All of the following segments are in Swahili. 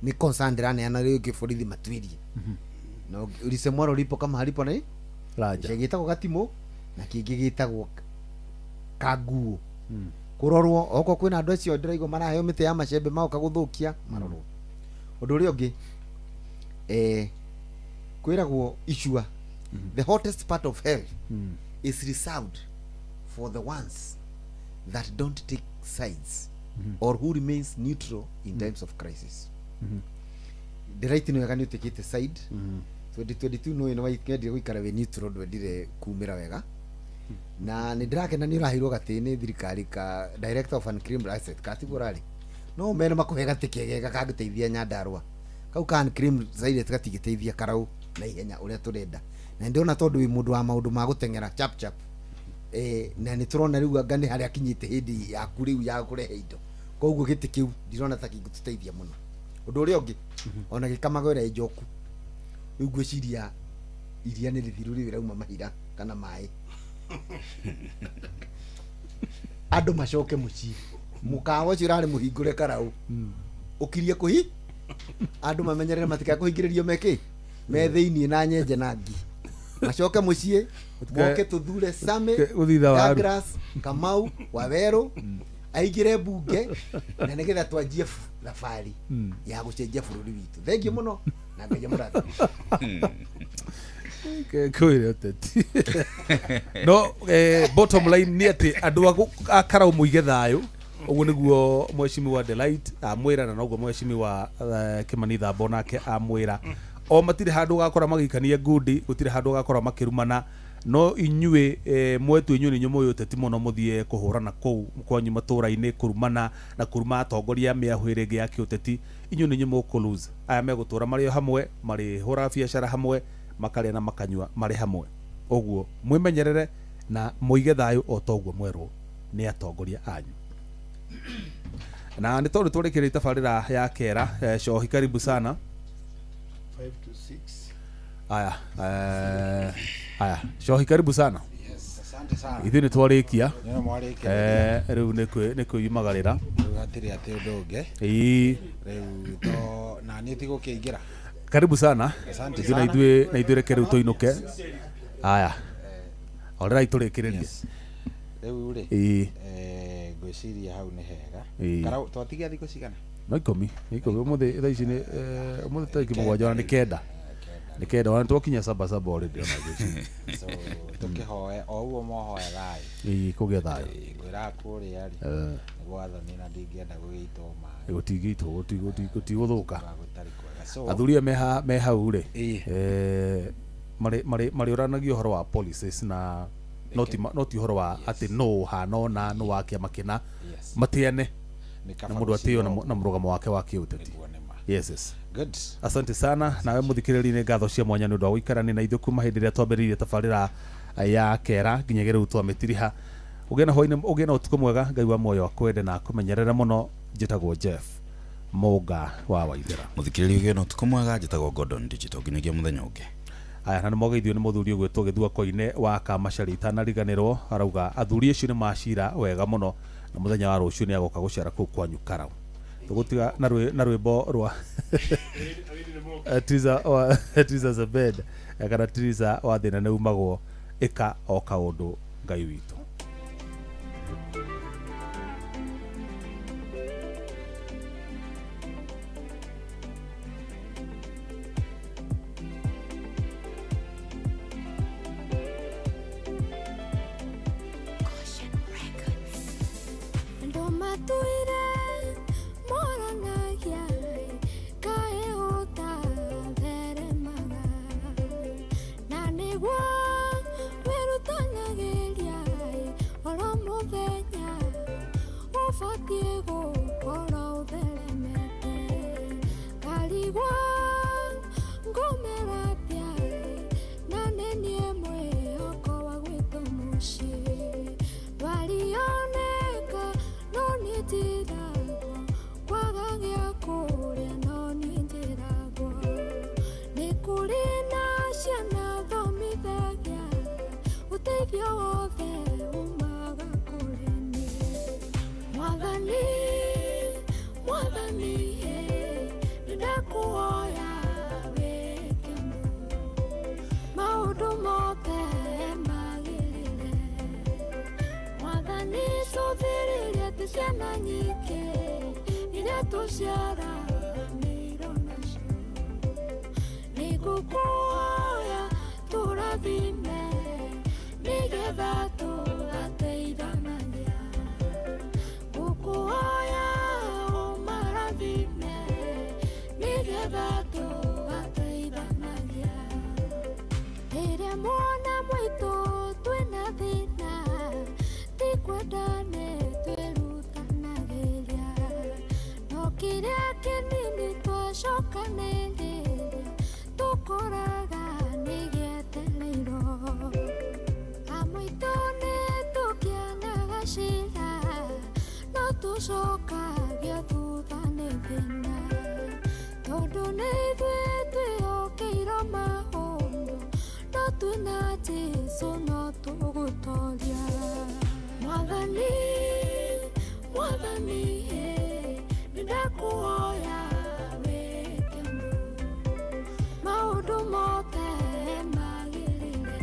ni concern na leo kifurithi matwirie na ulisemwaro lipo kama halipo na raja gitagwo gatimo na kingi gitagwo kaguo kurorwo oko kwina andu acio ndiraigwa maraheo mite ya macembe maoka guthukia marorwo undu uri ungi kwiragwo Ishua the hottest part of hell is reserved for the ones that don't take sides or who remains neutral in times of crisis. The right no yakani utekete side 2022 no ino waikendire guikara we neutral ndwendire kumira wega na ni drake na ni rahirwo gatini thirikari ka director of unclaimed asset katigurari no mena makuhe gatikegega kagiteithia Nyandarua kau ka unclaimed zaire gatigiteithia karau na ihenya uria turenda na ndiona tondu wi mundu wa maundu ma gutengera chap chap na ni turona riu anga ni haria kinyite hindi ya kuriu ya kurehe indo koguo giti kiu ndirona ta kigututeithia muno undu uria ungi ona gikamagwera njoku riu gwiciria iria ni rithiru ri wirauma mahira kana mai andu macoke muci mukawa ucio rari muhingure karau ukirie kuhi andu mamenyerere matika kuhingiririo meki me thiini na nyenje na ngi macoke mucie moke tuthure Same Douglas Kamau Waweru aigire bunge na nigetha twanjie thabari ya gucenjia bururi witu thengiu muno na Ngai amurathi kwire teti no bottom line ni ati andu akarau muige thayo uguo niguo mweshimiwa Delight amwira na noguo mweshimiwa Kimani Thambo nake amwira o matire handu gakora magikania ngundi gutire handu gakora makirumana no inyue mwetu inyue ninyo moyo teti muno muthie kuhurana kou kwanyu matura-ini kurumana na kuruma atongoria miahwirige ya kiuteti inyue ninyo mukuluza aya megutura mari hamwe mari hura biashara hamwe makaria na makanywa mari hamwe uguo mwimenyerere na muige thayo o toguo mwerwo ni atongoria anyu na nditori turikirite tabarira ya kera shohi karibu sana 5 to 6 aya shohi karibu sana yes asante sana ithini twarikia nyo mwarikia riu ni kuyumagarira gatiri ati ndunge riu to na ni tigo kiingira karibu sana asante sana na ithuĩ reke rĩu tũinũke aya orera itũrĩkĩrĩrie riu ri ngwiciria hau ni hega karau twatigia thikũ cigana no 10 ũmũthĩ thaa ici nĩ ũmũthĩ tarĩki mũgwanja na nĩ kenda wana twakinya saba already ona ngwiciria so tukihoe o uguo mohoe thayo kũgĩa thayo ngwĩra kũrĩa ri gwathani na ndingĩenda gũgĩitwo maĩ gũtigũthũka athuria me hau ri mari uranagio horo wa policies na noti horo wa ati no hano na no wakia makina matiane na mundu atio na mrugamo wake wa kiuteti yes good asante sana nawe muthikiriri ni ngatho cia mwanya ni undu wa guikarani na ithu kuma hindi ria twambiririe tabarira ya kera nginyagire u twamitiriha ugena hoine ugena utuko mwega Ngai wa moyo akwende na kumenyerera muno njitagwo Jeff Muga wa Waithera muthikiriri ugena utuko mwega njitagwo Gordon Digital nginyagia muthenya ungi aya na mogeithio ni muthuri gwetwo githua koine wa Kamacari tanariganirwo arauga athuri acio ni macira wega muno na muthenya wa rucio ni agoka gucera ku kwanyu Karau tugutiga na rwimbo rwa Tiza Zabed kana Tiza wa thina ne umagwo ika o kaundu Ngai witu Diego, coro del mete, caligua, gomerapia, nane niemwe, okowa wito mushi, walioneka, no niti tuciaranĩirwo nacio nĩngũkũhoya tũrathime nĩgetha tũgateithanagia ngũkũhoya ũmarathime nĩgetha tũgateithanagia rĩrĩa mwana mũitũ twĩna thĩna tikwendane twĩrutanagĩria no kĩrĩa kĩnini twacokanĩrĩria tũkoraga nĩgĩetereirwo amũitũ nĩtũkĩanaga cira no tũcokagio thutha nĩ thĩna tondũ nĩ ithuĩ twĩhokeirwo maũndũ no twĩna Jesũ no tũgũtoria Mwathani Mwathani nĩndakũhoya wĩke maũndũ mothe magĩrĩre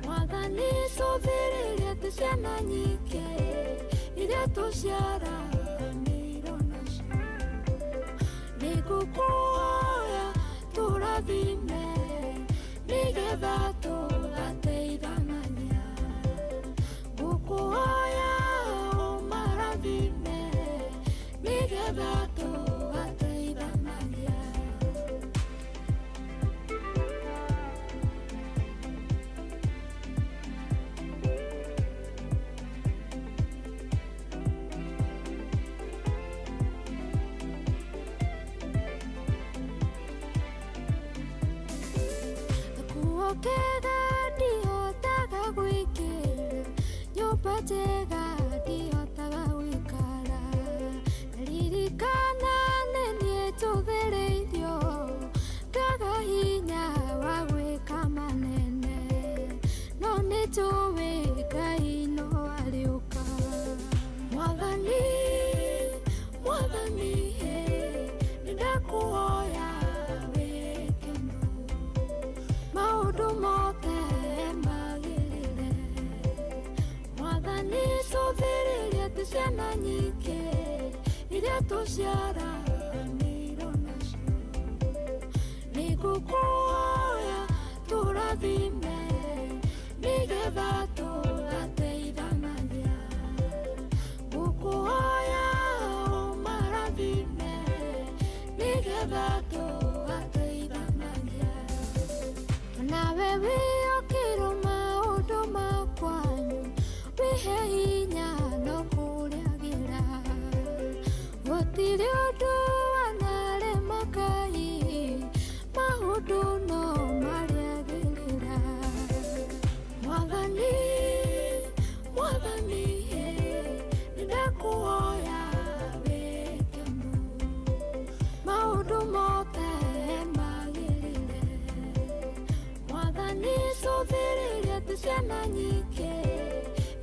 Mwathani cũthĩrĩria tũ ciana nyingĩ iria tũciaranĩirwo nacio nĩngũkũhoya tũrathime nĩgetha tũgateithanagia ngũkũhoya ũmarathime nĩgetha tũgateithanagia Kega ndihotaga gwĩkĩra nyũmba njega ndihotaga gwĩkara ririkana nĩ niĩ njũthĩrĩirio ngaga hinya wa gwĩka manene no nĩ njũĩ Ngai no arĩũka Mwathani Mwathani nĩndakũhoya maũndũ mothe magĩrĩre Mwathani cũthĩrĩria tũ ciana nyingĩ iria tũciaranĩirwo nacio nĩngũkũhoya tũrathime nĩgetha tũgateithanagia ngũkũhoya ũmarathime nĩgetha tũgateithanagia nawe wĩokĩrwo maũndũ makwanyu wĩhe hinya no kũrĩagĩra gũtirĩ ũndũ wanarema Ngai maũndũ no marĩagĩrĩra Mwathani Mwathani nĩndakũhoya wĩke maũndũ mothe Mwathani cũthĩrĩria tũ ciana nyingĩ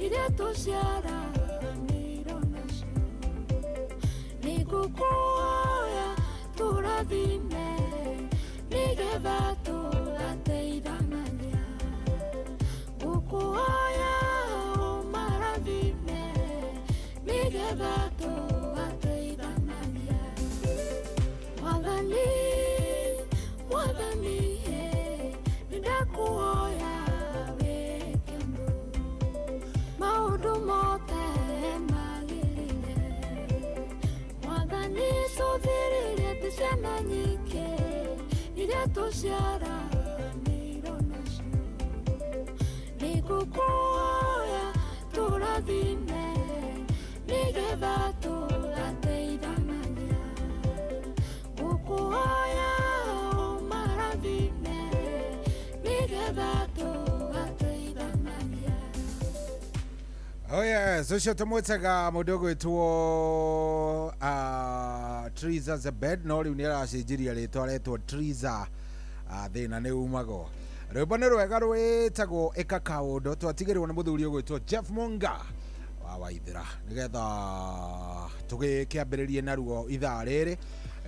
iria tũciaranĩirwo nacio nĩngũkũhoya tũrathime nĩgetha tũgateithanagia ngũkũhoya ũmarathime nĩgetha tũgateithanagia Mwathani Mwathani nĩndakũhoya wĩke maũndũ mothe magĩrĩre Mwathani cũthĩrĩria tũ ciana nyingĩ iria tũciaranĩirwo nacio nĩngũkũhoya tũrathime nĩgetha tũgateithanagia ngũkũhoya ũmarathime nĩgetha tũgateithanagia Oh yes, ucio tumwitaga mundu gwitwo Triza Zebed no riu ni aracenjiria ritwa retwo Triza thina ni umago rwimbo ni rwega rwitagwo ika kaundu twatigirwo ni muthuri gwitwo Jeff Munga wa Waithira nigetha tugikiambiririe naruo ithaa riri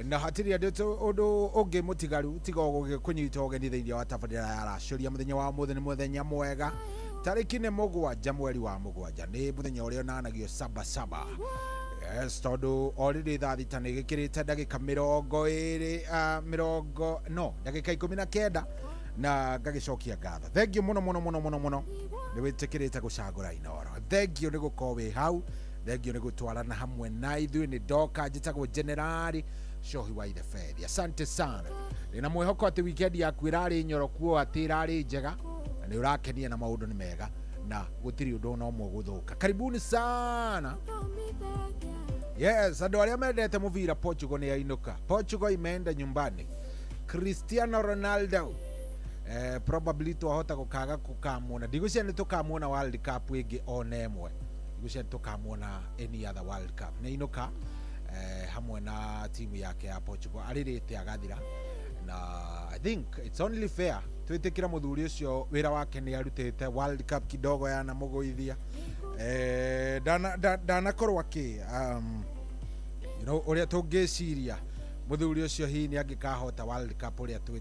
na hatiri andu undu ungi mutigaru tiga kunyita ugeni thiini wa tafadira ya racuria muthenya wa muthenya muthenya mwega tariki ni mugwanja mweri wa mugwanja ni muthenya uria unanagio saba Yes, tondu already thita nä gä kä rä te ndagä ndagä 19 na ngagä cokia ngatho. Thengio må no nä wä tä kä rä te gå cagå ra Inoro. Thengio nä gå korwo wä hau, thengio nä gå twarana hamwe na ithuä. Nä ndoka njä tagwo Generali Cohi wa Ithebeli. Asante sana. Ndä na mwä hoko atä wikendi yaku ä rarä nyorokuo, atä ä rarä njega, na nä å rakenia na maå ndå nä mega, na gå tirä å ndå ona å mwe gå thå ka. Karibuni sana. Yes, andå arä a mendete må bira Portugal nä ainåka. Portugal imeenda nyumbani. Cristiano Ronaldo probably twahota gå kaga gå kamwona. Ndigå cia nä tå kamwona World Cup ä ngä ona ĩmwe. Ndigå cia nä tå kamwona any other World Cup. Nä ainåka hamwe na timu yake ya Portugal arä rä te agathira, na I think it's only fair twä tä kä ra må thuri å cio wä ra wake nä arutä te World Cup kidogo yana må gå ithia ndanakorwo akä å rä a tå ngä ciria må thuri å cio hihi nä angä kahota World Cup å rä a tå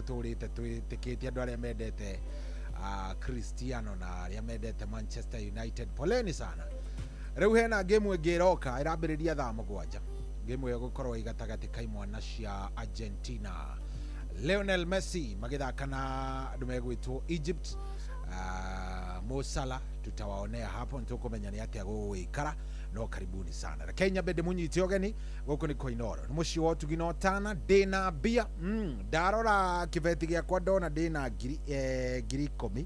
tå rä te twä tä kä tie andå arä a mendete Cristiano na arä a mendete Manchester United. Poleni sana. Rä u hena game ä ngä roka ä rambä rä ria thaa 7. Game ä yo gå korwo igatagatĩ ka imwana cia Argentina. Lionel Messi magä thaka na andå megwä two Egypt. Mo Salah tutawaonea hapo, ntukũmenya nĩ atĩa gũgũikara, no karibuni sana. Kenya bende munyite ogeni gũkũ nĩ kwa Inoro, nĩ mũciĩ wa ũtugi na ũtana. Ndĩna mbia ndarora kĩbeti gĩakwa ndona ndĩna ngiri 10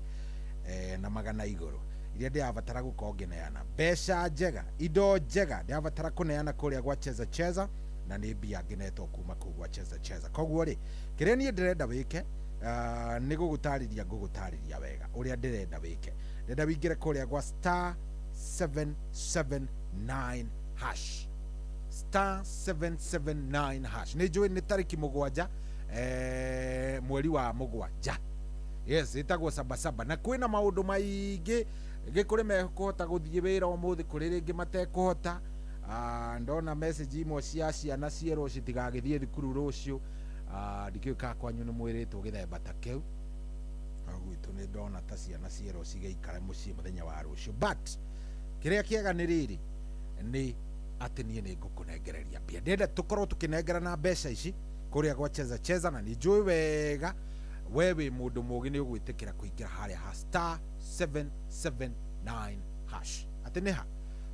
na magana igũrũ iria ndĩrabatara gũkorwo ngĩneana. Mbeca njega, indo njega ndĩrabatara kũneana kũrĩa gwa Cheza, na nĩ mbia ngĩnetwo kuma kũu gwa Cheza. Koguo rĩ, kĩrĩa niĩ ndĩrenda wĩke nĩ ngũgũtarĩria wega ũrĩa ndĩrenda wĩke. Ndĩrenda wĩingĩre kũrĩa gwa star 779 hash. Star 779 hash. Nĩ njũĩ nĩ tarĩki 7 mweri wa 7. Yes, ĩtagwo sabasaba, na kwĩna maũndũ maingĩ gĩkũrĩ mekũhota gũthiĩ wĩra ũmũthĩ, kũrĩ rĩngĩ matekũhota. Ndona message imwe cia ciana cierwo citigagĩthiĩ thukuru rũciũ. Ndikĩũĩ kana kwanyu nĩ mwĩrĩtwo gĩthemba ta kĩu. Gwitũ nĩ ndona ta ciana cierwo cigĩikara mũciĩ mũthenya wa rũciũ. But kĩrĩa kĩega nĩ rĩrĩ, nĩ atĩ niĩ nĩ ngũkũnengereria mbia. Ndĩrenda tũkorwo tũkĩnengerana mbeca ici kũrĩa gwa Cheza, na nĩ njũĩ wega we wĩ mũndũ mũũgĩ nĩ ũgwĩtĩkĩra kũingĩra harĩa ha star 779 hash. Atĩ nĩ ha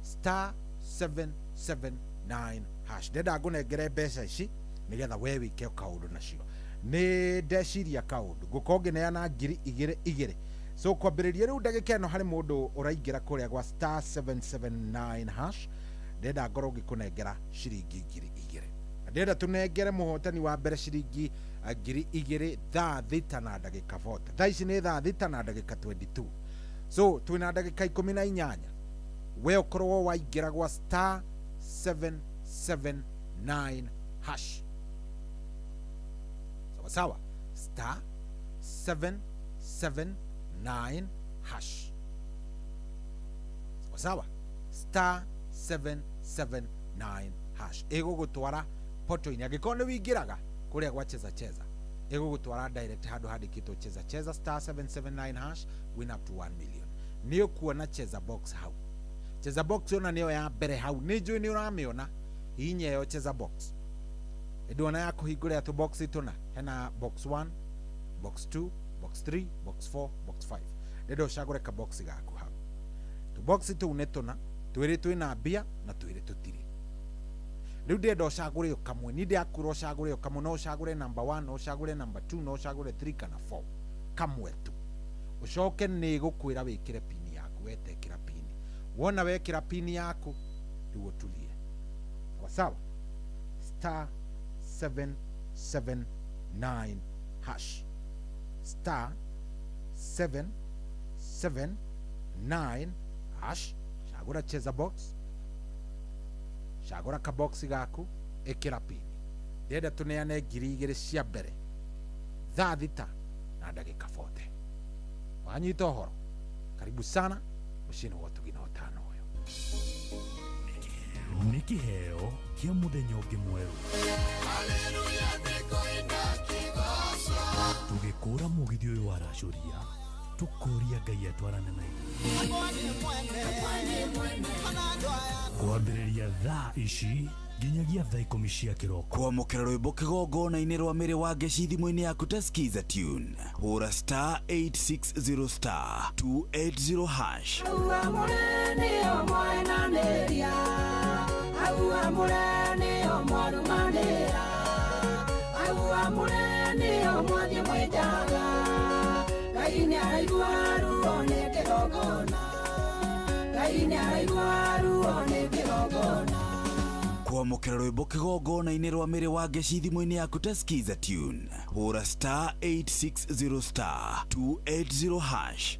star 779 hash. Ndĩrenda ngũnengere mbeca ici nĩgetha we wĩke kaũndũ nacio. Nĩ ndeciria kaũndũ ngũkorwo ngĩneana ngiri 2. So kwambĩrĩria rĩu ndagĩka ĩno harĩ mũndũ ũraingĩra kũrĩa gwa star 779 hash, ndĩrenda ngorwo ngĩkũnengera ciringi ngiri 2. Ndĩrenda tũnengere mũhotani wa mbere ciringi ngiri 2 thaa 6 na ndagĩka 40. Thaa ici nĩ thaa 6 na ndagĩka 22. So twĩna ndagĩka 18 we ũkorwo waingĩra gwa star 779 hash. Sawa, star 779 hash. Sawa, star 779 hash. Ĩgũgũtwara poto-inĩ. Angĩkorwo nĩ wĩingĩraga kũrĩa gwa Cheza, ĩgũgũtwara direct handũ handĩkĩtwo Cheza star 779 hash, win up to 1 million. Nĩ ũkuona Cheza box hau. Cheza box ona nĩyo ya mbere hau. Nĩ njũĩ nĩ ũramĩona. Hihinya ĩyo Cheza box. Ndona ya kũhingũra tu box ituna. Hena box 1, box 2, box 3, box 4, box 5. Ndĩrenda ũcagũre ka box gaku hau. Tu box tu nĩ tuna, twĩrĩ twĩna mbia na twĩrĩ tũtirĩ. Rĩu ndĩrenda ũcagũre yo kamwe. Ni ndĩakũra ũcagũre yo kamwe, no ũcagũre number 1, no ũcagũre number 2, no ũcagũre 3 kana 4. Kamwe tu. Ũcoke nĩ gũkwĩra wĩkĩre pin yaku, wetekĩra pin. Wona wekĩra pin yaku, rĩu ũtulie. Sawa? Star 779 hash. Star 779 hash. Shagura Cheza box. Shagura ka box gaku ekira pini. Ndĩrenda tũneane ngiri 2 cia mbere thaa 6 na ndagĩka 40. Wanyita ũhoro. Karibu sana mũciĩ wa ũtugi na ũtano ũyũ. Nĩ kĩheo kĩa mũthenya ũngĩ mwerũ. Tũgĩkũra mũgithi ũyũ wa racoria tukuria ngai atwarane na kwambĩrĩria thaa ici nginyagia thaa 10 cia kĩroko. Kwamũkĩra rwĩmbo kĩgongona-inĩ rwa mĩrĩ wa ngeci thimũ-inĩ yaku ta skiza tune hũra star 860 star 280 hash. Kwamũkĩra rwĩmbo kĩgongona-inĩ rwa mĩrĩ wa ngeci thimũ-inĩ yaku ta skiza tune hũra star 860 star 280 hash.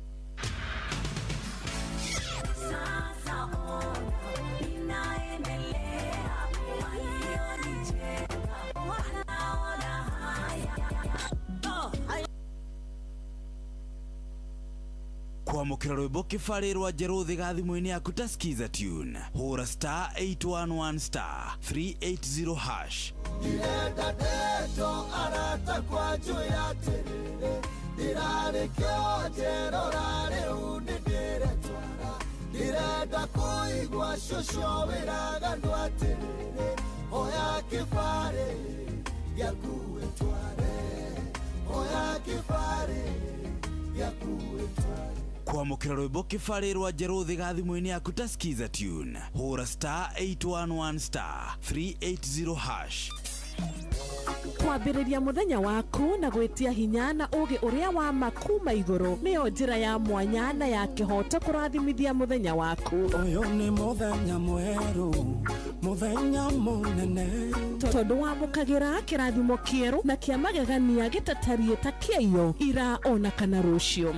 Kwamũkĩra rwĩmbo kĩbarĩrwa njerũ thĩ thimũ-inĩ yaku ta skiza tune hũra star 811 star 380 hash. Direnda deto arata kwa joya terere dirare kyo jero rare unidire twara direnda kuigwa shosho viraga ndwa terere oya kifare yakuwe tware oya kifare yakuwe tware. Kwamũkĩra rwĩmbo kĩbarĩrwa njerũ thĩ thimũ-inĩ yaku ta skiza tune hũra star 811 star 380 hash. Kwambĩrĩria mũthenya waku na gwĩtia hinya na ũgĩ ũrĩa wa makuma igũrũ nĩyo njĩra ya mwanya na ya kĩhoto kũrathimithia mũthenya waku. Ũyũ nĩ mũthenya mwerũ, mũthenya mũnene, tondũ wamũkagĩra kĩrathimo kĩerũ na kĩa magegania gĩtatariĩ ta kĩayo ira ona kana rũciũ.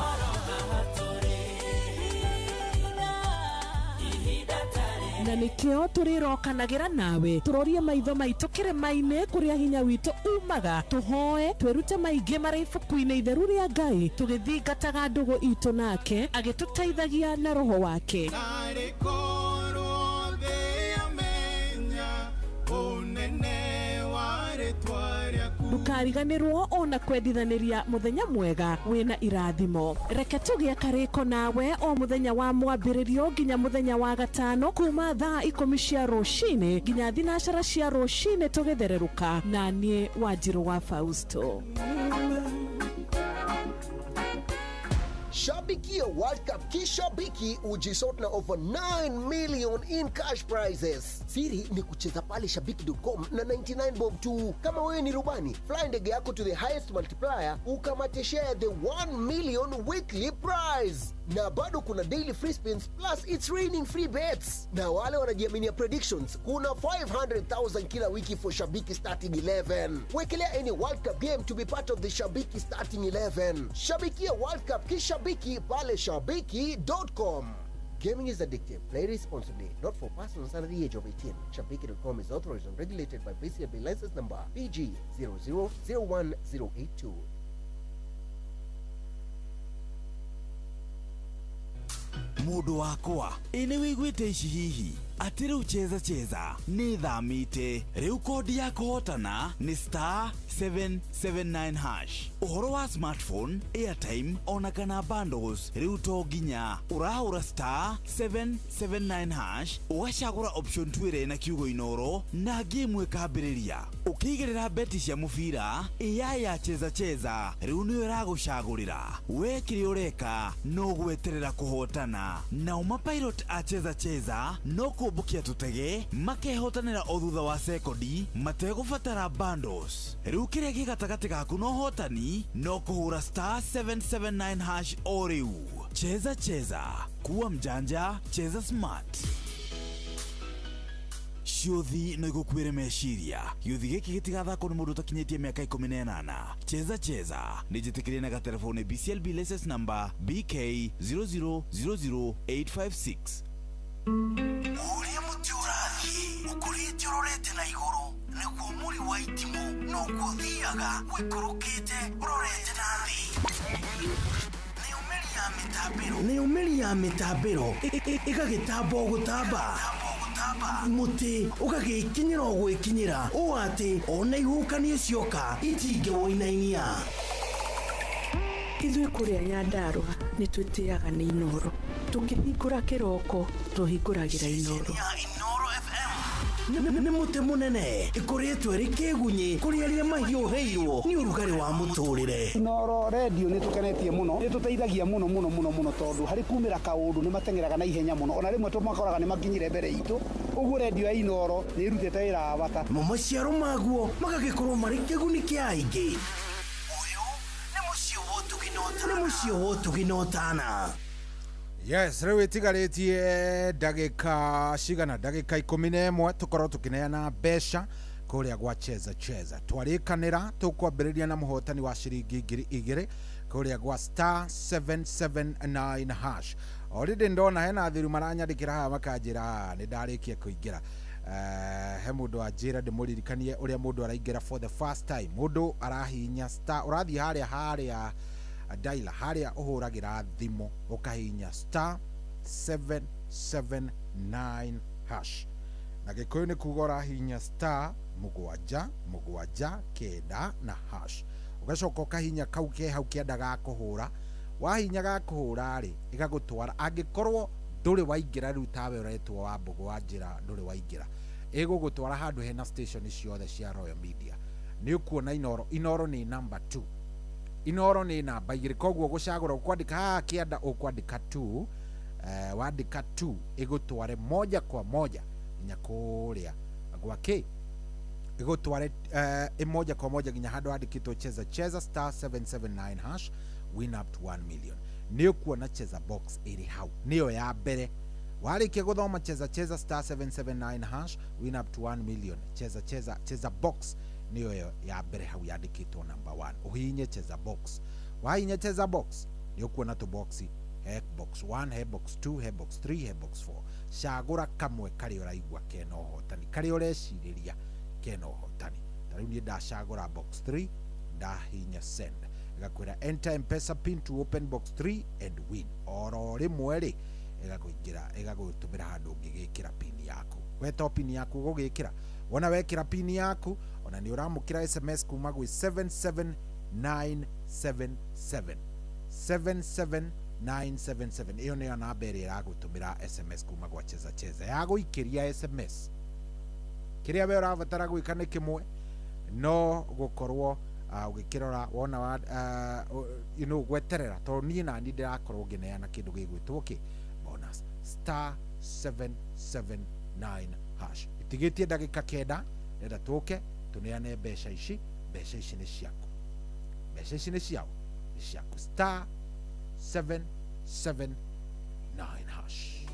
Na nĩkĩo tũrĩrokanagĩra nawe tũrorie maitho maitũ kĩrĩma-inĩ kũrĩa hinya witũ umaga tũhoe twĩrute maingĩ marĩ ibuku-inĩ itheru rĩa Ngai tũgĩthingataga ndũgũ itũ nake agĩtũteithagia na roho wake. Ndukariganĩrwo ona kwendithanĩria mũthenya mwega wĩna irathimo. Reke tũgĩe karĩko nawe o mũthenya wa mwambĩrĩrio nginya mũthenya wa gatano kuma thaa 10 cia rũcinĩ nginya thinacara cia rũcinĩ tũgĩthererũka na niĩ Wanjirũ wa Fausto. Shabikia World Cup kishabiki ujisort na over 9 million in cash prizes. Siri ni kucheza pale shabiki.com na 99 bob tu. Kama wewe ni rubani, fly ndege yako to the highest multiplier ukamate share the 1 million weekly prize. Na bado kuna daily free spins plus it's raining free bets. Na wale wanajiaminia predictions, kuna 500,000 kila wiki for Shabiki starting 11. Wekelea any World Cup game to be part of the Shabiki starting 11. Shabikia World Cup kishabiki pale shabiki.com. Gaming is addictive. Play responsibly. Not for persons under the age of 18. Shabiki.com is authorized and regulated by BCB license number PG 0001082. Mũndũ wakwa ĩnĩ wĩiguĩte ici hihi atĩ rĩu cheza nĩ thamĩte rĩu kodi ya kũhotana nĩ star 779 hash. Ũhoro wa smartphone, airtime ona kana bundles rĩu to nginya ũrahũra star 779 hash ũgacagũra option 2 na kiugo inoro na game ĩkambĩrĩria. Ũkĩigĩrĩra beti cia mũbira AI ya cheza rĩu nĩyo ĩragũcagũrĩra we kĩrĩa ũreka no gweterera kũhotana. Na mapilot a cheza no kũmbũkia tũtege makehotanĩra o thutha wa sekondi mategũbatara bundles. Rĩu kĩrĩa gĩ gatagatĩ gaku no hotani no kũhũra star 779 hash o rĩu. Cheza kuwa mjanja, cheza smart. Ciuthi no igukwĩre meciria gĩuthi gĩkĩ gĩtigathakwo nĩ mũndũ ũtakinyĩtie mĩaka 18. Cheza nĩ njĩtĩkĩrie na gatelefone BCLB license number BK 0000856. ũrĩa mũtĩ ũrathiĩ ũkũrĩte ũrorete na igũrũ nĩguo mũri wa itimũ no gũthiaga wĩkũrũkĩte ũrorete na thĩ. nĩ ũmeri ya mĩtambĩro ĩgagĩtamba gũtamba mũtĩ ũgagĩkinyĩra o gwĩkinyĩra ũũ atĩ ona ihukanio cioka itingĩwoinainia. ithuĩ kũrĩa Nyandarua nĩ twĩtĩaga nĩ Inoro. Tũkĩhingũra kĩroko tũhingũragĩra Inoro. Nĩ mũtĩ mũnene ĩkoretwo ĩrĩ kĩgunyi kũrĩ arĩa mahiũhĩirwo nĩ ũrugarĩ wa mũtũrĩre. Inoro radio nĩ tũkenetie mũno, nĩ tũteithagia mũno tondũ harĩ kumĩra kaũndũ nĩ matengeraga na ihenya mũno, ona rĩmwe tũmakoraga nĩ makinyire mbere itũ. Ũguo radio ya Inoro nĩ ĩrutĩte wĩra wa bata. Maciaro maguo magagĩkorwo marĩ kĩguni kĩa aingĩ. Ũyũ nĩ mũciĩ wa ũtuginotana. Yes, rĩu ĩtigarĩtie ndagĩka cigana, ndagĩka 11 tũkorwo tũkĩneana mbeca kũrĩa gwa cheza twarĩkanĩra tũkwambĩrĩria na mũhotani wa ciringi 2,000 kũrĩa gwa star 779 hash. Already ndona hena thiru maranyandĩkĩra haha makanjĩra nĩ ndarĩkia kũingĩra. He mũndũ anjĩra ndĩmũririkanie ũrĩa mũndũ araingĩra for the first time. Mũndũ arahihinya star, ũrathiĩ harĩa dialer harĩa ũhũragĩra thimũ ũkahihinya star 779 hash. Na gĩkũyũ nĩ kuga ũrahihinya star 779 na hash. Ũgacoka ũkahihinya kau ke hau kĩanda ga kũhũra. Wahihinya ga kũhũra rĩ ĩgagũtwara, angĩkorwo ndũrĩ waingĩra rĩu tawe ũretwo wa Mbogo wa njĩra ndũrĩ waingĩra, ĩgũgũtwara handũ hena station ciothe cia Royal Media. Nĩ ũkuona Inoro nĩ number 2. Inoro nĩ namba 2, koguo gũcagũra ũkwandĩka haha kĩanda ũkwandĩka 2, wandĩka 2 ĩgũtware moja kwa moja nginya kũrĩa gwake, ĩgũtware moja kwa moja nginya handũ handĩkĩtwo cheza star 779 hash, win up to 1 million. Nĩ ũkuona cheza box ĩrĩ hau, nĩyo ya mbere. Warĩkia gũthoma cheza star 779 hash, win up to 1 million, cheza box niyo ya mbere hau yandĩkĩtwo number 1. Uhihinye cheza box. Wahihinya cheza box nĩ ũkuona tu boxi, he box 1, he box 2, he box 3, he box 4. Cagũra kamwe karĩa ũraigua kena ũhotani, karĩa ũrecirĩria kena ũhotani. Ta rĩu niĩ ndacagũra box 3, ndahihinya send, ĩgakwĩra enter M-Pesa pin to open box 3 and win. Oro rĩmwe rĩ ĩgagũtũmĩra handũ ũngĩgĩkĩra pin yaku. Weta pin yaku ũgũgĩkĩra, wona wekĩra pin yaku ona nĩ ũramũkĩra SMS kuma gwĩ 77977 77977. Iyo nĩyo namba ĩrĩa ĩragũtũmĩra SMS kuma gwa cheza ya gũikĩria SMS. Kĩrĩa we ũrabatara gwĩka nĩ kĩmwe, no gũkorwo ũgĩkĩrora wona gweterera, tondũ niĩ nani ndĩrakorwo ngĩneana kĩndũ gĩgwĩtwo bonus star 779 hash. Itigĩtie ndagĩka 9 nenda tũke tũneane mbeca ici nĩ ciaku, mbeca ici nĩ ciaku, star 779 hash.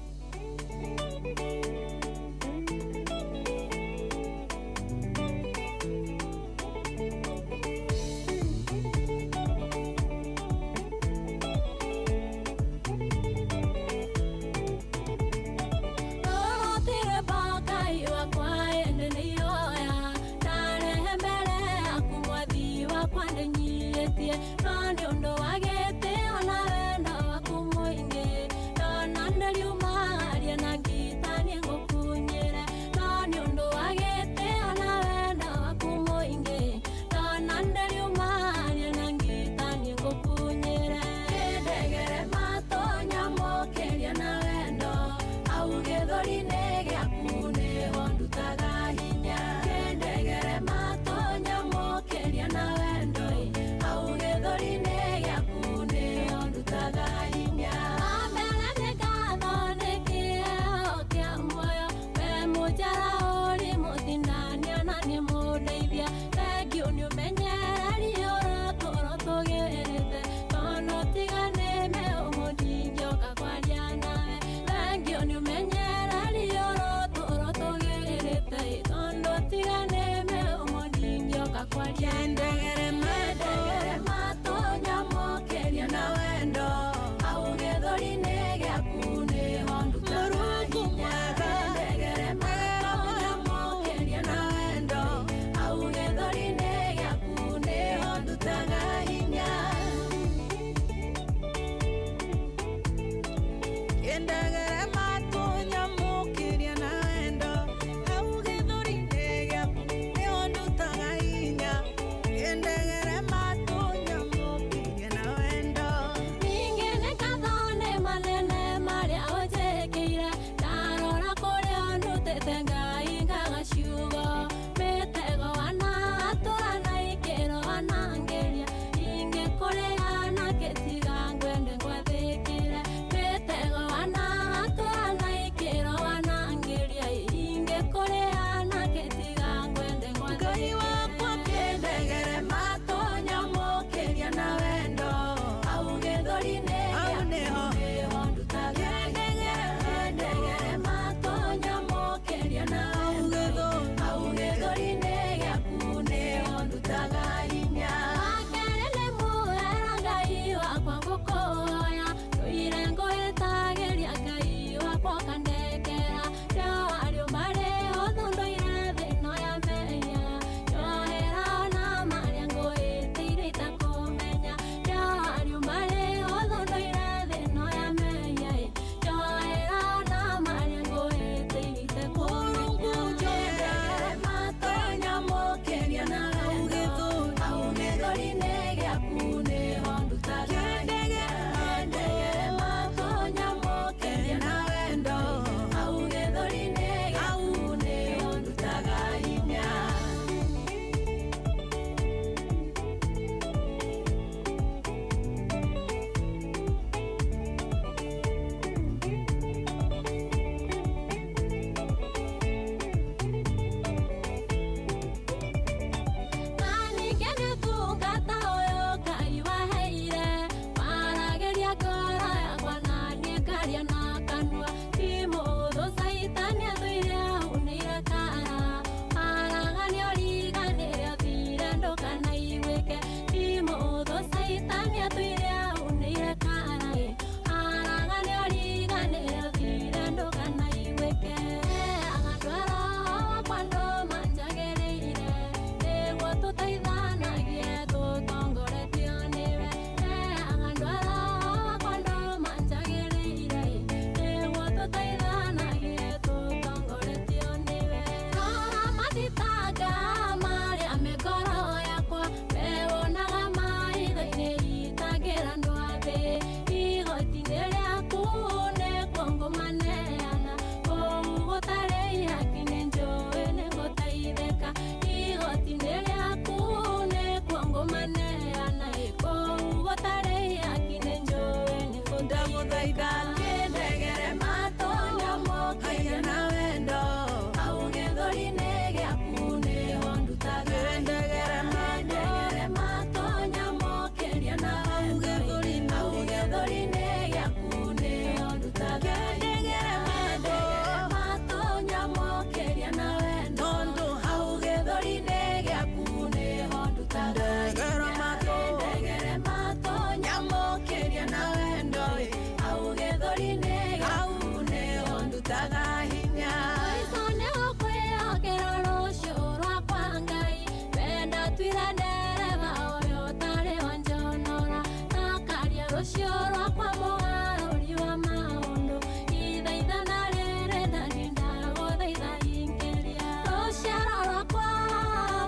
Fira dereva oyo tare wanjonora Nakaria rushoro kwa moarori wa maondo Ithaitha na rere ndarinda gothaitha ingeria Rushoro kwa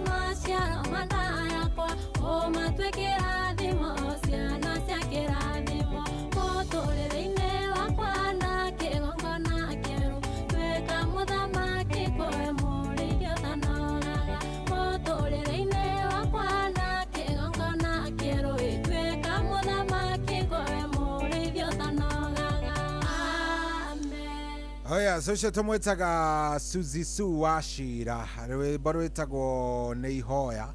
maciaro mandaya kwa O matwekera thimo ciana cia kirathimo Muturire-ini wakwa na kigongona kieru Twika muthamaki kwe murithio thanogaga Muturire-ini wakwa na kigongona kieru Twika muthamaki kwe murithio thanogaga Amen. Oya, so tumwetaga Suzy Sue Wachira. Rwimbo rwitagwo nĩ ihoya.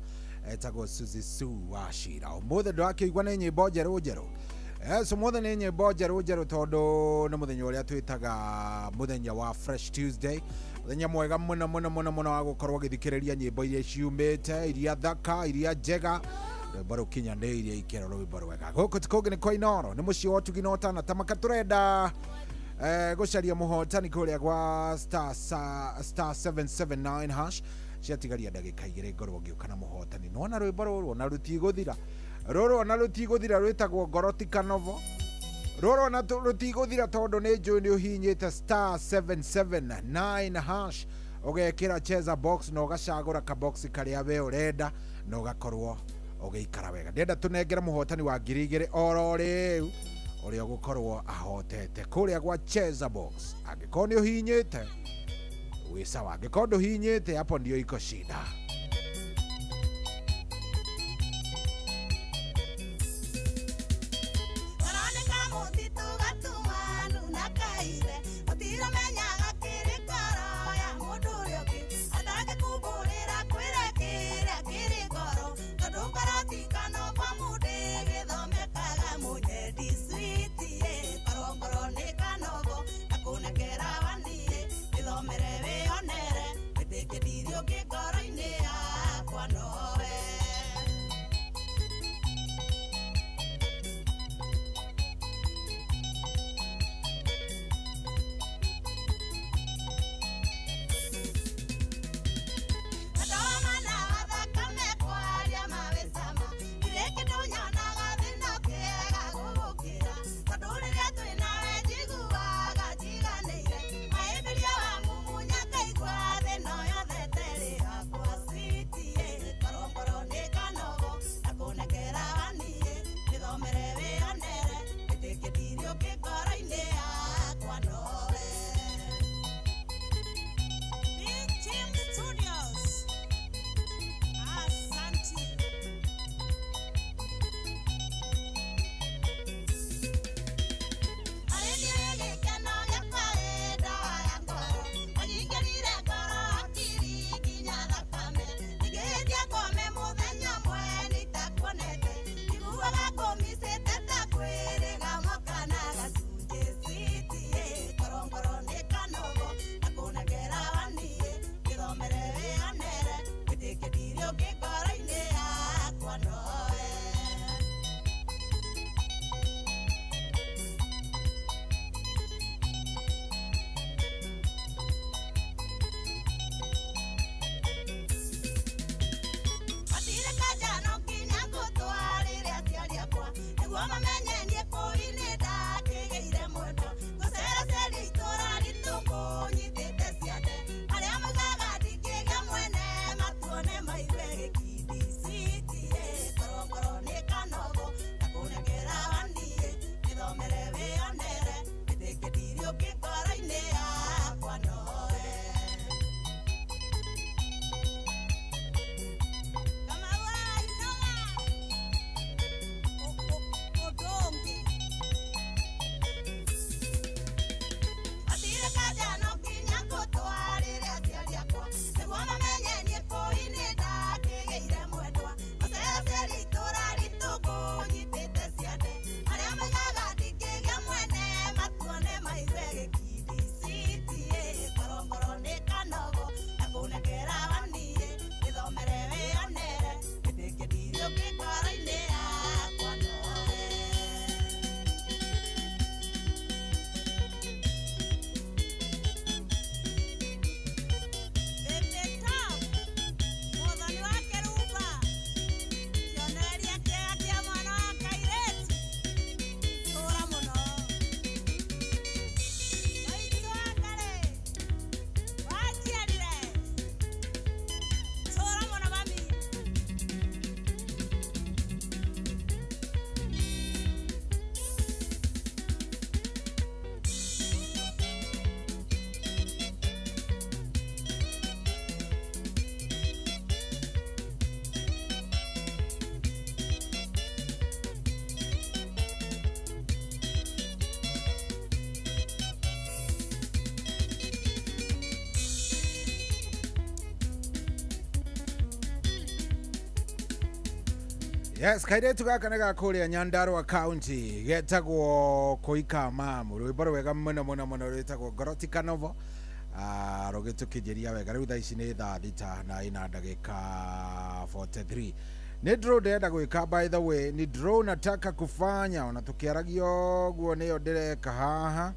Etagwo Suzy Sue Wachira. Ũmũthĩ ndakĩigua nĩ nyĩmbo njerũ njerũ. So ũmũthĩ nĩ nyĩmbo njerũ njerũ tondũ nĩ mũthenya ũrĩa twĩtaga mũthenya wa Fresh Tuesday. Mũthenya mwega mũno mũno mũno mũno wa gũkorwo ũgĩthikĩrĩria nyĩmbo iria ciumĩte, iria thaka, iria njega. Rwimbo rũkinyanĩirie ikĩro, rwimbo rwega. Gũkũ ti kũngĩ nĩ kwa Inooro, nĩ mũciĩ wa ũtugi na ũtana. Tamaka tũrenda gũcaria mũhotani kũrĩa gwa star 779 hash ciatigaria ndagĩka igĩrĩ ngorwo ngĩũka na mũhotani. Nona rwĩmbo rũrũ na rũtigũthira, rũrũ na rũtigũthira rwĩtagwo Ngoroti Kanovo. Rũrũ na rũtigũthira tondũ nĩ njũĩ nĩ ũhihinyĩte star 779 hash ũgekĩra cheza box na ũgacagũra kabox karĩa we ũrenda na ũgakorwo ũgĩikara wega. Ndĩrenda tũnengere mũhotani wa 2,000 oro rĩu ũrĩa gũkorwo ahotete kũrĩa gwa cheza box. Angĩkorwo nĩ ũhihinyĩte wĩ sawa, angĩkorwo ndũhihinyĩte hapo ndio iko shida. Yes, kairetu gaka nĩ gakuria Nyandarua County getagwo Koika Mamu rwĩmbo rwega mũno rwĩtagwo Goroti Kanovo rũgĩtũkĩnjĩria wega rĩu thaa ici nĩ thaa thita na ina ndagĩka 43 nĩ draw ndĩrenda gwĩka by the way ni draw nataka kufanya ona tukiaragio guo nĩyo ndĩreka haha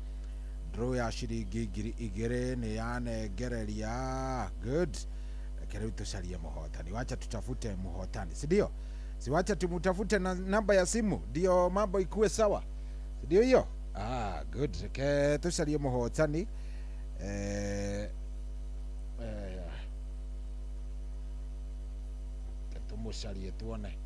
draw ya ciringi 2,000 nĩ yanengereria good reke rĩu tũcarie mũhotani wacha tutafute mũhotani si ndio siwacha tumutafute na namba ya simu ndio mambo ikuwe sawa ndio hiyo good reke tucarie mũhotani tumucarie tuone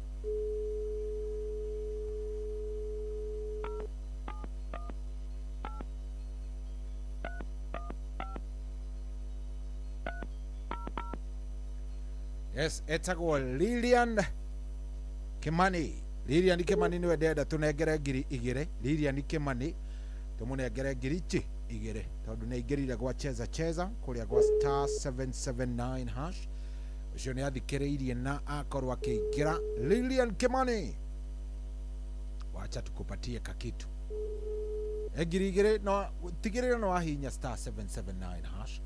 yes etagwo Lilian Kimani Lilian Kimani niwe ndenda tunengere 2,000 Lilian Kimani tumunengere 2,000 tondu nĩ aingĩrire gwa cheza kuria gwa star 779 hash ucio nĩ athikĩrĩirie na akorwo akĩingĩra Lilian Kimani wacha tukupatie kakitu 2,000 no tigĩrĩra no ahinya star 779 hash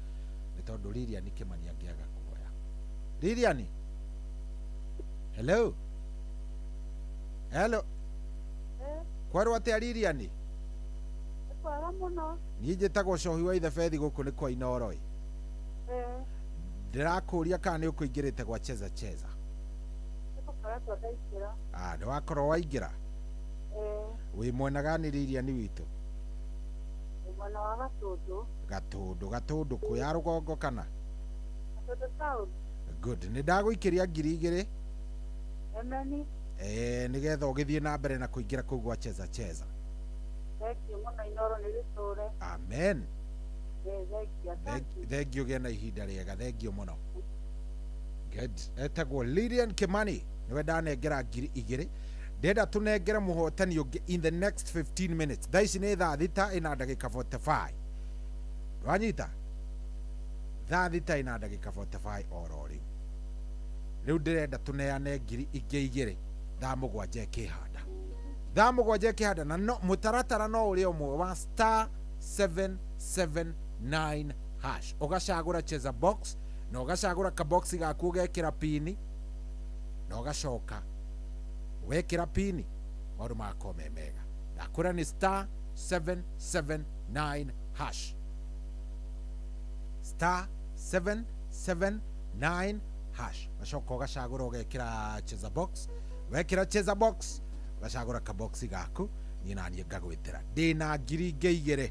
nĩ tondu Lilian Kimani angĩaga kuoya Lilian hello kwarwo atĩa Lilian kwara muno niĩ njĩtagwo cohi wa ithe Bethi gũkũ nĩ kwa Inoro ndĩrakũria kana nĩ ũkũingĩrĩte gwa cheza nĩ wakorwo waingĩra wĩ mwena gani Lilian witũ mwena wa Gatũndũ kũya rũgongo kana Gatũndũ town good nĩ ndagũikĩria 2,000 emeni nigetha ũgĩthiĩ na mbere na kũingĩra kũu gwa cheza thengio mũno Inoro nĩ gĩtũre amen thengio thengio gĩa na ihinda rĩega thengio mũno good etagwo Lilian Kimani niwe ndanengera 2,000 ndenda tũnengere mũhotani ũngĩ in the next 15 minutes thaa ici nĩ thaa thita ina ndagĩka 45 rwanyita thaa thita ina ndagĩka 45 oro rĩu ndĩrenda tũneane 2,000 thaa mũgwanja ĩkĩhanda na no mũtaratara no ũrĩa ũmwe wa star 779 hash ũgacagũra cheza box na ũgacagũra kaboxi gaku ũgekĩra pini na ũgacoka wekĩra pini maũndũ magakorwo me mega ndakwĩra nĩ star 779 hash star 779 hash gacoka ũgacagũra ũgekĩra cheza box wekĩra cheza box ũgacagũra kaboxi gaku niĩ naniĩ ngagwĩtĩra ndĩna 2,000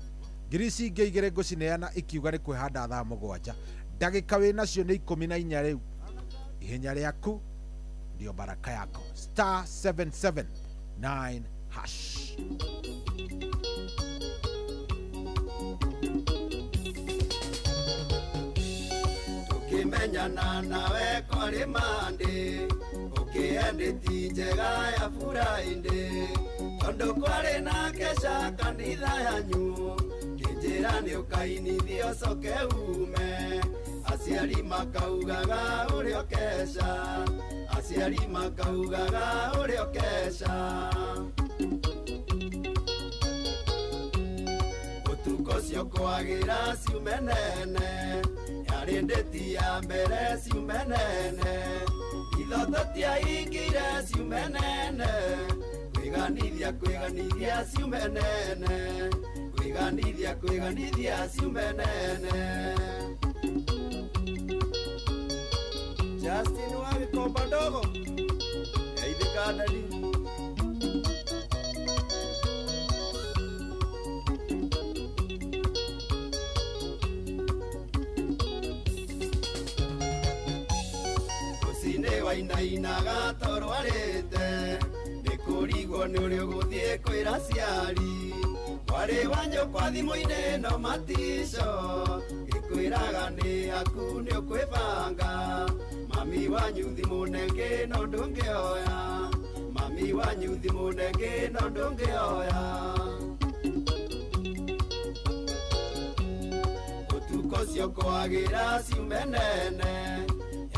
2,000 ngũcineana ikiuga nĩ kwĩhanda thaa mũgwanja ndagĩka wĩ nacio nĩ 14 rĩu ihenya rĩaku ndio baraka yako star 779 hash tukimenyana nawe kori mandi ukiendeti njega ya Friday tondu kwari na kesha kanitha yanyu kinjira ni ukainithio coke ume aciari makaugaga urio kesha aciari makaugaga urio kesha utuko cio kwagira ciumenene yari ndeti ya mbere ciumenene ithoto tiaingire ciumenene kwiganithia ciumenene kwiganithia ciumenene Justin wa Vikomba ndogo yaithika ndani usine wainainaga torwarite nikurigwo ni uri guthie kwira ciari wari wanyo kwa thimo-inĩ no matisho ikwiraga ni aku ni ukwibanga mami wanyu thimunenge no ndungioya mami wanyu thimunenge no ndungioya utuko cio kwagira ciumenene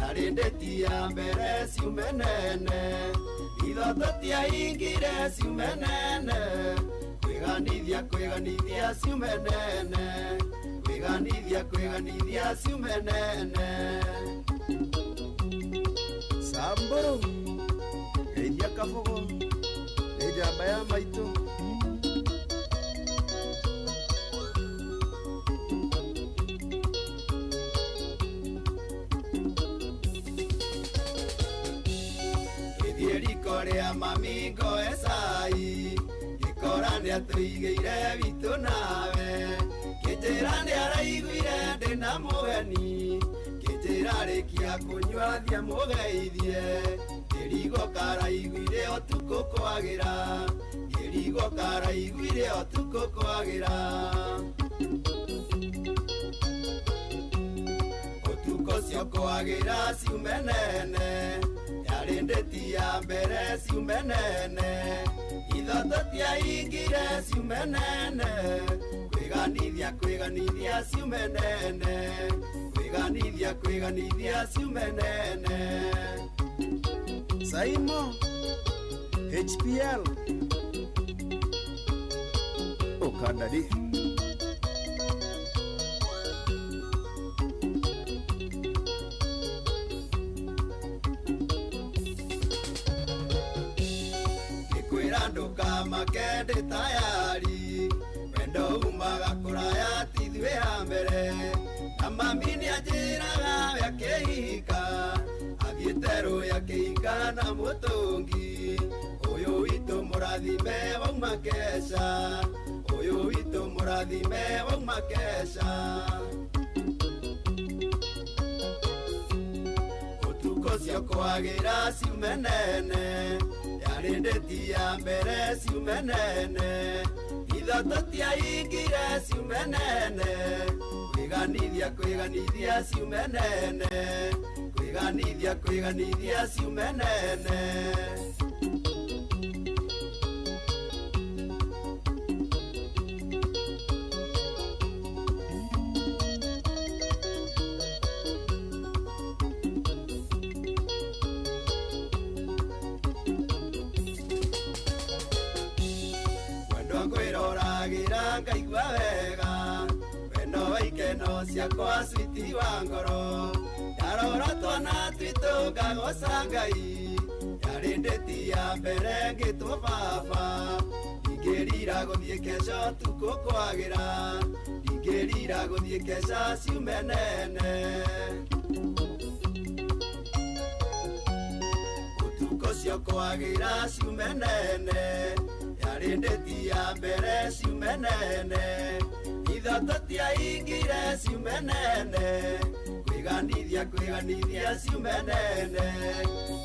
yari ndeti ya mbere ciumenene ithoto tiaingire ciumenene kwiganithia ciumenene kwiganithia ciumenene Samburu geithia kabogo nĩ njamba ya maitũ gĩthiĩ riko rĩa mamingo Esai gĩkora nĩatũigĩire witũ nawe kĩnjĩra nĩaraiguire ndĩna mũgeni kĩnjĩra rĩkia kũnyua thia mũgeithie kĩrigo karaiguire ũtukũ kwagĩra kĩrigo karaiguire ũtukũ kwagĩra ũtukũ cio kwagĩra ciumenene yarĩ ndĩti ya mbere ciumenene ithoto tiaingire ciumenene kwiganithia ciumenene kwiganithia ciumenene Saimo HPL Okandadi Kikwira ndukamake ndi tayari wendo umaga kuraya tithwe ya mbere na mami nĩanjĩraga yakĩhika athiĩterũ yakĩhika na mũtũngi ũyũ witũ mũrathime wauma kesha ũyũ witũ mũrathime wauma kesha ũtukũ cio kwagĩra ciumenene yarĩ ndĩti ya mbere ciumenene ithoto tiaingire ciumenene kwiganithia ciumenene kwiganithia ciumenene wendo ngwĩroragira ngaigua wega wendo ikeno ciakwa switi wa ngoro ndarora twana twitũ ngagoca Ngai yarĩ ndĩti ya mbere ngĩtwo baba ingĩrira gũthiĩ kesha ũtukũ kwagĩra ingĩrira gũthiĩ kesha ciumenene ũtukũ cio kwagĩra ciumenene yarĩ ndĩti ya mbere ciumenene ithoto tiaingire ciumenene kwiganithia ciumenene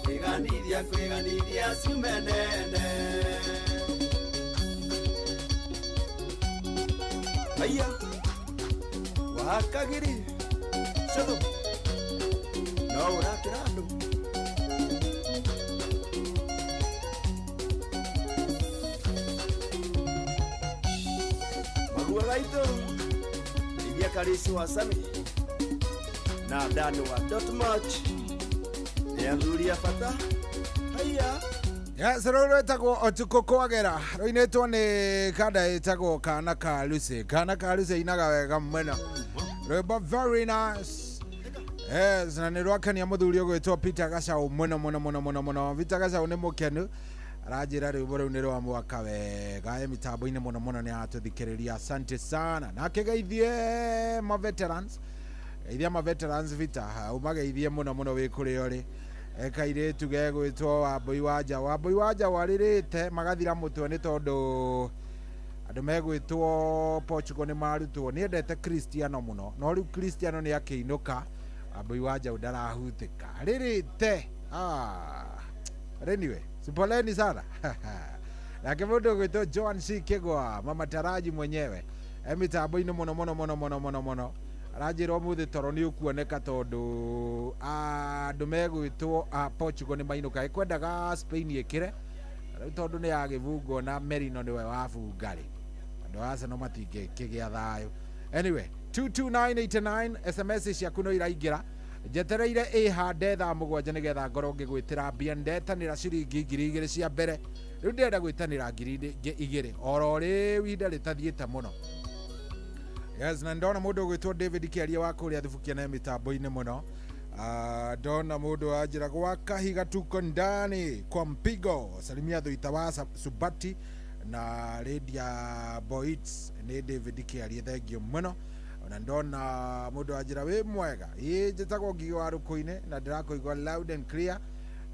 kwiganithia ciumenene Aya wakagiri Shado No urakira andu Magua gaito Livia Karisi wa Sami na Dani wa Dotmatch Nĩathuria bata Haya Yes, rũrũ ĩtagwo ũtukũ kwagĩra rũinĩtwo nĩ kanda ĩtagwo Kana ka Lucy. Kana ka Lucy inaga wega mwena rwĩmbo very nice. Yes, na nĩ rwakenia mũthuri ũgwĩtwo Peter Gacaũ mũno. Peter Gacaũ nĩ mũkenu arajĩra rwĩmbo rũu nĩ rwa mwaka wega mĩtambo-inĩ mũno nĩ atũthikĩrĩria. Asante sana na kĩgeithie ma veterans veterans vita umageithie mũno wĩ kũrĩa ũrĩ ekaire tuge gwĩtwo Wambui Wanja warĩrĩte magathira mũtwe nĩ tondũ andũ megwĩtwo Portugal nĩ marutwo nĩ endete Cristiano mũno no rĩu Cristiano nĩ akĩinũka Wambui Wanja ndarahutĩka rĩrĩte anyway sipoleni sana nake mũndũ gwĩtwo Joan C Kĩgwa Mama Taraji mwenyewe mĩtambo-inĩ mũno arajĩrwo mũthĩ toro nĩ ũkuoneka tondũ andũ megwĩtwo Portugal nĩ mainũka ĩkwendaga Spain ĩkĩre rĩu tondũ nĩ yagĩbungwo na Merino nĩwe wabungarĩ andũ a Arsenal matingĩkĩgĩa thayũ. Anyway 22989 SMS ciaku no iraingĩra njetereire ihande thaa mũgwanja nĩgetha ngorwo ngĩgwĩtĩra mbia ndetanĩra ciringi 2,000 cia mbere rĩu ndĩrenda gwĩtanĩra 2,000 oro rĩu ihinda rĩtathiĩte mũno. Yes, na ndona mũndũ ũgwĩtwo David Kĩaria wa kũrĩa Thubukia na mĩtambo-inĩ mũno. Ndona mũndũ anjĩra gwa kahiga tuko ndani kwa mpigo, salimia Thuita wa Subati na Lydia Boits nĩ David Kĩaria, thengio mũno. Ona ndona mũndũ anjĩra wĩ mwega, njĩtagwo Ngigĩ wa Rũkũ-inĩ na ndĩrakũigua loud and clear,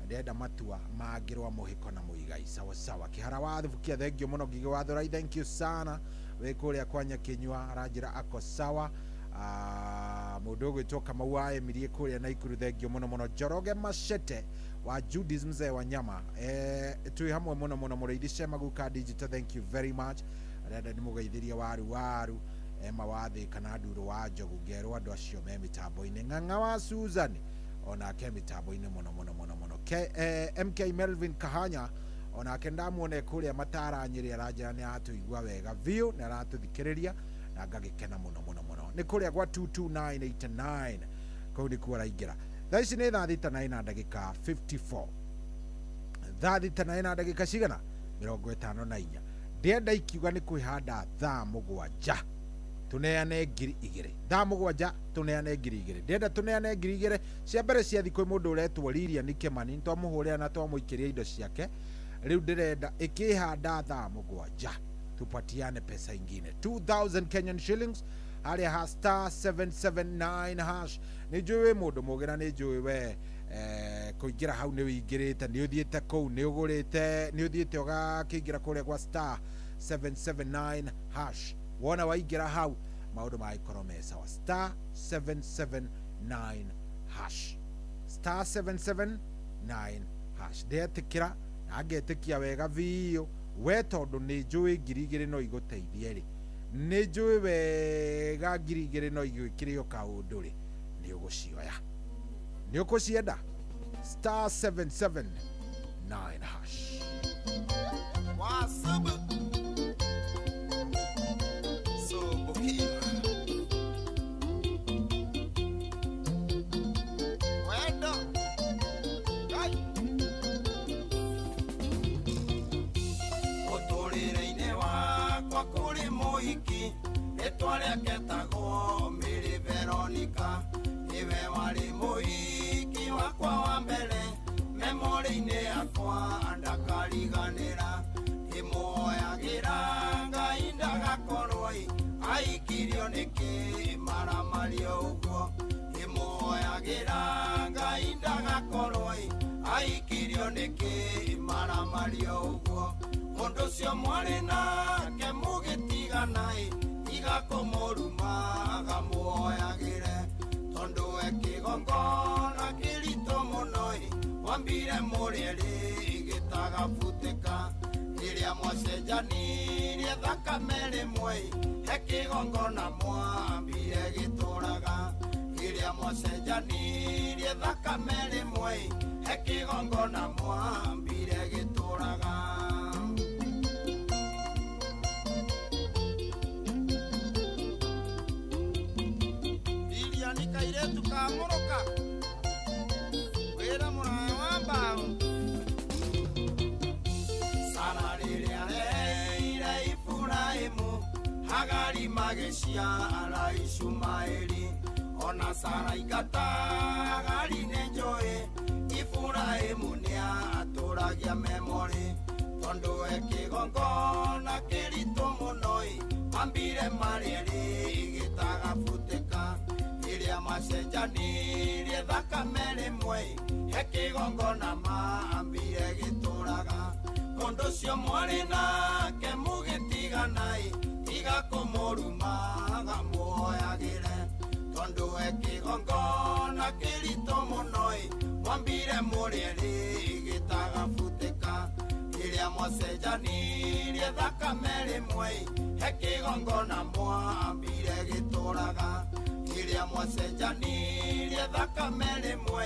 ndenda matua mangĩrwa mũhĩko na mũigai sawa sawa. Kĩhara wa Thubukia, thengio mũno Ngigĩ wa Thurai, thank you sana. We kũrĩa kwa Nyakinyua aranjĩra ako sawa. Mũndũ ũgwĩtwo Kamau wa Emirie kũrĩa Naikuru, thengio mũno mũno. Njoroge Machete wa Judy's mzee wa nyama, twĩ hamwe mũno mũno. Mũrĩithi Shemaguka Digital, thank you very much. Arenda nĩmũgeithĩrie waru Emma wa Thĩka na Nduru wa Njogu, ngerwo andũ acio me mĩtambo-inĩ. Ng'ang'a wa Susan onake mĩtambo-inĩ mũno mũno mũno mũno. MK Melvin Kahanya onake ndamuone kũrĩa Matara Nyĩrĩ, aranjĩra nĩ atũigua wega biũ na aratũthikĩrĩria na ngagĩkena mũno mũno mũno. Nĩ kũrĩa gwa 22989 kũu nĩkuo araingĩra. Thaa ici nĩ thaa thita na ndagĩka 54. Thaa thita na ndagĩka cigana 54. Ndĩenda ikiuga nĩ kwĩhanda thaa mũgwanja tuneane 2,000. Thaa mũgwanja tuneane 2,000. Ndĩenda tuneane 2,000 cia mbere cia thikũ mũndũ ũretwo Lilian Kimani, twamũhũrĩra na twamũikĩria indo ciake. Rĩu ndĩrenda ĩkĩhanda thaa mũgwanja tupatiane pesa ingine 2,000 Kenyan shillings harĩa ha *779 hash. Nĩ njũĩ mũndũ mũgĩra, nĩ njũĩ we kũingĩra hau nĩ wĩingĩrĩte, nĩ ũthiĩte kũu, nĩ ũgũrĩte, nĩ ũthiĩte ũgakĩingĩra kũrĩa gwa *779 hash. Wona waingĩra hau maũndũ magĩkorwo me sawa. *779 hash, *779 hash. Ndetĩkĩra na ngetĩkia wega biũ we tondũ nĩ njũĩ 2,000 no igũteithie rĩ, nĩ njũĩ wega 2,000 no igwĩkĩre o kaũndũ rĩ, nĩ ũgũcioya, nĩ ũkũcienda. *779 hash. Twarĩa ketagwo Mary Veronica, iwe warĩ mũhiki wakwa wa mbere, memory-inĩ yakwa ndakariganĩra. Ndĩmuoyagĩra Ngai ndagakorwo aikirio nĩkĩ maramario ũguo. Ndĩmuoyagĩra Ngai ndagakorwo aikirio nĩkĩ maramario ũguo. Mũndũ ũcio mwarĩ nake mũgĩtigana igakũmũrumaga muoyagĩre, tondũ we kĩgongona kĩritũ mũno wambire mũrĩerĩ gĩtagabutĩka. Rĩrĩa mwacenjanirie thakame rĩmwe he kĩgongona mwambire gĩtũraga. Rĩrĩa mwacenjanirie thakame rĩmwe he kĩgongona mwambire gĩtũraga. Kairetu kamũrũka wĩra mũraya wa mbaũ. Sara rĩrĩa reire Iburahĩmu, Hagari magĩciara Ishumaeli. Ona Sara ingata Hagari nĩ njũĩ, Iburahĩmu nĩ atũragia memory, tondũ we kĩgongona kĩritũ mũno mambire marĩerĩ gĩtagabutĩka. Rĩrĩa macenjanirie thakame rĩmwe he kĩgongona mambire gĩtũraga. Mũndũ ũcio mwarĩ nake mũgĩtigana igakũmũrumaga muoyagĩre, tondũ we kĩgongona kĩritũ mũno mwambire mũrĩerĩ gĩtagabutĩka. Rĩrĩa mwacenjanirie thakame rĩmwe he kĩgongona mwambire gĩtũraga. Rĩrĩa mwacenjanirie thakame rĩmwe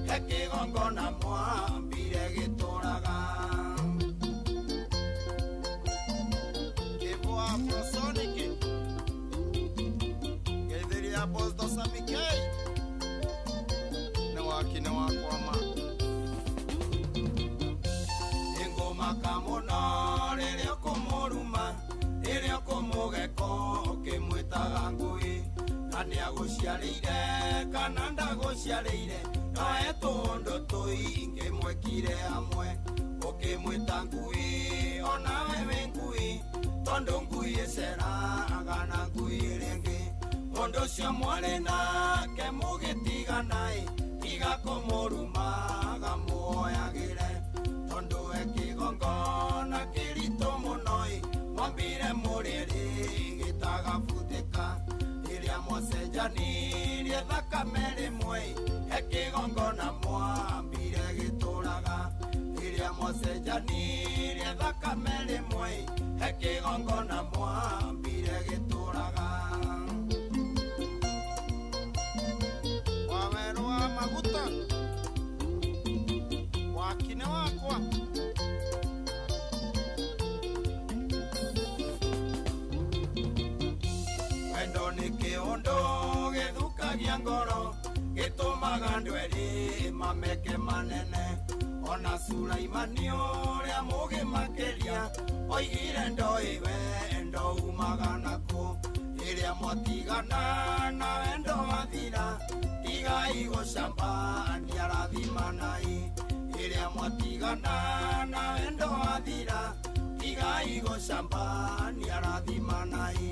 he kĩgongona mwambire gĩtũraga. Kĩbũ Afrosonic geithĩria Apostle Sammy K wakine wakwa ma ingumaka muno riria kumuruma riria kumugeko ukimwitaga ngui kana aguciarĩire kana ndaguciarĩire noe tũndũ tũingĩ mwekire hamwe ũkĩmwĩta ngui onawe wĩ ngui tondũ ngui ĩceraga na ngui ĩrĩa ĩngĩ mũndũ ũcio mwarĩ nake mũgĩtigana tiga kũmũrumaga muoyagĩre tondũ we kĩgongona kĩritũ mũno mwambire mũrĩrĩ gĩtagabutĩka rĩrĩa mwacenjanirie thakame rĩmwe kĩgongona mwambire gĩtũraga rĩrĩa mwacenjanirie thakame rĩmwe kĩgongona mwambire gĩtũraga wawerũ wa maguta wakine wakwa wendo nĩ kĩũndũ gĩthukagia ngoro gĩtũmaga andũ erĩ mameke manene ona Suraimani ũrĩa mũgĩ makĩria oigire ndoĩ wendo umaga nakũ rĩrĩa mwatigana na wendo wathira tigai gũcambania rathimanai rĩrĩa mwatigana na wendo wathira tigai gũcambania rathimanai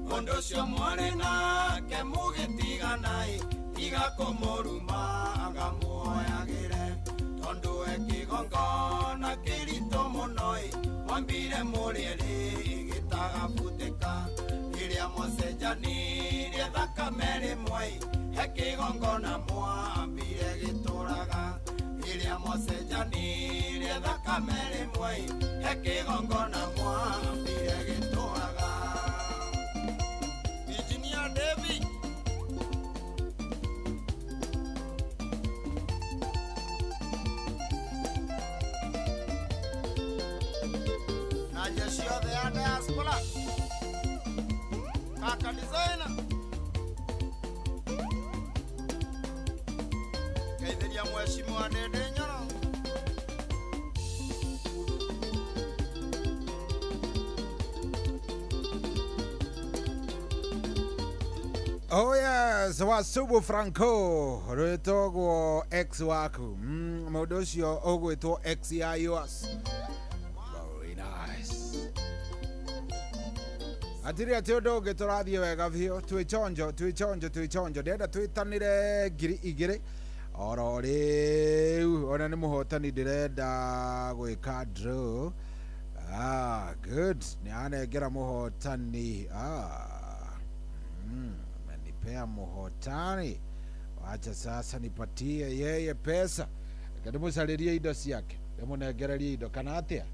mũndũ ũcio mwarĩ nake mũgĩtiganai tiga kũmũrumaga muoyagĩre tondũ we kĩgongona kĩritũ mũno mwambire mũrĩrĩ gĩtagabutĩka rĩrĩa mwacenjanirie thakame rĩmwe kĩgongona mwambire gĩtũraga rĩrĩa mwacenjanirie thakame rĩmwe kĩgongona mwambire gĩtũraga Virginia David ciothe ya diaspora kaka designer kaitheria mheshimiwa Ndindi Nyoro Oh yes, Wasubu Franco rwĩtagwo ex waku mũndũ ũcio ũgwĩtwo ex ya yours. Very nice. Atiri ati ũndũ ũngĩ tũrathiĩ wega biũ twĩchonjo ndĩrenda twĩtanĩre ngiri igĩrĩ oro rĩu ona nĩ mũhotani ndĩrenda gwĩka draw. Good nĩ anengera mũhotani menipea mũhotani wacha sasa nipatie yeye pesa kadimũcarĩrie indo ciake ndĩmũnengererie indo kana atĩa.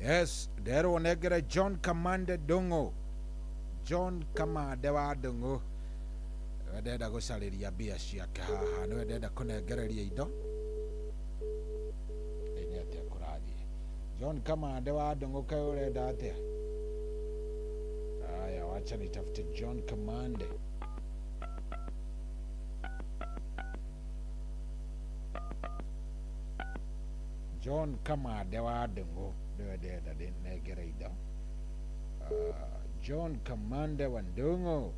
Yes, nderwo negere John Kamande Dongo. John Kamande wa Dongo. Ndenda gũcarĩria mbia ciake haha nĩwe ndenda kũnengereria indo. Nĩ atĩa kũrathiĩ. John Kamande wa Dongo kaĩ ũrenda atĩa? Aya, wacha nitafute John Kamande. John Kamande wa Dongo. John Kamande wa Ndungu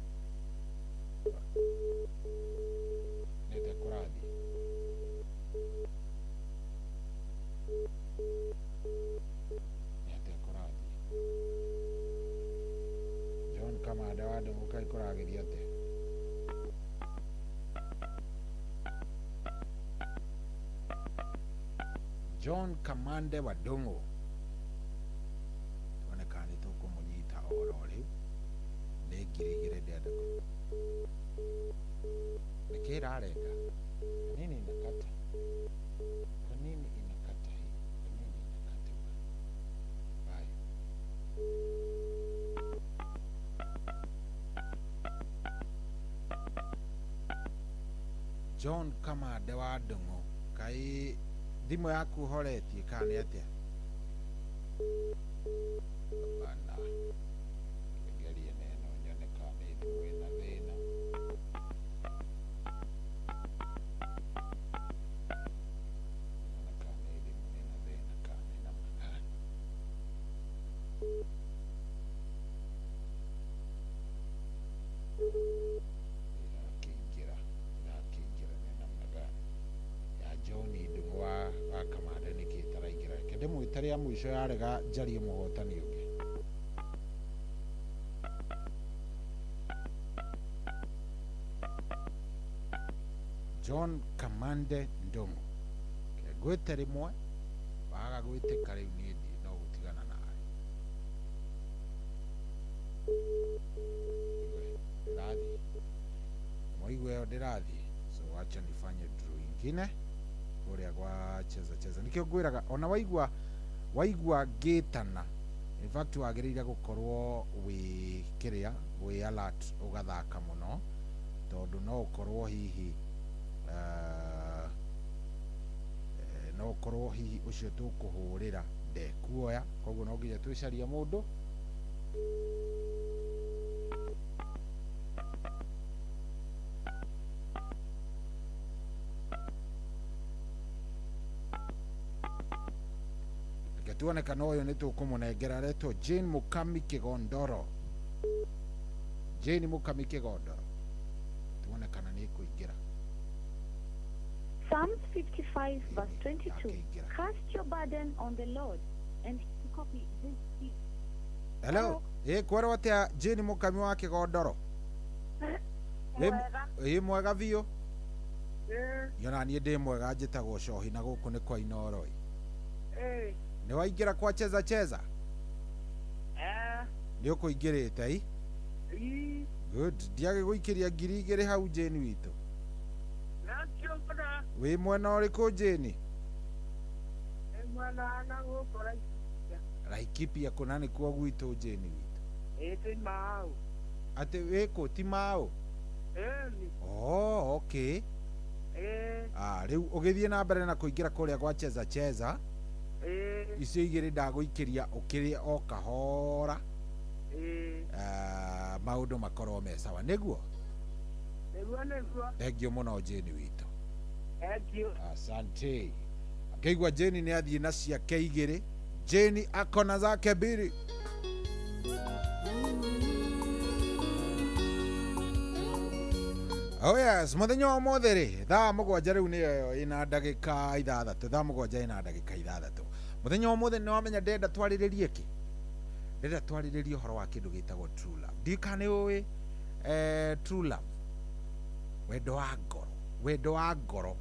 nete kuradi John Kamande wa Ndungu kai kuragiri ate John Kamande wa Ndungu ngiri ndenda nikira arenga kanini inakata kanini inakata hii kanini inakata bye John Kamande wa Ndungu kai thimo yaku horetie kana atia Bana ngerie neno nyone kana nĩ mwĩna thĩna. Nyone kana nĩ mwĩna thĩna kana na magani. Irakĩingĩra nĩ namna gani? Ya John Ndung'u wa Kamande nĩkĩ ĩtaraingĩra? Reke ndĩmwĩte rĩa mũico yarega njarie mũhotani ũngĩ. John Kamande Ndung'u. Ke gwĩte rĩmwe waga gwĩtĩka rĩu niĩ no gũtigana nawe. Ndĩrathiĩ mwaigua ĩyo ndĩrathiĩ, so wacha nifanye draw ingine kũrĩa gwa cheza nĩkĩo ngwĩraga ona waigua ngĩtana, in fact wagĩrĩire gũkorwo wĩ alert ũgathaka mũno, tondũ no ũkorwo hihi ũcio tũkũhũrĩra ndekuoya, koguo no nginya twĩcaria mũndũ tuone kana ũyũ nĩ tũkũmũnengera. Aretwo Jane Mukami Kĩgondoro. Jane Mukami Kĩgondoro, tuone kana nĩ kũingĩra. Psalms 55 verse 22. Cast your burden on the Lord and he copy this. Hello. Kwero atia Jane Mukami wa Kĩgondoro? Mwega biũ? Yona niĩ ndĩ mwega, njĩtagwo Cohi na gũkũ nĩ kwa Inoro. Nĩ waingĩra kwa cheza? Nĩ ũkũingĩrĩte good. Ndiage gũikĩria 2,000 hau Jane witũ. Wĩ mwena ũrĩkũ Jane? Mwena na gũkũ Laikipia kũna nĩkuo gwitũ Jane witũ. Ti Mau. Atĩ wĩkũ ti Mau? Oh, okay. Rĩu ũgĩthiĩ na mbere na kũingĩra kũrĩa gwa cheza icio 2 ndagũikĩria ũkĩrĩa o kahora, maũndũ makorwo me sawa, nĩguo? Thengiũ mũno Jane witũ. Asante. Akĩigua Jane nĩ athiĩ na ciake 2, Jane akona zake 2. Oh yes, muthenya wa ũmũthĩ rĩ, thaa 7 rĩu nĩyo ĩna ndagĩka 6, thaa 7 ĩna ndagĩka 6. Muthenya wa ũmũthĩ nĩ wamenya ndenda twarĩrĩrie kĩ? Ndenda twarĩrĩrie ũhoro wa kĩndũ gĩtagwo true love. Ndika nĩ ũĩ true love, wendo wa ngoro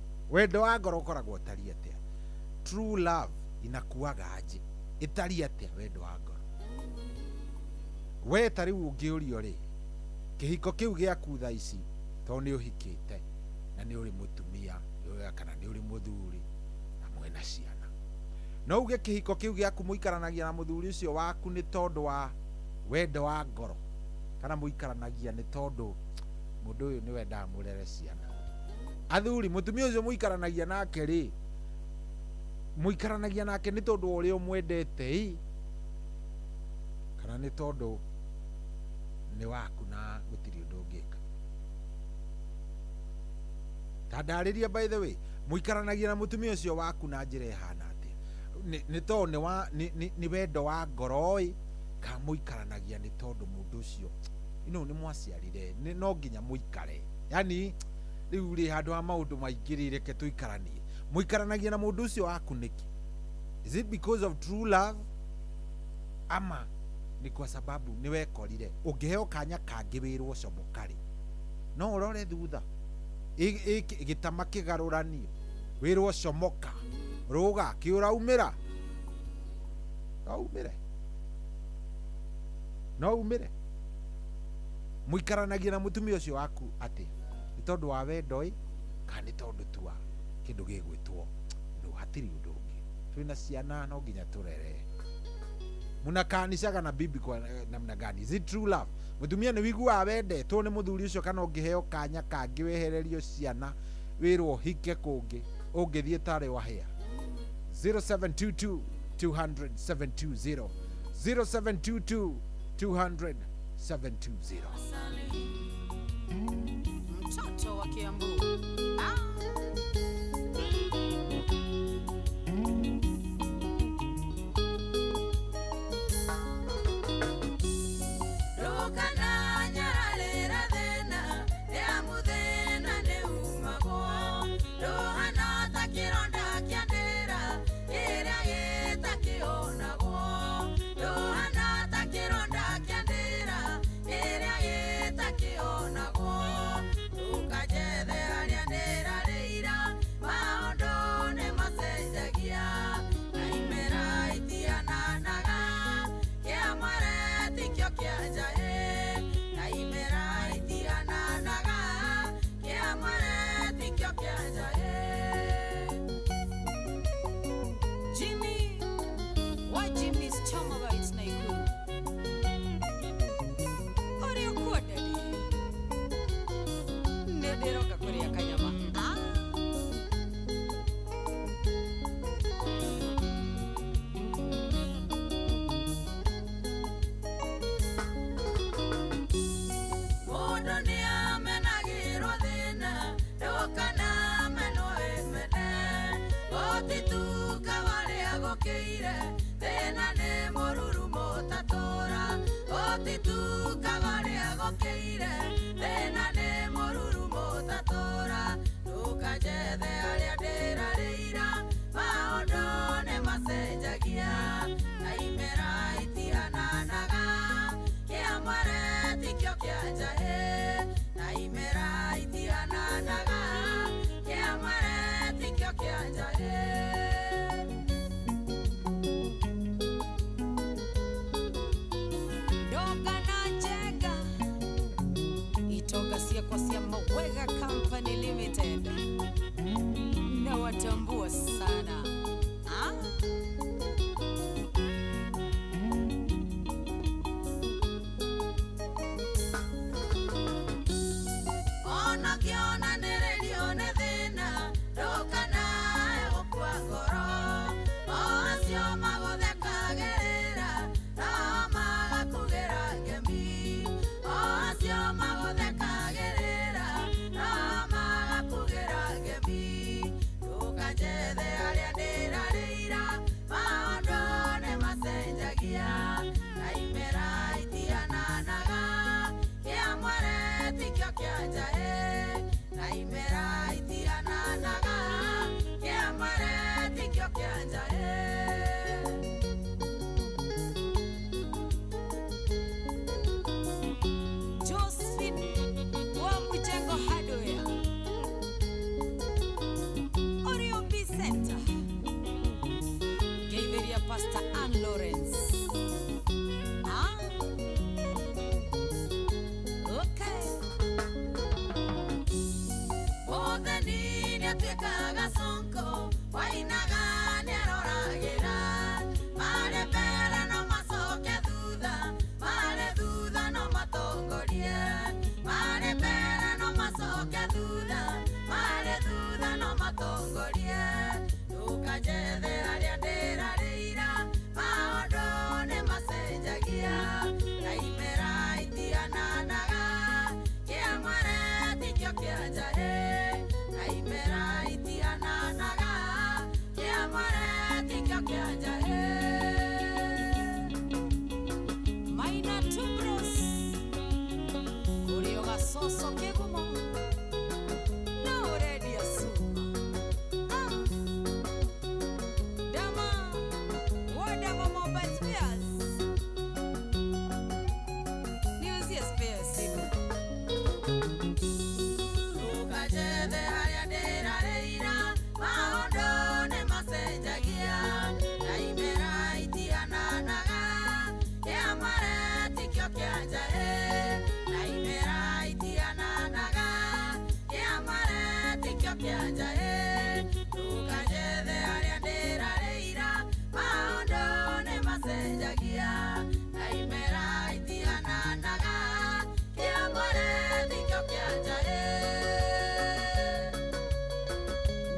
ũkoragwo ũtariĩ atĩa? True love inakuaga aje? Ĩtariĩ atĩa wendo wa ngoro? We ta rĩu ũngĩũrio rĩ, kĩhiko kĩu gĩaku thaa ici to nĩ ũhikĩte na nĩ ũrĩ mũtumia kana nĩ ũrĩ mũthuri na mwena ciana, no uge kĩhiko kĩu gĩaku mũikaranagia na mũthuri ũcio waku nĩ tondũ wa wendo wa ngoro, kana mũikaranagia nĩ tondũ mũndũ ũyũ nĩ wendaga mũrere ciana? Athuri, mũtumia ũcio mũikaranagia nake rĩ, mũikaranagia nake nĩ tondũ ũrĩa ũmwendete kana nĩ tondũ nĩ waku na gũtirĩ ũndũ ũngĩka? Tandarĩria by the way, mũikaranagia na mũtumia ũcio waku na njĩra ihana atĩa? Nĩ tondũ nĩ wendo wa ngoro ka mũikaranagia nĩ tondũ mũndũ ũcio nĩ mwaciarire, no nginya mũikare? Yani rĩu rĩ handũ ha maũndũ maingĩ reke tũikaranie. Mũikaranagia na mũndũ ũcio waku nĩkĩ? Is it because of true love, ama ni kwa sababu nĩ wekorire ũngĩheo kanya kangĩ wĩrwo comokarĩ no ũrore thutha gĩtama kĩgarũranio wĩrwo comoka rũga kĩũraumĩra no umĩre? Mũikaranagia na mũtumia ũcio waku atĩ nĩ tondũ wa wendo kana nĩ tondũ tu wa kĩndũ gĩgwĩtwo no hatirĩ ũndũ ũngĩ? Twĩna ciana no nginya tũrere. Munakanishaga na bibi kwa namna gani? Is it true love? Mũtumia nĩ wiguaga wendetwo nĩ mũthuri ũcio kana ũngĩheo kanya kangĩ wehererio ciana wĩrwo hike kũngĩ ũngĩthiĩ tarĩ wahĩa? 0722 200 720 0722 200 720. Mtoto wa Kiambu.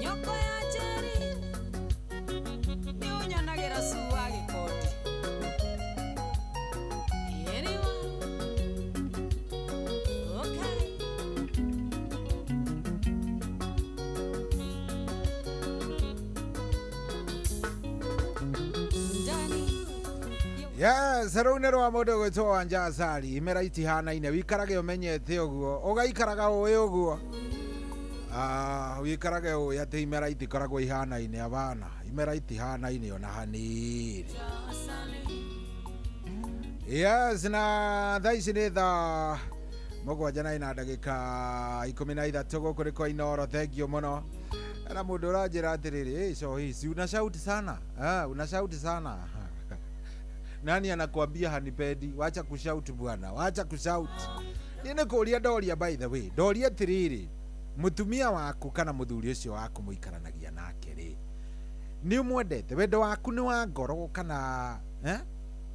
Nyoko ya Jerry, ni unyanagira suwa. Yes, rune rwa mundu gwitwo Wanja Asali imera itihanaine wikarage umenyete uguo ugaikaraga uwi uguo wikarage uwi ati imera itikoragwo ihanaine abana imera itihanaine ona hanini. Yes, na thaici ni thaa mũgwanja na ina ndagĩka 13 gũkũ rĩ kwa Inooro. Thank you muno. Na mũndũ ũranjĩra atĩrĩrĩ, so hizi una shout sana, una shout sana. Nani anakuambia hanipendi? Wacha kushout bwana, wacha kushout. Nini kuria doria, by the way, doria tiriri mutumia waku kana muthuri ucio waku muikaranagia nake ri ni mwendete wendo waku ni wa ngoro kana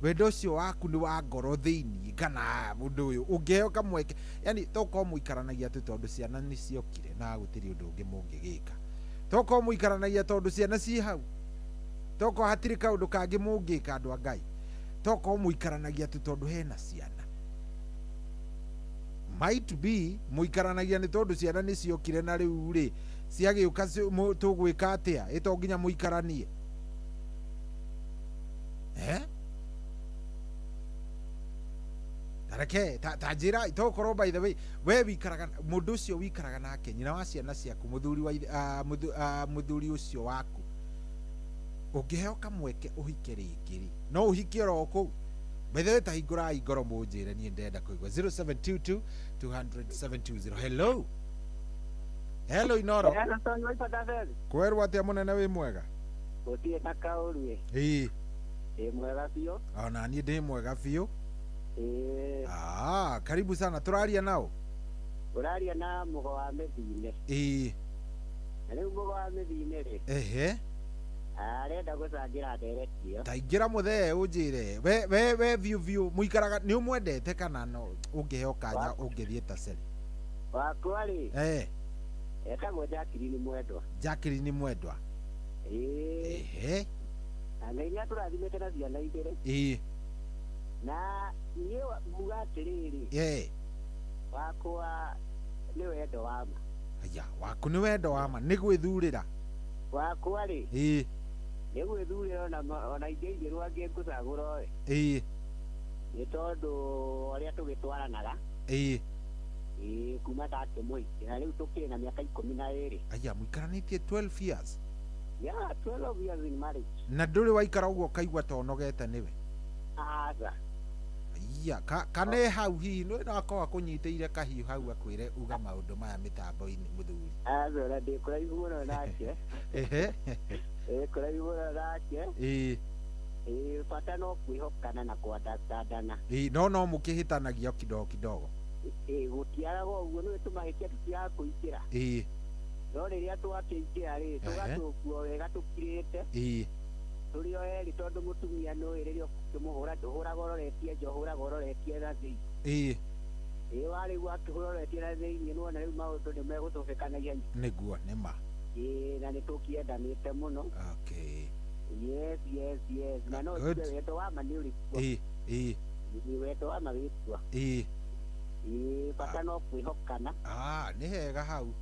wendo ucio waku ni wa ngoro thiini kana mundu uyu ungehoka mweke, yani toko muikaranagia tu tondu ciana ni ciokire na gutiri undu ungi mungigika, toko muikaranagia tondu ciana ci hau, toko hatiri kaundu kangi mungika andu a Ngai, toko muikaranagia tu tondu hena ciana. Might be muikaranagia ni tondu ciana ni ciokire na riu ri ciagiuka tugwika atia ito nginya muikaranie tareke tajira itokoro. By the way, we wikaraga mundu ucio wikaraga nake nyina wa ciana ciaku muthuri wa muthuri ucio waku ungiheoka mweke uhike ringi no uhike ro ku bethe ta hingura ingoro munjire ni ndenda kuigwa 0722 200 720. Hello Inooro. Hello Tonyo Ipadaveri. Kwerwa atia munene wi mwega? Utie na kaurwe. Mwega biyo. Ona ni ndi mwega biyo. Karibu sana. Turaria nao? Uraria na mugo wa methine. Riu mugo wa methine ri. Arenda gucangira nderetio. Taingira muthe unjire. We view muikaraga ni umwendete kana no ungiheoka nya ungithie tacere. Wakwa ri. Etagwo Jacqueline Mwendwa. Jacqueline Mwendwa. Na ngai aturathimete na ciana igĩrĩ. Na niĩ mbuga atĩrĩrĩ. Wakwa nĩ wendo wa ma. Aya, waku nĩ wendo wa ma, nĩ gwĩthurĩra. Wakwa rĩ. Nĩ gwĩthurĩra ona ingĩigĩrwo angĩngũcagũra we. Nĩ tondũ ũrĩa tũgĩtwaranaga. Kuma take mwiki na riu tukiri na miaka 12. Aya, muikaranitie 12 years. Yeah, 12 years in marriage. Na nduri waikara uguo kaigwa tonogete niwe. Aza. Aya, kana hau hi no nakorwa kunyiteire kahiu hau akwire uga maundu maya mitambo-ini muthuri. Aza na ndikura igumuno nake. Kura igumuno nake. Bata no kwihokana na kwandandana. No mukihitanagia kidogo. Gutiaraga uguo nĩ tũmahĩtia tũtiaga kũingĩra. No rĩrĩa twakĩingĩra rĩ tũgatukuo wega tũkirĩte tũrĩ o erĩ tondũ mũtumia nĩũĩ rĩrĩa ũkĩmũhũra ndũhũraga ũroretie nja ũhũraga ũroretie na thĩinĩ. Warĩu akĩhũroretie na thĩinĩ nĩwona rĩu maũndũ nĩ megũtũbĩkanagia nĩguo nĩ ma. Na nĩ tũkĩendanĩte mũno. Yes. Na no njuge wendo wa ma nĩ ũrĩkuo. Nĩ wendo wa ma wĩkuo. Bata no kwihokana. Nĩ hega hau.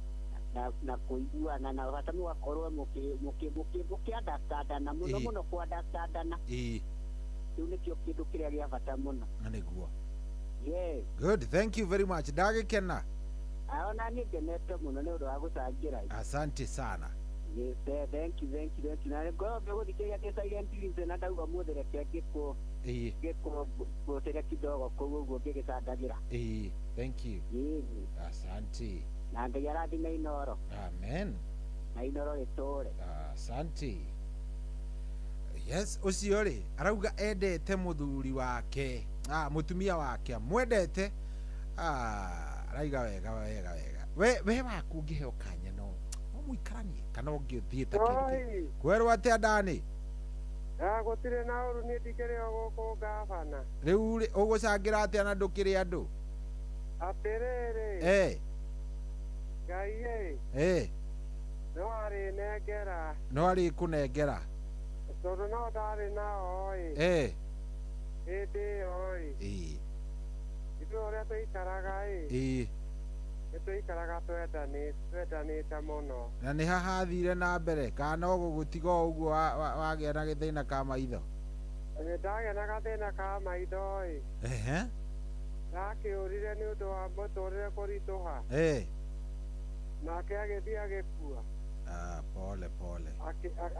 Na kuiguana na bata nĩ wakorwo mũkĩandastandana mũno kwandastandana. Rĩu nĩkĩo kĩndũ kĩrĩa gĩa bata mũno. Na nĩguo. Yes. Good, thank you very much. Ndagĩkena. Ona niĩ ngenete mũno nĩ ũndũ wa gũcangira. Asante sana. Yes, thank you. Na ngorobia gũthikĩrĩria ndĩ silent listen na ndauga mũthĩ reke ngĩkũgũtĩre kidogo kũu ũguo ngĩgĩcandagira. Thank you. Asante. Na Ngai arathime Inooro. Amen. Na Inooro ĩtũũre. Asante. Yes, ucio rĩ arauga endete muthuri wake, mutumia wake mwendete. Araiga wega. We waku ngĩheo kanya no muikaranie kana ũngĩthiĩte kĩrĩkĩ. Kwerwo atĩa ndani? Gũtirĩ na ũru niĩ ndikĩrĩ o gũkũ ngabana. Rĩu ũgũcangira atĩa na ndũkĩrĩ andũ? Atĩrĩrĩ. Ngai no arĩnengera. No arĩkũnengera. Tondũ no ndarĩ nao hĩndĩ ĩyo ithuĩ ũrĩa tũikaraga nĩtũikaraga twendanĩte mũno. Na nĩ hahathire na mbere kana ũgũgũtiga ũguo wagĩa na gĩthĩna ka maitho? ndagĩa na gathĩna ka maitho ĩ ndakĩũrire nĩ ũndũ wa mũtũrĩre kũritũha nake agĩthiĩ agĩkua. Pole pole.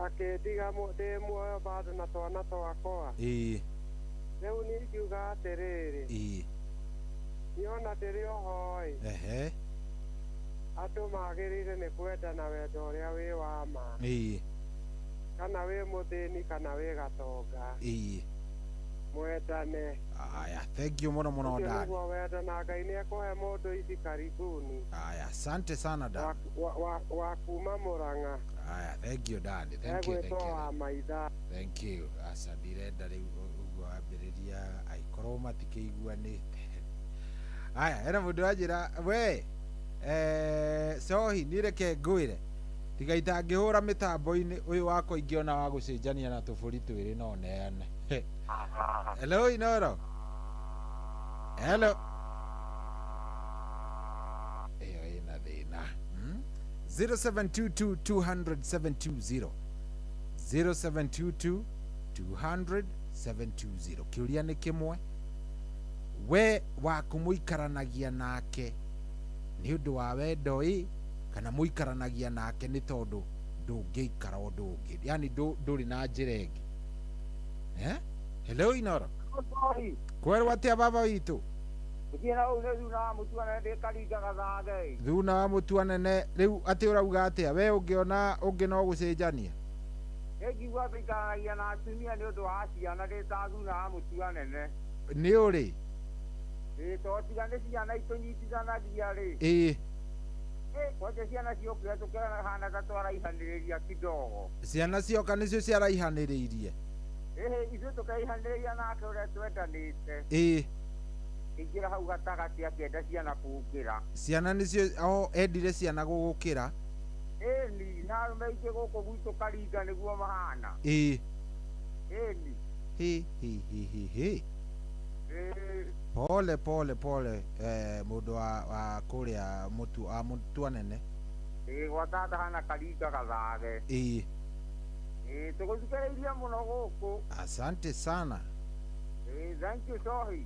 Akĩndiga ndĩ muoyo bado na twana twakwa. Rĩu niĩ ngiuga atĩrĩrĩ, niona ndĩrĩ oho ĩ andũ magĩrĩire nĩ kwendana wendo ũrĩa wĩ wa ma, kana wĩ mũthĩni kana wĩ gatonga, mwendane. Aya, thank you muno muno dad. Nĩguo wenda na Ngai nĩ ekũhe mũndũ ici karibuni. Aya, asante sana dad. Wa kuma Mũrang'a. Aya, thank you dad. Thank you, thank you. Egwĩtwo wa maitha. Thank you. Asa ndirenda rĩu ũguo ambĩrĩria aikorwo matikĩiguanĩte. Aya, ena mũndũ anjĩra we sohi nireke ngwĩre tiga itangĩhũra mĩtambo-inĩ ũyũ wakwa ingĩona wa gũcenjania na tũbũri twĩrĩ no neane. Hello Inoro. Hello. Eyo ina thĩna. 0722-200-720 0722-200-720. Kĩũria nĩ kĩmwe, we waku mũikaranagia nake nĩ ũndũ wa wendo ĩ kana mũikaranagia nake nĩ tondũ ndũngĩikara ũndũ ũngĩ, yani ndũrĩ na njĩra ĩngĩ? Hello Inoro. Kwerwo atĩa baba witũ? Thuna wa mũtua nene. Rĩu atĩ ũrauga atĩa we ũngĩona ũngĩ no gũcenjania? Ngigua tũikaranagia na atumia nĩ ũndũ wa ciana ndĩ ta thuna wa mũtua nene. Nĩ ũrĩ? Twatigana nĩ ciana itũnyitithanagia rĩ. Kwaje ciana ciokire tũkĩhana ta twaraihanĩrĩria kidogo. Ciana cioka nĩcio ciaraihanĩrĩirie? Ithuĩ tũkaihanĩrĩria nake ũrĩa twendanĩte. Ingĩra hau gatagatĩ akĩenda ciana kũgũkĩra. Ciana nĩcio endire ciana gũgũkĩra? Ni na arũme aingĩ gũkũ gwitũ Karinga nĩguo mahana. Pole pole pole mũndũ wa kũrĩa mũtua nene. Gwatata hana Karinga gathage. Tũgũthikĩrĩirie mũno gũkũ. Asante sana. Thank you Sohi.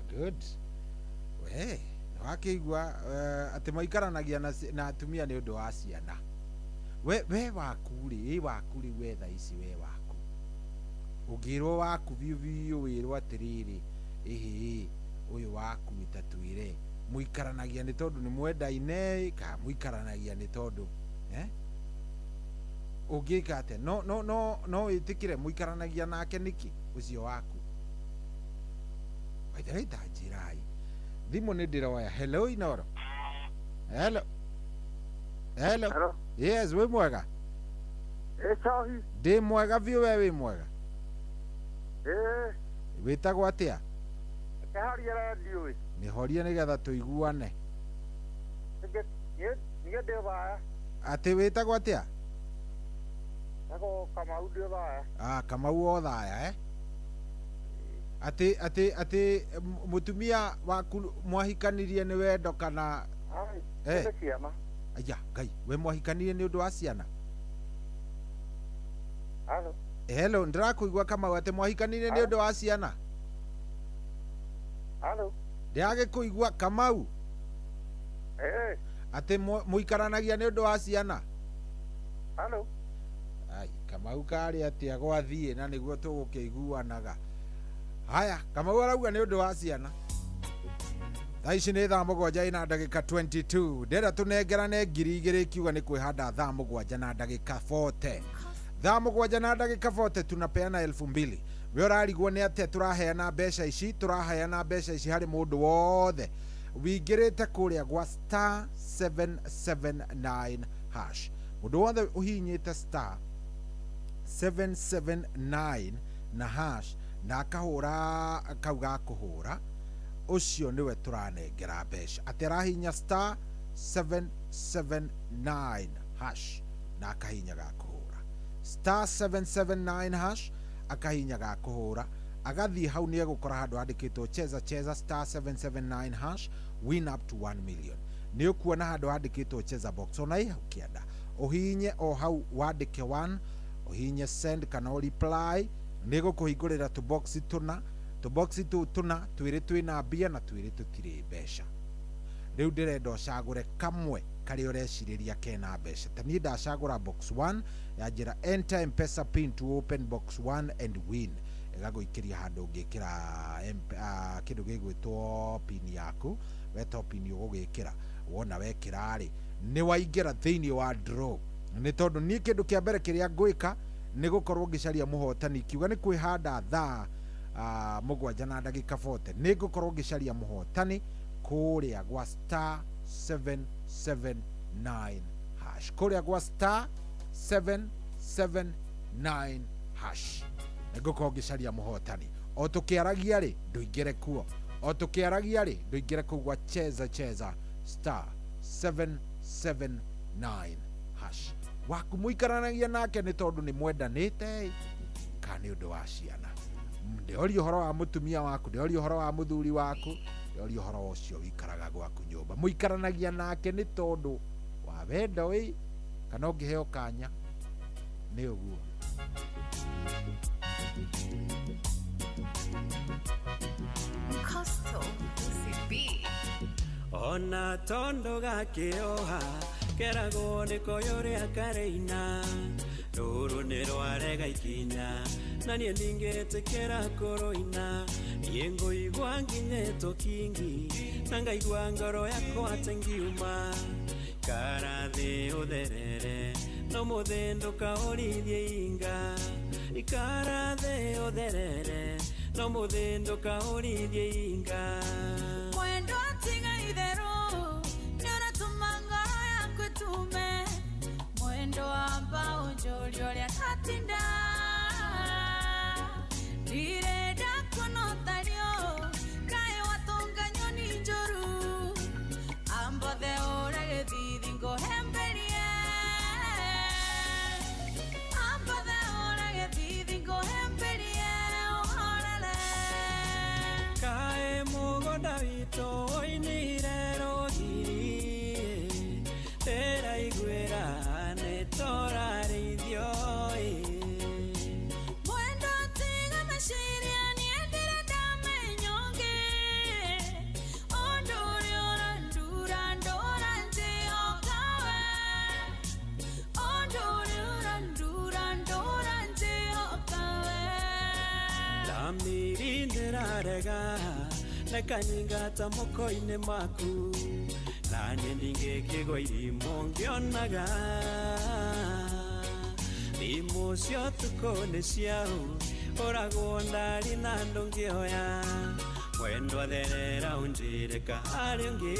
Good. We wakĩigua atĩ maikaranagia na atumia nĩ ũndũ wa ciana. We waku rĩ we tha ici we waku ũngĩrwo waku biũ wĩrwo atĩrĩrĩ ũyũ waku itatwĩre mũikaranagia nĩ tondũ nĩ mwendaine ka mũikaranagia nĩ tondũ ũngĩka atĩa? No wĩtĩkĩre mũikaranagia nake nĩkĩ ũcio waku? Waithĩra itanjĩrai thimũ nĩ ndĩroya. Hello Inoro. Hello. Yes, wĩ mwega? Sohi. Ndĩ mwega biũ, we wĩ mwega? Wĩtagwo atĩa? Horia radio. Nĩ horia nĩgetha tũiguane. Nĩge ndĩ baya. Atĩ wĩtagwo atĩa? Nako Kamau ndĩ baya. Kamau o thaya Atĩ mũtumia waku mwahikanirie nĩ wendo kana? Ciana. Aya Ngai, we mwahikanirie nĩ ũndũ wa ciana? Hello, ndĩrakũigua Kamau, atĩ mwahikanirie nĩ ũndũ wa ciana? Ndĩragĩkũigua Kamau. Atĩ mũikaranagia nĩ ũndũ wa ciana? Ai, Kamau karĩ atĩa gwathiĩ na nĩguo tũgũkĩiguanaga. Haya, Kamau arauga nĩ ũndũ wa ciana. Thaa ici nĩ thaa mũgwanja na ndagĩka 22. Ndĩrenda tũnengerane ngiri igĩrĩ ikiuga nĩ kwĩhanda thaa mũgwanja na ndagĩka 40. Thaa mũgwanja na ndagĩka 40 tunapeana 2000. We ũrarigwo nĩ atĩa tũraheana mbeca ici? Tũraheana mbeca ici harĩ mũndũ wothe wingĩrĩte kũrĩa gwa star 779 hash. Mũndũ wothe ũhihinyĩte star 779 na hash na akahũra akauga kũhũra, ũcio nĩwe tũranengera mbeca. Atĩ arahinya star 779 hash na akahinyaga kũhũra star 779 hash akahinyaga kũhũra, agathiĩ hau nĩ egũkora handũ handĩkĩtwo cheza star 779 hash win up to 1 million. Nĩ ũkuona handũ handĩkĩtwo cheza box ona hau kĩanda, ũhihinye o hau wandĩke 1, ũhihinye send kana reply, nego kuhingurira tu box tuna twiri twina mbia na twiri tutire mbeca riu ndirenda ucagure kamwe kari ureciriria kena mbeca ta ni ndacagura box 1 ya njira enter M-Pesa pin to open box 1 and win igaguikiria handu ungikira kindu gigwitwo pin yaku weto pin ugugikira wona wekira ri ni waingira thiini wa draw ni tondu ni kindu kia mbere kiria ngwika ni gukorwo ngicaria muhotani kiuga ni kwihanda thaa mugwanja na ndagika 40 ni ngukorwo ngicaria muhotani kuria gwa star 779 hash kuria gwa star 779 hash ni ngukorwo ngicaria muhotani o tukiaragia ri nduingire kuo o tukiaragia ri nduingire kuo gwa cheza star 779 hash waku muikaranagia nake ni tondu ni mwendanite kana undu wa ciana ndiori uhoro wa mutumia waku ndiori uhoro wa muthuri waku ndiori uhoro ucio wikaraga gwaku nyumba muikaranagia nake ni tondu wa wendo wi kana ungiheo kanya ni uguo ona tondo gakioha kerago niko yore akareina ruru ni rwarega ikinya na nie ndingetekera koroina yengo igwa nginyeto kingi nanga igwa ngoro yako atengiuma karathi utherere no muthendo kaorithie inga ikarathi utherere no muthendo kaorithie inga mwendo tinga idero nyora tumangaro yakwe tume mwendo amba onjolio lya katinda direda kono tario kae watonga nyoni njoru amba de ora gedidi ngohemberie amba de ora gedidi ngohemberie ohorale kae mugoda wito oinire rogiri tera igwera ne torare idioi mwendo tinga mashiria niendere dame nyonge onduri orandura ndora nje okawe onduri orandura ndora nje okawe lamirindera nakanyingata moko-ine maku nanie ndingĩkĩgwa irimo ngĩonaga thimo cio tukũ nĩ ciau ũragwo ndari na ndũngĩoya mwendo atherera ũnjĩre kaharĩ ũngĩ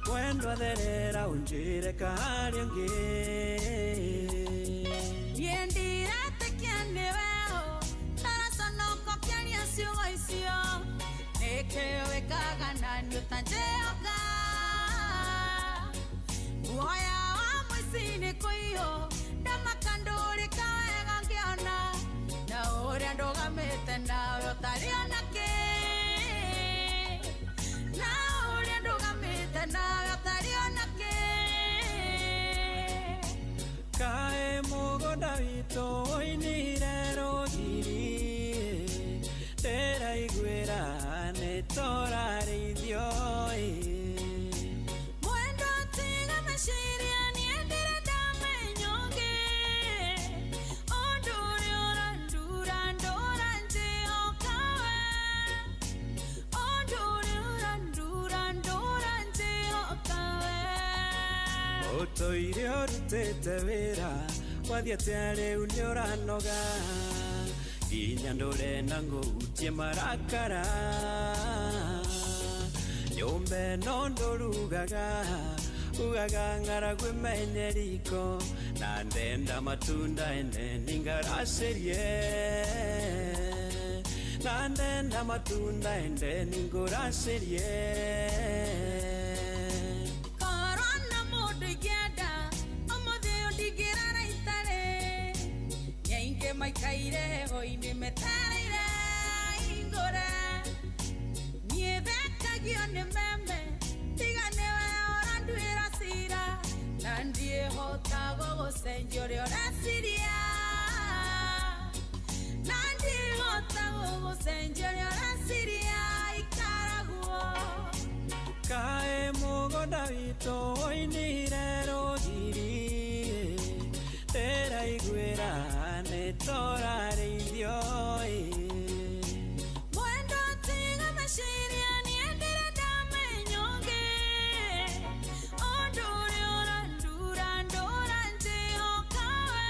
mwendo atherera ũnjĩre kaharĩ ũngĩ Ekeo ekaga nani utanjeoka Uoya wa mwisini kuiho Damakanduri kawega ngiona Na uria ndugamite nawe utariona ki Na uria ndugamite nawe utariona ki Kae mugoda wito oinire rogiri Tera igwera torare idioi mwendo tinga mashiria niendere dame nyonge onduri orandura ndora nje okawe onduri orandura ndora nje okawe otoire orutete wira wathiate rĩu nĩũranoga nginya ndũrenda ngũhutie marakara nyũmba ĩno ndũrugaga ugaga ng'aragu ĩmenye riko na ndenda matunda eneni ngaracerie na ndenda matunda endeni ngũracerie korona mũndũ ingĩenda ũmũthĩ ũndingĩrara itarĩ nyaingĩ maikaire heho-inĩ metereire ingũre niĩ thekagio nĩ meme tiga nĩwe ũranduĩra cira na ndiĩhota gũgũcenjia ũrĩa ũreciria Mugonda wito oinire rogiri Tera igwera netora reithio Mwendo tiga mashiria niendere damenyonge Ondure orandura ndora njehokawe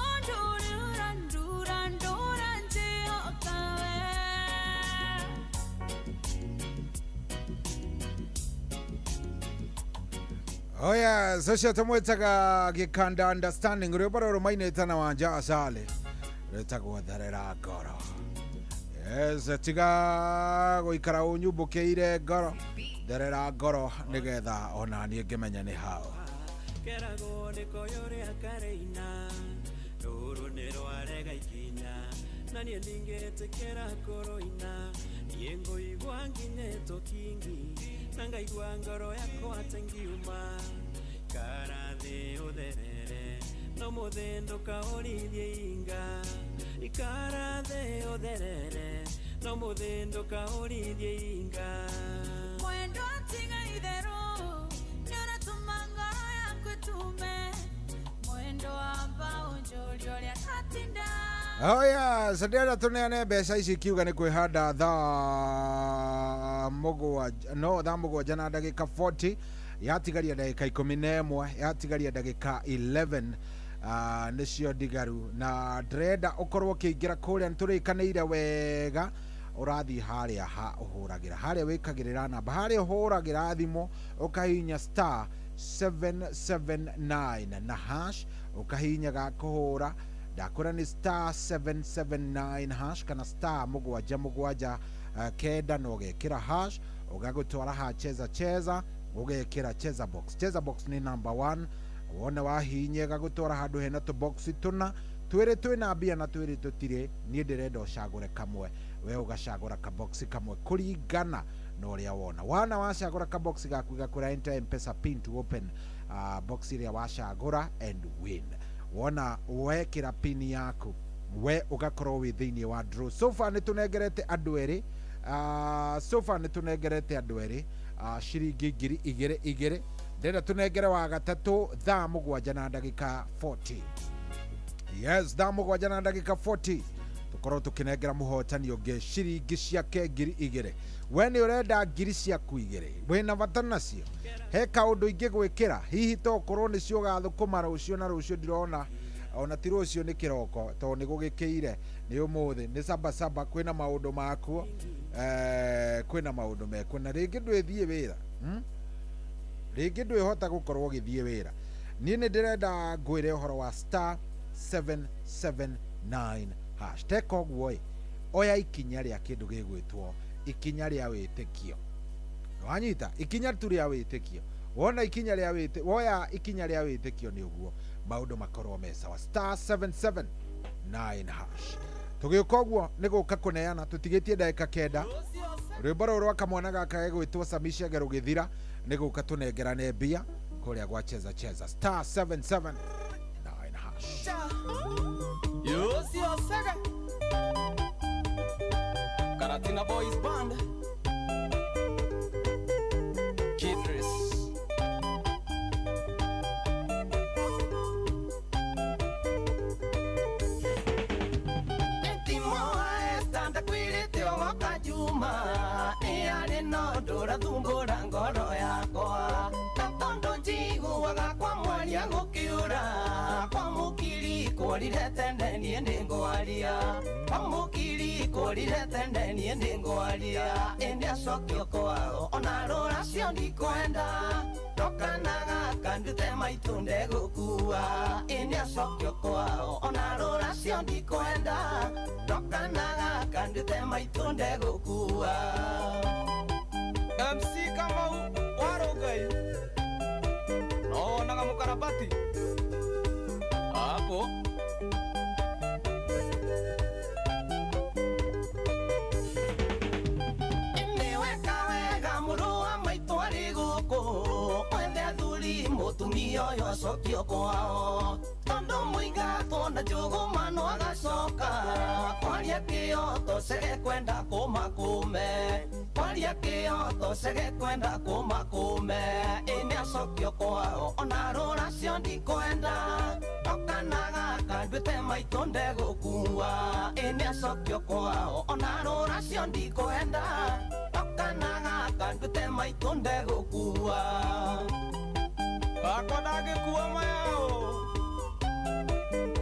Ondure orandura ndora njehokawe Oya, socia tumwetaga gikanda understanding uri baroro maineta na wanja asale. Retagwo tharera ngoro. Yes, tiga guikara unyumbukiire ngoro. Tharera ngoro nigetha ona nie ngimenya ni hao. Kerago niko yore akareina Ruru nirwarega ikinya Na nie ndingetekera koroina Yengo igwa nginyeto kingi Nanga igwa ngoro yako atengiuma Karathi utherere No muthendo kaorithie inga Ikarathi utherere No muthendo kaorithie inga Mwendo tiga idero Nyora tumangoro yako tume Mwendo ambao njoliolia tatinda Oya, sadera tuneane mbeca ici kiuga ni kwihanda thaa mũgwanja na ndagĩka 40 yatigaria ndagĩka 11 yatigaria ndagĩka 11 nicio ndigaru na ndĩrenda ũkorwo ũkĩingĩra kũrĩa nĩtũrĩkanĩire wega ũrathiĩ harĩa ũhũragĩra harĩa wĩkagĩrĩra namba harĩa ũhũragĩra thimũ ũkahihinya star 779 na hash ũkahihinyaga kũhũra ndakora ni star 779 hash kana star mũgwanja kenda na ũgekĩra hash ũgagũtwara ha cheza ũgekĩra cheza box ni number 1 wone wahihinya gagũtwara handũ hena tũboxi tũna twĩrĩ twĩna mbia na twĩrĩ tũtirĩ niĩ ndĩrenda ũcagũre kamwe we ũgacagũra kaboxi kamwe kũringana na ũrĩa wona wacagũra kaboxi gaku gakũra enter M-Pesa pin to open box ĩrĩa wacagũra and win wona wekĩra pin yaku we ugakorwo wi thĩinĩ wa draw sofa nĩtũnengerete andũ erĩ ciringi ngiri igĩrĩ ndĩrenda tũnengere wa gatatũ thaa mũgwanja na ndagĩka 40 yes thaa mũgwanja na ndagĩka 40 tukorwo tũkĩnengera mũhotani ũngĩ ciringi ciake ngiri igĩrĩ we nĩ ũrenda ngiri ciaku igĩrĩ wĩna bata nacio he kaũndũ ingĩ gwĩkĩra hihi tokorwo nĩcio ũgathũkũma rũciũ na rũciũ ndirona ona ti rũciũ nĩ kĩroko tondũ nĩ gũgĩkĩire nĩ ũmũthĩ nĩ saba kwĩna maũndũ makuo kwĩna maũndũ mekuo na rĩngĩ ndwĩthiĩ wĩra rĩngĩ ndwĩhota gũkorwo ũgĩthiĩ wĩra niĩ nĩ ndĩrenda ngwĩre ũhoro wa star 779 hash teka ũguo oya ikinya rĩa kĩndũ gĩgwĩtwo ikinya rĩa wĩtĩkio wanyita ikinya tu rĩa wĩtĩkio wona ikinya rĩa wĩtĩkio woya ikinya rĩa wĩtĩkio nĩ ũguo maũndũ makorwo me sawa star 779 hash tũgĩũka ũguo nĩ gũka kũneana tũtigĩtie ndagĩka kenda rwĩmbo rũrũ rwa kamwana gaka gegwĩtwo Samisha rũgĩthira nĩ gũka tũnengerane mbia kũrĩa gwa cheza star 779 hash Yosio Sega Karatina Boys Band Kidris Juma eare no dora thumbura ngoro yakwa na tondo njiguaga kwa mwaria gukiura kwa mukiri kũrire tene niĩ ndĩngwaria kwa mukiri kũrire tene niĩ ndĩngwaria ĩndĩ acokio kwao ona rũracio ndikwenda ndokanaga kandute maitũ ndegũkua ĩndĩ acokio kwao ona rũracio ndikwenda ndokanaga kandute maitũ ndegũkua MC Kamau Warongai no naga mukarabati hapo niweka wega mũrũ wa maitũ arĩ gũkũ mwethe athuri mũtumia ũyũ acokio kwao tondũ mũingatwo na njũgũmano agacoka kwaria kĩoto cege kwenda kũmakũme kwaria gĩa kĩoto cegĩkwenda kũma kũme ĩnĩ acokio kwao ona rũracio ndikwenda tokanaga kandwĩte maitũ ndegũkua ĩnĩ acokio kwao ona rũracio ndikwenda tokanaga kandwĩte maitũ ndegũkua wakwa ndangĩkua mayao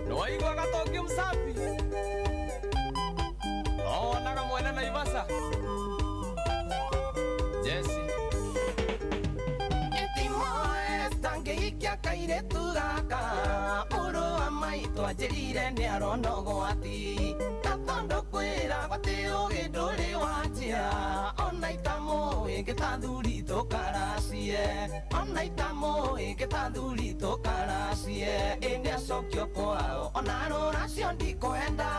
nĩwaigua gatongi msafi nowonaga mwene Naivasha Jesse Etimoe stangĩikia kairĩtu gaka mũrũ wa maitũ anjĩrire nĩ aronogwati na tondũ kwĩra gwatĩ ũgĩ ndũrĩ wanjia ona itamũĩ ngĩtathuri tũkaracie ona itamũĩ ngĩtathuri tũkaracie ĩnĩ acokio kwao ona rũracio ndikwenda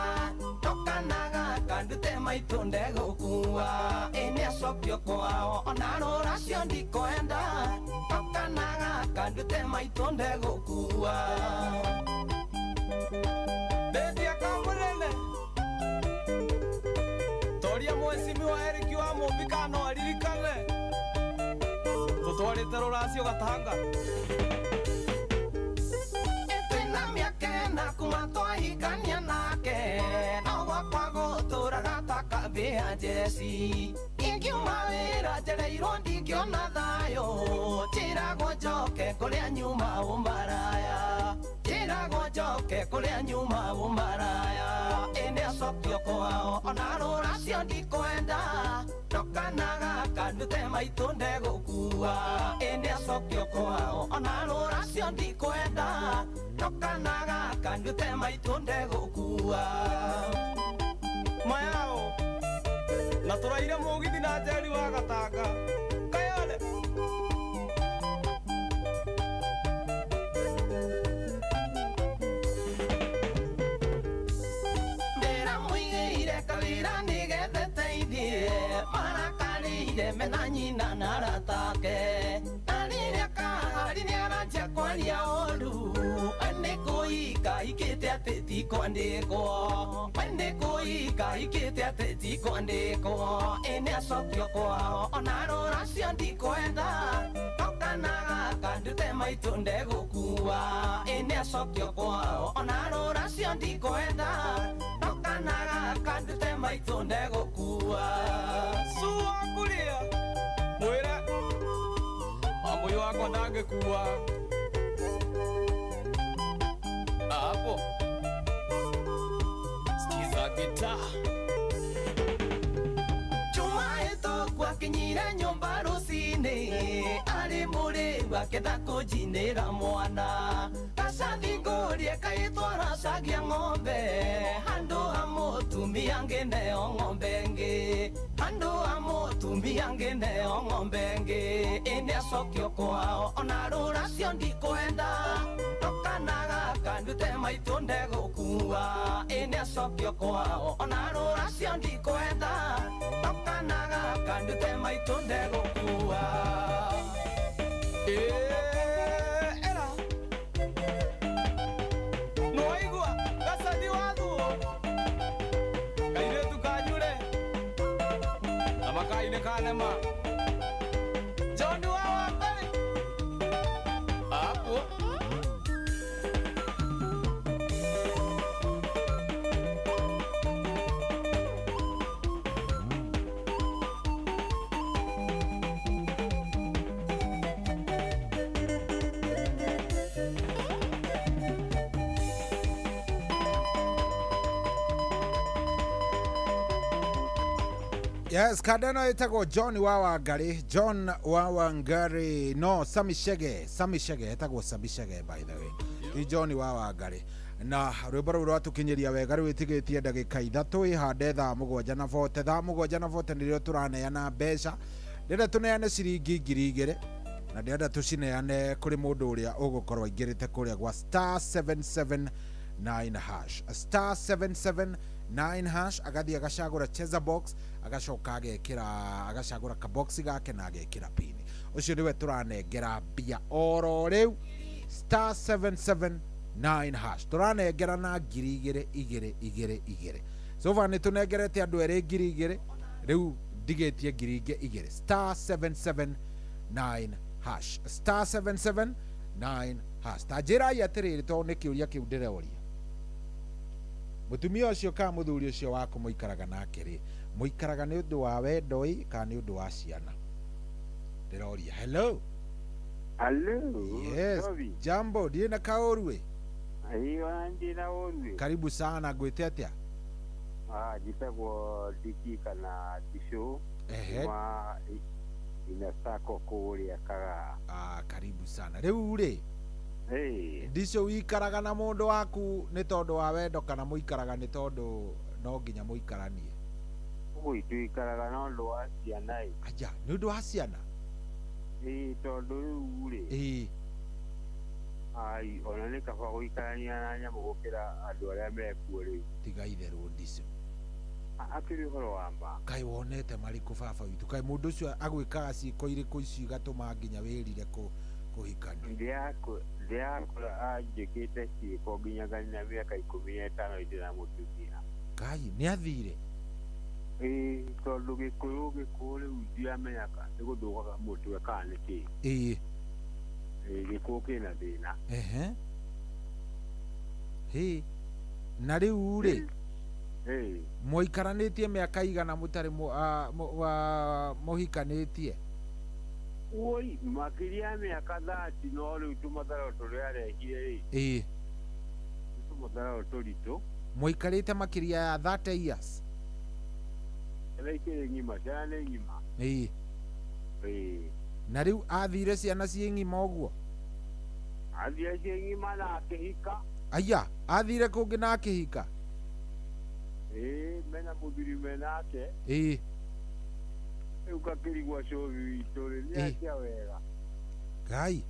tokanaga kandute maitũ ndegũkua ĩnĩ acokio kwao ona rũracio ndikwenda tokanaga kandute maitũ ndegũkua Bedia kamũnene toria mwecimi wa Eriki wa Mũmbika no aririkane tũtwarĩte rũracio Gatanga twĩna mĩaka ĩna kuma twahikania nake no gwakwa gũtũra gatakambĩa njeci ingiuma wĩra njereirwo ndingĩona thayũ njĩragwo njoke kũrĩa nyuma ũmaraya njĩragwo njoke kũrĩa nyuma ũmaraya ĩnĩ acokio kwao ona rũracio ndikwenda tokanaga kandute maitũ ndegũkua ĩnĩ acokio kwao ona rũracio ndikwenda tokanaga kandute maitũ ndegũkua mayao na tũraire mũgithi na njeri wa Gatanga kayole ndĩramũigĩire kawĩra nĩgetha teithie marakarĩire mena nyina na aratake na rĩrĩa kahari nĩaranjia kwaria ũru nĩ kũika ikĩte atĩ ti kwandĩkwo nĩ kũika ikĩte atĩ ti kwandĩkwo ĩnĩ acokio kwao ona rũracio ndikwenda tokanaga kandute maitũ ndegũkua ĩnĩ acokio kwao ona rũracio ndikwenda tokanaga kandute maitũ ndegũkua suwa kulia mwĩre mamũi wakwa ndangĩkua hapo sikiza gitaa Jumaito gwakinyire nyũmba rũcinĩ arĩ mũrĩu akĩenda kũnjinĩra mwana gacathingũrie kaitwara cagia ng'ombe handũ ha mũtumia ngĩneo ng'ombe ngĩ handũ ha mũtumia ngĩneo ng'ombe ngĩ ĩnĩ acokio kwao ona rũracio ndikwenda tokanaga kandute maitũ ndegũkua ĩnĩ acokio kwao ona rũracio ndikwenda tokanaga kandute maitũ ndegũkua era nĩwaigua gacathi wathuo kairĩtu kanyure na makainĩ kanema John wa Wambere hapo Yes, kadano ĩtagwo John wa Wangari, John wa Wangari, no Sami Chege ĩtagwo Sami Chege by the way. Ni John wa Wangari. Na rwĩmbo rũu rwatũkinyĩria wega rwĩtigĩtie ndagĩka ithatũ ihande thaa mũgwanja na vote nĩrĩo tũraneana mbeca. Ndĩrenda tũneane ciringi 2,000 na ndĩrenda tũcineane kũrĩ mũndũ ũrĩa ũgũkorwo aingĩrĩte kũrĩa gwa *779 hash. *779 hash agathie agacagũra cheza box agacoka agacagũra kaboxi gake na agekĩra pin. Ũcio nĩwe tũranengera mbia oro rĩu *779 hash. Tũranengera na 2,222. So far nĩ tũnengerete andũ erĩ 2,000. Rĩu ndigetie ngiringe igere star 779 hash star 779 hash tajirai atiriri to ni kiuria kiu ndireoria mutumia ucio ka muthuri ucio wako muikaraga nake ri muikaraga ni undu wa wendoi ka ni undu wa ciana ndiroria hello yes Tobi. Jambo ndiye na kaorwe Aiyo ndi na orwe karibu sana gwete atia jitagwo Diki kana Tisho ma ina sako kuria kaga karibu sana riu ri ndicio wikaraga na mundu waku ni tondu wa wendo kana muikaraga ni tondu no nginya muikaranie tuikaraga na undu wa ciana aja ni undu wa ciana tondu riu ri ai ona ni kaba guikarania na nyamu gukira andu aria mekuo riu tiga itheru ndicio akiri horo wamba kai wonete mariku baba witu kai mundu ucio agwikaga ciiko iriku icio igatuma nginya wirire kuhikania ndiakora anjikite ciiko nginyaga na miaka 15 ndina mutumia kai ni athire tondu gikuyu riu ndiamenyaga ni guthugaga mutwe kana niki gikuyu kina thina na riu ri muikaranitie miaka igana mutari muhikanitie oi makiria miaka 30 no riu tumatharo turia arehire tumatharo turito muikarite makiria ya 30 years rekere ngima cyane ngima na riu athire ciana cie ngima uguo athire cie ngima na akihika aya athire kungi na akihika mena muthuri menake ukakirigwa cobi witori ni atia wega ngai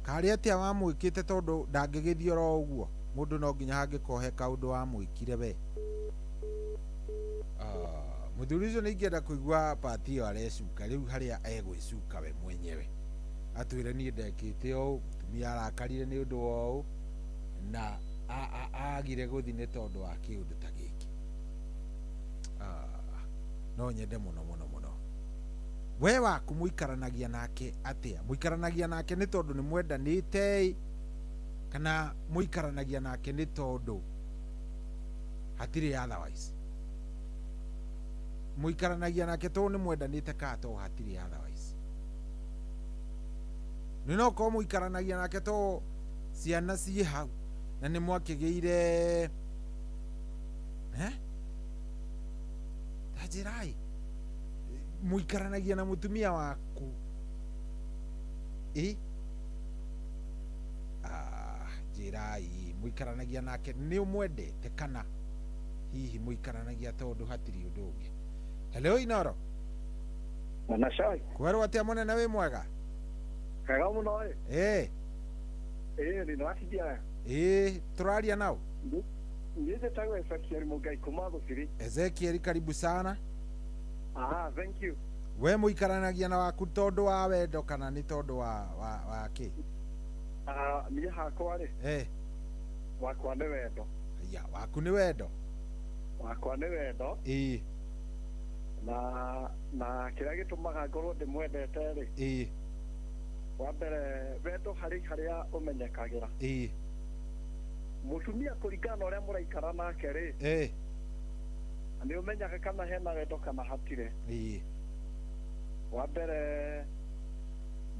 kari atia wamwikite tondu ndangigithio ro uguo mundu no nginya hangikohe kaundu wamwikire we muthuri ucio ni ingienda kuigua pati yo arecuka riu haria egwicuka we mwenyewe atwire ni ndekite o mutumia arakarire ni undu wao na agire guthi ni tondu wa kiundu ta giki no nyende muno we waku muikaranagia nake atia muikaranagia nake ni tondu ni mwendanite kana muikaranagia nake ni tondu hatiri otherwise muikaranagia nake tondu ni mwendanite ka to hatiri otherwise ni no ko muikaranagia nake to ciana ci hau na ni mwakigeire tajirai muikaranagia na mutumia waku jirai muikaranagia nake ni umwendete kana hihi muikaranagia tondu hatiri undu ungi hello Inoro na shai kwerwo atia munene wi mwega kaga muno ni no atidia turaria nao ndiye tago Ezekiel Mugai kumago siri Ezekiel karibu sana thank you we muikaranagia na waku tondu wa wendo kana ni tondu wa ki ni hakwa ri wakwa ni wendo ya waku ni wendo wakwa ni wendo na kiria gitumaga ngorwo ndimwendete ri wa mbere wendo haria umenyekagira mutumia kuringana uria muraikara nake ri ni umenyaga kana hena wendo kana hatire wa mbere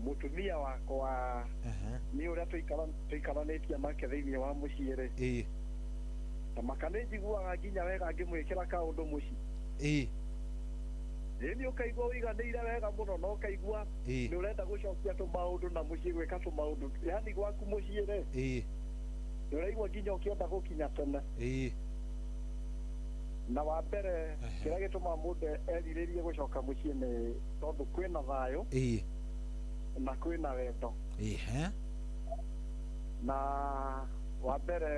mutumia wakwa ni uria tuikaranitie nake thiini wa mucii ri na makane njiguaga nginya wega ngimwikira kaundu mucii ni ukaigua wiganĩire wega muno no ukaigua ni urenda gucokia tumaundu na mucii gwika tumaundu yani gwaku mucii ri ni uraigua nginya ukienda gukinya tene na wa mbere kiria gituma mundu eriririe gucoka mucii ni tondu kwina thayo na kwina wendo na wa mbere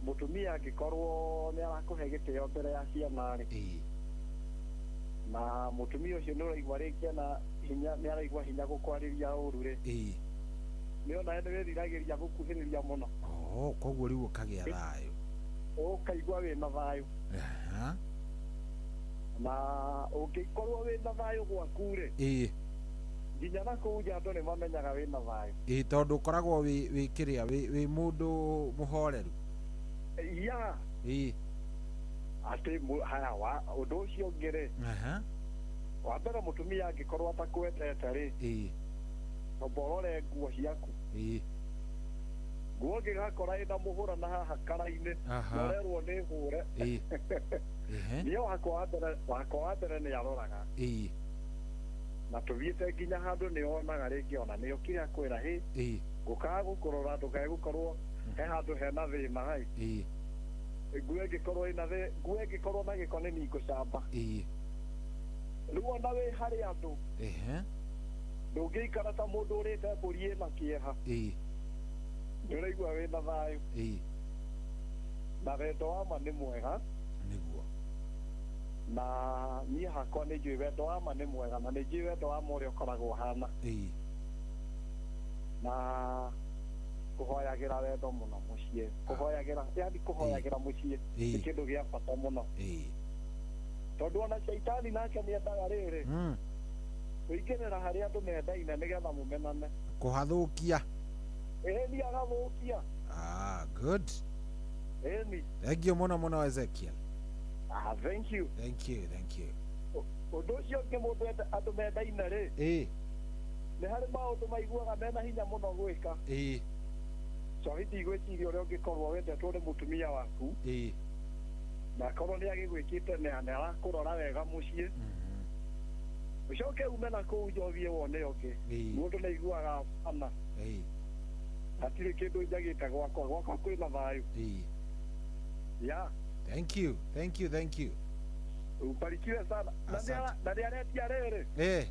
mutumia angikorwo ni arakuhe gitio mbere ya ciana ri na mutumia ucio ni uraigua ringi na hinya ni araigua hinya gukwariria uru ri ni ona ni wiriragiria gukuhiriria muno koguo riu ukagia thayo ukaigua wina thayo na ũngĩkorwo wĩna thayũ gwaku rĩ nginya na kũu nja andũ nĩ mamenyaga wĩna thayũ tondũ ũkoragwo wĩ kĩrĩa wĩ mũndũ mũhoreru atĩ haya ũndũ ũcio ũngĩ rĩ wa mbere mũtumia angĩkorwo atakwendete rĩ tomborore nguo ciaku nguo ngĩgakora ĩna mũhũra na haha kara-inĩ norerwo nĩ hũre nĩo wakwa wa mbere nĩ aroraga na tũthiĩte nginya handũ nĩ onaga rĩngĩ ona nĩo kĩrĩa kwĩra gũkaga gũkũrora ndũgegũkorwo he handũ hena thĩna nguo ĩngĩkorwo na gĩko nĩ ningũcamba rĩu ona wĩ harĩ andũ ndũngĩikara ta mũndũ ũrĩte mbũri ĩna kĩeha nĩ ũraigua wĩna thayũ na wendo wa ma nĩ mwega nĩguo na niĩ hakwa nĩ njũĩ wendo wa ma nĩ mwega na nĩ njũĩ wendo wa ma ũrĩa ũkoragwo hana na kũhoyagĩra wendo mũno mũciĩ kũhoyagĩra mũciĩ nĩ kĩndũ gĩa bata mũno tondũ ona caitani nake nĩ endaga rĩrĩ kũingĩrĩra harĩ andũ mendaine nĩgetha mũmenane kũhathũkia ni agathũkia good thank you mũno Ezekiel thank you ũndũ ũcio ũngĩ mũndũ andũ mendaine rĩ nĩ harĩ maũndũ maiguaga mena hinya mũno gwĩka Swahili gwĩciria ũrĩa ũngĩkorwo wendetwo nĩ mũtumia waku na korwo nĩ agĩgwĩkĩte nĩ arakũrora wega mũciĩ ũcoke ume na kũu nja ũthiĩ wone ũngĩ mũndũ nĩ aiguaga bana hatirĩ kĩndũ njagĩte gwakwa kwĩna thayũ thank you ubarikiwe sana na nĩ aretia rĩrĩ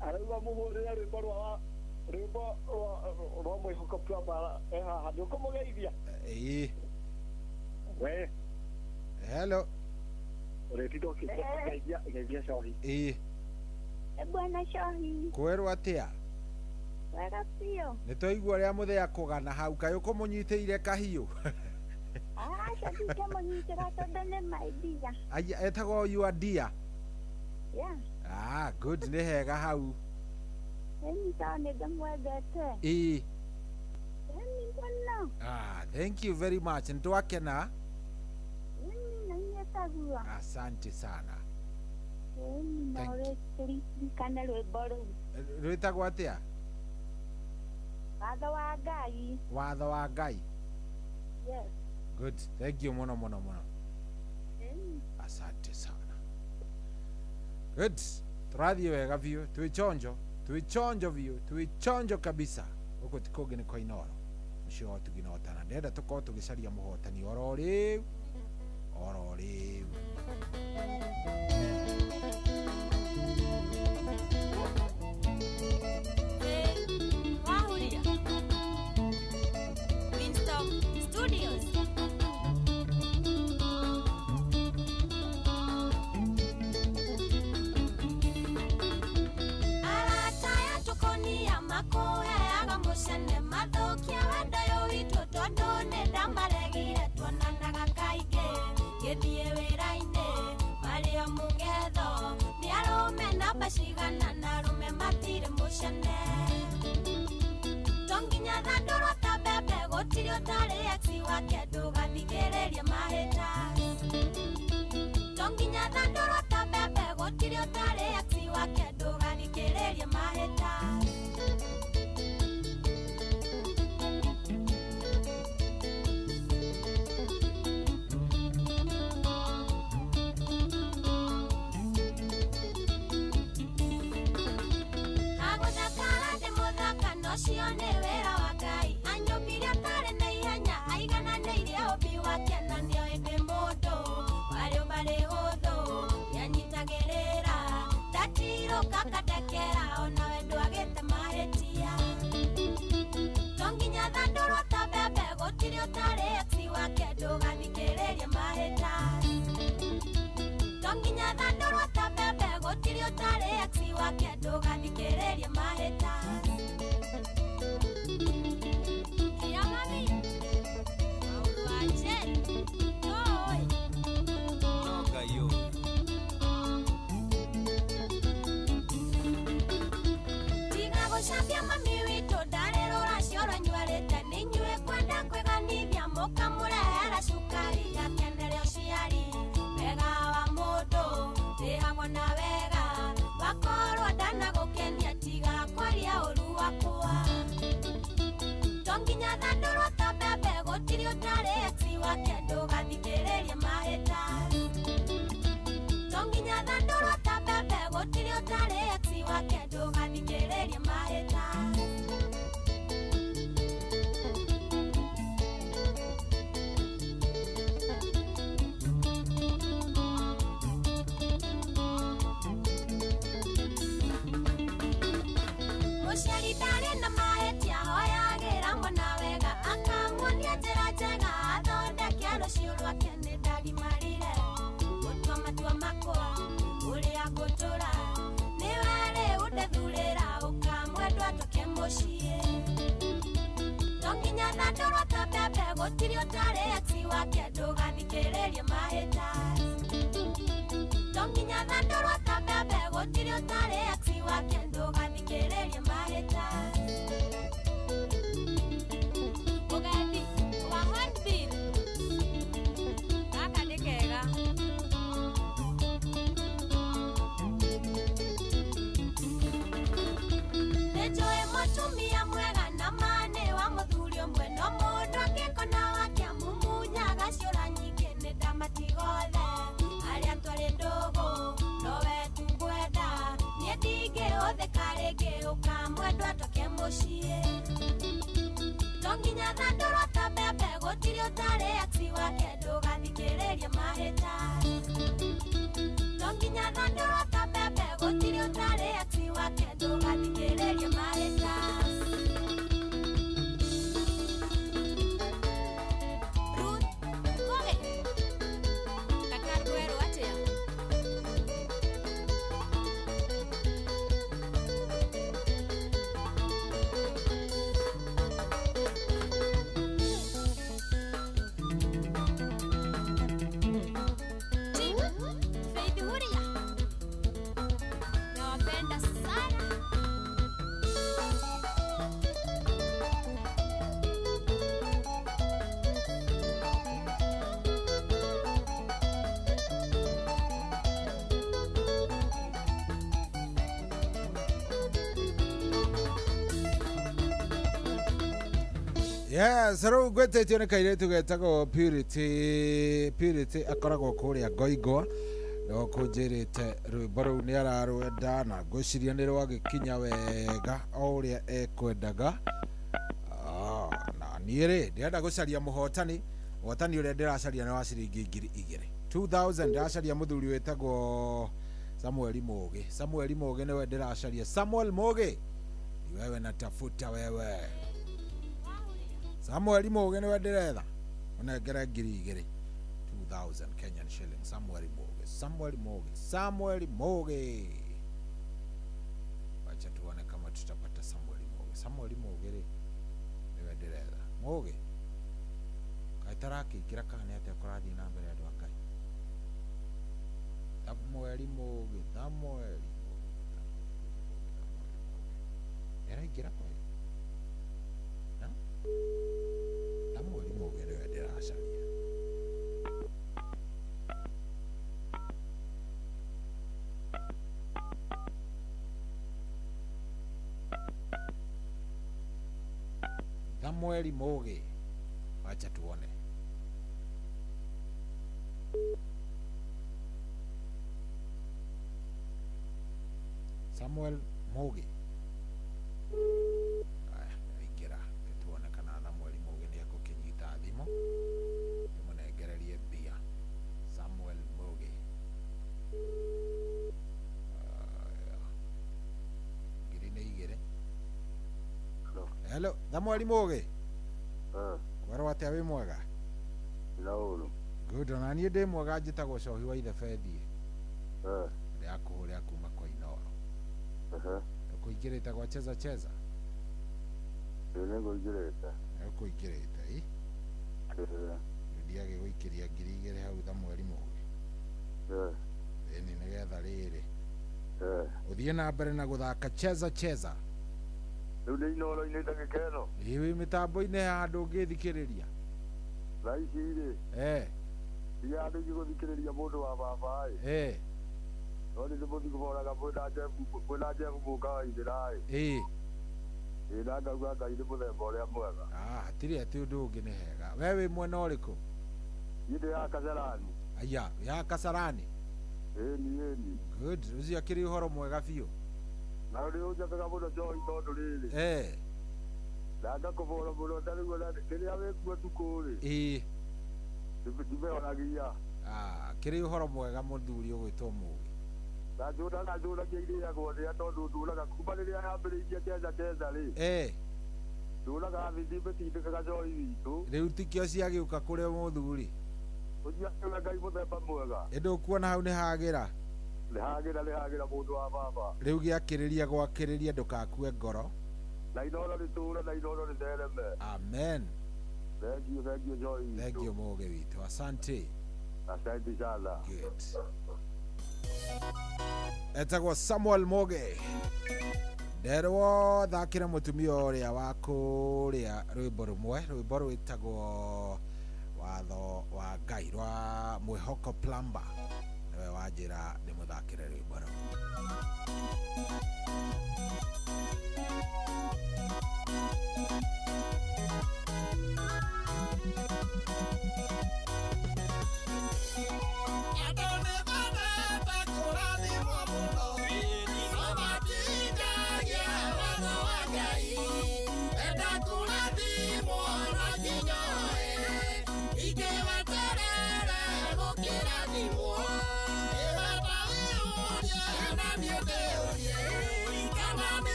arauga mũhũrĩre rwĩmbo rwa mwĩhoko kwamba haha nĩ ũkũmũgeithia we hello ũrĩtindwo geithia Shohi bwana Shohi kwerwo atĩa wega biũ nĩ twaigua ũrĩa mũthĩa kũgana hau kaĩ ũkũmũnyitĩire kahiũ aca ndingĩmũnyitĩra tondũ nĩ maidia etagwo your dear good nĩ hega hau nĩ ndĩmwendete mũno thank you very much nĩtwakena asante sana kana rwĩmbo rũu rwĩtagwo atĩa watho wa Ngai good thank you mũno asante sana good tũrathiĩ wega biũ twĩ chonjo kabisa gũkũ ti kũngĩ nĩ kwa Inooro mũciĩ wa Tuginotana ndenda tũkorwo tũgĩcaria mũhotani oro rĩu Cigana na rume matire mucene tonginya thandũro ta mbembe gũtirĩ ũtarĩ ex wake ndũgathikĩrĩrie mahĩta tonginya thandũro ta mbembe gũtirĩ ũtarĩ ex wake ndũgathikĩrĩrie mahĩta Cione wĩra wa Ngai anyũmbire atarĩ na ihenya aigananĩirie ũmbi wake na nĩoĩ mũndũ warĩ ũmarĩ hũthũ nĩanyitagĩrĩra ndatirũka kadekera ona we ndwagĩte mahĩtia tonginya thandũro ta mbembe gũtirĩ ũtarĩ ex wake ndũgathikĩrĩrie mahĩta tonginya thandũro ta mbembe gũtirĩ ũtarĩ ex wake ndũgathikĩrĩrie mahĩta Nĩũria mami witũ ndarĩrũra cioro nyuarĩte nĩ inyuĩ kwenda kwĩganithia mũkamũrehera cukari gakenere ũciari wega wa mũndũ rĩhagwo na wega wakorwo ndanagũkenia tiga kwaria ũru wakwa to nginya thandũrwo ta mbembe gũtirĩ ũtarĩ ex wake ndũgathikĩrĩrie mahĩta to nginya thandũrwo ta mbembe gũtirĩ ũtarĩ ex wake ndũgathikĩrĩrie mahĩta mũciari ndarĩ na mahĩtia hoyagĩra mwana wega akamuonia njĩra njega athondeke rũciũ rwake nĩ ndarimarire gũtua matua makwa ũrĩa ngũtũra nĩwe rĩu ndethurĩra ũkamwendwa tũke mũciĩ to nginya thandũrwo ta mbembe gũtirĩ ũtarĩ ex wake ndũgathikĩrĩrie mahĩta to nginya thandũrwo ta mbembe gũtirĩ ũtarĩ ex wake ndũgathikĩrĩrie mahĩta ũgethi wa handbill gaka nĩ kega nĩnjũĩ mũtumia mwega na manĩ wa mũthuri ũmwe no mũndũ angĩkona wake amumunyaga ciũra nyingĩ nĩ ndamatiga othe arĩa twarĩ ndũgũ nowe tungwenda niĩ ndingĩhũthĩka rĩngĩ ũkamwendwa tũke mũciĩ to nginya thandũrwo ta mbembe gũtirĩ ũtarĩ ex wake ndũgathikĩrĩrie mahĩta to nginya thandũrwo ta mbembe gũtirĩ ũtarĩ ex wake ndũgathikĩrĩrie mahĩta Ruth Koge Kakarwero atĩa Faith Huria nawapenda sana Yes, rĩu ngwĩtĩtio nĩ kairĩtu getagwo Purity akoragwo kũrĩa Ngoingwa no kũnjĩrĩte rwĩmbo rũu nĩ ararwenda na ngwĩciria nĩ rwagĩkinya wega o ũrĩa ekwendaga na niĩ rĩ ndĩrenda gũcaria mũhotani ũrĩa ndĩracaria nĩ wa ciringi 2000 ndĩracaria mũthuri wĩtagwo Samuel Mũgĩ nĩwe ndĩracaria Samuel Mũgĩ ni wewe natafuta wewe Samuel Mũgĩ nĩwe ndĩretha ũnengere 2000 Kenyan shilling Samuel Mũgĩ wacha tuone kama tutapata Samuel Mũgĩ rĩ nĩwe ndĩretha Mũgĩ kaitarakĩingĩra kana nĩ atĩa kũrathiĩ na mbere andũ akai Samuel Mũgĩ eraingĩra kwa Samuel Mũgĩ nĩwe ndĩracaria Samuel Mũgĩ wacha tuone Samuel Mũgĩ ingĩra tuone kana Samuel Mũgĩ nĩ egũkĩnyita thimũ tũmũnengererie mbia Samuel Mũgĩ ngiri nĩ igĩrĩ hello Samuel Mũgĩ werwo atĩa wĩ mwega good ona niĩ ndĩ mwega njĩtagwo Cohi wa ithe Bethi ndĩrakũhũrĩra kuma kwa Inoro ũkũingĩrĩte gwa cheza ũkũingĩrĩte ndiagĩ gũikĩria 2000 hau Samuel Mũgĩ ĩni nĩgetha rĩrĩ ũthiĩ na mbere na gũthaka cheza Rĩu inoro-inĩ ndagĩka ĩno. Wĩ mĩtambo-inĩ ya andũ ũngĩthikĩrĩria. Thaa ici rĩ. Ti andũ igũthikĩrĩria mũndũ wa baba ĩ. No nĩ mũthi kũboraga mwĩna Jeff Mũnga wa Ithĩra ĩ. Na ngauga Ngai nĩ mũthemba ũrĩa mwega. Hatirĩ atĩ ũndũ ũngĩ nĩ hega. We wĩ mwena ũrĩkũ? Niĩ ndĩ ya Kasarani. Aya, ya Kasarani? Ĩni. Good. Ũcio akĩrĩ ũhoro mwega biũ. Na rĩu njakaga mũno Joy tondũ rĩrĩ. Na ngakũbora mũno ta rĩu rĩrĩa wĩkuo tukũ rĩ. Ndimehonagia. Kĩrĩ ũhoro mwega mũthuri ũgwĩtwo Mũgĩ. Na njũragia irĩagwo rĩa tondũ ndũraga kuma rĩrĩa yambĩrĩirie Kenya rĩ. Ndũraga thithimbe tindĩkaga Joy witũ. Rĩu tikĩo ciagĩũka kũrĩa mũthuri. Ũthiaga Ngai mũthemba mwega. Ĩndũkuona hau nĩ hagĩra. Nĩ hagĩra mũndũ wa baba. Rĩu gĩakĩrĩria gwakĩrĩria ndũkakue ngoro. Na inoro rĩtũũre na inoro rĩthereme. Amen. Thank you Joy. Thank you Mũgĩ witũ. Asante. Asante sana. Good. Etagwo Samuel Mũgĩ. Nderwo thakĩra mũtumia ũrĩa wa kũrĩa rwĩmbo rũmwe, rwĩmbo rwĩtagwo watho wa Ngai rwa Mwĩhoko Plumber. Niwe wanjĩra ndĩmũthakĩre rwĩmbo rũu.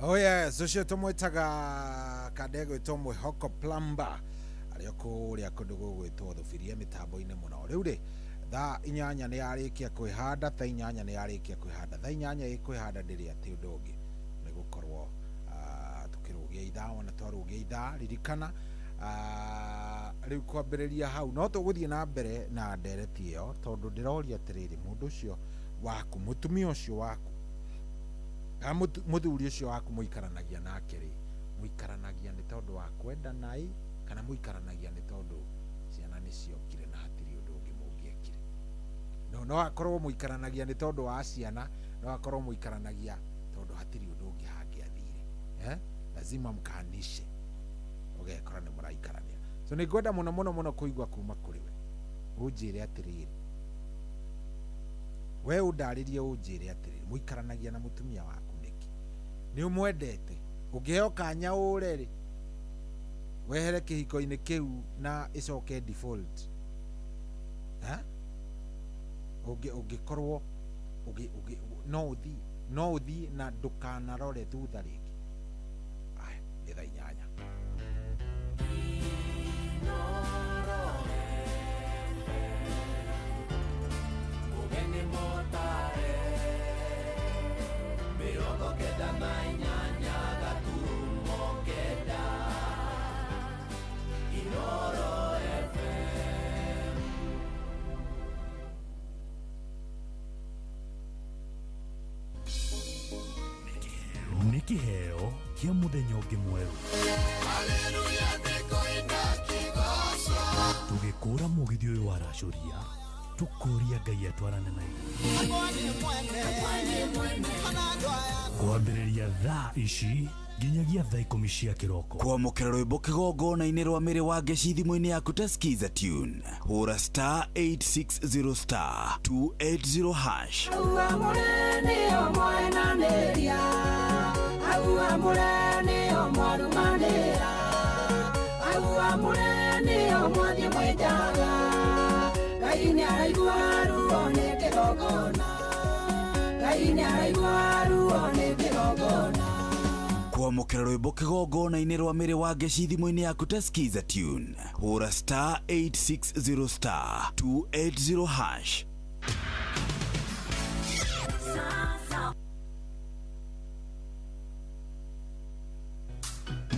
Oh yes, ucio tumwitaga kadego itomwe hoko plumber aria kuria kundu gugwitwo thubiria mitambo-ini muno riu ri tha inyanya ni yarikia kwihanda tha inyanya ni yarikia kwihanda tha inyanya ikwihanda ndiri ati undu ungi ni gukorwo tukirugia ithaa ona twarugia ithaa ririkana riu kwambiriria hau no tuguthie na mbere na ndereti iyo tondu ndiroria atiriri mundu ucio waku mutumia ucio waku muthuri ucio waku muikaranagia nake ri muikaranagia ni tondu wa kwenda nai kana muikaranagia ni tondu ciana ni ciokire na hatiri undu ungi mungiekire no akorwo muikaranagia ni tondu wa ciana no akorwo muikaranagia tondu hatiri undu ungi hangiathire lazima mkanishe ugekora ni muraikarania so ni ngwenda muno kuigwa kuma kuri we unjire atiriri we undaririe unjire atiriri muikaranagia na mutumia waku niki ni umwendete ungiheo kanya ureri wehere kihiko-ini kiu na icoke default ungikorwo no uthi na ndukanarore thutha ringi aya ni thaa inyanya Ugeni motare mirongo kenda na inyanya gaturumo kenda Inoro FM. Nĩ kĩheo kĩa mũthenya ũngĩ mwerũ. Tũgĩkũra mũgithi ũyũ wa racoria tukuria Ngai atwarane na kwambĩrĩria thaa ici nginyagia thaa 10 cia kĩroko. Kwamũkĩra rwĩmbo kĩgongona-inĩ rwa mĩrĩ wa ngeci thimũ-inĩ yaku ta skiza tune hũra star 860 star 280 hash. Kwamũkĩra rwĩmbo kĩgongona-inĩ rwa mĩrĩ wa ngeci thimũ-inĩ yaku ta skiza tune hũra star 860 star 280 hash.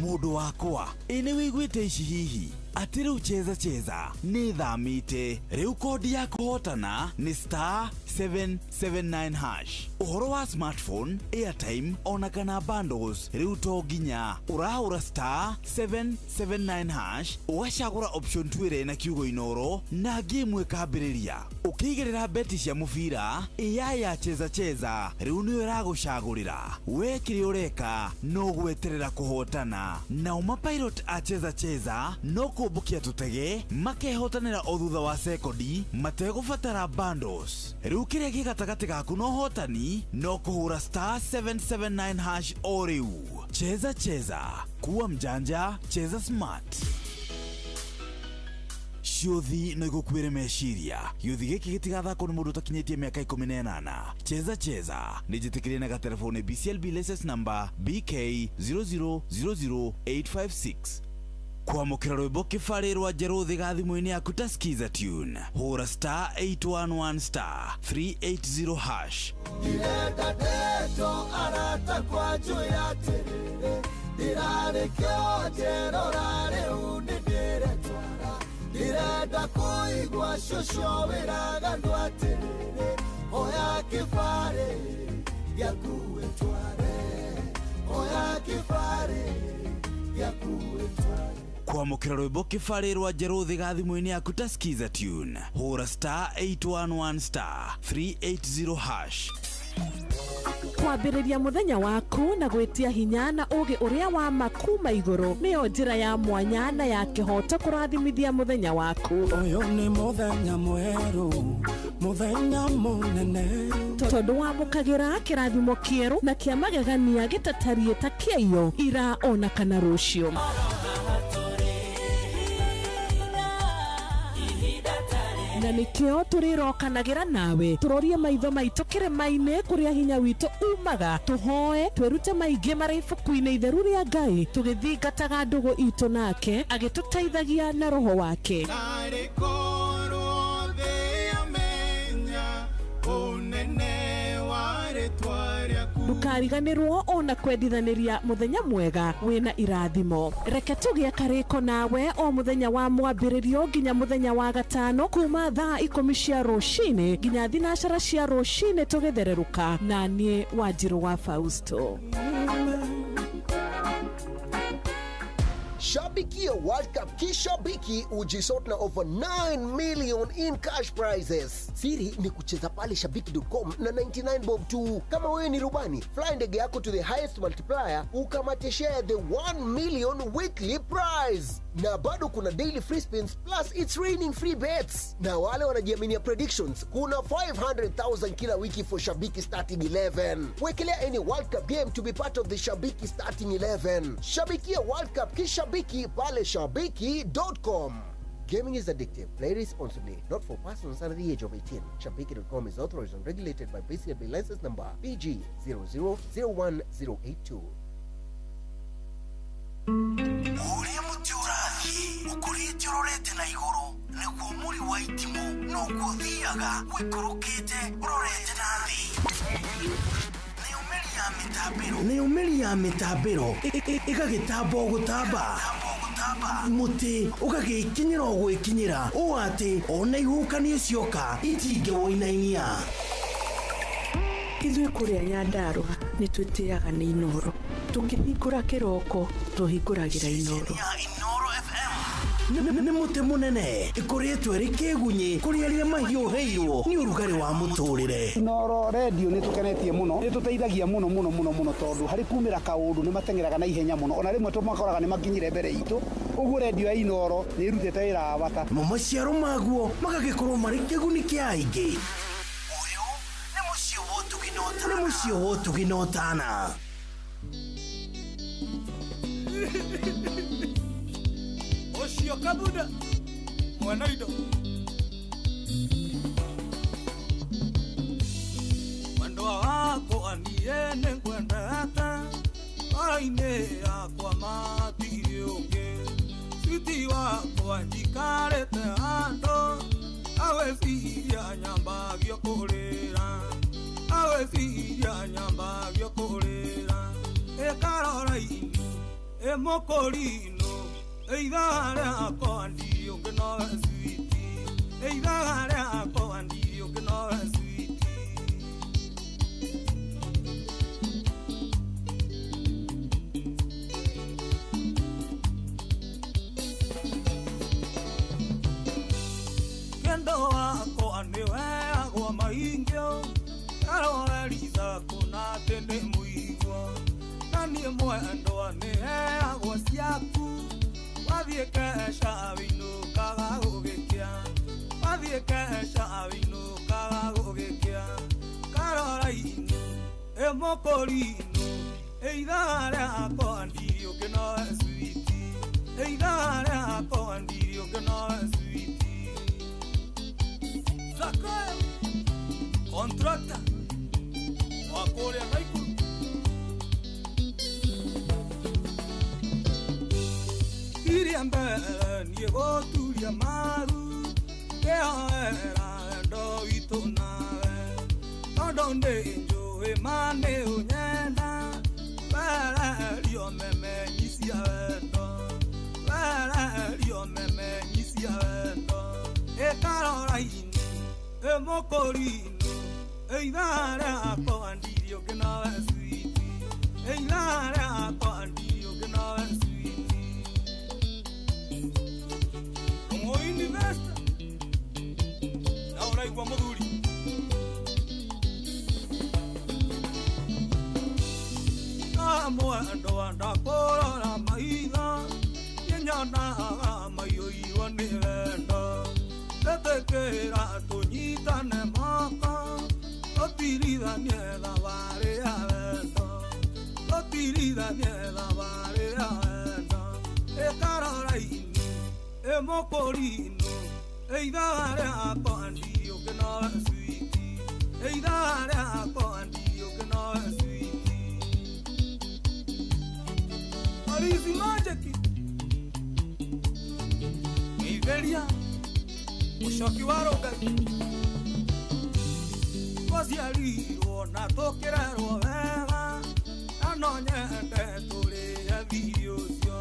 Mũndũ wakwa ĩnĩ wĩiguĩte ici hihi atĩ rĩu cheza nĩ thamĩte rĩu kodi ya kũhotana nĩ star 779 hash. Ũhoro wa smartphone, airtime ona kana bundles rĩu to nginya ũrahũra star 779 hash ũgacagũra option 2 ĩrĩa na kiugo inoro na game ĩkambĩrĩria ũkĩigĩrĩra beti cia mũbira AI ya cheza rĩu nĩyo ĩragũcagũrĩra we kĩrĩa ũreka no gweterera kũhotana na mapilot a cheza no kũmbũkia tũtege makehotanĩra o thutha wa sekondi mategũbatara bundles. Rĩu kĩrĩa gĩ gatagatĩ gaku no hotani no kũhũra star 779 hash o rĩu. Cheza kuwa mjanja, cheza smart. Ciothi no igũkuĩre meciria gĩũthi gĩkĩ gĩtigathakwo nĩ mũndũ ũtakinyĩtie mĩaka 18. Cheza nĩ njĩtĩkĩrie na gatelefoni BCLB license number BK0000856. Kwamũkĩra rwĩmbo kĩbarĩ rwa Njerũthĩ ga thimũ-inĩ yaku ta skiza tune hũra star 811 star 380 hash. Ndirenda ndeto arata kwa njoya atĩrĩrĩ ndirarĩkio njerora rĩu nĩndĩretwara ndirenda kũigua cũcũ wĩraganũ atĩrĩrĩ oya kĩbarĩ gĩaku wĩtware oya kĩbarĩ gĩaku wĩtware. Kwamũkĩra rwĩmbo kĩbarĩ rwa Njerũthĩ ga thimũ-inĩ yaku ta skiza tune hũra star 811 star 380 hash. Kwambĩrĩria mũthenya waku na gwĩtia hinya na ũgĩ ũrĩa wa makuma igũrũ nĩyo njĩra ya mwanya na ya kĩhoto kũrathimithia mũthenya waku. Ũyũ nĩ mũthenya mwerũ, mũthenya mũnene, tondũ wamũkagĩra kĩrathimo kĩerũ na kĩa magegania gĩtatariĩ ta kĩayo ira ona kana rũciũ. Na na nikio turirokanagira nawe turorie maitho maitũ kĩrĩma-inĩ kũrĩa hinya witũ umaga tũhoe twĩrute maingĩ marĩ ibuku-inĩ itheru rĩa Ngai tũgĩthingataga ndũgũ itũ nake agĩtũteithagia na roho wake. Ndukariganĩrwo ona kwendithaniria muthenya mwega wina irathimo. Reke tũgĩe karĩko nawe o muthenya wa mwambĩrĩrio nginya muthenya wa gatano kuma thaa 10 cia rũcinĩ nginya thinacara cia rũcinĩ tũgĩthererũka na niĩ Wanjirũ wa Fausto. Shabikia World Cup kishabiki ujisotna over 9 million in cash prizes. Siri ni kucheza pale shabiki.com na 99 bob tu. Kama wewe ni rubani, fly ndege yako to the highest multiplier ukamate share the 1 million weekly prize. Na bado kuna daily free spins plus it's raining free bets. Na wale wanajiaminia predictions, kuna 500,000 kila wiki for Shabiki starting 11. Wekelea any World Cup game to be part of the Shabiki starting 11. Shabikia World Cup kishabiki pale shabiki.com. Gaming is addictive. Play responsibly. Not for persons under the age of 18. Shabiki.com is authorized and regulated by BCB license number PG 0001082. Uria mutiurathi ukurite urorete na iguru niguo muri wa itimu no guthiaga wikurukite urorete na thi ni umeri ya mitambiro igagitambo gutamba muti ugagikinyira gwikinyira o ati ona ihukanie cioka itinge woinainia ithuĩ kũrĩa Nyandarua nĩ twĩtĩaga nĩ Inoro tũngĩhingũra kĩroko tũhingũragĩra Inoro nĩ muti munene ikoretwo rĩ kĩgunyi kũrĩa rĩa mahiũhĩirwo nĩ ũrugarĩ wa mũtũrĩre. Inoro radio nĩ tũkenetie mũno nĩ tũteithagia mũno tondũ harĩ kumĩra kaũndũ nĩ matengeraga na ihenya mũno ona rĩmwe tũmakoraga nĩ makinyire mbere itũ. Ũguo radio ya Inoro nĩ irutĩte wĩra wa bata. Maciaro maguo magagĩkorwo marĩ kĩguni kĩa aingĩ. Nĩ mũciĩ wotuginotana. Oshio kabuda mwana ido mwendo wako aniene kwendete aine akwa matirioke switi wako anjikarete ando awesiria nyambagio kurira awesiria nyambagio kurira ekaroraini emokorino eidare akoandi ungeno sweeti eidare akoandi ungeno sweeti kendo wako aniwe agwa maingio karo eliza kuna tende muigwa nani mwendo aniwe agwa siaku Wathiĩ kesha winukaga gũgĩkĩa Wathiĩ kesha winukaga gũgĩkĩa Karora-inĩ ĩmũkũri-inũ ĩithaga rĩakwa ndiri ũngĩnoe switi ĩithaga rĩakwa ndiri ũngĩnoe switi Zakayo Contractor wa kũrĩa Naikuru Iria mbere niĩ gũturia maru kĩhoera endo witũ nawe tondũ ndĩ njũĩ ma nĩ ũnyenda wererio memenyi cia wendo wererio memenyi cia wendo ĩkarora-inĩ ĩmũkũri-inũ ĩithaga rĩakwa ndiri ũngĩnoe switi ĩithaga rĩakwa ndiri ũngĩnoe switi Investor na unaigua muthuri mwendo wandakũrora maitho nyenyonaga maiyũirwo nĩ wendo ĩtĩkĩra tũnyitane moko tũtirithanie thabarĩ ya wendo tũtirithanie thabarĩ ya wendo ĩkarora-inĩ Emokorino eidare ako andio que no es sweet, eidare ako andio que no es sweet. Marisi majeki, Iberia, ushoki warogaki, kozialiro na tokerero vega, anonyende turi eviosio,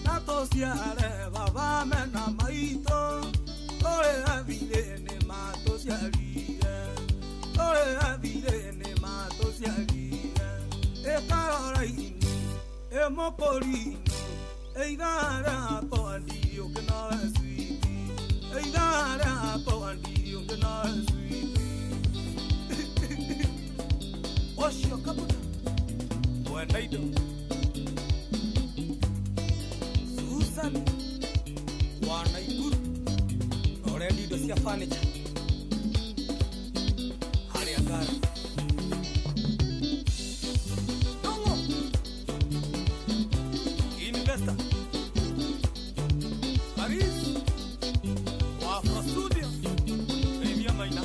na tosiare baba mena maito, tore avile ne matosialire, tore avile ne matosialire, e caroraini, e mopolino, e idare a toandio che no è sweet, e idare a toandio che no è sweet. Osho kabuda, buenaido, Susan, wanaikuru, already dosia furniture, hali agara. Nongo, investor, Paris, Wafro Studio, Premier Maina.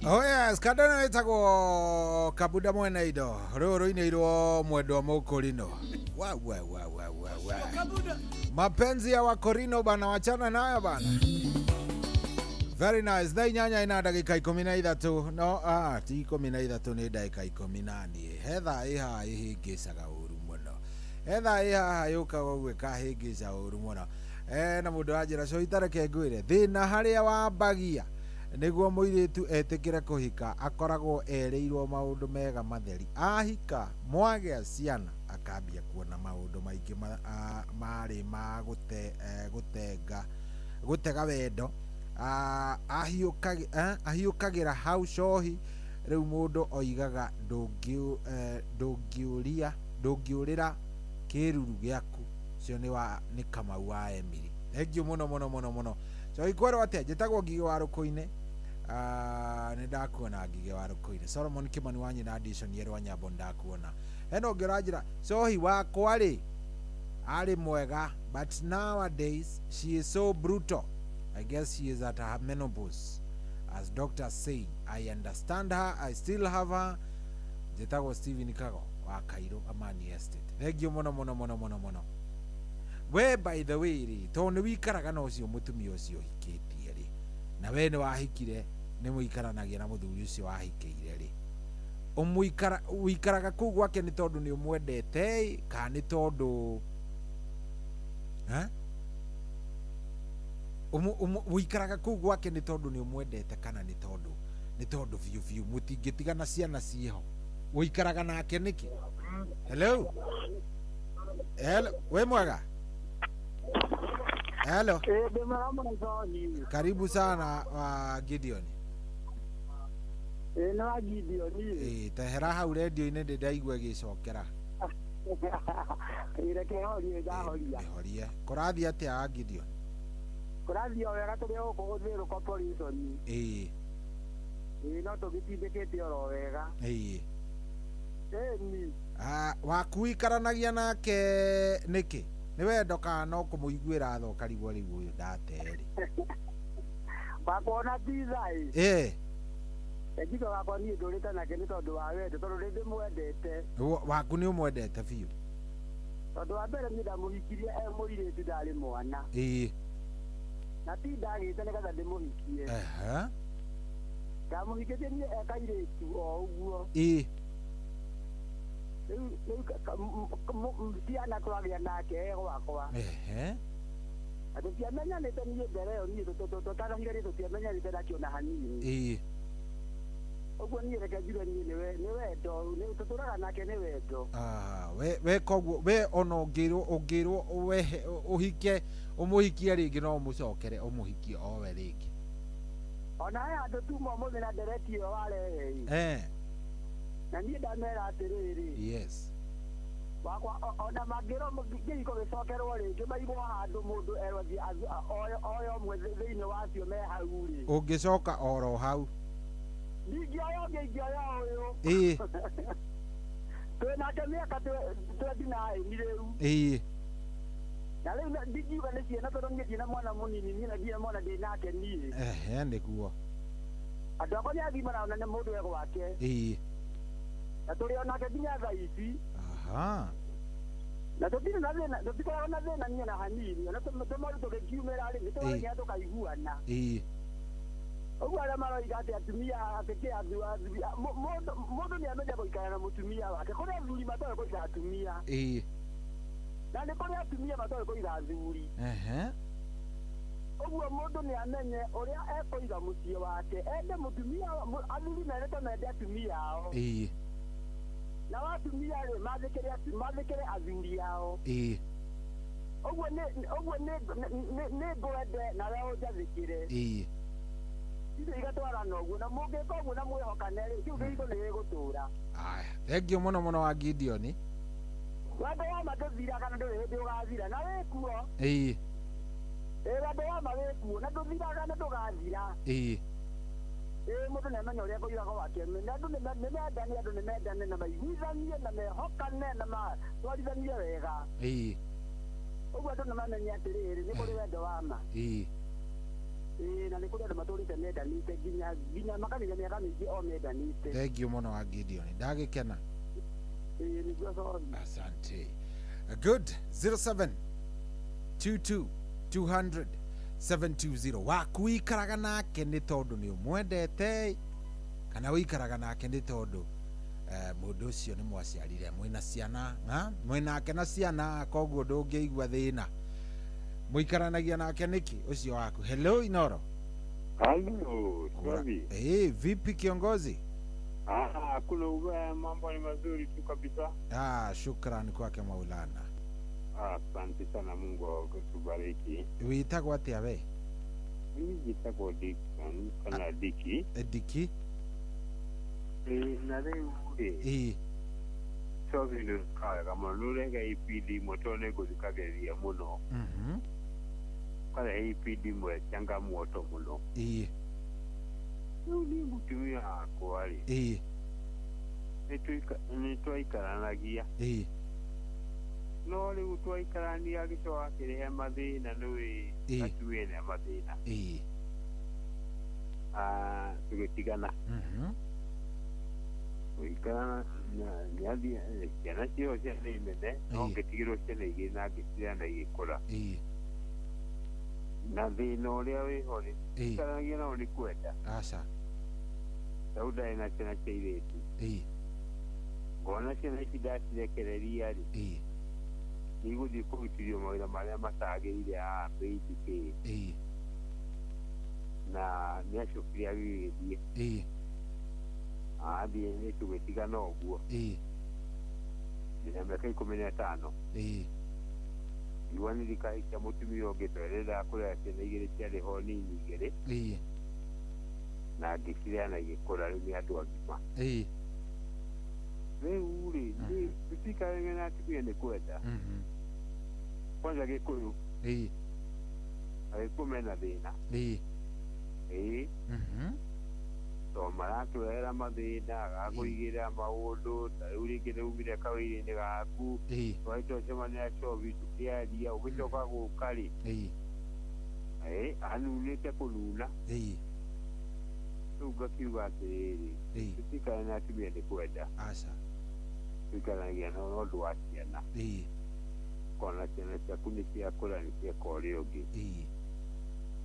Oh yes, kadana etagwo kabuda mwena ido. Roro-ini irwo mwendwa Mukurino. Wa. Mapenzi ya Wakorino bana, wachana nayo bana. Very nice. Dai nyanya ina dakika 13. No, ti 13 ni dakika 14. Hetha iha ihingicaga uru muno. Hetha iha yuka gwika hingica uru muno. Na mundu ajira so itareke ngwire. Thina haria wambagia niguo muiritu etikire kuhika akoragwo ereirwo maundu mega matheri. Ahika mwagea ciana akambia kuona maundu maingi mari ma gutega wendo. Ahiukagira hau cohi riu mundu oigaga ndungiurira kiruru giaku. Cio ni Kamau wa Emiri. Thank you muno. So ikwero ate njitagwo Ngige wa Rukuine. Ni ndakuona Ngige wa Rukuine. Solomon Kimani wanyi na addition yerwa Nyambo ndakuona. Eno ngirajira cohi wakwa ri ari mwega, but nowadays she is so brutal. I guess she is at her menopause, as doctors say. I understand her. I still have her. Njitagwo Steven Kago wa Kairo Amani Estate. Thank you muno. We by the way ri tondu wikaraga no cio mutumia ucio hikitie ri na we ni wahikire ni muikaranagia na muthuri ucio wahikiire ri wikaraga kuu gwake ni tondu ni umwendete ka ni tondu wikaraga kuu gwake ni tondu ni umwendete kana ni tondu biu mutingitigana ciana ciho wikaraga nake niki? Hello we mwega. Hello. Karibu sana Gideon. Na Gideon. Tehera hau radio-ini ndaigua gicokera. Ireke horie ndahoria. Horia. Kurathi atia Gideon? Kurathi wega turi gukuthirwo corporation. No tugitindikite oro wega. Ni. Wakuikaranagia nake niki? Ni wendo kana no kumuiguira tho karigwo riu uyu ndateri? Bakona tizai. Ejiko wakwa ni ndurite nake ni tondu wa wendo tondu ndi mwendete. Waku ni umwendete biu? Tondu wa mbere ni ndamuhikirie muriretu ndari mwana. Na ti ndagite nigetha ndimuhikie. Ndamuhikirie ni ekairetu o uguo. Ciana twagia nake gwakwa. Tutiamenyanite niĩ mbere ĩyo niĩ tũtarahire rĩ tutiamenyanite nakiona hanini. Ũguo niĩ reke njuge niĩ nĩ wendo tũtũraga nake nĩ wendo. We koguo we ona ũngĩrwo ũhike ũmũhikie rĩngĩ no mũcokere ũmũhikie o we rĩngĩ. Ona aya andũ tuma ũmũthĩ na ndereti ĩyo warehe. Na niĩ ndamera atĩrĩrĩ. Yes. wakwa ona mangiro ngiko gicokerwo ringi maigwo handu mundu erwathi oyo mwe thiini wacio me hau ri ungicoka oro hau ndingioyo uyu twinake miaka 29 ni riu na riu ndingiuga ni ciana tondu ngithi na mwana munini ni na ngia mwana ndinake ni niguo andu akwa ni athimana na ni mundu ego wake na turi onake nginya thaa ici na tutire na thina tutikoragwo na thina nie na hanini na tumaru tugikiumira ri nitwaginya tukaiguana uguo aria maroiga ati atumia atike mundu ni amenya guikara na mutumia wake kuria athuri matoe kuiga atumia na ni kuria atumia matoe kuiga athuri uguo mundu ni amenye uria ekuiga mucii wake ende mutumia athuri merete mende atumia ao na watumia ri mathikire athuri ao uguo ni ngwende na we unjathikire ithe igatwarana uguo na mungika uguo na mwihokane ri kiu githo ni gigutura thank you muno muno wa Gideon wendo wa mathira kana nduri hindi ugathira na wikuo wendo wa mawikuo na nduthiraga na ndugathira mundu nemenya uria kuiraga wake andu nimendani andu nimendane na maiguithanie na mehokane na matwarithanie wega uguo andu nimamenya atiriri ni kuri wendo wa ma na ni kuri andu maturite mendanite nginya makanitha miaka mingi o mendanite thank you muno wa Gideon ndagikena niguo sorry asante good 07 22 200 720 wakuikaraga nake ni tondu ni umwendete kana wikaraga nake ni tondu mundu ucio ni mwaciarire mwina ciana mwinake na ciana koguo ndungiigua thina muikaranagia nake niki ucio waku hello Inoro Hello Swabi vipi kiongozi kuna mambo ni mazuri tu kabisa shukrani kwake Maulana asante sana Mungu akubariki witagwo atia we mimi jitagwo Dickson kana Diki na leo so vile kama nurega ipidi motone guzikageria muno kala ipidi mwe changa moto muno ni mutumia kwali nitwaikaranagia no riu twaikarania gicoka kirihe mathina niwi atuene mathina tugitigana tuikarana niathia ciana cio ciana inene no ngitigirwo ciana ingĩ na ngĩciana igĩkũra na thĩna ũrĩa wĩho rĩ ikaranagia nao nĩ kwenda rĩu ndarĩ na ciana cia airĩtu ngona ciana ici ndacirekereria rĩ nĩigũthiĩ kũrutithio mawĩra marĩa matagĩrĩire PDK na nĩacokire agĩgĩthiĩ athiĩ nĩ tũgĩtigana ũguo nginya mĩaka 15 igua nĩrikaikia mũtumia ũngĩ twerĩraga kũrĩa ciana igĩrĩ ciarĩ ho nini igĩrĩ na ngĩcireana igĩkũra rĩu nĩ andũ agima rĩu rĩ tũtikarage na atumia nĩ kwenda kwanza Gĩkũyũ Agĩkũyũ mena thĩna to maratwehera mathĩna agakũigĩrĩra maũndũ ta rĩu rĩngĩ nĩumire kawĩra-inĩ gaku twaitocemania cobi tũkĩaria ũgĩcoka gũka rĩ anunĩte kũnuna rĩu ngakiuga atĩrĩrĩ tũtikare na atumia nĩ kwenda tũikaranagia no ũndũ wa ciana kona ciana ciaku nĩ ciakũra nĩ cieka ũrĩa ũngĩ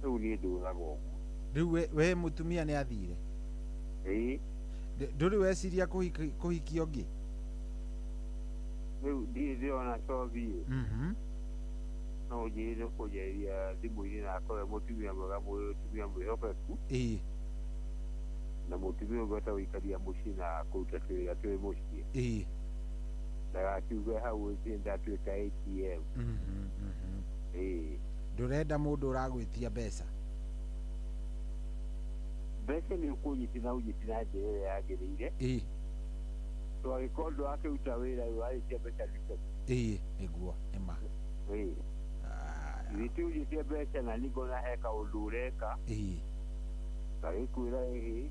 rĩu niĩ ndũraga ũguo rĩu we mũtumia nĩ athire ndũrĩ weciria kũhikia ũngĩ rĩu ndirĩ ndĩrona cobi no njĩrĩre kũnjeria thimũ-inĩ na akorwo mũtumia mwega mũtumia mwĩhokeku na mũtumia ũngĩhota gũikaria mũciĩ na kũruta wĩra twĩ mũciĩ ndagakiuge hau ndatuĩka ATM ndũrenda mũndũ ũragwĩtia mbeca nĩ ũkũnyiti na ũnyiti na njĩra ĩrĩa yagĩrĩire twagikondo akiruta wira warĩkia mbeca rike nĩguo nĩma gĩtiujĩtie mbeca na ningona he kaũndũ ũreka gagĩkwĩra ithi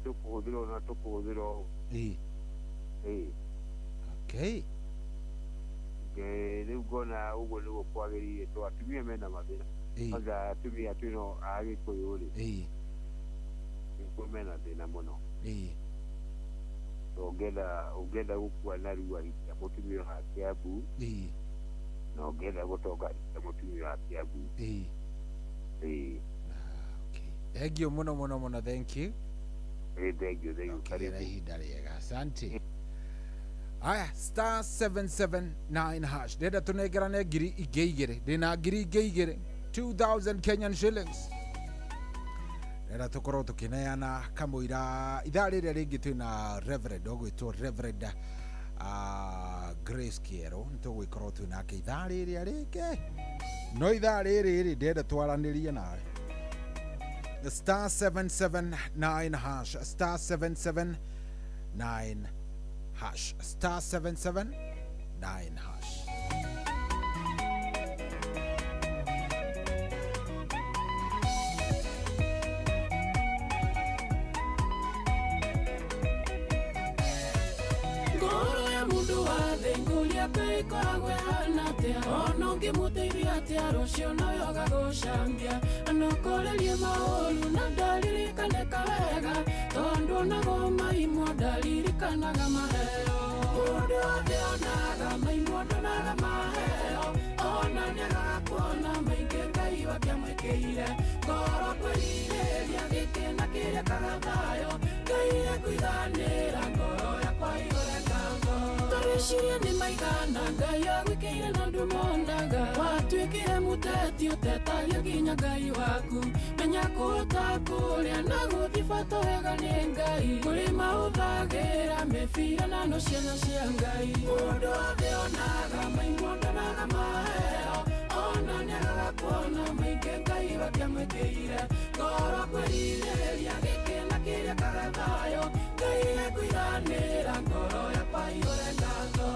tũkũhũthĩra ona tũkũhũthĩra ũũ rĩu ngona ũguo nĩguo kwagĩrĩire tondũ atumia mena mathĩna kwanza atumia twĩno a Gĩkũyũ-rĩ nĩkuo mena thĩna mũno ũngĩenda gũkua narua ikia mũtumia wa Kĩambu na ũngĩenda gũtonga ikia mũtumia wa Kĩambu Thank you mũno thank you thank you karibu ihinda rĩega asante aya star 779 hash ndenda tũnengerane ngiri ingĩ igĩrĩ ndĩna ngiri ingĩ igĩrĩ 2000 Kenyan shillings ndenda tũkorwo tũkĩneana kamũira ithaa rĩrĩa rĩngĩ twĩna Reverend ũgwĩtwo Reverend Grace Kiero nĩtũgũgĩkorwo twĩnake ithaa rĩrĩa rĩngĩ no ithaa rĩrĩ ndenda twaranĩrie nawe star 779 hash star 779 hash star 779 hash ngoro ya mundu wa thengulia kaikoragwo hana atia ona ũngĩmũteithia atĩa rũciũ noyo gagũcambia anokorerie maũru na ndaririkane wega tondũ onago maimwo ndaririkanaga maheo mũndũ wothe onaga maimwo ndonaga maheo ona nĩagakuona maingĩ Ngai wakĩamwĩkĩire ngoro kwĩrirĩria gĩkĩna kĩrĩa kagathayo Ngai ekũiganĩra ngoro yakwa iyũre ngatho tũrĩciria nĩ maigana Ngai agwĩkĩire na ndũmonaga watuĩkire mũteti ũtetagia nginya Ngai waku menya kũhota kũrĩa na gũthiĩ bata wega nĩ Ngai kũrĩ maũthagĩra mĩbira na no ciana cia Ngai mũndũ wothe onaga maimwo ndonaga maheo ona nĩagakuona maingĩ Ngai wakĩamwĩkĩire ngoro kwĩrirĩria gĩkĩna kĩrĩa kagathayo Ngai ekũiganĩra ngoro yakwa iyũre ngatho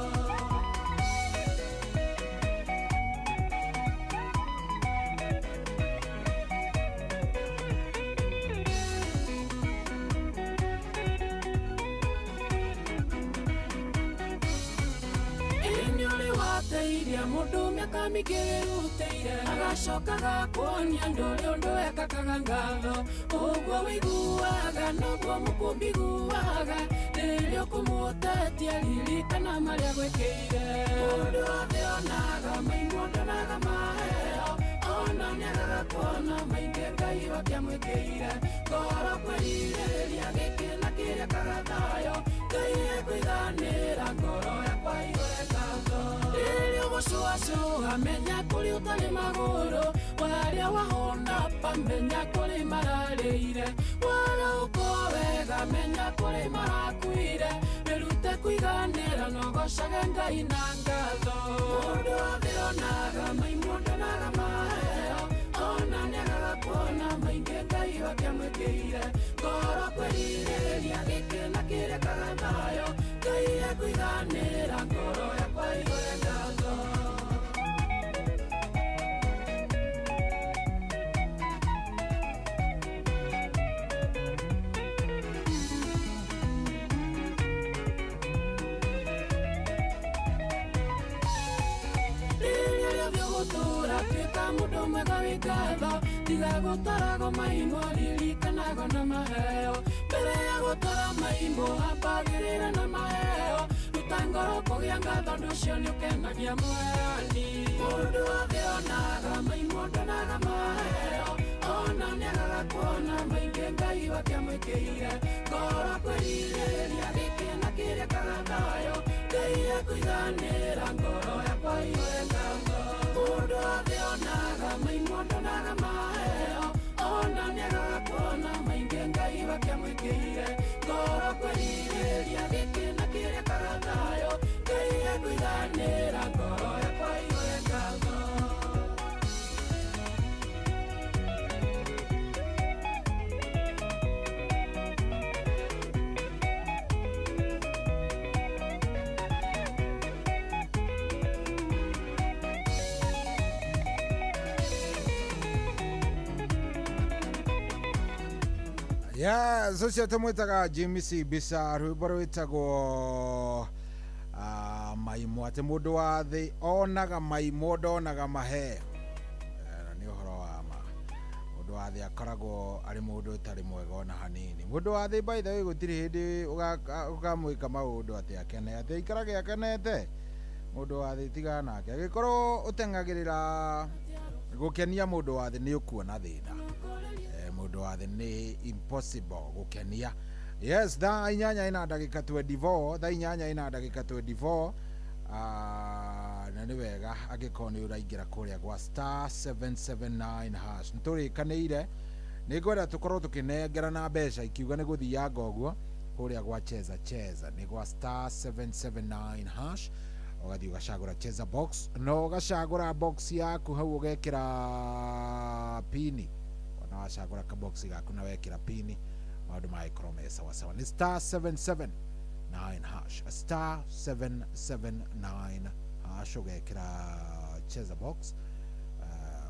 iria mũndũ mĩaka mĩingĩ wĩrutĩire agacokaga kuonia ndũrĩ ũndũ ekakaga ngatho ũguo wĩiguaga noguo mũkũmbi guaga rĩrĩa ũkũmũtetia ririkana marĩa gwĩkĩire mũndũ wothe onaga maimwo ndonaga maheo ona nĩagaga kuona maingĩ Ngai wakĩamwĩkĩire ngoro kwĩrirĩria gĩkĩna kĩrĩa kagathayo Ngai ekũiganĩra ngoro yakwa iyũre ngatho rĩrĩa ũgũcũacũa menya kũrĩ ũtarĩ magũrũ warĩa wahona pamenya kũrĩ mararĩire wara ũkwo wega menya kũrĩ marakuire wĩrute kũiganĩra nogocage Ngai na ngatho mũndũ wothe onaga maimwo ndonaga maheo ona nĩagaga kuona maingĩ Ngai wakĩamwĩkĩire ngoro kwĩrirĩria gĩkĩna kĩrĩa kagathayo Ngai ekũiganĩra ngoro yakwa iyũre ngatho mũndũ mwega wĩ ngatho tiga gũtarago maimwo ririkanago na maheo mbere ya gũtara maimwo ambagĩrĩra na maheo ruta ngoro kũgĩa ngatho ũndũ ũcio nĩ ũkenagia mweyani mũndũ wothe onaga maimwo ndonaga maheo ona nĩagaga kuona maingĩ Ngai wakĩamwĩkĩire ngoro kwĩrirĩria gĩkĩna kĩrĩa kagathayo Ngai ekũiganĩra ngoro yakwa iyũre ngatho mũndũ wothe onaga maimwo ndonaga maheo ona nĩagaga kuona maingĩ Ngai wakĩamwĩkĩire ngoro kwĩrirĩria gĩkĩna kĩrĩa kagathayo Ngai ekũiganĩra ngoro yakwa iyũre ngatho Yeah, so cia tumwitaga Jimmy C Bisa rwimbo rwitagwo maimo ati mundu wa thi onaga maimo ndonaga mahe ni uhoro wa ma mundu wa thi akoragwo ari mundu utari mwega ona hanini mundu wa thi by the way gutiri hindi ukamwika maundu ati akene ati ikarage akenete mundu wa thi tigana nake agikorwo utengagirira gukenia mundu wa thi ni ukuona thina mundu wa thi ni impossible gukenia. Yes, thaa inyanya ina ndagika 24, thaa inyanya ina ndagika 24. Na ni wega agikorwo ni uraingira kuria gwa *779 hash nturikanire ni ngwenda tukorwo tukinengerana mbeca ikiuga ni guthianga uguo kuria gwa cheza ni gwa *779 hash ugathii ugacagura cheza box no ugacagura box yaku hau ugekira pini ona wacagura ka box gaku na wekira pini maundu magĩkorwo me sawasawa ni *779 hash *779 hash ugekira cheza box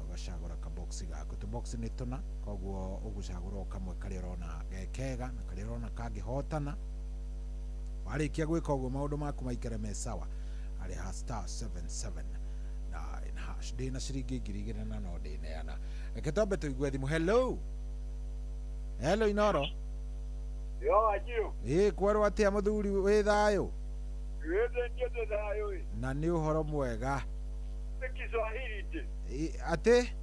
ugacagura ka box gaku tu box ni tuna koguo ugucagura kamwe kari urona gekega na kari urona kangihotana warikia gwika uguo maundu maku maikare me sawa ari ha *779 hash dina ciringi ngiri igĩrĩ na no ndineana reke twambe tũigue thimũ. Hello Inoro. Yo ajiyo. Kwerwo atia muthuri wi thayo? Ndiyo thayo. Na ni uhoro mwega. Kiswahili day. Ate?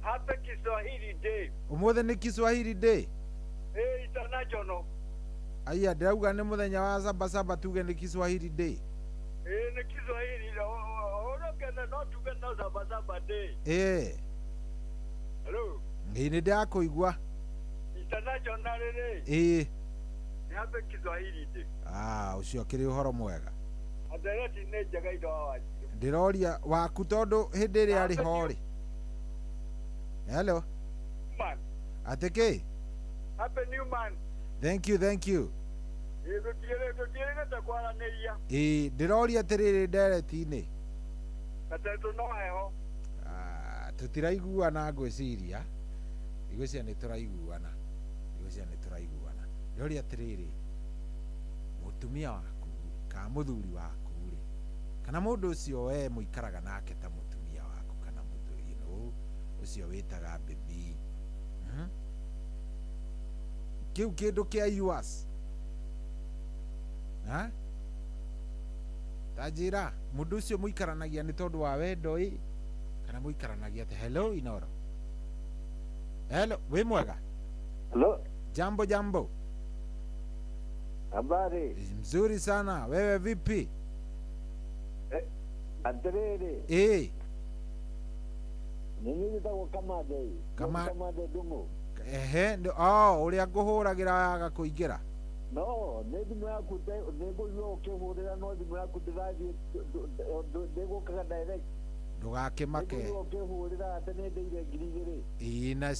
Happy Kiswahili day. Umuthi ni Kiswahili day? International. Aya ndauga ni muthenya wa saba tuge ni Kiswahili day. Ni Kiswahili ono kana no tuge no saba day. Hello. Ni ndakuigua. International day. Ni happy Kiswahili day. Ucio kiri uhoro mwega. Adereti ne jaga ido wa. Ndiroria waku tondu hindi ri ari hori. Hello. Man. Ateke? Happy new man. Thank you. Tutiere ngata kwara neria. Ndiroria tiriri ndereti-ini. Kateto no heho. Tutiraiguana ngwiciria. Igwiciria ni turaiguana. Ndiroria tiriri. Mutumia waku ka muthuri waku ri. Kana mundu ucio we muikaraga nake ta mutumia waku kana muthuri no ucio witaga baby. Kiu kindu kia yours. Tajira mundu ucio muikaranagia ni tondu wa wendo kana muikaranagia te. Hello Inoro. Hello, we mwega? Hello. Jambo. Habari? Mzuri sana. Wewe vipi? Andrere. Nini nitago Kamade. Kamade Dungu. Uria nguhuragira agakuingira. No, ndimu yaku nego yoke hurira no ndimu yaku ndirathie nego kaga direct. Ndugakimake. Nego yoke hurira atene ndeire ngiri igiri. Na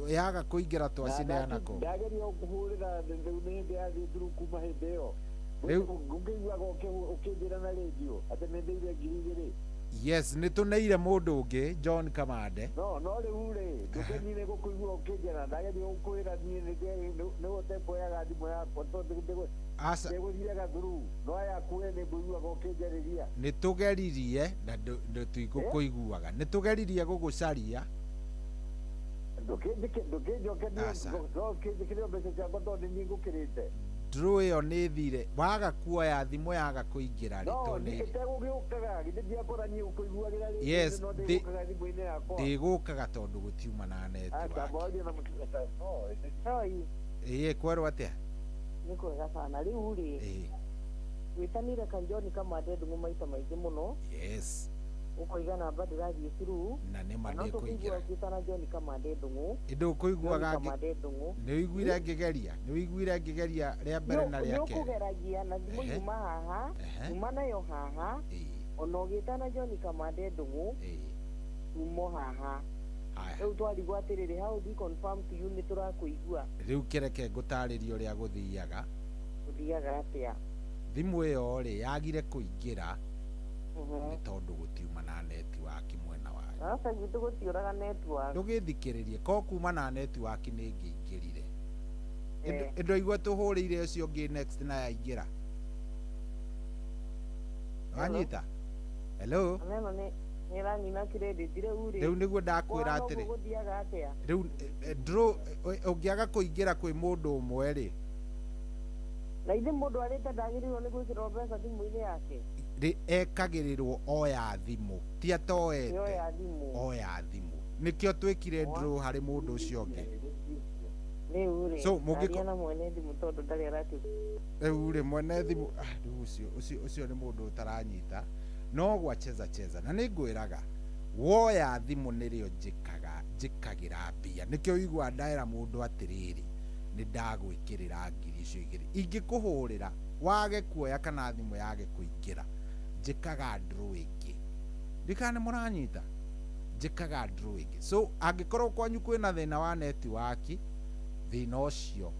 yaga kuingira twacineana ko. Ndageria kuhurira ndi yathie through kuma hindi yo. Ngungigua goke ukindira na radio atene ndeire ngiri igiri. Yes, ni tuneire mundu ungi John Kamande. No riure ndukenire gukuigua ukingera ndageria gukwira ni tempo ya gathimo ya tondu ndeguthiaga through no yakuwe ni nguigua gukingeriria. Ni tugeririe na nduiguaga ni tugeririe gugucaria. Ndukindikire mbeca ciakwa tondu ni ngukirite. Draw iyo ni thire waga kuoya thimo yaga kuingira ritone. Yes, ndigukaga tondu gutiuma na network. Kwerwo atia? Ni kwega sana riu ri. Witanire Kanjoni Kamande Ndungu maita maingi muno. Yes. Ukoiga namba ndirathie through na ni mande kuingira kitana John Kamande Ndungu indu kuiguaga ni wiguire ngigeria ria mbere na ria keri kugeragia na thimu yuma haha yuma nayo haha ona ugitana John Kamande Ndungu umo haha riu twarigwo atiriri how do you confirm to you ni turakuigua riu kireke ngutaririo ria guthiaga atia thimu iyo ri yagire kuingira ni tondu gutiuma na network mwena wayo. Sasa gitu gutiuraga network. Ndugithikiririe ko kuma na network ni ngingirire. ndo igua tuhurire ucio ngi next na yaingira wanyita hello nĩranina credit rĩu nĩguo ndakwĩra atĩrĩ rĩu draw ũngĩaga kũingĩra kwĩ mũndũ ũmwe rĩ na ithe mũndũ arĩte ndagĩrĩirwo nĩ gwĩkĩrwo mbeca thimũ-inĩ yake ekagĩrĩrwo oya thimũ ti atoete oya thimũ nĩkĩo twĩkire draw harĩ mũndũ ũcio ũngĩ so mũngĩkona mwene thimũ tondũ ndarĩ arati rĩu rĩ mwene thimũ ũcio nĩ mũndũ ũtaranyita no gwacheza cheza na nĩ ngwĩraga woya thimũ nĩrĩo njĩkagĩra mbia nĩkĩo wĩigua ndaĩra mũndũ atĩrĩrĩ nĩ ndagwĩkĩrĩra ngiri icio igĩrĩ ingĩkũhũrĩra wage kuoya kana thimũ yage kũingĩra njĩkaga draw ĩngĩ ndikane mũranyita njĩkaga draw ĩngĩ so angĩkorwo kwanyu kwĩna thĩna wa netiwaki thĩna ũcio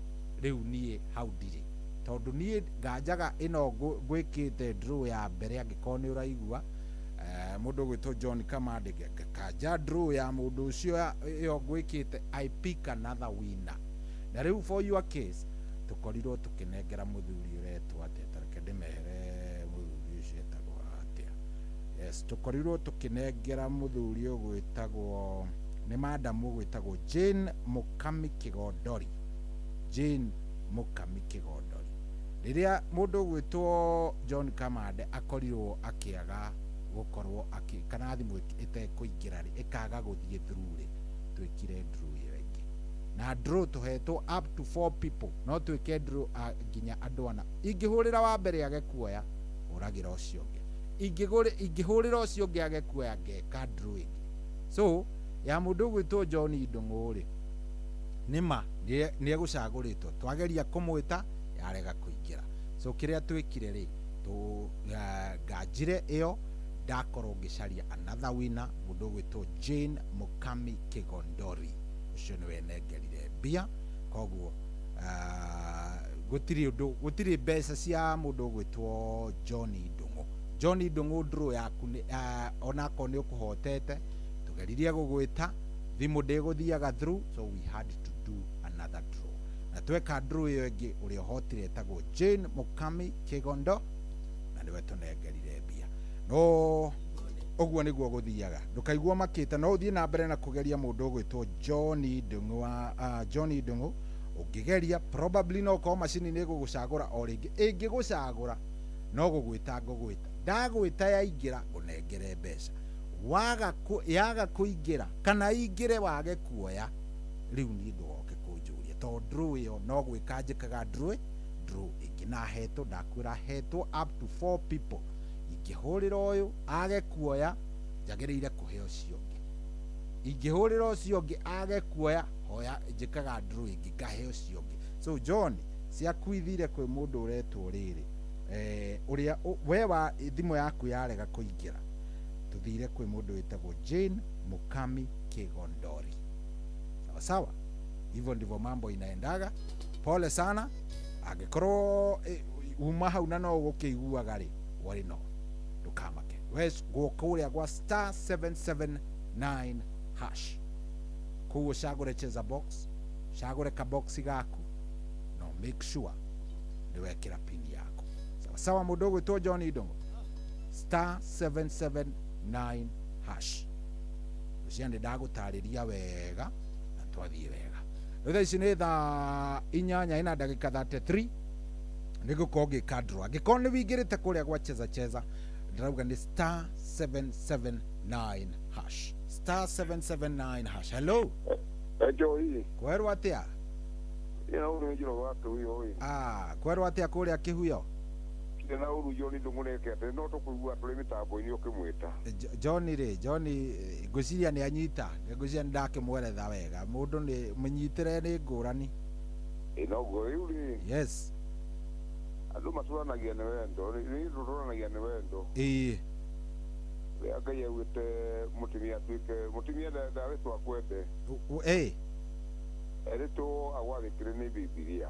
rĩu niĩ hau ndirĩ tondũ niĩ nganjaga ĩno gwĩkĩte draw ya mbere angĩkorwo nĩ ũraigua mũndũ gwĩtwo John Kamande kanja draw ya mũndũ ũcio ĩyo gwĩkĩte I pick another winner na rĩu for your case tũkorirwo tũkĩnengera mũthuri ũretwo atĩa tareke ndĩmehere mũthuri ũcio etagwo atĩa yes tũkorirwo tũkĩnengera mũthuri ũyũ gwĩtagwo nĩ madamu gwĩtagwo Jane Mukami Kĩgondori Jane Mukami Kĩgondori rĩrĩa mũndũ gwĩtwo John Kamande akorirwo akĩaga gũkorwo kana thimũ ĩtekũingĩra rĩ ĩkaga gũthiĩ through rĩ twĩkire draw ĩyo ĩngĩ na draw tũhetwo up to 4 people no twĩke draw nginya andũ ana ingĩhũrĩra wa mbere age kuoya ũragĩra ũcio ũngĩ ingĩhũrĩra ũcio ũngĩ age kuoya ngeka draw ĩngĩ so ya mũndũ gwĩtwo John Ndung'u rĩ nĩma nĩ egũcagũrĩtwo twageria kũmwĩta yarega kũingĩra so kĩrĩa twĩkire rĩ nganjire ĩyo ndakorwo ngĩcaria another winner mũndũ gwĩtwo Jane Mukami Kĩgondori ũcio nĩwe nengerire mbia koguo gũtirĩ mbeca cia mũndũ gwĩtwo John Ndung'u draw yaku onakorwo nĩ ũkũhotete tũgeririe gũgwĩta thimũ ndĩgũthiaga through so we had to do another draw na tweka draw ĩyo ĩngĩ ũrĩa ũhotire etagwo Jane Mukami Kĩgondo na nĩwe tũnengerire mbia no ũguo nĩguo gũthiaga ndũkaigua makĩte no ũthiĩ na mbere na kũgeria mũndũ gwĩtwo John Ndung'u ũngĩgeria probably no korwo macini nĩ ĩgũgũcagũra o rĩngĩ ĩngĩgũcagũra no gũgwĩta ngũgwĩta ndagwĩta yaingĩra ngũnengere mbeca yaga kũingĩra kana ingĩre wage kuoya rĩu niĩ ndũgoke kũnjũria tondũ draw ĩyo no gwĩka njĩkaga draw ĩngĩ na hetwo ndakwĩra hetwo up to 4 people ingĩhũrĩra ũyũ age kuoya njagĩrĩire kũhe ũcio ũngĩ ingĩhũrĩra ũcio ũngĩ age kuoya hoya njĩkaga draw ĩngĩ ngahe ũcio ũngĩ so John ciakuithire kwĩ mũndũ ũretwo rĩrĩ ũrĩa we wa thimũ yaku yarega kũingĩra tuthire kwĩ mũndũ wĩtagwo Jane Mukami Kĩgondori sawa hivyo ndivyo mambo inaendaga pole sana angĩkorwo uma hau na no gũkĩiguaga rĩ wari no ndũkamake wes gũkũrĩa gwa star 779 hash kuo cagũre cheza box cagũre ka box gaku no make sure nĩwekĩra pin yako sawa mũndũ gwĩtwo John Ndung'u star 779 hash uciande ndagũtarĩria wega na twathiĩ wega thaa ici nĩ thaa 8 ina ndagĩka 33 nĩgũkorwo ngĩka draw angĩkorwo nĩ wĩingĩrĩte kũrĩa gwa cheza ndarauga nĩ star 779 hash star 779 hash hello Joey kwerwo atĩa ũrĩ njĩro wake uyo kwerwo atĩa kũrĩa Kĩhuyo na uru John Ndung'u nekete no tũkũigua tũrĩ mĩtambo-inĩ ũkĩmwĩta John ngwĩciria nĩ anyita ngwĩciria nĩ ndakĩmweretha wega mũndũ nĩ mũnyitĩre nĩ ngũrani noguo rĩu rĩ yes andũ matũranagia nĩ wendo rĩu tũranagia nĩ wendo rĩa Ngai augĩte mũtumia tuĩke mũtumia ndarĩtwo akwende erĩtwo agwathĩkĩre nĩ Bibilia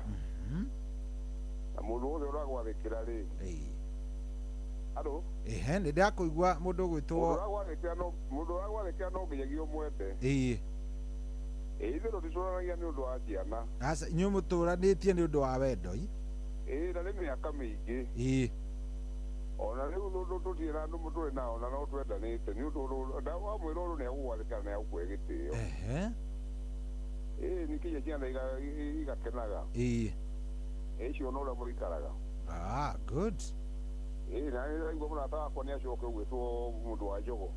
na mũndũ wothe ũragwathĩkĩra rĩ alo nĩ ndakũigua mũndũ gwĩtwo mũndũ ũragwathĩkĩra no nginyagia ũmwende Ithuĩ tũticũranagia nĩ ũndũ wa ciana. Asa inyuĩ mũtũranĩtie nĩ ũndũ wa wendo i? Na nĩ mĩaka mĩingĩ. Ona rĩu tũtirĩ na andũ tũrĩ nao na no twendanĩte nĩ ũndũ wamwĩra ũndũ nĩegũgwathĩkana na egũkũhe gĩtĩo. Nĩkĩnya ciana igakenaga. Icio no ũrĩa mũikaraga. Good. Na nĩraigua mũrata wakwa nĩacoke gwĩtwo mũndũ wa njogo.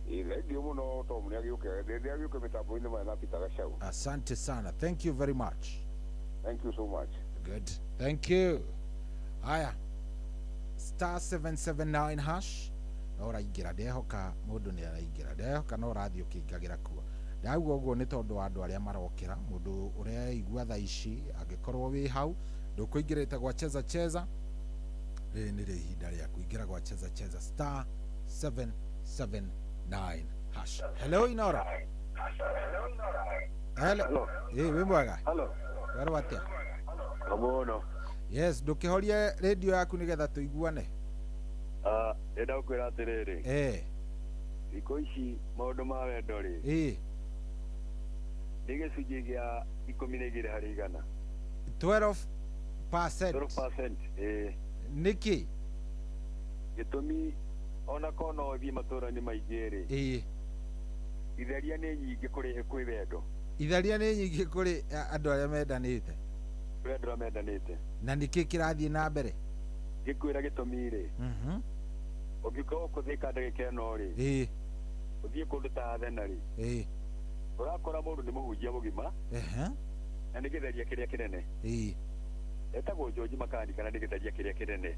Thengiũ mũno Tom nĩagĩũke mĩtambo-inĩ maya na Peter Gacau. Asante sana. Thank you very much. Thank you so much. Good. Thank you. Haya. *779 hash. No raingĩra ndehoka mũndũ nĩ araingĩra. Ndehoka no rathiĩ ũkĩingagĩra kuo. Ndauga ũguo nĩ tondũ wa andũ arĩa marokĩra. Mũndũ ũrĩa igua thaa ici angĩkorwo wĩ hau ndũkũingĩrĩte gwa cheza cheza. Rĩrĩ nĩ ihinda rĩa kũingĩra gwa cheza cheza *779 hash. Hello Inora. Hello. Wĩ mwega? Wero atia? Kamono. Yes, ndũkĩhorie radio yaku nĩgetha tũiguane. Ndĩrenda gũkwĩra atĩrĩrĩ. Thikũ ici maũndũ ma wendo rĩ. Nĩ gĩcunjĩ gĩa 12 harĩ 100. 12%. Nĩkĩ? Gĩtũmi ona kono ũthiĩ matũra-inĩ maingĩ rĩ. Itheria nĩ nyingĩ kwĩ wendo. Itheria nĩ nyingĩ kũrĩ andũ arĩa mendanĩte. Andũ arĩa mendanĩte. Na nĩkĩ kĩrathiĩ na mbere? Gĩkwĩra gĩtũmi rĩ. Ũngĩkorwo kũthĩka ndagĩka ĩno rĩ. Ũthiĩ kũndũ ta Athena rĩ. Ũrakora mũndũ nĩ mũhunjia mũgima. Na nĩ gĩtheria kĩrĩa kĩnene. Etagwo George Makanika na nĩ gĩtheria kĩrĩa kĩnene.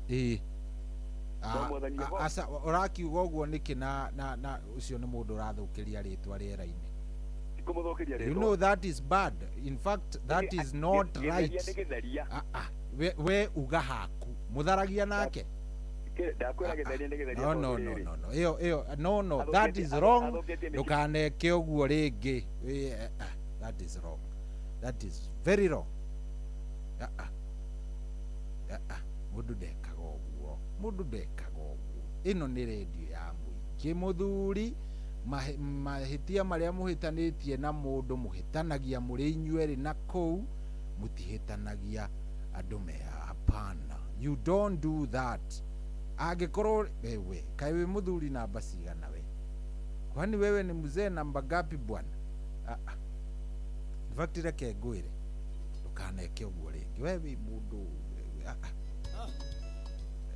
Asa ũrakiuga ũguo nĩkĩ na ũcio nĩ mũndũ ũrathũkĩria rĩtwa rĩera-inĩ. You know that is bad. In fact, that is not right. We uga haku mutharagia nake. No, that is wrong. Ndukaneke ũguo rĩngĩ. That is wrong. That is very wrong. Mũndũ ndekaga ũguo. Mũndũ ndekaga ũguo. Ĩno nĩ radio ya mũingĩ mũthuri. Mahĩtia marĩa mũhĩtanĩtie na mũndũ mũhĩtanagia mũrĩ inyuerĩ na kũu mũtihĩtanagia andũ me hapana. You don't do that. Angĩkorwo wewe kaĩ wĩ mũthuri namba cigana we? Kwani wewe ni mzee namba ngapi bwana? In fact reke ngwĩre ndũkaneke ũguo rĩngĩ. Wewe mũndũ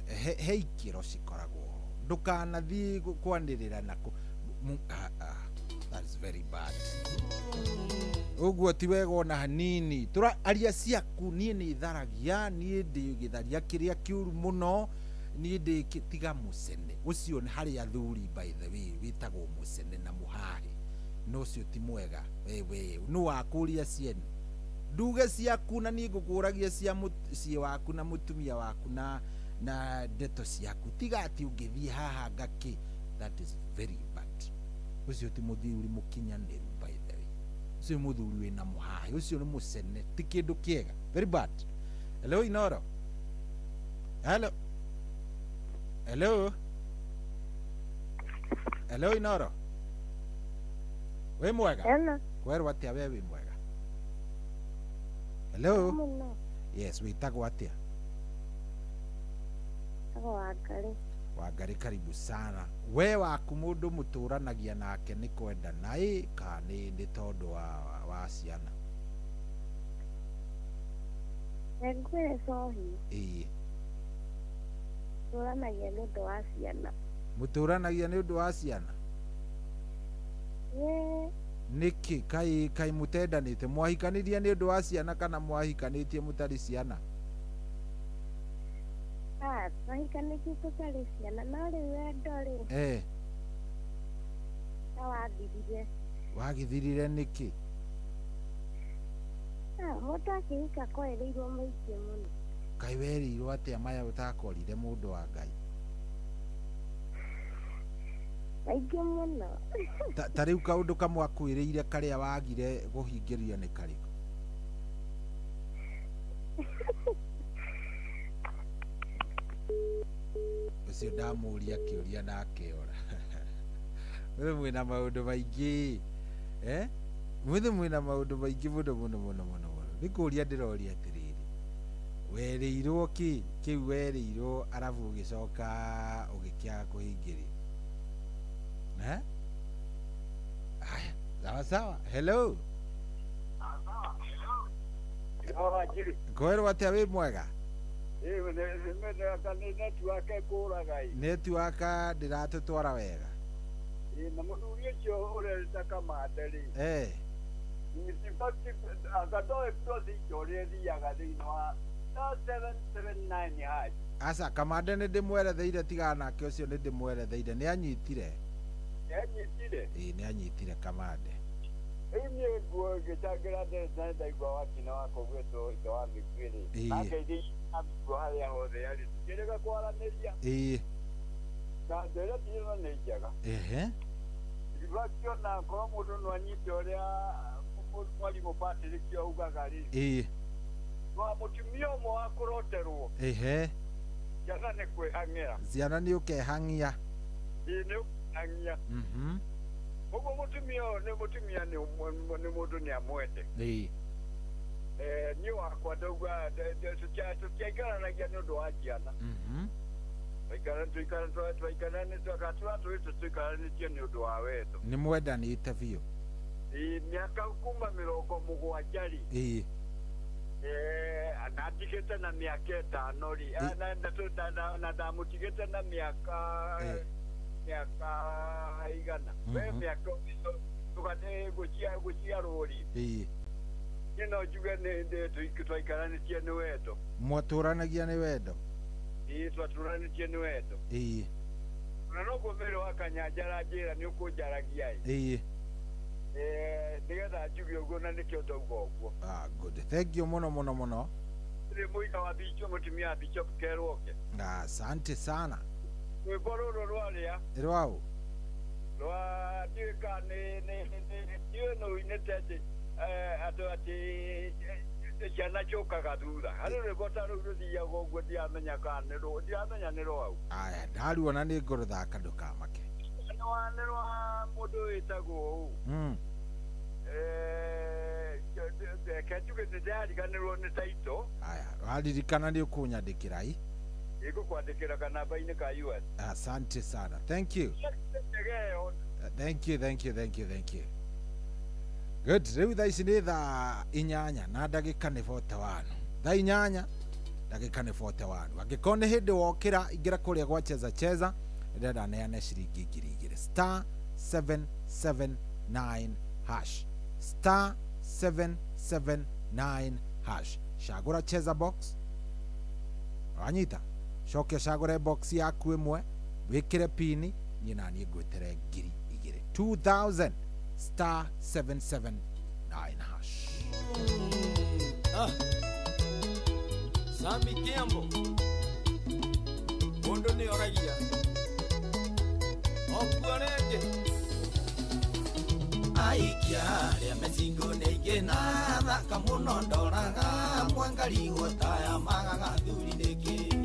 he ikĩro cikoragwo. Ndũkanathiĩ kwanĩrĩra nako. That is very bad. Uguo ti wega ona hanini. Aria ciaku niĩ nĩ itharagia, niĩ ndĩ gĩtharia kĩrĩa kĩũru mũno, niĩ ndĩ tiga mũcene. Ũcio nĩ harĩ athuri by the way wĩtagwo mũcene na mũhahe. No ũcio ti mwega. Wewe nũ wakũria ciene. Nduge ciaku na niĩ ngũkũragia cia waku na mũtumia waku na ndeto ciaku. Tiga ati ũngĩthiĩ haha ngakĩ. That is very bad. Ucio ti muthuri mukinyanĩru by the way. Ucio muthuri wĩna mũhahe. Ucio nĩ mũcene. Ti kĩndũ kĩega. Very bad. Hello Inoro. Hello. Hello. Hello Inoro. Wĩ mwega? Hello. Kwerwo atĩa we wĩ mwega? Hello. Yes, wĩtagwo atĩa? Wangari. Wangari, karibu sana. We waku mũndũ mũtũranagia nake nĩ kwendana kana nĩ tondũ wa ciana? Ngwĩre sohi. Mũtũranagia nĩ ũndũ wa ciana. Mũtũranagia nĩ ũndũ wa ciana? Nĩkĩ kaĩ mũtendanĩte? Mwahikanĩrie nĩ ũndũ wa ciana kana mwahikanĩtie mũtarĩ ciana? Twahikanĩtie tũtarĩ ciana no rĩu wendo rĩ. Wathirire. Wagithirire nĩkĩ? Mũndũ akĩhika kwerĩirwo maingĩ mũno. Kaĩ werĩirwo atĩa maya ũtakorire mũndũ wa Ngai? Maingĩ mũno. Ta rĩu kaũndũ kamwe akwĩrĩire karĩa wagire kũhingĩria nĩ karĩkũ? Ucio ndamũria kĩũria na akĩora. Wewe mwĩna maũndũ maingĩ. Mwithe mwina maundu maingi muno nikuria ndiroria atiriri werirwo kiu werirwo arabu ugicoka ugikiaga kuhingiria sawa. Hello kwerwo atia wi mwega? Network ndiratutwara wega na muthuri ucio urereta kamande ri agatoe prothi icio thiaga thiini wa 779 hash. Asa kamande ni ndimweretheire tigana nake ucio ni ndimweretheire ni anyitire ni anyitire kamande ini nguo gitangira ndesa ndaigua wakina wako gweto ito wa mikwiri nake nguo haria hothe ari kirega kwaraniria na ndere tino ni njega ivakiona korwo mundu no anyite uria mwarimu Patrick augaga ri wa mutumia umwe wa kuroterwo ciana ni kwihang'ira ciana ni ukehangia ni ukehangia uguo mutumia ni mundu ni amwende ni wakwa ndauga tutiaikaranagia ni undu wa ciana tuikaranitie ni undu wa wendo ni mwendanite biu miaka kuma 70 ri anatigite na miaka 5 ri na ndamutigite na miaka igana we miaka tukane gucia ruri ino juga ni twikaranitie ni wendo mwaturanagia ni wendo twaturanitie ni wendo na no gomero wakanyanjara njira ni ukunjaragia nigetha njuge uguo na nikio ndauga uguo good. Thank you muno ni muika wa bicho mutumia bicho keroke asante sana rwimbo ruru rwaria rwau rwa ndika ni no inetete ati ciana ciukaga thutha harä rwimbo ta rå ruthiaga å guo ndiamenya ni rwau aya ndaruona nä ngå rå thaka ndå kamake nä rwa må ndå wä tagwo å kenjuge nä ndärigane rwo nä taito aya waririkana nä å kå nyandä kä rai ä gå kwandä kä ra kanamba-inä ka US. Asante sana. Thank you. Thank you. Good. Riu thaa ici nĩ thaa 8 na ndagĩka nĩ 41. Thaa 8 ndagĩka nĩ 41. Angĩkorwo nĩ hĩndĩ wokĩra ingĩra kũrĩa gwa cheza ndĩrenda neane ciringi 2,000 star 779 hash star 779 hash cagũra cheza box wanyita cokia cagũre box yaku ĩmwe wĩkĩre pini niĩ na niĩ ngwĩtere 2,000 2,000 star 779 hash. Sami Kiambo Mondo ni oragia Okuarege Aikia ria mesingo neige na thaka muno ndoraga mwangari gotaya magaga thuri niki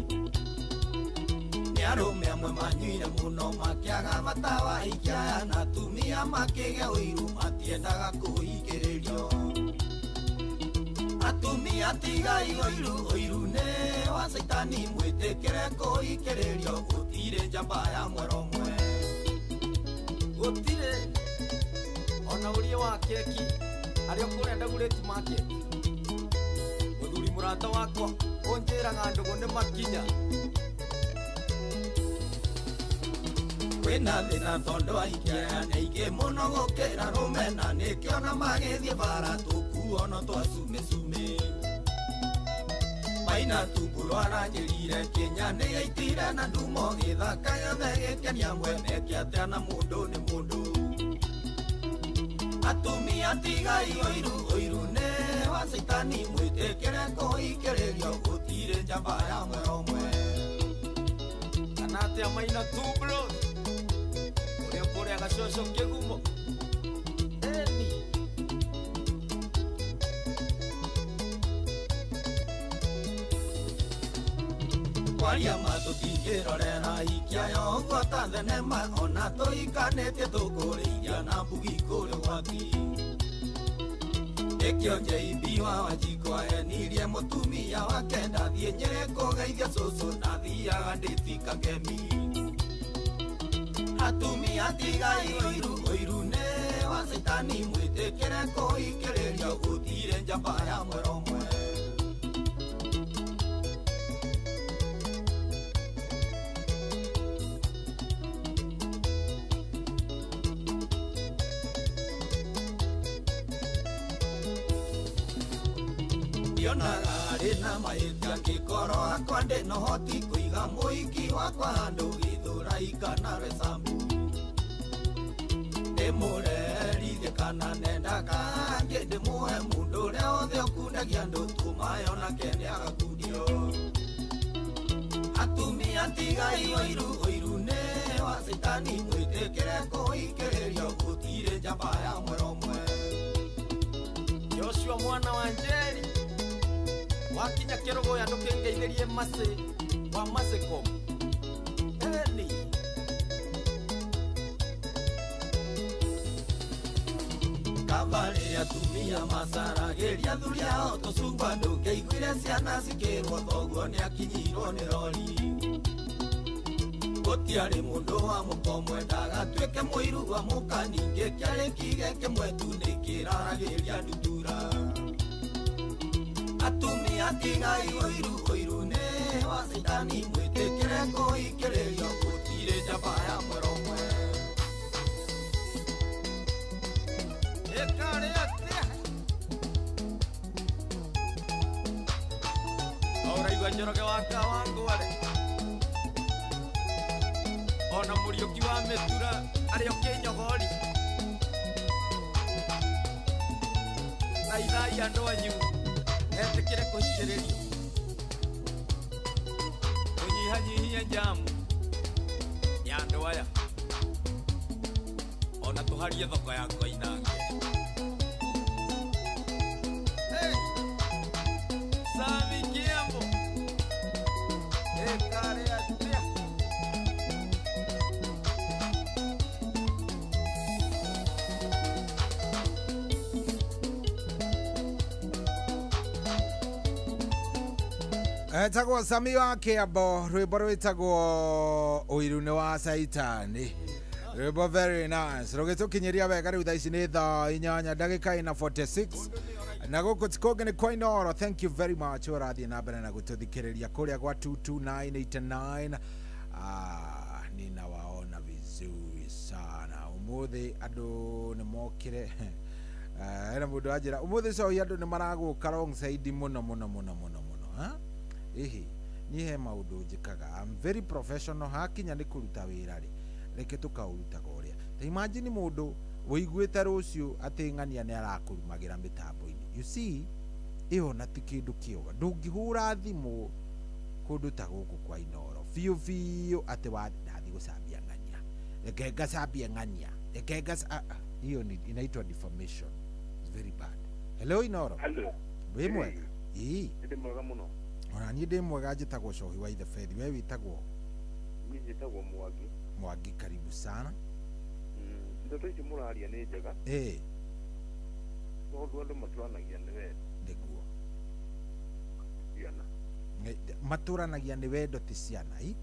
Niarume amwe manyuire muno makiaga matawa ikia na tumia makige uiru matiendaga kuhigiririo Atumia tigai uiru ne wa saitani mwitikire kuhigiririo gutire njamba ya mweromwe gutire ona urie wa keki aria kurenda gureti market muthuri murata wakwa onjiraga ndugu ni makinya Wena thina tondo aikia neige muno gukira rumena nikiona magithie bara tukuona twasume Maina tunguru aranjirire Kenya ni yaitire na ndumo githaka yothe gikenia mwene kiatia na mundu ni mundu Atumia tigai uiru ne wa saitani mwitikire kuhikiririo gutire njamba ya mweromwe Kanatia maina tublo Kore agacocwo kigumo eni kwaria matutingirorera ikiayo ngota thenema ona tuikanĩtie tũkũrĩithia na mbugi kũrĩ gwaki Nikio JB wa Wanjiko enirie mutumia wake ndathie Nyeri kugeithia cucu na thiaga ndĩtika Ngemi. Atumia tigai ũiru nĩ wa Saitani mwĩtĩkĩre kũhikĩrĩria gũtirĩ njamba ya mũromwe. Ndionaga arĩ na mahĩtia ngĩkorwo akwa ndĩ na ũhoti kũiga mũhiki wakwa handũ Gĩthũrai kana Roysambu. Ndĩmũrerithie kana nendaga ngĩ ndĩmũhe mũndũ ũrĩa wothe ũkundagia andũ tũmayo nake nĩagakundio. Atumia tigai ũiru nĩ wa Saitani mwĩtĩkĩre kũhikĩrĩria gũtirĩ njamba ya mũromwe. Joshua mwana wa Njeri wakinya Kĩrũgũya ndũkĩngeithĩrie Masĩ wa Masĩko. Eni kabarĩ atumia macaragĩria athuri ao tũcungwa ndũngĩiguire ciana cikĩrwo thoguo nĩakinyirwo nĩ rori. Gũtiarĩ mũndũ wa mũkomwe ndagatuĩke mũiru wa mũka ningĩ kĩarĩ kige kĩmwe tu nĩkĩraragĩria ndutura. Atumia tigai ũiru nĩ wa Saitani mwĩtĩkĩre kũhikĩrĩria gũtirĩ njamba ya mũromwe. Ĩkarĩ atĩa ũraigua Njoroge wa Kawangware ona Mũriũki wa Mĩtura arĩ o Kĩnyogori na ithai andũ anyu etĩkĩre kũhikĩrĩrio kũnyihanyihia njamu ya andũ aya ona tũharie thoko ya Koinange. Sami Kiambo ĩkarĩ atĩa etagwo Sami wa Kiambo, rwĩmbo rwĩtagwo ũiru nĩ wa Saitani. Rwĩmbo very nice rũgĩtũkinyĩria wega rĩu thaa ici nĩ thaa 8 ndagĩka ina 46 na gũkũ ti kũngĩ nĩ kwa Inooro. Thank you very much ũrathiĩ na mbere na gũtũthikĩrĩria kũrĩa gwa 22989. Ninawaona vizuri sana ũmũthĩ andũ nĩ mokire ena mũndũ anjĩra ũmũthĩ cohi andũ nĩ maragũka wrong side mũno ihi niĩ he maũndũ njĩkaga. I'm very professional. Hakinya nĩ kũruta wĩra rĩ reke tũkaũrutaga ũrĩa. Ta imagine mũndũ ũiguĩte rũciũ atĩ ng'ania nĩ arakũrumagĩra mĩtambo-inĩ. You see ĩyo na ti kĩndũ kĩoga. Ndũngĩhũra thimũ kũndũ ta gũkũ kwa Inooro biũ atĩ wathiĩ gũcambia ng'ania, reke ngacambia ng'ania, reke hiyo inaitwa defamation. It's very bad. Hello Inooro. Wĩ mwega? Ndĩ mwega mũno. Ona niĩ ndĩ mwega. Njĩtagwo Cohi wa Ithebeth. We wĩtagwo? Niĩ njĩtagwo Mwangi. Mwangi, karibu sana. Ndeto ici mũraria nĩ njega. Tondũ andũ matũranagia nĩ wendo. Nĩguo. Ciana. Matũranagia nĩ wendo ti ciana i?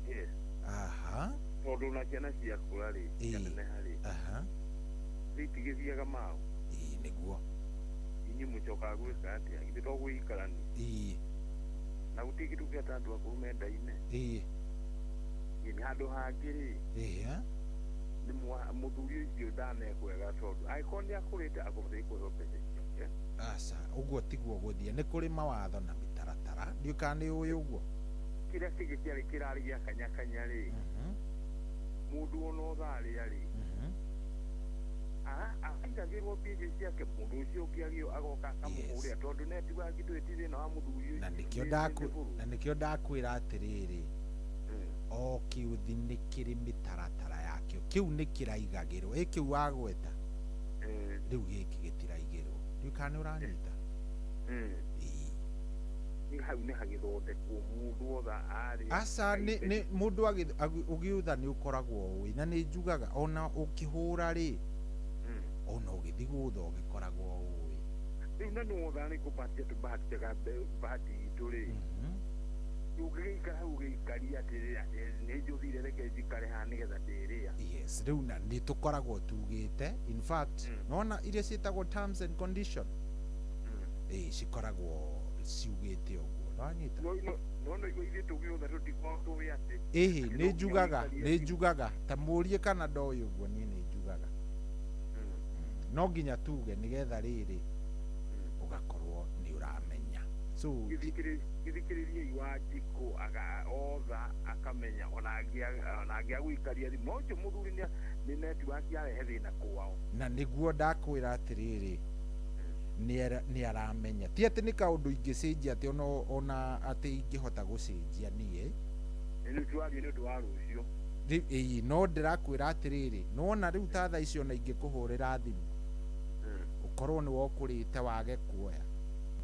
Yes. Aha. Tondũ na ciana ciakũra rĩ, cianeneha rĩ. Aha. Itigĩthiaga mao. Nĩguo. Inyuĩ mũcokaga gwĩka atĩa? Githĩ to gũikarania. Na gũtirĩ kĩndũ kĩa ta andũ akũrũ menda-inĩ. Nĩ handũ hangĩ rĩ. Nĩ mũthuri ũcio ndanekwega tondũ angĩkorwo nĩ akũrĩte akũbatiĩ kũheo mbeca ciake. Aca, ũguo tiguo gũthiĩ. Nĩ kũrĩ mawatho na mĩtaratara. Ndiũĩ kana nĩ ũĩ ũguo. Kĩrĩa kĩngĩ kĩarĩ kĩrarĩ gĩa kanyakanya rĩ, mũndũ ona ũtharĩa rĩ, aingagĩrwo mbia ciake, mũndũ ũcio ũngĩ agĩo agoka akamũhũrĩra tondũ netiga ngĩndũ ĩtirĩ na wa mũthuri ũcio. Na nĩkĩo ndakwĩra atĩrĩrĩ, o kĩũthi nĩ kĩrĩ mĩtaratara yakĩo. Kĩu nĩ kĩraigagĩrwo. Kĩu wagweta rĩu gĩkĩ gĩtiraigĩrwo. Ndiũĩ kana nĩ ũranyita. Hau nĩ hagĩthondekwo mũndũ wothe arĩ. Aca nĩ mũndũ ũgĩũtha nĩ ũkoragwo ũĩ. Na nĩ njugaga ona ũkĩhũra rĩ, ona ũgĩthiĩ gũtha ũgĩkoragwo ũĩ. ina no dhani kupatia tu bahati ituri ugeika ugeikaria tiria ni juthire reke jikare hani getha tiria. Yes, riu na ni tukoragwo tugite, in fact nona iria cietagwo terms and condition cikoragwo ciugite uguo ranyita no igwe tugiotha tutikowe ati ni njugaga ta murie kana ndoyo uguo ni njugaga no nginya tuge nigetha riri ugakorwo ni uramenya so githikiririe iwajiko aga otha akamenya ona gwikaria thimu ucio muthuri ni network yarehe thina kwao na niguo ndakwira atiriri ni aramenya ti ati ni kaundu ingicenjia ati ona ati ingihota gucenjia nie ni twari ni ndu wa rucio no ndirakwira atiriri nona riu ta tha icio na ingikuhurira thimu ukorwo ni wokurite wage kuoya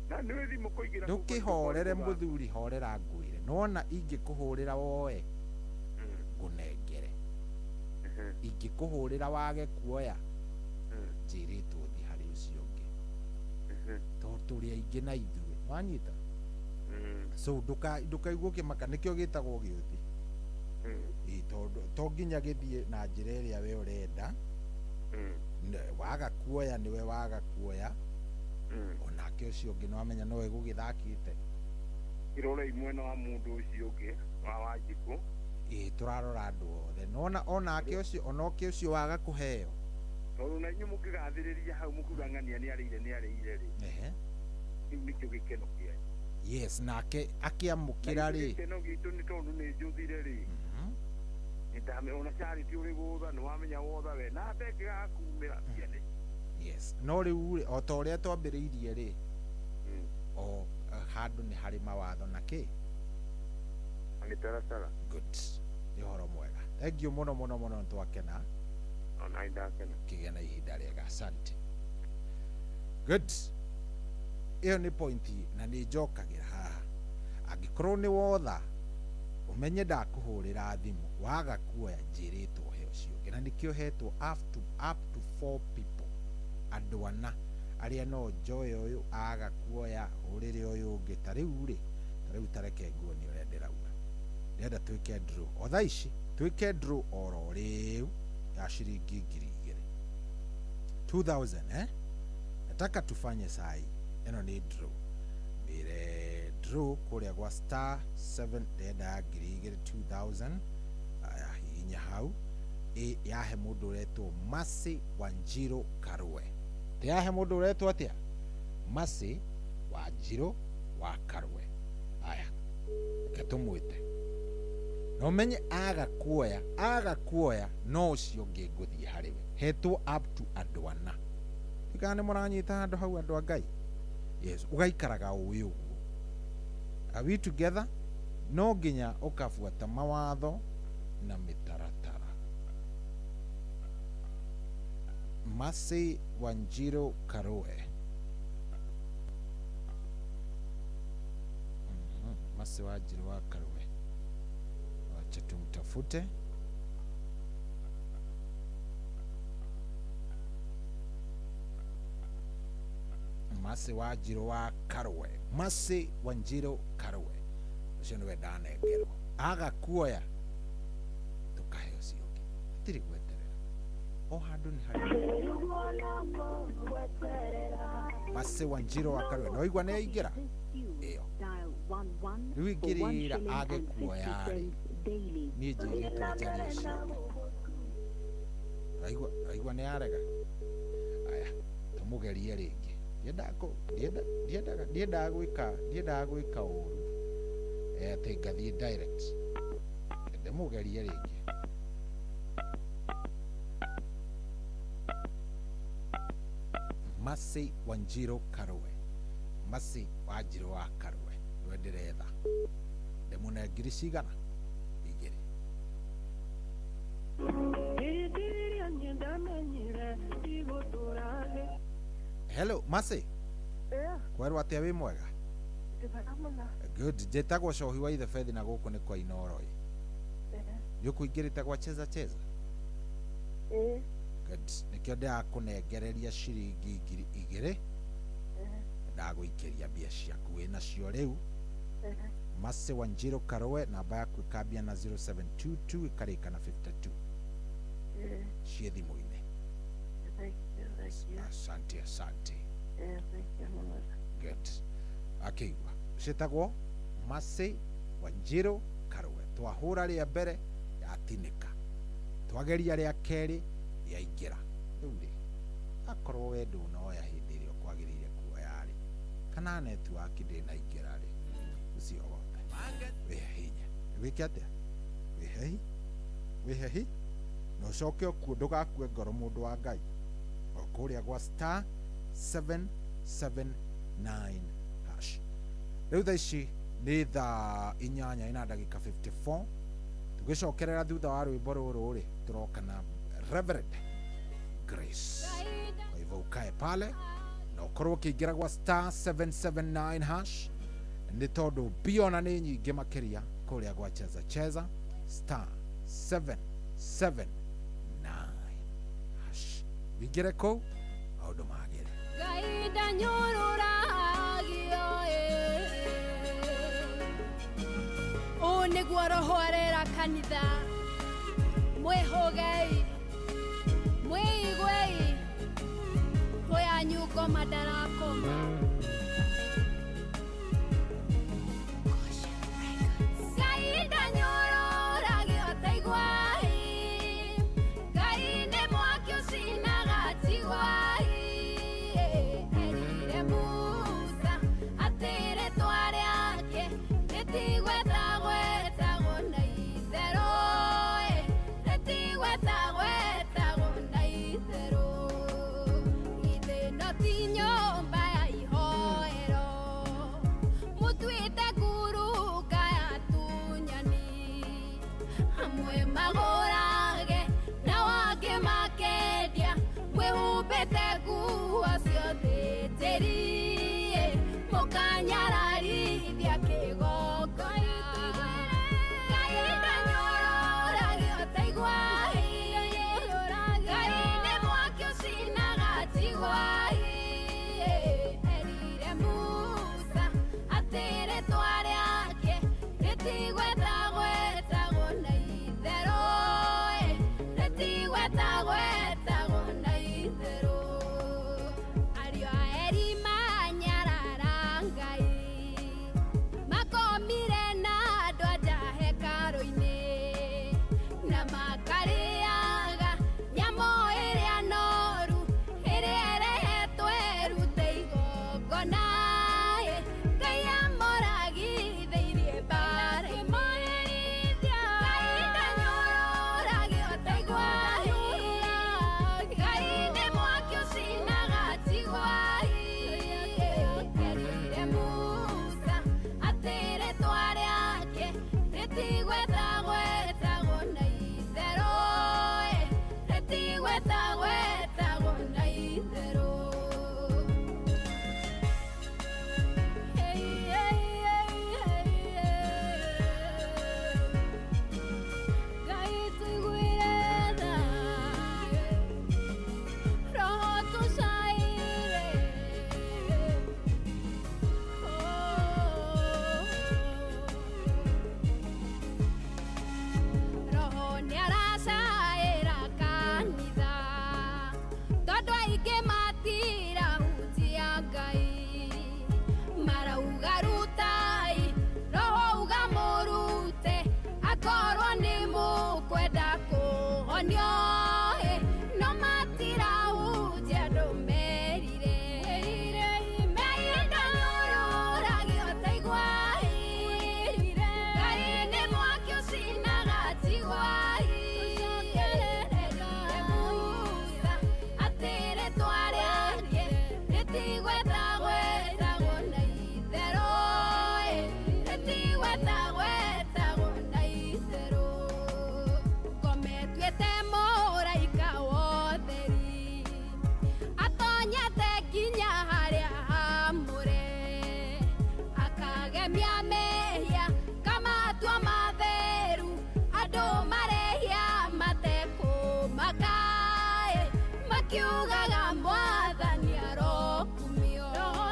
na ni thimu kuigira ndukihorere muthuri horera ngwire nona ingikuhurira woe ngunengere ingikuhurira wage kuoya njiritwo thi hari ucio ungi turi aingi na ithuĩ wanyita so ndukaigwo kimaka nikio gitagwo giuthi to nginya githie na njira iria we urenda waga kuoya niwe waga kuoya onake ucio ungi no amenya no egugithakite irore imwe wa mundu ucio ungi wa Wanjiku turarora andu othe nona onake ucio onoke ucio waga kuheo tondu na inyu mukigathiriria hau mukugangania ni arire ri riu nikio gikeno kia yes nake akiamukira ri gikeno gitu ni tondu ni njuthire ri ndame ona charity uri gutha ni wamenya wotha we na ndeke gakumira kiene yes no riu ri o ta uria twambiriirie ri o handu ni hari mawatho na ki ani taratara good ni horo mwega thank you muno twakena ona indakena kigena ihinda riega asante good iyo ni pointi na ni njokagira haha angikorwo ni wotha umenye ndakuhurira thimu waga kuoya njiritwo he ucio ungi na nikio hetwo up to 4 people andu ana aria no njoe uyu aga kuoya urire uyu ungi ta riu tareke nguo ni uria ndirauga ndenda twike draw o tha ici twike draw oro riu ya shilingi 2000 nataka tufanye sai eno ni draw mire draw kuria gwa star 7 ndenda 2000 aya hinya hau yahe mundu uretwo Masi Wanjiru Karwe yahe mundu uretwo atia Masi Wanjiru wa Karwe aya katumwite no menye aga kuoya no ucio ungi nguthie hariwe hetwo up to andu ana tikane muranyita andu hau andu Ngai yes ugaikaraga uyu uguo are we together no nginya ukafuata mawatho na mitaratara Masi Wanjiru Karwe Masi Wanjiru wa Karwe wacha tumtafute Masi Wanjiru wa Karwe Masi Wanjiru Karwe ucio niwe ndanengerwo aga kuoya tukahe ucio ungi tiri gweterera o handu ni hari Masi Wanjiru wa Karwe no igwa ne ingira iyo riu ingirira age kuoya ni njirite njari ucio aigwa ne arega aya tumugerie ringi ndiendaga gwika uru ati ngathie direct ndimugerie ringi Masi Wanjiru Karwe Masi Wanjiru wa Karwe niwe ndiretha ndimune ngiri cigana igiri hello Masi kwerwo atia wi mwega good njitagwo cohi wa ithe Bethi na guku ni kwa Inoro ni ukuingirite gwa cheza good nikio ndia kunengereria ciringi 2000 ndagũikĩria mbia ciaku wĩna cio rĩu. Mase Wanjiru Karowe, namba yaku ikambia na 0722 ikarĩka na 52 ciĩ thimũ-inĩ. Asante. Good. Akĩigua cĩtagwo Mase Wanjiru Karowe. Twahũra rĩa mbere yatinĩka, twageria rĩa kerĩ yaingĩra. Rĩu rĩ, akorwo we ndũnoya hĩndĩ ĩrĩa ũkwagĩrĩire kuoya-rĩ, kana netiwaki ndĩnaingĩra-rĩ, ũcio wothe wĩhe hinya. Wĩke atĩa? Wĩhe na ũcoke ũkuo, ndũgakue ngoro mũndũ wa Ngai. O kũrĩa gwa star 779 hash. Rĩu thaa ici nĩ thaa 8 na ndagĩka 54. Tũgĩcokerera thutha wa rwĩmbo rũrũ-rĩ, tũroka na Reverend Grace. Kwa hivyo ukae pale na ukorwo ũkĩingĩra gwa star 779 hash, nĩ tondũ biona nĩ nyingĩ makĩria kũrĩa gwa cheza star 779 hash. Wĩingĩre kũu maũndũ magĩre. Ngai ndanyũrũragio ũũ nĩguo roho arera kanitha. Mwĩhũgei, mwĩiguei, hoya nyuko madarakoma. Ngai ndanyũrũragio taiguai, Ngai nĩ mwaki ũcinaga tiguai. Erire Musa atĩrĩtwa rĩake rĩtigwetagwo na itherũ, rĩtigwetagwo na itherũ. Ithe no ti nyũmba ya ihoero, mũtuĩte nguruka ya tunyani, hamwe magũrage na wangĩ makendia, mwĩhumbĩte nguo ciothe tĩri, mũkanyararithia kĩgongona. Ngai ndanyũrũragio taiguai, Ngai nĩ mwaki ũcinaga tiguai. Erire Musa atĩrĩtwa rĩake rĩtigwetagwo na itherũ, rĩtigwetagwo na itherũ. Ariũ a eri manyarara Ngai, makomire na andũ-a-nja hekarũ-inĩ, na makarĩaga nyamũ ĩrĩa noru, ĩrĩa ĩrehetwo ĩrute igongona. Ngai amũragithĩirie mbara-inĩ. Ngai ndanyũrũragio taiguai, Ngai nĩ mwaki ũcinaga tiguai. Erire Musa atĩrĩtwa rĩake rĩtigwetagwo na itherũ, rĩtigwetagwo na itherũ. Ngai tũiguĩre tha, roho tũcaĩre. Roho nĩaracaĩra kanitha, tondũ aingĩ matirahunjia Ngai. Marauga rutai, roho uga mũrute, akorwo nĩ mũkwenda kũhonio, no matirahunjia ndũmĩrĩre. Ngai ndanyũrũragio taiguai, Ngai nĩ mwaki ũcinaga tiguai. Erire Musa atĩrĩtwa rĩake rĩtigwetagwo na itherũ, rĩtigwetagwo na itherũ. Ngometuĩte mũraika wa ũtheri, atonyete nginya harĩa hamũre, akagemia mehia kamatua matheru, andũ marehia matekũmaka, makiugaga Mwathani arokumio. Roho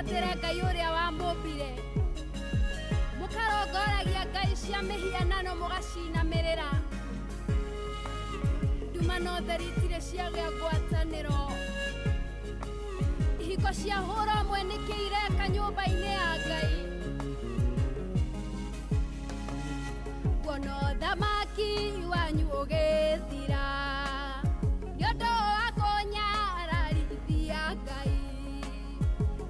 mutungatire Ngai uria wamumbire mukarongoragia ngai cia mihianano mugacinamirira ndumano theritire ciagĩa ngwatanĩro ihiko cia hũra ũmwe nĩkĩireka nyũmba-inĩ ya Ngai kuona thamaki wanyu ũgĩthira nĩ ũndũ wa kũnyararithia Ngai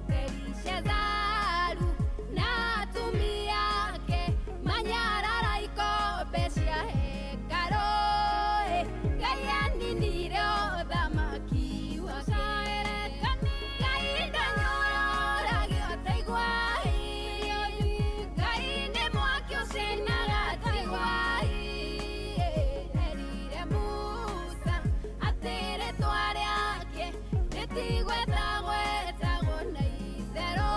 Belishazaru na atumia ake manyarara ikombe cia hekaro Ngai aninire ũthamaki wake Ngai ndanyororagio taigua Ngai nĩ mwaki ũcinaga taigua erire Musa atĩ rĩtwa rĩake rĩtigwetagwetagwo na itherũ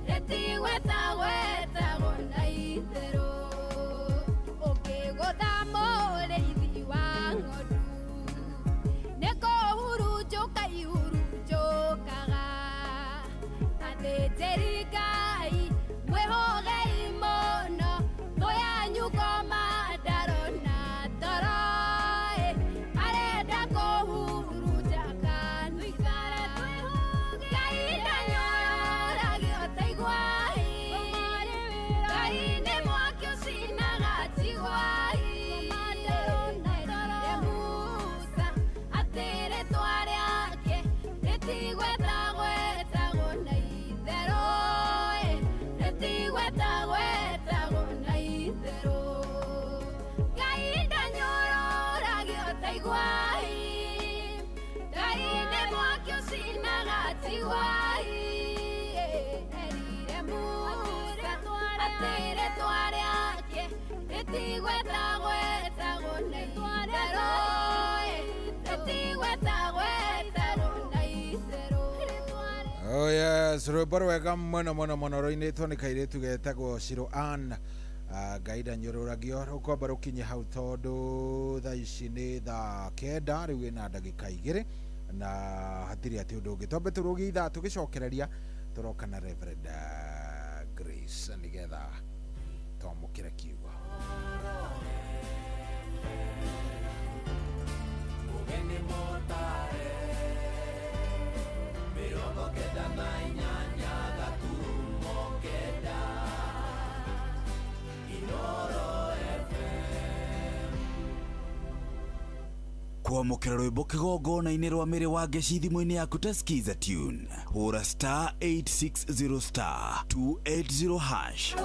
rĩtigwetagwetagwo na itherũ ũkĩgũtha mũrĩithi wa ng'ondu nĩkũhurunjũka ihurunjũkaga athĩnjĩri Ngai mwĩhũgei mũno mũyanyu komandaro na toro arenda kũhurunja kanitha Ngai ndanyororagio taigua Ngai nĩ mwaki ũcinaga tigua erire Musa atĩ rĩtwa rĩake rĩtigwetagwetagwo na itherũ rĩtigwetagwetagwo na itherũ Ngai ndanyororagio taigua Ngai nĩ mwaki ũcinaga tigua erire Musa atĩ rĩtwa rĩake rĩtigwetagwetagwo na itherũ rĩtigwetagwetagwo na itherũ Oh yes, rwĩmbo rwega mũno mũno mũno rũinĩtwo nĩ kairĩtu getagwo Shiro Ann Ngai ndanyororagio rũkomba rũkinye hau tondũ thaa ici nĩ thaa kenda rĩu ĩna ndagĩka 2 na hatirĩ atĩ ũndũ ũngĩ twambe tũrũgie ithaa tũgĩcokereria tũroka na Reverend Grace nĩgetha twamũkĩre kiugo Ugeni motare mirongo kenda na inyanya gaturumo kenda Inoro FM kwamũkĩra rwĩmbo kĩgongona-inĩ rwa mĩrĩ wa ngeci thimũ-inĩ yaku ta skiza tune hũra star 860 star 280 hash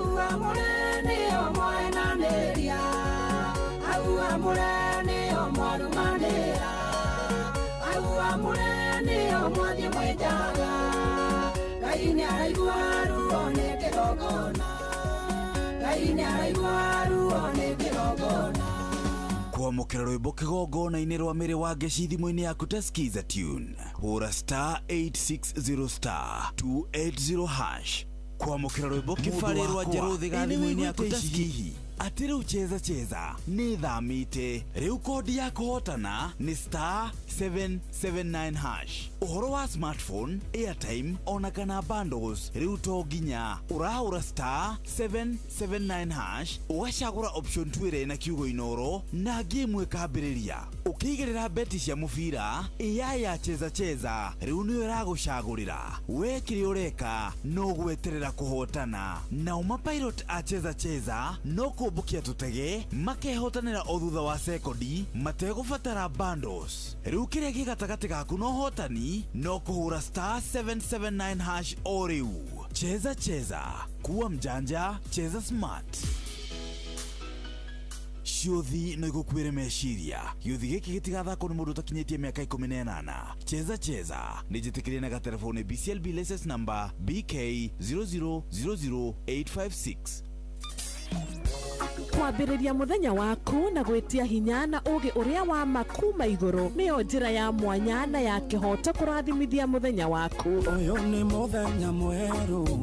kwamũkĩra rwĩmbo kĩgongona-inĩ rwa mĩrĩ wa ngeci thimũ-inĩ yaku ta skiza tune hũra star 860 star 280 hash kwamũkĩra rwĩmbo kĩbarĩrwa njerũ thĩ thimũ-inĩ yaku ta skihi atĩ rĩu cheza nĩ thamĩte rĩu kodi ya kũhotana nĩ star 779 hash ũhoro wa smartphone airtime ona kana bundles rĩu to nginya ũrahũra star 779 hash ũgacagũra option 2 ĩrĩa ĩna kiugo inoro na game ĩkambĩrĩria ũkĩigĩrĩra beti cia mũbira AI ya cheza rĩu nĩyo ĩragũcagũrĩra we kĩrĩa ũreka no gweterera kũhotana na mapilot a cheza no kũmbũkia tũtege makehotanĩra o thutha wa sekondi mategũbatara bundles rĩu kĩrĩa gĩ gatagatĩ gaku no hotani no kũhũra star 779 hash o rĩu cheza kuwa mjanja cheza smart ciothi no igũkuĩre meciria gĩũthi gĩkĩ gĩtigathakwo nĩ mũndũ ũtakinyĩtie mĩaka 18 cheza nĩ njĩtĩkĩrie na gatelefoni BCLB license number BK 0000856 kwambĩrĩria mũthenya waku na gwĩtia hinya na ũgĩ ũrĩa wa makuma igũrũ nĩyo njĩra ya mwanya na ya kĩhoto kũrathimithia mũthenya waku ũyũ nĩ mũthenya mwerũ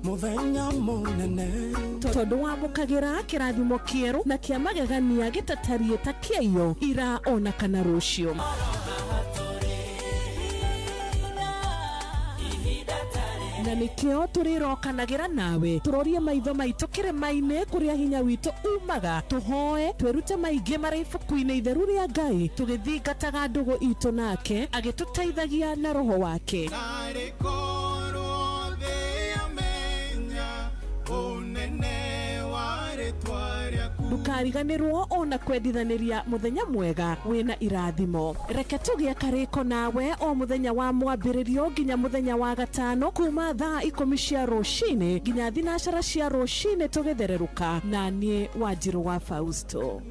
mũthenya mũnene tondũ wamũkagĩra kĩrathimo kĩerũ na kĩa magegania gĩtatariĩ ta kĩayo ira ona kana rũciũ na nikio turirokanagira nawe turorie maitho maitũ kĩrĩma-inĩ kũrĩa hinya witũ umaga tũhoe twĩrute maingĩ marĩ ibuku-inĩ itheru rĩa Ngai tũgĩthingataga ndũgũ itũ nake agĩtũteithagia na roho wake. Ndukariganĩrwo ona kwendithaniria muthenya mwega wina irathimo. Reke tũgĩe karĩko nawe o muthenya wa mwambĩrĩrio nginya muthenya wa gatano kuma thaa 10 cia rũcinĩ nginya thinacara cia rũcinĩ tũgĩthererũka na niĩ Wanjirũ wa Fausto.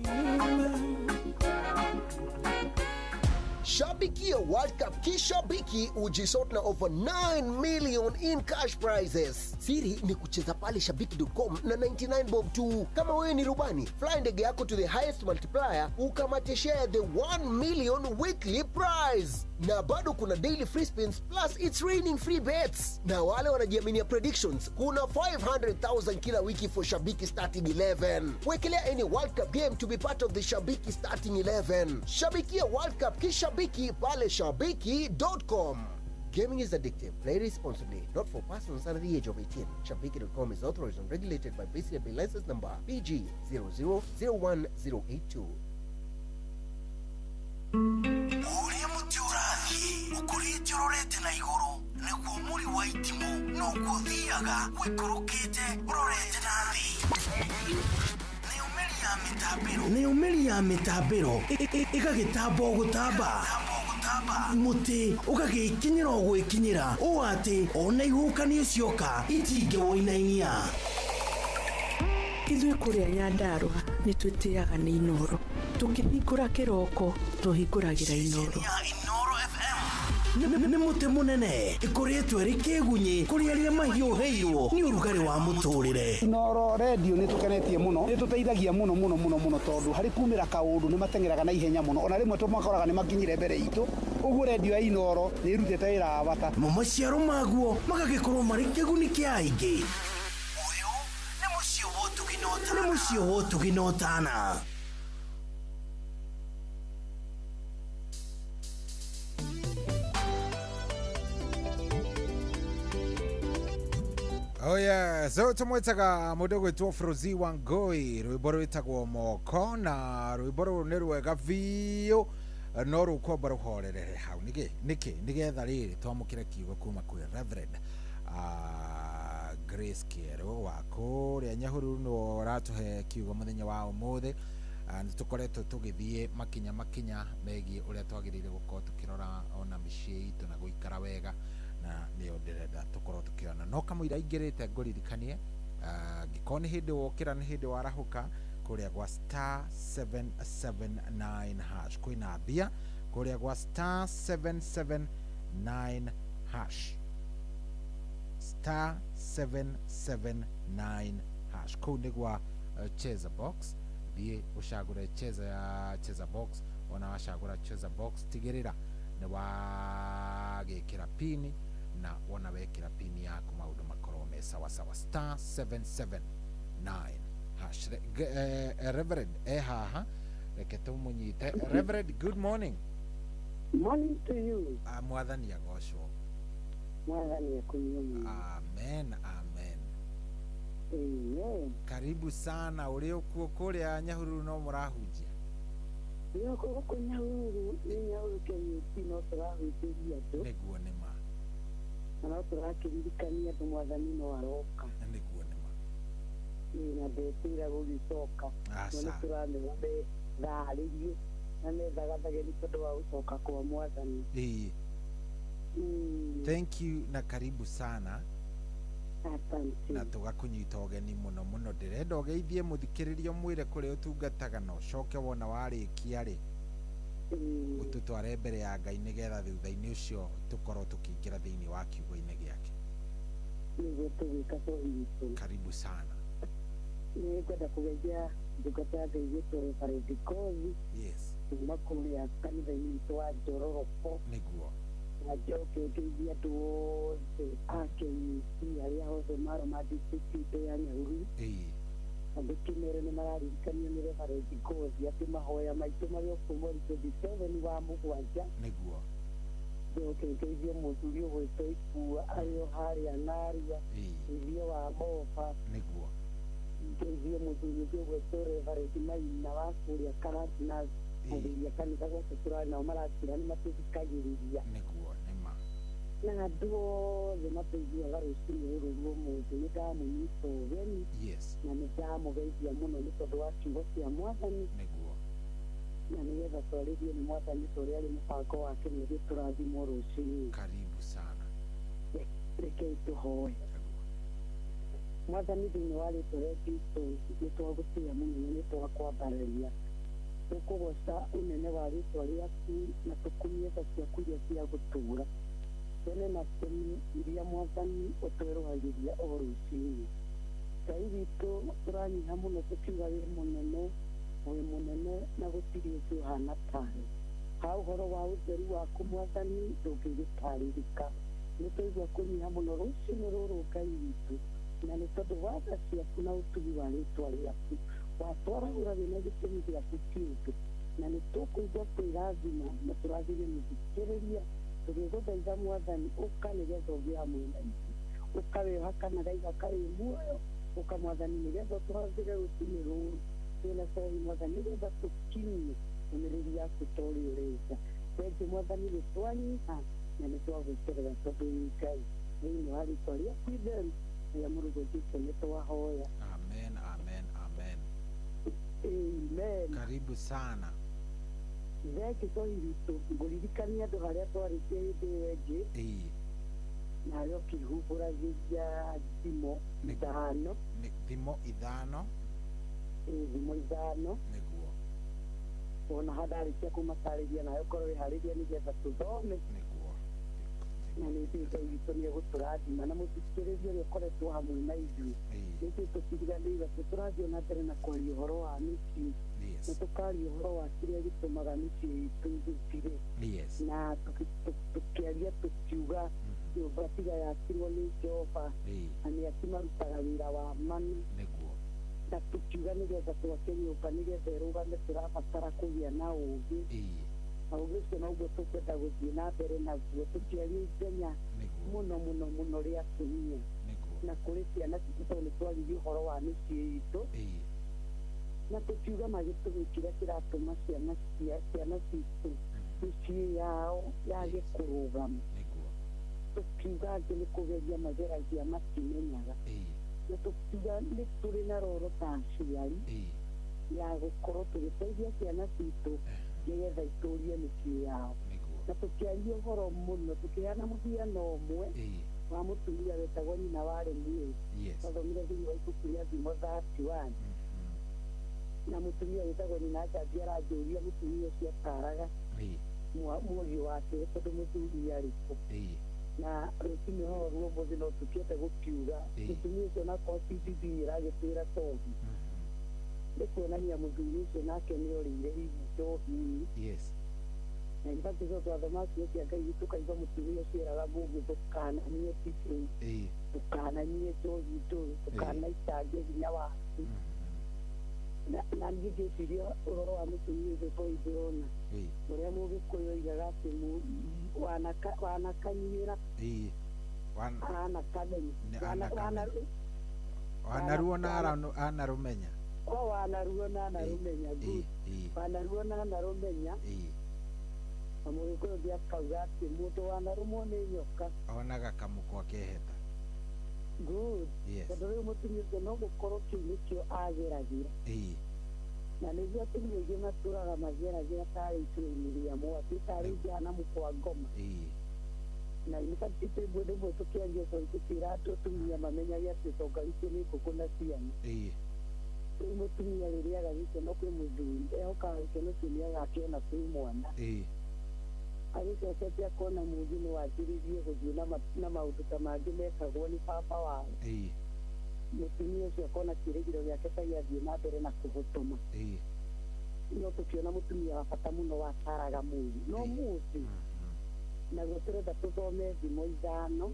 Shabikia World Cup Kishabiki ujisort na over 9 million in cash prizes. Siri ni kucheza pale shabiki.com na 99 bob tu. Kama wewe ni rubani, fly ndege yako to the highest multiplier ukamate share the 1 million weekly prize. Na bado kuna daily free spins plus it's raining free bets. Na wale wanajiaminia predictions, kuna 500,000 kila wiki for Shabiki starting 11. Wekelea any World Cup game to be part of the Shabiki starting 11. Shabikia World Cup Kishabiki pale shabiki.com. Gaming is addictive. Play responsibly. Not for persons under the age of 18. Shabiki.com is authorized and regulated by BCB license number PG 0001082. Uria mutiurathi ukurite urorete na iguru niguo muri wa itimu no guthiaga wikurukite urorete na thi. Ni umeri ya mitambiro igagitambo gutamba muti ugagikinyira gwikinyira o ati ona ihukani cioka itinge woinainia. Ithuĩ kũrĩa Nyandarua nĩ twĩtĩaga nĩ Inoro. Tũkĩhingũra kĩroko tũhingũragĩra Inoro. Nĩ mũtĩ mũnene ĩkoretwo ĩrĩ kĩgunyi kũrĩ arĩa mahiũhĩirwo nĩ ũrugarĩ wa mũtũrĩre. Inoro radio nĩ tũkenetie mũno, nĩ tũteithagia mũno tondũ harĩ kumĩra kaũndũ nĩ matengeraga na ihenya mũno, ona rĩmwe tũmakoraga nĩ makinyire mbere itũ. Ũguo radio ya Inoro nĩ ĩrutĩte wĩra wa bata. Maciaro maguo magagĩkorwo marĩ kĩguni kĩa aingĩ. Ũyũ nĩ mũciĩ wa Ũtugi na Ũtana. Oh yeah, so tumwetaga mundu gwitwo Frozi Wangui rwimbo rwitagwo Moko na rwimbo ru ni rwega biu no rukomba ruhorere hau niki nigetha riri twamukire kiugo kuma kwi Reverend Grace Kiero wa kuria Nyahururu no ratuhe kiugo muthenya wa umuthi nitukoretwo tugithie makinya megie uria twagirire gukorwo tukirora ona micii itu na guikara wega na niyo ndirenda tukorwo tukiona no kamwira ingirite nguririkanie ngiko ni hindi wokira ni hindi warahuka kuria gwa star 779 hash kwina bia kuria gwa star 779 hash star 779 hash kuni gwa cheza box thie ushagure cheza box ona washagura cheza box tigirira ni wagikira pini na wona wekira pini yako maundu makorwo me sawa star 779 hash. Reverend haha reke tumunyite. Reverend, good morning. Morning to you. Mwathani agocwo. Mwathani akunyume. Amen. Amen. Karibu sana. Uri okuo kuria Nyahururu no murahunjia? Yoko huko Nyahururu ni Nyahururu Kenya no turahunjia tu. Niguo nima. Na turakiririkania tu Mwathani no aroka. Niguo nima. Na ndetira gugicoka. No turamenya tharirio na nethagathage ni tondu wa gucoka kwa Mwathani. Thank you na karibu sana. Asante. Na tugakunyita ogeni muno ndirenda ogeithie muthikiririo mwire kuri utungataga no coke wona warikia ri ututware mbere ya Ngai nigetha thutha-ini ucio tukorwo tukiingira thiini wa kiugo-ini giake. Karibu sana. Nĩngwenda kũgeithia ndungata ya Ngai witũ Reverend Kozi. Yes. Kuma kũrĩa kanitha-inĩ witũ wa Njororoko. Nĩguo. Na njoke ngeithia andũ othe a KEC arĩa othe maroma district itũ ya Nyahururu. Andũ kĩmere nĩ mararirikanio nĩ Reverend Kozi atĩ mahoya maitũ marĩ o kuma mweri 27 wa mũgwanja. Nĩguo. ngeithie mũthuri ũgwĩtwo Ikua arĩo harĩa Narua, ngeithie wa Moba, nĩguo ngeithie mũthuri ũngĩ ũgwĩtwo Reverend Maina wa kũrĩa Karatina, mũthuri kanitha gwake tũrarĩ nao marakira nĩ matũthikagĩrĩria nĩguo nĩma na andũ othe mateithiaga rũcinĩ rũrũ rwa ũmũthĩ nĩ ndamũnyita ũgeni na nĩ ndamũgeithia mũno nĩ tondũ wa kiugo kĩa Mwathani nĩguo na nĩgetha twarĩrie nĩ Mwathani tũrĩa arĩ mũbango wake nĩguo tũrathimwo rũcinĩ. Karibu sana. Rekei tũhoe. Mwathani thĩinĩ wa rĩtwa rĩa Kristo nĩ twagũtĩĩa mũno nĩ twakwambarĩria tũkũgoca ũnene wa rĩtwa rĩaku na tũkumie tha ciaku iria cia gũtũũra tene na tene iria Mwathani ũtwerũhagĩria o rũcinĩ. Ngai witũ tũranyiha mũno tũkiuga wĩ mũnene na gũtirĩ ũngĩ ũhana tawe. Ha ũhoro wa ũtheru waku Mwathani ndũngĩgĩtarĩrĩka. Nĩ twaigua kũnyiha mũno rũcinĩ rũrũ Ngai witũ na nĩ tondũ wa tha ciaku na ũtugi wa rĩtwa rĩaku watwaragũra wĩna gĩtũmi gĩaku kĩũndũ na nĩ tũkũigua kwĩrathima na tũrathime mũthikĩrĩria tũgĩgũthaitha Mwathani ũka nĩgetha ũgĩe hamwe na ithuĩ ũkaweha kana gaiga karĩ muoyo ũka Mwathani nĩgetha tũrathire rũcinĩ rũrũ twĩna cohi Mwathani nĩgetha tũkinyie ũmĩrĩri yaku ta ũrĩa ũrenda. Thengiũ Mwathani nĩ twanyiha na nĩ twagwĩterera tondũ wĩ Ngai thĩinĩ wa rĩtwa rĩaku itheru rĩa mũrũgũ Jesũ nĩ twahoya. Amen, amen, amen. Amen. Karibu sana. Thenge tũhiritũ ngũririkania andũ harĩa twarĩtie hĩndĩ ĩyo ĩngĩ narĩo kĩhumbũragĩria thimo ithano thimo ithano nĩguo ona handarĩkia kũmatarĩria nayo korwo wĩharĩria nĩgetha tũthome nĩguo na nĩ ithuĩ Ngai witũ nĩ egũtũrathima na mũthikĩrĩria ũrĩa ũkoretwo hamwe na ithuĩ nĩkĩĩ tũtiganĩirwo tũrathiĩ na mbere na kwaria ũhoro wa mĩciĩ na tũkaria ũhoro wa kĩrĩa gĩtũmaga mĩciĩ itũ ĩthũkire na tũkĩaria tũkiuga nyũmba tiga yakirwo nĩ Jehova na nĩ akimarutaga wĩra wa manu na tũkiuga nĩgetha twake nyũmba nĩgetha ĩrũgame tũrabatara kũgĩa na ũũgĩ na ũũgĩ ũcio noguo tũkwenda gũthiĩ na mbere naguo tũkĩaria ithenya mũno rĩa atumia na kũrĩ ciana citũ tondũ nĩ twaririe ũhoro wa mĩciĩ itũ na tũkiuga magĩtũmi kĩrĩa kĩratũma ciana citũ mĩciĩ yao yage kũrũgama tũkiuga angĩ nĩ kũgeria mageragia matimenyaga na tũkiuga nĩ tũrĩ na roro ta aciari ya gũkorwo tũgĩteithia ciana citũ nĩgetha itũrie mĩciĩ yao na tũkĩaria ũhoro mũno tũkĩheana mũhiano ũmwe wa mũtumia wetagwo nyina wa Lemueli twathomire thĩinĩ wa ibuku rĩa Thimo 31 na mũtumia wetagwo nyina Jaji aranjũria mũtumia ũcio ataraga mũriũ wake tondũ mũthuri arĩkũ na rũcinĩ ũhoro ruo mũthĩ no tũkĩete gũkiuga mũtumia ũcio nakorwo ti bibi ĩragĩtwĩra tobi nĩ kuonania mũthuri ũcio nake nĩ orĩire hihi njohi na ithatũ twathoma ciugo cia Ngai tũkaigua mũtumia ũcio eraga mũndũ ndũkananyue ndibei ndũkananyue njohi ndũkanaitange hinya waku na niĩ ngĩciria ũhoro wa mũtumia ũcio tondũ ndĩrona ũrĩa Mũgĩkũyũ oigaga atĩ wanakanyuĩra wanaruo na anarũmenya wanaruo na anarũmenya wanaruo na anarũmenya na Mũgĩkũyũ ũngĩ akauga atĩ mũndũ wanarũmwo nĩ nyoka onaga kamũkwa keheta tondũ rĩu mũtumia ũcio no gũkorwo kĩu nĩkĩo ageragĩra na nĩguo atumia aingĩ matũraga mageragĩra tarĩ itũra-inĩ rĩa mwaki tarĩ jehanamu kwa ngoma na nĩbatiĩ twĩmbwe rĩmwe tũkĩaria ũhoro tũkĩra andũ atumia mamenyage atĩ tonga icio nĩ ngũkũ na ciana rĩu mũtumia rĩrĩa agagĩkeno kwĩ mũthuri ehokaga gĩkeno kĩu nĩ agakĩona kwĩ mwana agĩcokete akona mũndũ nĩ wanjĩrĩirie gũthiĩ na maũndũ ta mangĩ mekagwo nĩ baba wao mũtumia ũcio akona kĩĩrĩgĩrĩro gĩake ta gĩathiĩ na mbere na kũhotoma no tũkĩona mũtumia wa bata mũno wataraga mũndũ no mũndũ naguo tũrenda tũthome thimo ithano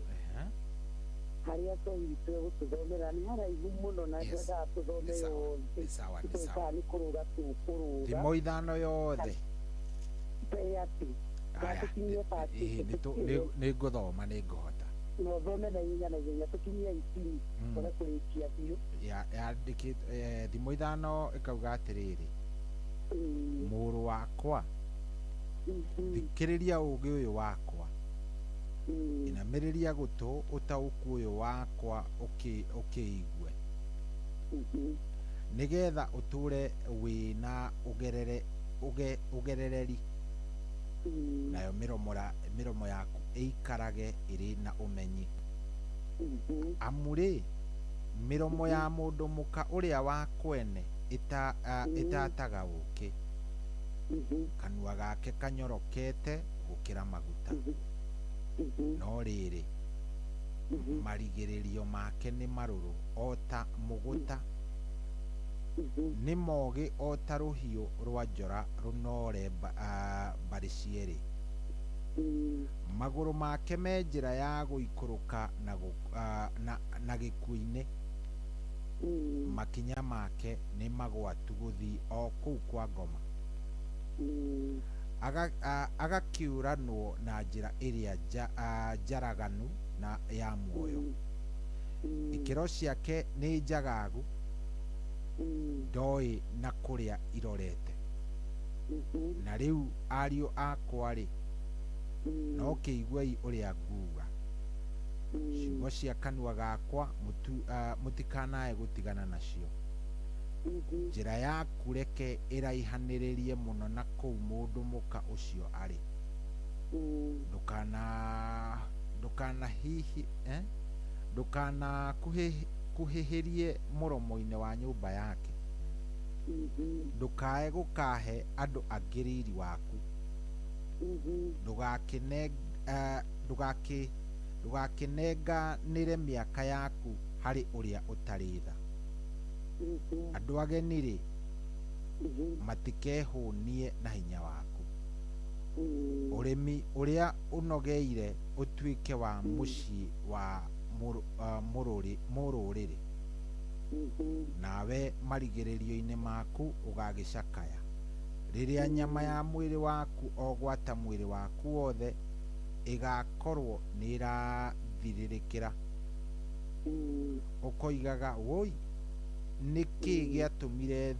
harĩa tũhiri twegũtũthomera nĩ haraihu mũno na twendaga tũthome yothe tũĩkaga nĩ kũrũga tũkũrũga thimo ithano yothe atĩ nä ngå thoma nä ngåhota no thome na ihenya tukinyia itini kore kurikia biũ yandĩkĩtwo thimũ ithano ĩkauga atĩrĩrĩ mũrũ wakwa thikĩrĩria ũũgĩ ũyũ wakwa inamĩrĩria gũtũ ũtaũku ũyũ wakwa ũkĩigue nĩgetha ũtũre wĩna ũgerereri nayo mĩromo yaku ĩikarage ĩrĩ na ũmenyi amu rĩ mĩromo ya mũndũ mũka ũrĩa wa kwene ĩtataga ũũkĩ kanua gake kanyorokete gũkĩra maguta no rĩrĩ marigĩrĩrio make nĩ marũrũ o ta mũgũta nĩ mogĩ o ta rũhiũ rwa njora rũnore mbarĩ cierĩ magũrũ make me njĩra ya gũikũrũka na gĩkuũ-inĩ makinya make nĩ magwatu gũthiĩ o kũu kwa ngoma agakiũranwo na njĩra ĩrĩa njaraganu na ya muoyo ikĩro ciake nĩ njagagu ndoĩ na kũrĩa irorete na rĩu ariũ akwa rĩ no kĩiguei ũrĩa nguga ciugo cia kanua gakwa mũtikanae gũtigana nacio njĩra yaku reke ĩraihanĩrĩrie mũno na kũu mũndũ mũka ũcio arĩ ndũkanakuhĩhĩrie mũromo-inĩ wa nyũmba yake ndũkae gũkahe andũ angĩ riri waku ndũgakĩnenganĩre mĩaka yaku harĩ ũrĩa ũtarĩ tha andũ ageni rĩ matikehũnie na hinya waku ũrĩmi ũrĩa ũnogeire ũtuĩke wa mũciĩ wa mũrũrĩrĩ nawe marigĩrĩrio-inĩ maku ũgagĩcakaya rĩrĩa nyama ya mwĩrĩ waku o gwata mwĩrĩ waku wothe ĩgakorwo nĩ ĩrathirĩrĩkĩra ũkoigaga woi nĩkĩ gĩatũmire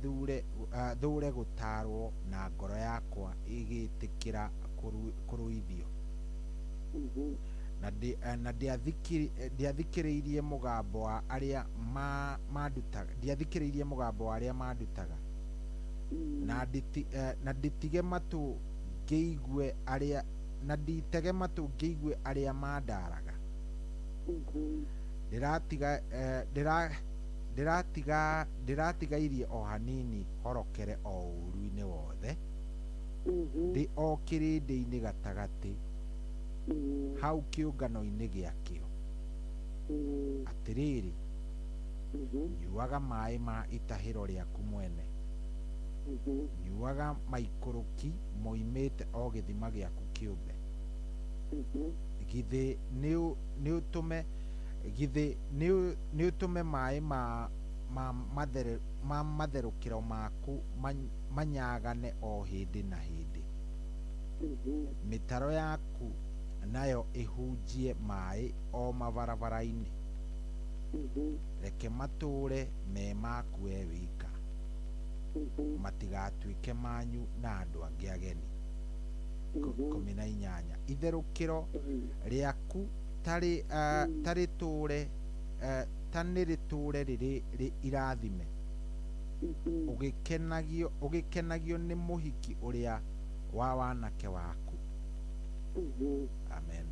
thũre gũtarwo na ngoro yakwa ĩgĩtĩkĩra kũruithio na ndiathikĩrĩirie mũgambo wa arĩa mandutaga na nditege matũ ngĩigue arĩa mandaraga ndĩratigairie o hanini horokere o ũru-inĩ wothe ndĩ o kĩrĩndĩ-inĩ gatagatĩ hau kĩũngano-inĩ gĩakĩo atĩrĩrĩ nyuaga maĩ ma itahĩro rĩaku mwene nyuaga maikũrũki moimĩte o gĩthima gĩaku kĩũmbe githĩ nĩ ũtũme maĩ ma matherũkĩro maku manyagane o hĩndĩ na hĩndĩ mĩtaro yaku nayo ĩhunjie maĩ o mabarabara-inĩ reke matũre me maku we wika matigatuĩke manyu na andũ angĩ ageni 18 itherũkĩro rĩaku tanĩrĩtũre rĩrĩ irathime ũgĩkenagio nĩ mũhiki ũrĩa wa wanake waku amen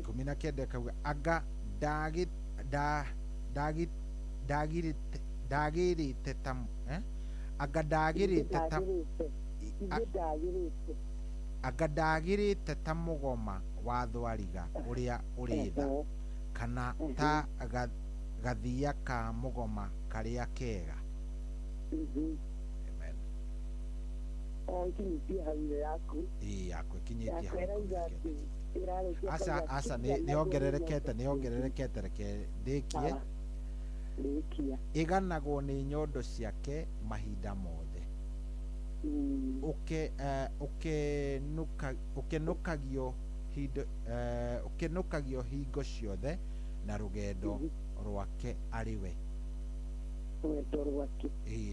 19 kauga anga ndagĩrĩte ta anga ndagĩrĩte ta mũgoma wa thwariga ũrĩa ũrĩ tha kana ta gathia ka mũgoma karĩa kega amen yakũ ĩkinyĩtie hau aca nĩongererekete reke ndĩkie ĩganagwo nĩ nyondo ciake mahinda mothe ukinukagio hingo ciothe na rugendo rwake ariwe rwendo rwake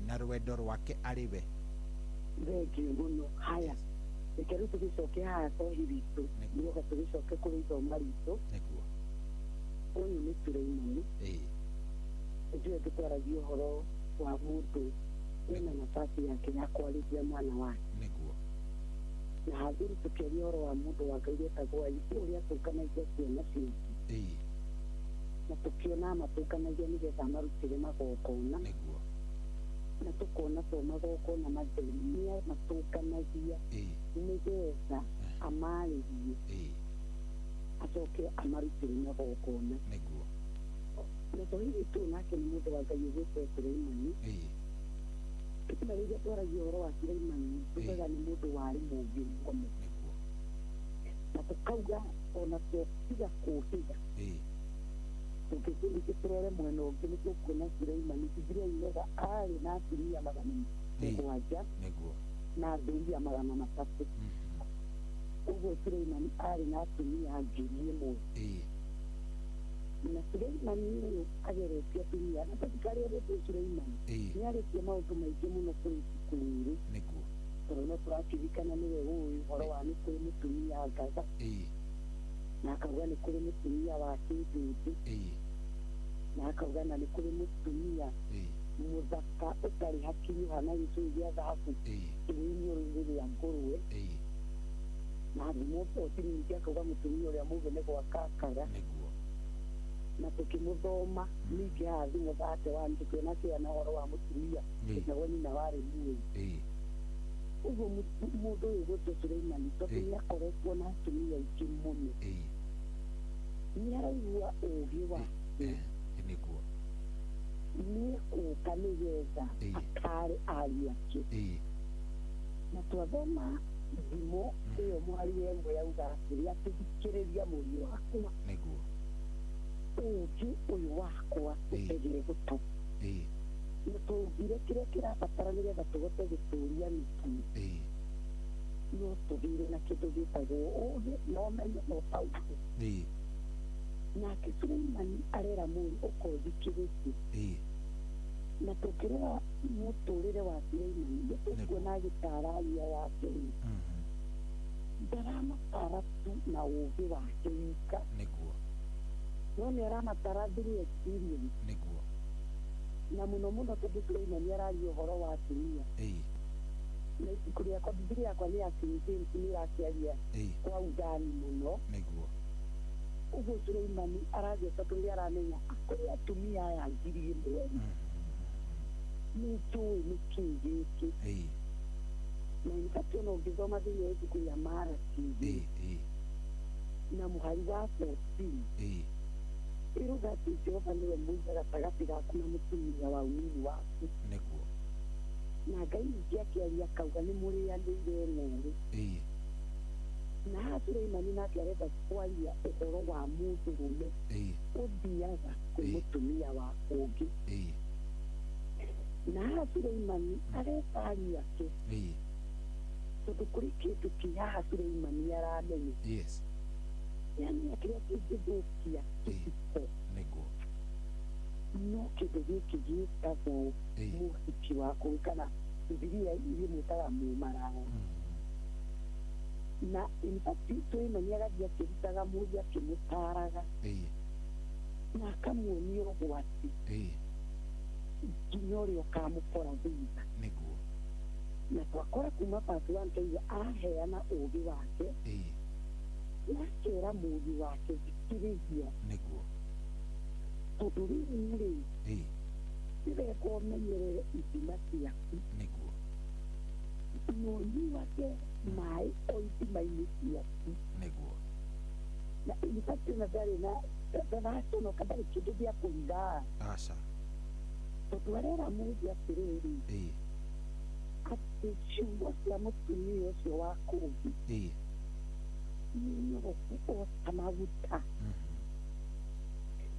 na rwendo rwake ariwe thengio muno haya reke rĩu tũgĩcoke haha kohi witũ nĩgetha tũgĩcoke kũrĩ ithoma ritũ nĩguo ũyũ nĩ Suleimani ithuĩ tũtwaragia ũhoro wa mũndũ wĩna nafasi yake ya kwarĩria mwana wake nĩguo na hathiri tũkĩaria ũhoro wa mũndũ wa Ngai wĩtagwo Ayubu ũrĩa atũnganagia ciana ciake na tũkĩona matũnganagia nĩgetha marutĩre magongona nĩguo na tũkona to magongona matheru nĩ matũnganagia nĩgetha amarĩrie acoke amarutĩre magongona nĩguo na tũrĩ tu nake nĩ mũndũ wa Ngai ũgwĩtwo Suleimani na rĩrĩa twaragia ũhoro wa Suleimani tugaga nĩ mũndũ warĩ mũũgĩ mũno na tũkauga ona tũtiga kũũhiga tũngĩthiĩ tũrore mwena ũngĩ nĩ tũkuona Suleimani Bibilia-inĩ arĩ na atumia 700 na athuri 300 ũguo Suleimani arĩ na atumia 1,000 na Suleimani ũyũ ageretie atumia na tatikarĩ ũrĩtwo Suleimani nĩarĩtie maũndũ maingĩ mũno kũrĩ ibuku rĩrĩ tondũ no tũrakĩririkana nĩwe ũĩ ũhoro wa nĩ kũrĩ mũtumia Ngaga na akauga nĩ kũrĩ mũtumia wa Kĩndĩndĩ na akauga na nĩ kũrĩ mũtumia mũthaka ũtarĩ hakiri ũhana gĩcũhĩ gĩa thahabu iniũrũ-inĩ rĩa ngũrwe na thimũboti ningĩ akauga mũtumia ũrĩa mũge nĩ gwakakaga na tũkĩmũthoma ningĩ haha thimũ thate wa tũkĩona kĩana ũhoro wa mũtumia ũtagwo nyina warĩ muoyo ũguo mũndũ ũyũ gwĩtwo Suleimani tondũ nĩakoretwo na atumia aingĩ mũno nĩaraigua ũũgĩ wake nĩekũka nĩgetha akare ariũ ake na twathoma thimo ĩyo mwaria ĩmwe yauga atĩrĩ atũthikĩrĩria mũriũ wakwa ũũgĩ ũyũ wakwa ũtegire gũtũ na tũugire kĩrĩa kĩrabatara nĩgetha tũhote gũtũria mĩtu no tũgĩire na kĩndũ gĩtagwo ũũgĩ na ũmenyo na ũtaũku nake Suleimani arera mũriũ ũkothikĩrĩtie na tũkĩrora mũtũrĩre wa Suleimani nĩtũkuona gĩtararia yake ndaramatara tu na ũũgĩ wake wika no nĩ aramatara through experience na mũno mũno tondũ Suleimani araria ũhoro wa atumia na ibuku rĩakwa Bibilia yakwa nĩ ya King James nĩrakĩaria kwa undani mũno ũguo Suleimani aragia tondũ nĩaramenya akũrĩ atumia aya 1,000 nĩnjũĩ nĩkĩĩ gĩkĩ na nĩbatiĩ ona ũngĩthoma thĩinĩ wa ibuku rĩa Malaki na mũhari wa 14 ĩruga atĩ Jehova nĩwe mũiga gatagatĩ gaku na mũtumia wa ũnini waku na Ngai ningĩ akĩaria akauga nĩ mũrĩanĩire ng'ondu na haha Suleimani nake arenda kwaria ũhoro wa mũndũrũme ũthiaga kwĩ mũtumia wa ũngĩ na haha Suleimani areta ariũ ake tondũ kũrĩ kĩndũ kĩ haha Suleimani aramenya yani kĩrĩa kĩngĩthũkia kĩhiko no kĩndũ gĩkĩ gĩtagwo mũhiki wa kũu kana Bibilia ĩmwĩtaga mũmaraya na infact Suleimani agathiĩ akĩrutaga mũndũ akĩmũtaraga na akamuonia ũgwati nginya ũrĩa ũkamũkora thutha na twakora kuma part 1 tauga aheana ũũgĩ wake na akera mũriũ wake thikĩrĩria tondũ rĩu-rĩ nĩwega ũmenyerere ithima ciaku na ũnyuage maĩ o ithima-inĩ ciaku na infact ona ndarĩ na ndaraconoka ndarĩ kĩndũ gĩa kũruga tondũ arera mũndũ atĩrĩrĩ atĩ ciugo cia mũtumia ũcio wa kũngĩ nĩ nyoroku o ta maguta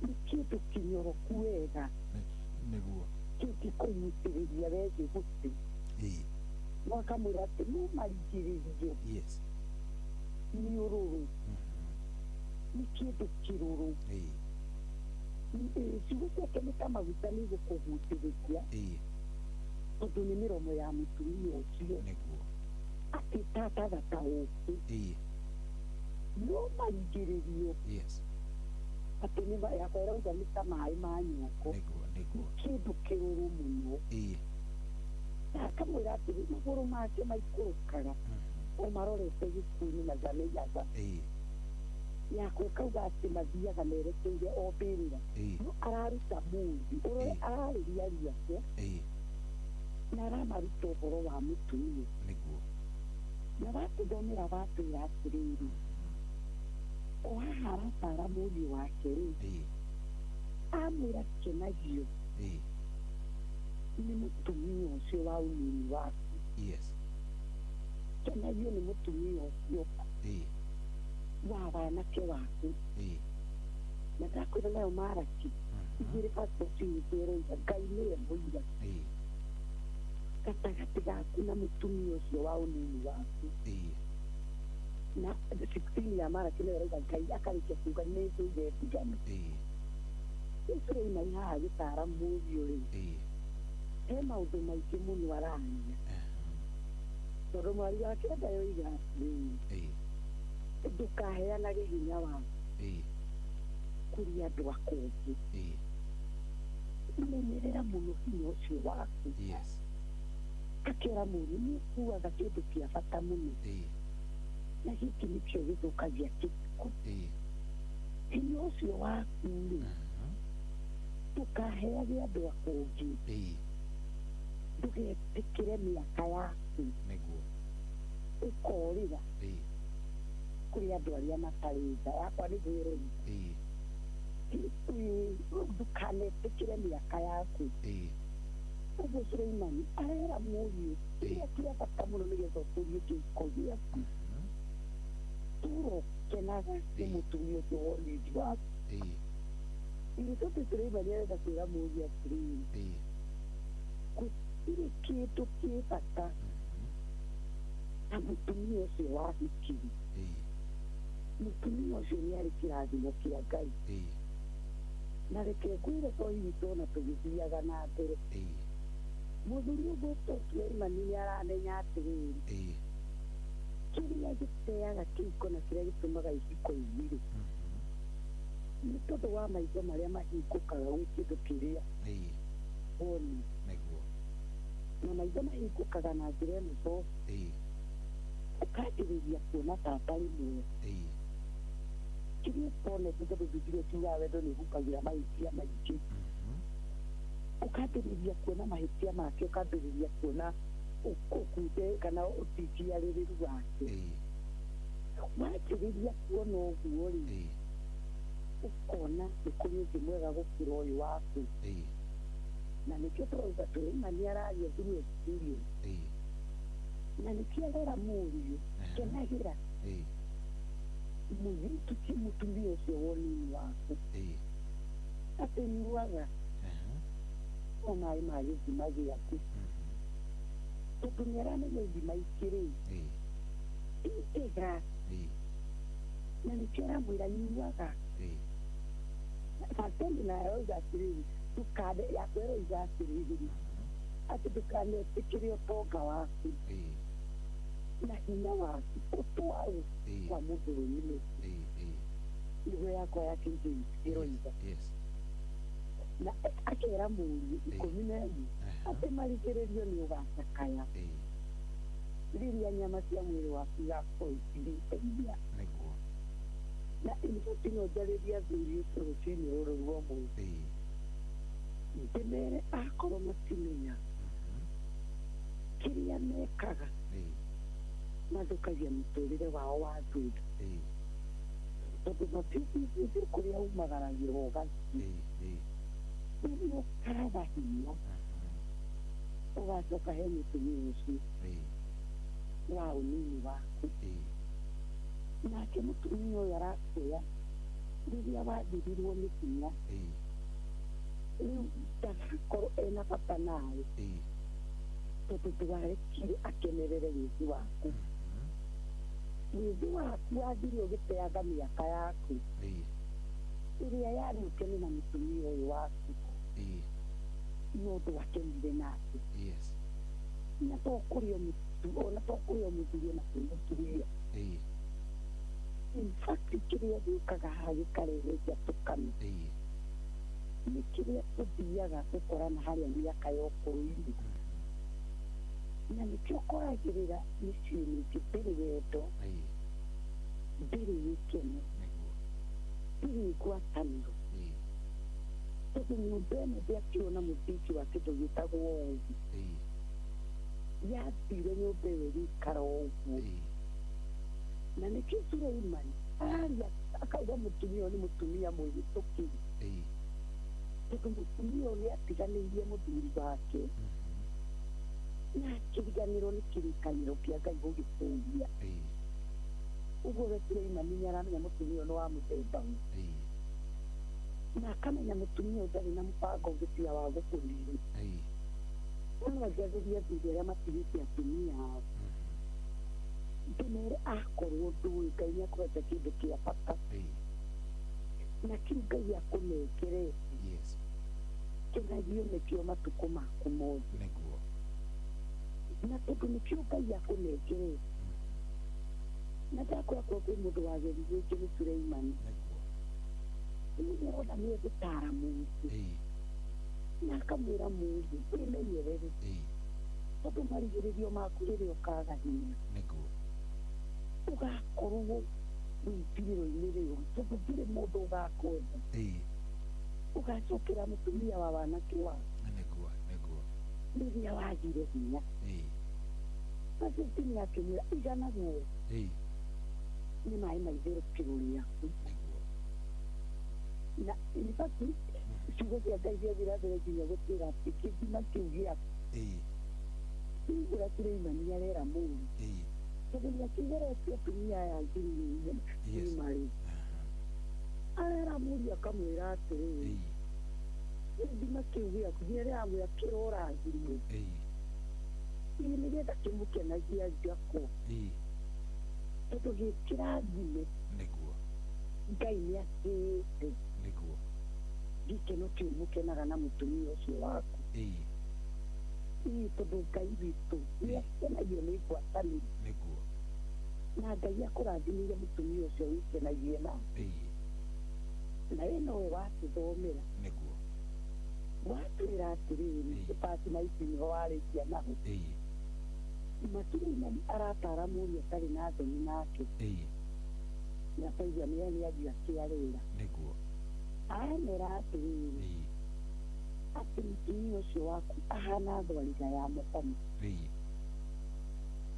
nĩ kĩndũ kĩnyoroku wega kĩngĩkũnyitĩrĩria wege gũtĩ wakamwĩra atĩ no marigĩrĩrio nĩ ũrũrũ nĩ kĩndũ kĩrũrũ ciugo ciake nĩ ta maguta nĩ gũkũgucĩrĩria tondũ nĩ mĩromo ya mũtumia ũcio atĩ tataga ta ũũkĩ no marigĩrĩrio atĩ yakwa ĩrauga nĩ ta maĩ ma nyongo kĩndũ kĩrũrũ mũno akamwĩra atĩrĩ magũrũ make maikũrũkaga o marorete gĩkuũ-inĩ na ngamĩiaga yakwa ĩkauga atĩ mathiaga merekeire o mbĩrĩra no araruta mũndũ ũrore ararĩria riake na aramaruta ũhoro wa mũtumia na watũthomera watwĩra atĩrĩrĩ o haha aratara mũriũ wake rĩ amwĩra kenagio nĩ mũtumia ũcio wa ũnini waku kenagio nĩ mũtumia ũcio wa wanake waku na ndakwĩra nayo maraki igĩrĩ pasipoti nĩkwĩroiga Ngai nĩwe mũira gatagatĩ gaku na mũtumia ũcio wa ũnini waku na 16 ya maraki nĩyo ĩroiga Ngai akarĩkia kuuga nĩ nduge ndiganu Suleimani haha agĩtara mũriũ rĩ he maũndũ maingĩ mũno arania tondũ mwarĩ wake ndayoiga atĩrĩrĩ ndũkaheanage hinya waku kũrĩ andũ akũngĩ menyerera mũno hinya ũcio waku akĩra mũriũ nĩ ũkuaga kĩndũ kĩa bata mũno na gĩkĩ nĩkĩo gĩthũkagia kĩhiko hinya ũcio waku rĩ ndũkaheage andũ akũngĩ ndũgetĩkĩre mĩaka yaku ũkorĩra kũrĩ andũ arĩa matarĩ tha yakwa nĩ gwĩrũria ndũkanetĩkĩre mĩaka yaku ũguo Suleimani arera mũriũ kĩrĩa kĩa bata mũno nĩgetha ũkũrie kĩhiko gĩaku tũrokenaga nĩ mũtumia ũcio wa ũrĩndi waku ithuĩ Suleimani arenda kwĩra mũriũ atĩrĩrĩ gũtirĩ kĩndũ kĩ bata na mũtumia ũcio wahikiri mũtumia ũcio nĩ arĩ kĩrathimo kĩa Ngai na reke ngwĩre to hihi tona tũgĩthiaga na mbere mũthuri ũgwĩtwo Suleimani nĩ aramenya atĩrĩrĩ kĩrĩa gĩteaga kĩhiko na kĩrĩa gĩtũmaga ihiko igĩrĩ nĩ tondũ wa maitho marĩa mahingũkaga gwĩ kĩndũ kĩrĩa woni na maitho mahingũkaga na njĩra ĩno to ũkanjĩrĩria kuona tata rĩmwe kĩrĩa ũtonete tondũ Bibilia kiugaga wendo nĩ ũhukagĩra mahĩtia maingĩ ũkanjĩrĩria kuona mahĩtia make ũkanjĩrĩria kuona ũkunde kana ũtingiarĩrĩru wake wanjĩrĩria kuona ũguo rĩ ũkona nĩ kũrĩ ũngĩ mwega gũkĩra ũyũ waku na nĩkĩo tũrauga Suleimani araria through experience na nĩkĩo arera mũriũ kenagĩra mũirĩtu ti mũtumia ũcio wa ũnini waku atĩ nyuaga o maĩ ma gĩthima gĩaku tondũ nĩ aramenya ithima ikĩrĩ njega na nĩkĩo aramwĩra nyuaga Fatendi nayo oiga atĩrĩrĩ ndũkane yakwa ĩroiga atĩrĩrĩ atĩ ndũkanetĩkĩre ũtonga waku na hinya waku ũtwarwo kwa mũndũrũme nĩguo yakwa ya King James ĩroiga na akera mũriũ 11 atĩ marigĩrĩrio nĩ ũgacakaya rĩrĩa nyama cia mwĩrĩ waku igakorwo ikĩrĩteithia na ibati no njarĩria athuri ũcio rũciinĩ rũrũ rwa ũmũthĩ ndĩmere akorwo matimenya kĩrĩa mekaga mathũkagia mũtũrĩre wao wa thutha tondũ matiũĩ kũrĩa umagaragĩrwo ũgathi nĩguo ũkaga hinya ũgacoka he mũtumia ũcio wa ũnini waku nake mũtumia ũyũ arakuoya rĩrĩa wathirirwo nĩ hinya rĩu ndagakorwo ena bata nawe tondũ ndũgarekire akenerere wĩthi waku. Wĩthi waku wathire ũgĩteanga mĩaka yaku ĩrĩa yarĩ ũkene na mũtumia ũyũ waku no ndwakenire nake na to kũrĩa mũthuri na kwĩmũturia. In fact kĩrĩa gĩũkaga haha gĩkarehe njatũkano nĩ kĩrĩa tũthiaga gũkorana harĩa mĩaka ya ũkũrũ-inĩ, na nĩkĩo ũkoragĩrĩra mĩciĩ mĩingĩ ndĩrĩ wendo, ndĩrĩ gĩkeno, ndĩrĩ ngwatanĩro, tondũ nyũmba ĩno ndĩakĩona mũthingi wa kĩndũ gĩtagwo ũũgĩ. Yathire nyũmba ĩyo ĩgĩikara ũguo, na nĩkĩo Suleimani araria akauga mũtumia ũyũ nĩ mũtumia mwĩhĩtũkĩri, tondũ mũtumia ũyũ nĩatiganĩirie mũthuri wake na kĩriganĩro nĩ kĩrĩkanĩro kĩa Ngai gũgĩtũũria. Ũguo we Suleimani nĩaramenya mũtumia ũyũ nĩ wa mũthemba na akamenya mũtumia ũyũ ndarĩ na mũbango ũngĩ tiga wa gũkũnini. No anjathĩrie athuri arĩa matigĩte atumia ao ndĩmere akorwo ndũĩ Ngai nĩakũhete kĩndũ kĩa bata na kĩu Ngai akũnengerete kenagio nĩkĩo matukũ maku mothe, na tondũ nĩkĩo Ngai akũnengerete. Na ndakoragwo kwĩ mũndũ wageririe ũngĩ nĩ Suleimani, nĩrona nĩegũtara mũndũ na akamwĩra mũndũ wĩmenyerere, tondũ marigĩrĩrio maku rĩrĩa ũkaga hinya ũgakorwo wĩtigĩro-inĩ rĩũru, tondũ ndirĩ mũndũ ũgakwenda, ũgacokera mũtumia wa wanake waku rĩrĩa wagire hinya. Macuti nĩakĩmwĩra igana guo nĩ maĩ maitherũkĩro rĩaku, na infact ciugo cia Ngai ciathira mbere nginya gũtwĩra atĩ kĩthima kĩu gĩaku igũra Suleimani arera mũndũ, tondũ nĩakĩgeretie atumia aya ngiri marĩ arera mũndũ akamwĩra atĩrĩrĩ kĩthima kĩu gĩaku nginya rĩramwĩra kĩrorathirwo ĩ nĩgetha kĩmũkenagia Ngako, tondũ gĩkĩrathime Ngai nĩakĩte gĩkeno kĩu mũkenaga na mũtumia ũcio waku. Tondũ Ngai witũ nĩakenagio nĩ ngwatanĩro, na Ngai akũrathimĩire mũtumia ũcio wĩkenagie nake, na we nowe watũthomera watwĩra atĩrĩrĩ pati na ici nĩho warĩkia naho Suleimani aratara mũriũ atarĩ na thoni nake na twaigua nĩathiĩ akĩarĩra amera atĩrĩrĩ atĩ mũtumia ũcio waku ahana thwariga ya mũkoma,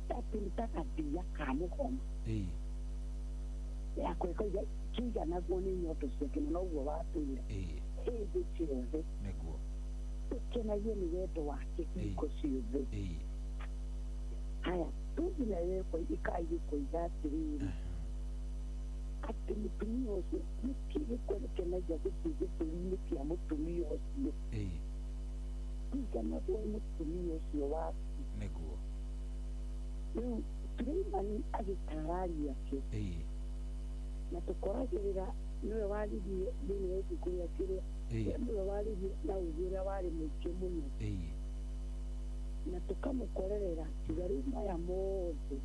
atĩ nĩtakathia ka mũkoma yakwĩkoiga kĩiganaguo nĩ nyondo ciake, na noguo watwĩra hĩndĩ ciothe ũkenagie nĩ wendo wake hingo ciothe. Haya tũthi nawe ikaigĩkoiga atĩrĩrĩ atĩ mũtumia ũcio nĩkĩgĩkwerekenagia gũthiĩ gĩtũri-inĩ kĩa mũtumia ũcio kĩiganaguo mũtumia ũcio waku. Rĩu Suleimani agĩtararia ake na tũkoragĩrĩra nĩwe waririe thĩinĩ wa ibuku rĩa kĩrĩa nĩwe waririe na ũgĩ ũrĩa warĩ mũingĩ mũno, na tũkamũkorerera tiga rĩu maya mothe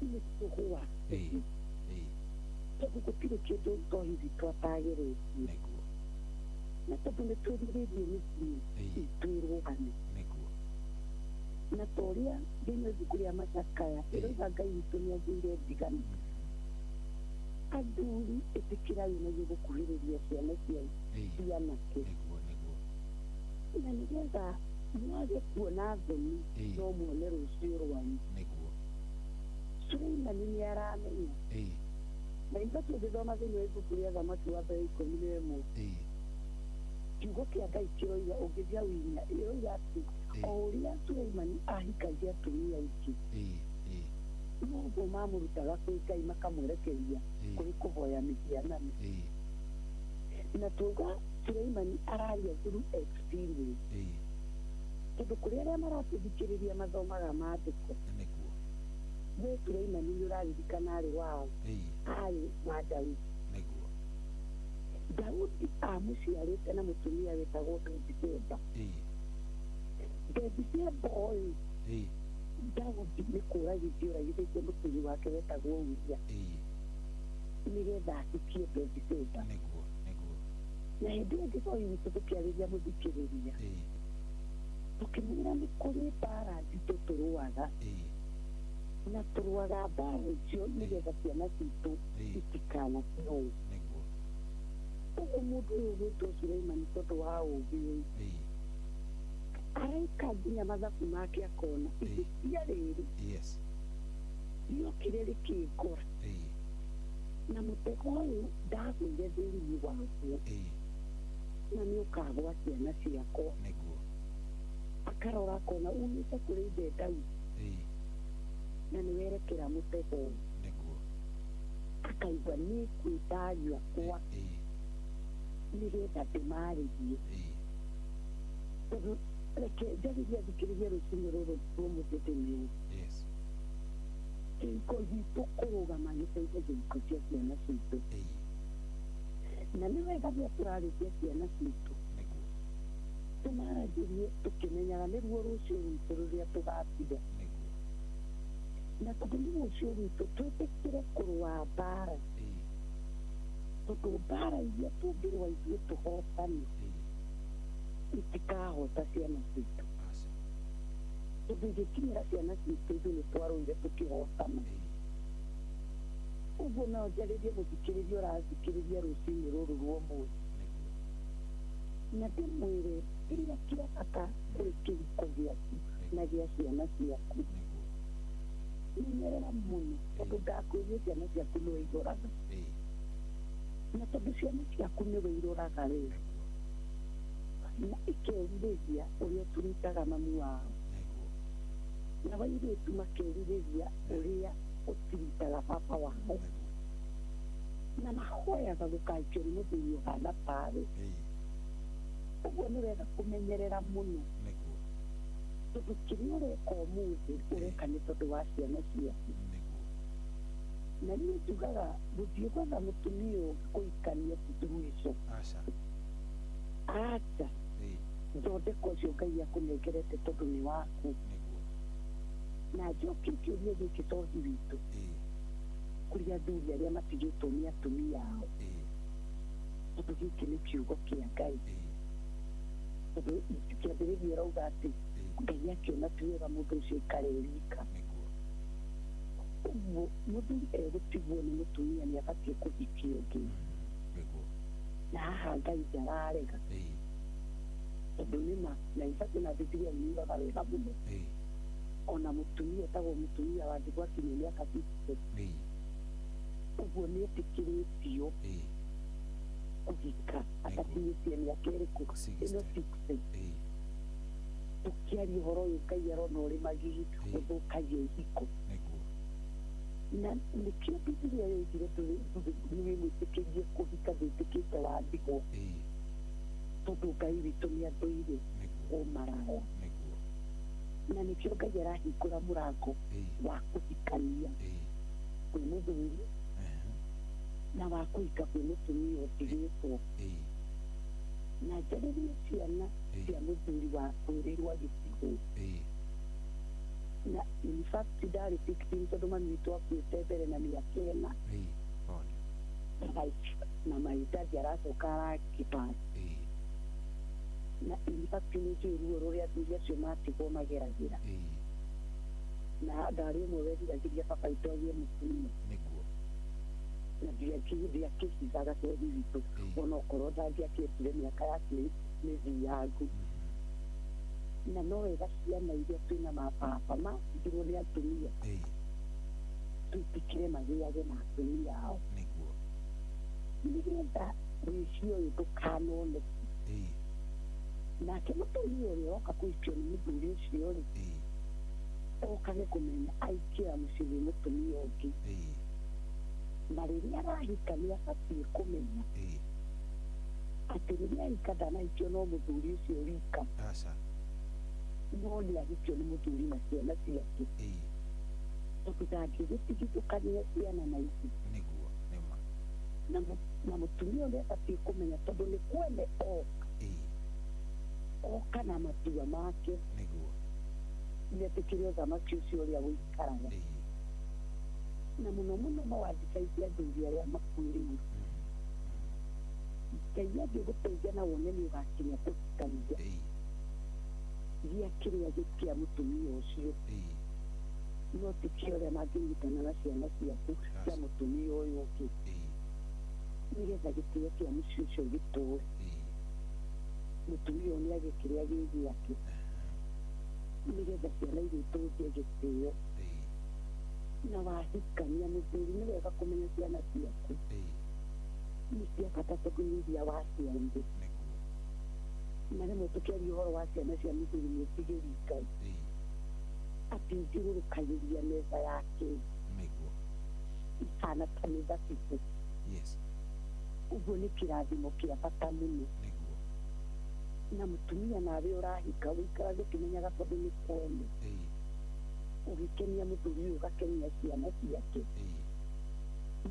nĩ kũgũa, tondũ gũtirĩ kĩndũ to hihi twatagĩrĩtie, na tondũ nĩtwĩrirĩirie mĩciĩ itwĩrũgame, na ta ũrĩa thĩinĩ wa ibuku rĩa Macakaya ĩrauga Ngai witũ nĩathũire ndigano. Athuri ĩtĩkĩrai nĩguo gũkuhĩrĩria ciana cia anake, na nĩgetha mwage kuona thoni no muone rũciũ rwanyu. Suleimani nĩaramenya, na ithatũ ũngĩthoma thĩinĩ wa ibuku rĩa Thamaki wa mbere 11 kiugo kĩa Ngai kĩroiga ũngĩthia winya ĩroiga atĩ o ũrĩa Suleimani ahikagia atumia aingĩ noguo mamũrutaga kwĩ Ngai makamwerekeria kũrĩ kũhoya mĩhianano, na tuga Suleimani araria through experience, tondu kuri aria maratuthikiriria mathomaga maandiko niguo we Suleimani ni uraririkana ari wao ari wa Daudi niguo Daudi amuciarite na mutumia wetagwo Bathsheba Bathsheba oyu Daudi nĩ kũragithio ũragithĩtie mũtumia wake wetagwo Uria nĩgetha ahikie Bathsheba na hĩndĩ ĩyo Gĩthoi witũ tũkĩarĩria mũthikĩrĩria tũkĩmwĩra nĩ kũrĩ mbara nditũ tũrũaga na tũrũaga mbara icio nĩgetha ciana citũ itikanakĩhũe ũguo mũndũ ũyũ gwĩtwo Suleimani tondũ wa ũũgĩ ũyũ araika nginya mathabu make akona ihĩtia rĩrĩ riokire rĩkĩngora na mũtego ũyũ ndagũire thĩinĩ waguo na nĩ ũkagwa ciana ciakwa akarora akona umĩte kũrĩ ithe Daudi na nĩ werekera mũtego ũyũ akaigua nĩ kwĩtanyua kwa nĩgetha ndĩmarĩrie tondũ reke njagĩria thikĩrĩria rũciinĩ rũrũ rũmũthĩ ndĩmĩũ kĩhiko gitũ kũrũgama gĩteithe kĩhiko cia ciana citũ na nĩ wega rĩrĩa tũrarĩkia ciana citũ tũmaragĩrie tũkĩmenyaga nĩruo rũciũ rwitũ rũrĩa tũgatiga na tondũ nĩ rũciũ rwitũ twĩtĩkĩre kũrũa mbara tondũ mbara iria tũngĩrũa ithuĩ tũhotane itikahota ciana citũ tondũ ingĩkinyĩra ciana citũ ithuĩ nĩ twarũire tũkĩhotana ũguo no njarĩrie mũthikĩrĩria ũrathikĩrĩria rũciinĩ rũrũ rwa ũmũthĩ na ndĩmwĩre kĩrĩa kĩa bata kũrĩ kĩhiko gĩaku na gĩa ciana ciaku menyerera mũno tondũ ndakwĩria ciana ciaku nĩwe iroraga na tondũ ciana ciaku nĩwe iroraga rĩu na ikerirĩria ũrĩa tũrutaga mami wao na wairĩtu makerirĩria ũrĩa ũtirutaga baba wao na mahoyaga gũkaikio nĩ mũthuri ũhana tarĩ ũguo nĩ wega kũmenyerera mũno tondũ kĩrĩa ũreka ũmũthĩ ũreka nĩ tondũ wa ciana ciaku na niĩ njugaga gũthiĩ gwetha mũtumia ũngĩ kũhikania situation aca thondeka ũcio Ngai akũnengerete tondũ nĩ waku na njoki kĩũria gĩkĩ tohi witũ kũrĩ athuri arĩa matigĩtwo nĩ atumia ao tondũ gĩkĩ nĩ kiugo kĩa Ngai tondũ kĩambĩrĩria ũrauga atĩ Ngai akĩona ti wega mũndũ ũcio aikare wika ũguo mũthuri egũtigwo nĩ mũtumia nĩ abatiĩ kũhikia ũngĩ na haha Ngai ndararega tondũ nĩma na ibatiĩ na Bibilia nĩugaga wega mũno ona mũtumia etagwo mũtumia wa ndigwa kinya mĩaka 60 ũguo nĩ etĩkĩrĩtio kũhika atakinyĩtie mĩaka ĩrĩkũ ĩno 60 tũkĩaria ũhoro ũyũ Ngai arona ũrĩ magigi ũthũkagia ihiko na nĩkĩo Bibilia yoigire nĩwĩmwĩtĩkĩrie kũhika ndwĩtĩkĩte wa ndigwa tondũ Ngai witũ nĩ athũire ũmaraya na nĩkĩo Ngai arahingũra mũrango wa kũhikania kwĩ mũthuri na wa kũhika kwĩ mũtumia ũtigĩtwo na njarĩrie ciana cia mũthuri wa kũrĩrwo gĩcigo na in fact ndarĩ 16 tondũ mami witũ akuĩte mbere na mĩaka ĩna na maithathi aracoka arakĩpasi na in fact nĩ njũĩ ruo rũrĩa athuri acio matigwo mageragĩra na ndarĩ ũmwe weriragĩria baba witũ agĩe mũtumia na ndiakĩhithaga bũrũri witũ ona okorwo ndangĩakĩetire mĩaka yake mĩthiangu na no wega ciana iria twĩna mababa mahingirwo nĩ atumia twĩtĩkĩre magĩage na atumia ao nĩgetha wĩci ũyũ ndũkanoneke nake mũtumia ũrĩa oka kũhikio nĩ mũthuri ũcio rĩ okage kũmenya aikĩra mũciĩ wĩ mũtumia ũngĩ na rĩrĩa arahika nĩ abatiĩ kũmenya atĩ rĩrĩa ahika ndanahikio no mũthuri ũcio rika no nä agäkio nä må thuri na ciana ciake tondå ndangä gä tigithåkania ciana na ici na må tumia å rä a batiä kå menya tondå nä kwene oka na matua make nä atä kä re å thamaki å cio å rä a gå ikaraga na må no mawathikaithia athuri arä a makuä rä Ngai angä gå teithia na wone nä å gakinya kå hikanithia gä a kä rä a gä kä a må tumia å cio no tä kä å rä a mangä nyitana na ciana ciaku cia må tumia å yå å ngä nä getha gä tä o kä a må ciä å cio gä tå re må tumia å nä agä kä rä a gä gä ake nä getha ciana irä tå cie gä tä o na wahikania må thuri nä wega kå menya ciana ciaku nä cia bata tondå nä iria waciarire na rä mwe tå kä aria å horo wa ciana cia må thuri nä tigä ri Ngai atä thiå rå kagä ria metha yake ihana ta nä thabibå å guo nä kä rathimo kä a bata må no na må tumia nawe å rahika gå ikara gä kä menyaga tondå nä kwene å gä kenia må thuri å gakenia ciana ciake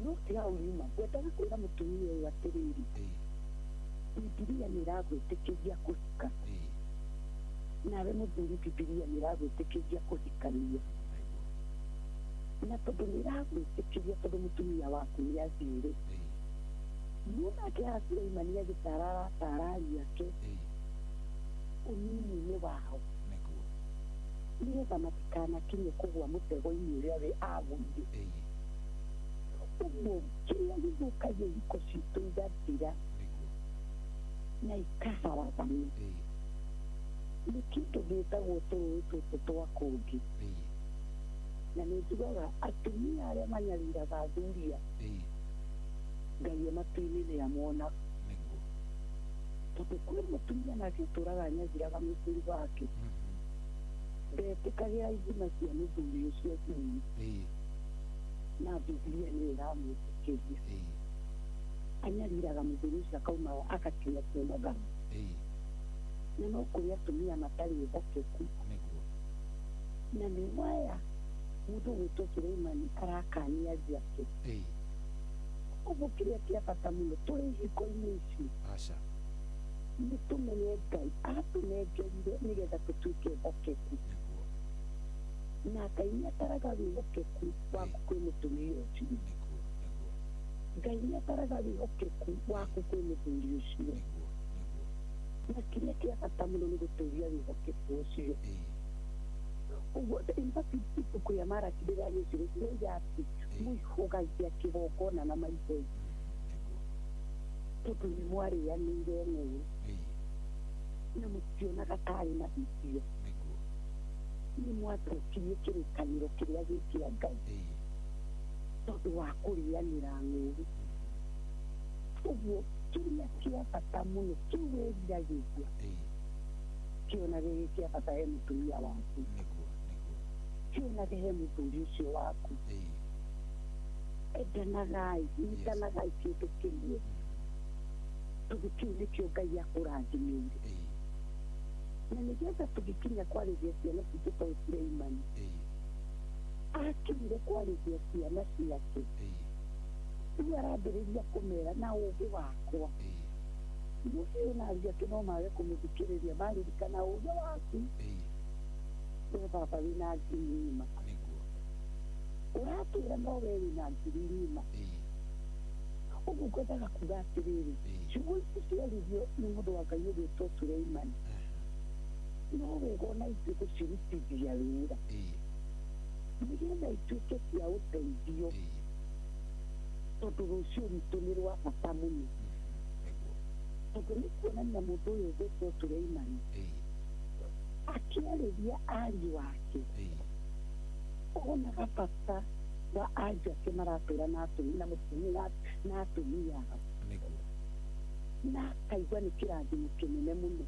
no tä hau nyuma ngwendaga kwä ra må tumia å yå atä rä ri bibilia nä ragwä tä kä ria kå hika nawe må thuri bibilia nä ragwä tä kä ria kå hikania na tondå nä ragwä tä kä ria tondå må tumia waku nä athiä rä no nake haha Suleimani agä tara aratara ariå ake å nini-inä wao nä getha matikanakinye kå gwa må tego-inä å rä a we agåire ũguo kĩrĩa gĩthũkagia ihiko citũ igathira na ikaharagana nĩ kĩndũ gĩtagwo tũrũĩ tũtũ twa kũngĩ na nĩ njugaga atumia arĩa manyariraga athuri Ngai matu-inĩ nĩ amona tondũ kwĩ mũtumia nake ũtũraga nyagiraga mũthuri wake ndetĩkagĩra ithima cia mũthuri ũcio thini na Biblia nä ĩramwĩtĩkĩria anyariraga mũthuri ũcio akaumaga agakinya kĩonagana na no kũrĩ atumia matarĩ ehokeku na nĩ waya mũndũ gwĩtwo Suleimani arakania njiake ũguo kĩrĩa kĩa bata mũno tũrĩ ihiko-inĩ ici nĩ tũmenye Ngai atũnengerire nĩ getha tũtuĩke ehokeku na Ngai nĩ ataraga wĩhokeku waku kwĩ mũtumia ũcio Ngai nĩ ataraga wĩhokeku waku kwĩ mũthuri ũcio na kĩrĩa kĩa bata mũno nĩ gũtũũria wĩhokeku ũcio ũguo ibuku rĩa Malaki rĩragĩcirio rĩoiga atĩ mũihũgagia kĩgongona na maithori tondũ nĩ mwarĩanĩire ng'ũũ na mũtionaga tarĩ na hingio nĩ mwathũkirie kĩrĩkanĩro kĩrĩa gĩ kĩa Ngai tondũ wa kũrĩanĩra ng'ũũ ũguo kĩrĩa kĩa bata mũno kĩu wĩriragĩria kĩona gĩgĩ kĩa bata he mũtumia waku kĩonage he mũthuri ũcio waku endanagai nyitanagai kĩndũ kĩmwe tondũ kĩu nĩkĩo Ngai akũrathimĩire na nĩgetha tũgĩkinya kwarĩria ciana citũ ta Suleimani akirire kwarĩria ciana ciake rĩu arambĩrĩria kũmera na ũũgĩ wakwa mũciĩ na ariũ ake no mage kũmũthikĩrĩria maririkana ũũgĩ waku we baba wĩna ngiri ng'ima ũratwĩra no we wĩna ngiri ng'ima ũguo ngwendaga kuga atĩrĩrĩ ciugo ici ciaririo nĩ mũndũ wa Ngai ũgwĩtwo Suleimani no wega ona ithuĩ gũcirutithia wĩra nĩgetha ituĩke cia ũteithio tondũ rũciũ rwitũ nĩ rwa bata mũno tondũ nĩ kuonania mũndũ ũyũ ũgwĩtwo Suleimani akĩarĩria ariũ ake onaga bata wa ariũ ake maratũũra na mũtumia na atumia ao na akaigua nĩ kĩrathimo kĩnene mũno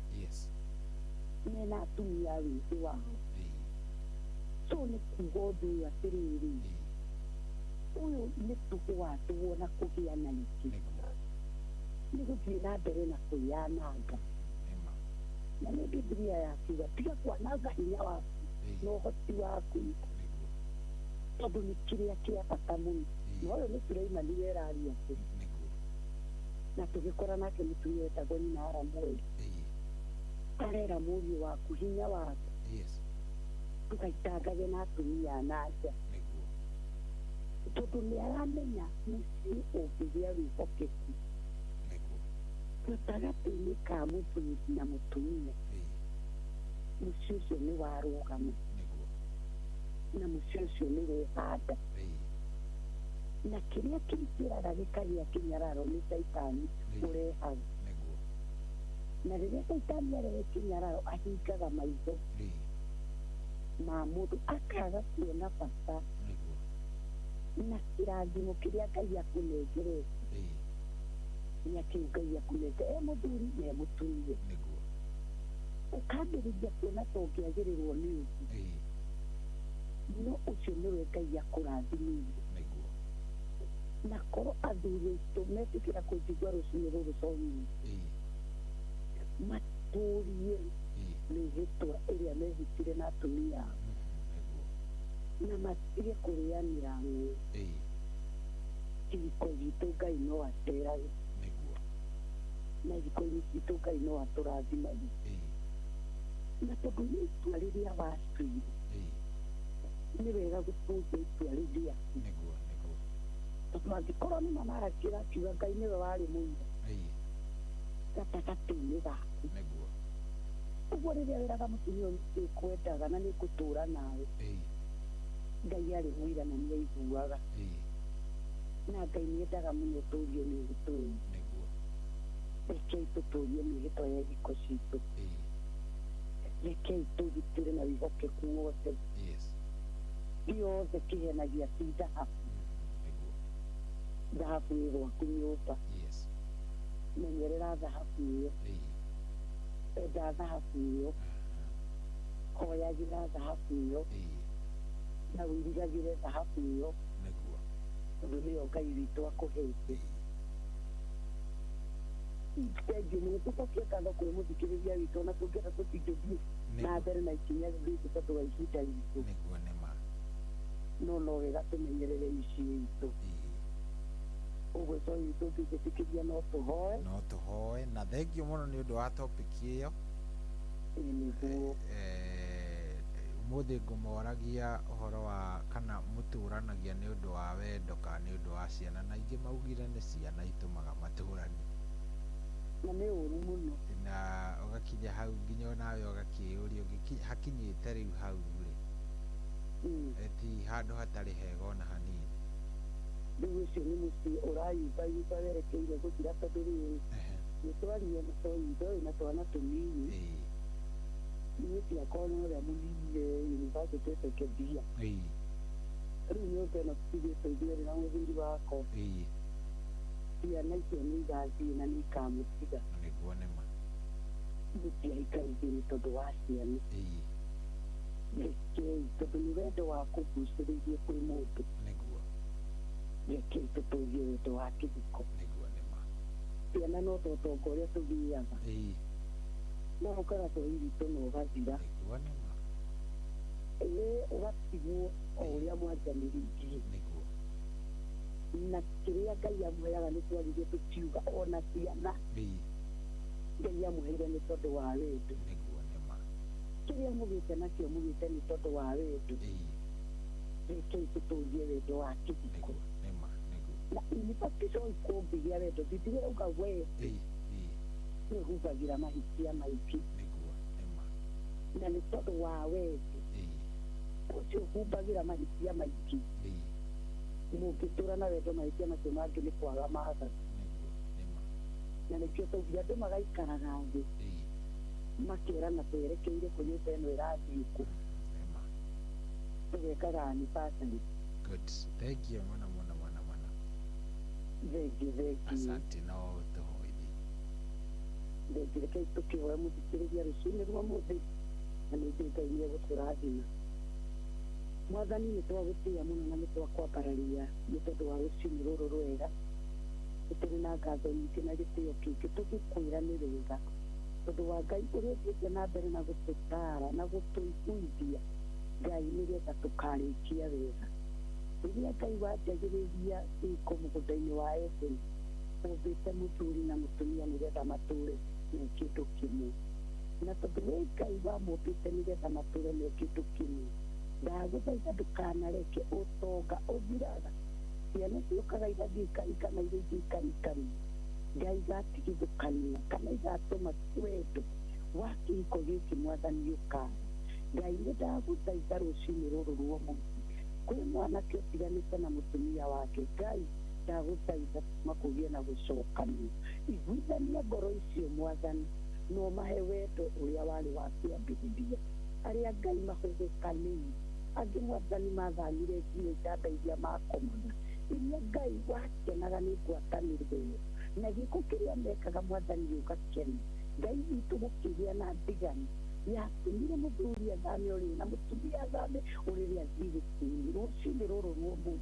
mena atumia wĩthĩ wao so nĩ kuuga ũndũ ũyũ atĩrĩrĩ ũyũ nĩ tũgũa tuona kũgĩa na ingĩ nĩ gũthiĩ na mbere na kwĩyananga na nä Biblia yakiuga tiga kwananga hinya waku na ũhoti waku tondũ nĩ kĩrĩa kĩa bata mũno na ũyũ nĩ Suleimani weraria atĩ na tũgĩkora nake mũtumia wetagwo nyina wa Ramweli arera mũriũ waku hinya waku ndũgaitangaje na atumia a nanja tondũ nĩ aramenya mũciĩ ũngĩgĩa wĩhokeku gatagatĩ-inĩ ka mũthuri na mũtumia mũciĩ ũcio nĩ warũgama na mũciĩ ũcio nĩ wehanda na kĩrĩa kĩingĩraga gĩkagĩa kĩnyararo nĩ Saitani ũrehaga na rĩrĩa Saitani arehe kĩnyararo ahingaga maitho ma mũndũ akaga kuona bata na kĩrathimo kĩrĩa Ngai akũnengerete nĩ kĩu Ngai akũnengere mũthuri na mũtumia ũkambĩrĩria kuona ta ũngĩagĩrĩrwo nĩ ũndũ no ũcio nĩwe Ngai akũrathimĩire na korwo athuri aitũ metĩkĩra kũnjigua rũciinĩ rũrũ comi matũrie mĩhĩtwa ĩrĩa mehĩtire na atumia ao na matige kũrĩanĩra ng'ũ ihiko gitũ Ngai no acerage na ihiko-inĩ citũ Ngai no atũrathimagia na tondũ nĩ itua rĩrĩa watuire nĩ wega gũtũnga itua rĩu rĩaku tondũ angĩkorwo nĩ mamarakĩra akiuga Ngai nĩwe warĩ mũira gatagatĩ-inĩ gaku ũguo rĩrĩa wĩraga mũtumia ũyũ nĩkwendaga na nĩngũtũra nawe Ngai arĩ mũira na nĩaiguaga na Ngai nĩendaga mũno tũrie mĩhĩtwa rekei tũtũrie mĩhĩtwa ya ihiko citũ rekei tũgitĩre na wĩhokeku wothe gĩothe kĩhenagia ti thahabu thahabu ĩ gwaku nyũmba menyerera thahabu ĩyo enda thahabu ĩyo hoyagĩra thahabu ĩyo na wĩrigagĩre thahabu ĩyo tondũ nĩyo Ngai witũ akũhete thengiũ mũno tũcokie ngatho kũrĩ mũthikĩrĩria witũ ona tũngĩenda tũtingĩthiĩ na mbere na ikinya rĩrĩ tondũ wa ihinda ritũ no wega tũmenyerere mĩciĩ itũ ũguo to itũ tũngĩtĩkĩria no tũhoe na thengiũ mũno nĩ ũndũ wa topic ĩyo nĩguo ũmũthĩ ngũmoragia ũhoro wa kana mũtũranagia nĩ ũndũ wa wendo kana nĩ ũndũ wa ciana na ingĩ maugire nĩ ciana itũmaga matũranie na nĩ ũru mũno na ũgakinya hau nginya nawe ũgakĩũria hakinyĩte rĩu hau rĩ ti handũ hatarĩ hega ona hanini rĩu ũcio nĩ mũciĩ ũrayumbayumba werekeire gũthira tondũ rĩu nĩtwaria na twainda na twana tũnini niĩ ciakwa nĩ ũrĩa mũnini yunibacĩtĩ sekendia rĩu nyũmba ĩno tũtigĩte ithuerĩ na mũthuri wakwa ciana icio nĩ igathiĩ na nĩ ikamũtiga mũtiahikanithie nĩ tondũ wa ciana rekei tondũ nĩ wendo wa kũgucĩrĩirie kwĩ mũndũ rekei tũtũrie wendo wa kĩhiko ciana no totonga ũrĩa tũthiaga no ũkaga twairĩtũ na ũgathira ũgatigwo o ũrĩa mwanjanĩrĩirie na kĩrĩa Ngai amũheaga nĩ twaririe tũkiuga ona ciana Ngai amũheire nĩ tondũ wa wendo kĩrĩa mũgĩte nakĩo mũgĩte nĩ tondũ wa wendo rekei tũtũrie wendo wa kĩhiko na inibatico ikũngĩgĩa wendo Biblia yauga we nĩhubagĩra mahĩtia maingĩ na nĩ tondũ wa wendo ũcio ũhumbagĩra mahĩtia maingĩ mũngĩtũra na wendo mahĩtia macio mangĩ nĩ kwaga matha na nĩkĩo tũgia andũ magaikaraga thĩ makerana twerekeire kũ nyũmba ĩno ĩrathiĩ kũ tũgekaga anniversary thengiũ mũno mũno mũno mũno thengiũ asante no tũhoithi thengiũ rekei tũkĩhoya mũthikĩrĩria rũciinĩ rwa mũthĩ na nĩngĩ Ngai nĩegũtũrathima mwathani nĩ twagũtĩĩa mũno na nĩ twakwambararia nĩ tondũ wa rũciinĩ rũrũ rwega tũrĩ na ngatho nyingĩ na gĩtĩo kĩingĩ tũgĩkwĩra nĩ wega tondũ wa Ngai ũrĩa ũthiĩte na mbere na gũtũtara na gũtũiguithia Ngai nĩgetha tũkarĩkia wega. Rĩrĩa Ngai wanjagĩrĩria iko mũgũnda-inĩ wa Edeni, ũmbĩte mũthuri na mũtumia nĩgetha matũũre me kĩndũ kĩmwe. Na tondũ wĩ Ngai wamũmbĩte nĩgetha matũũre me kĩndũ kĩmwe, ndagũthaitha ndũkanareke ũtonga ũthiraga. Ciana ciũkaga igathiĩ ikarikana iria ingĩ ikarikania. Ngai gatigithũkania kana igatũma wendo wa kĩhiko gĩkĩ Mwathani ũkaga. Ngai nĩndagũthaitha rũciinĩ rũrũ rwa ũmũthĩ, kwĩ mwanake ũtiganĩte na mũtumia wake, Ngai ndagũthaitha makũgie na gũcokania. Iguithania ngoro icio Mwathani, no mahe wendo ũrĩa warĩ wa kĩambĩrĩria. Arĩa Ngai mahũgũkanĩire, angĩ Mwathani mathamire nginya itanda iria makomaga, iria Ngai wakenaga nĩ ngwatanĩro ĩyo. Na gĩko kĩrĩa mekaga Mwathani gĩũgakena. Ngai witũ gũkĩgĩa na ndigani yatũmire mũthuri athame ũrĩrĩ na mũtumia athame ũrĩrĩ athiĩ gĩkuũ-inĩ. Rũciinĩ rũrũ rwa ũmũthĩ,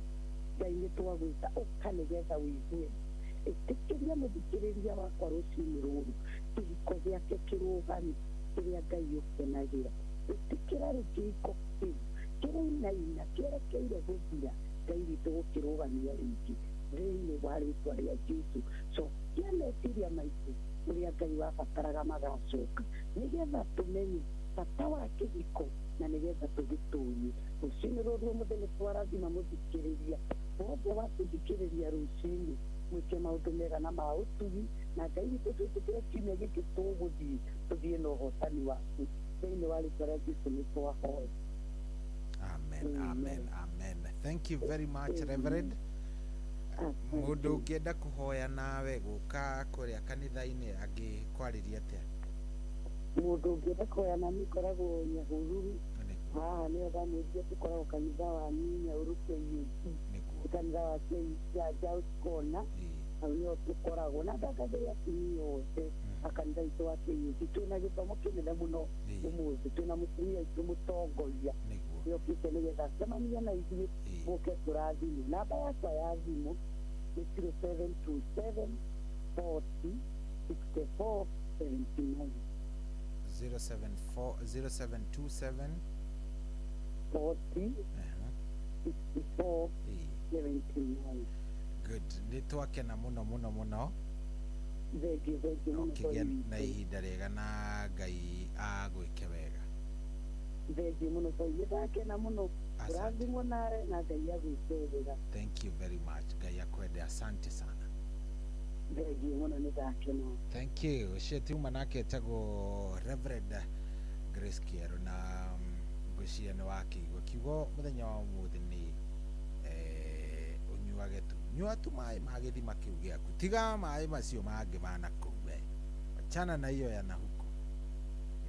Ngai nĩtwagwĩta ũka nĩgetha wĩigue. Ĩtĩkĩria mũthikĩrĩria wakwa rũciinĩ rũrũ, kĩhiko gĩake kĩrũgame kĩrĩa Ngai ũkenagĩra. Ĩtĩkĩra kĩhiko kĩu kĩrainaina kĩerekeire gũthira, Ngai witũ gũkĩrũgamia rĩngĩ thĩinĩ wa rĩĩtwa rĩa Jesũ. Cokia meciria maitũ ũrĩa Ngai wabataraga magacoka, nĩgetha tũmenye bata wa kĩhiko na nĩgetha tũgĩtũũrie. Rũciinĩ rũrũ ũmũthĩ nĩtwarathima mũthikĩrĩria wothe watũthikĩrĩria rũciinĩ, mwĩke maũndũ mega na ma ũtugi, na Ngai witũ twĩtĩkĩre kiumia gĩkĩ tũthiĩ na ũhotani waku thĩinĩ wa rĩĩtwa rĩa Jesũ nĩtwahoya. Amen, amen, amen. Thank you very much, Reverend. Mũndũ ũngĩenda kũhoya nawe gũka kũrĩa kanitha-inĩ angĩkwarĩria atĩa? Mũndũ ũngĩenda kũhoya na niĩ koragwo Nyahururu, haha nĩho ndamwĩrire tũkoragwo kanitha wa Nyahururu KUC, kanitha wa Jaus Corner, hau nĩho tũkoragwo na ndagathĩrĩria atumia othe akanitha witũ wa KUC. Twĩna gĩthomo kĩnene mũno ũmũthĩ, twĩna mũtumia witũ mũtongoria yũkĩte nĩgetha acemania na ithuĩ mũke tũrathimwo. Namba yakwa ya thimũ nĩ 0727 40 64 79. 0727 40 64 79. Good. Nĩ twakena mũno mũno mũno. Thengiũ mũno. Ũkĩgĩa na ihinda rĩega na Ngai agwĩke wega. Thengiũ mũno tondũ ndakena mũno tũrathimwo nawe na Ngai agwĩke wega. Thank you very much. Ngai akwende, asante sana. Thengiũ mũno nĩndakena. Thank you. Ũcio tiuma nake etagwo Reverend Grace Kiero na ngwĩciria nĩ wakĩigua kiugo mũthenya wa ũmũthĩ nĩ ũnyuage tu. Nyua tu maĩ ma gĩthima kĩu gĩaku, tiga maĩ macio mangĩ ma nakũu we, wachana na hiyo ya nahuko.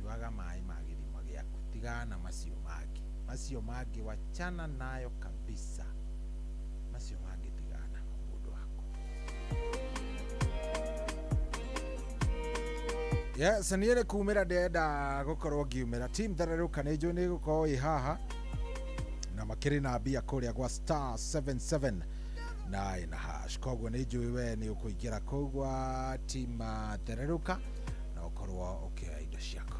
Nyuaga maĩ ma gĩthima gĩaku, tiga na macio mangĩ wachana nayo kabisa. Macio mangĩ tigana mũndũ wako. Yes, niĩ kumĩra ndenda gũkorwo ngiumĩra. Team Thererũka nĩ njũĩ nĩ gũkorwo ĩ haha na makĩrĩ na mbia kũrĩa gwa *77 na hash. Koguo nĩ njũĩ we nĩ ũkũingĩra kũu gwa Team Thererũka na ũkorwo ũkĩoya indo ciaku.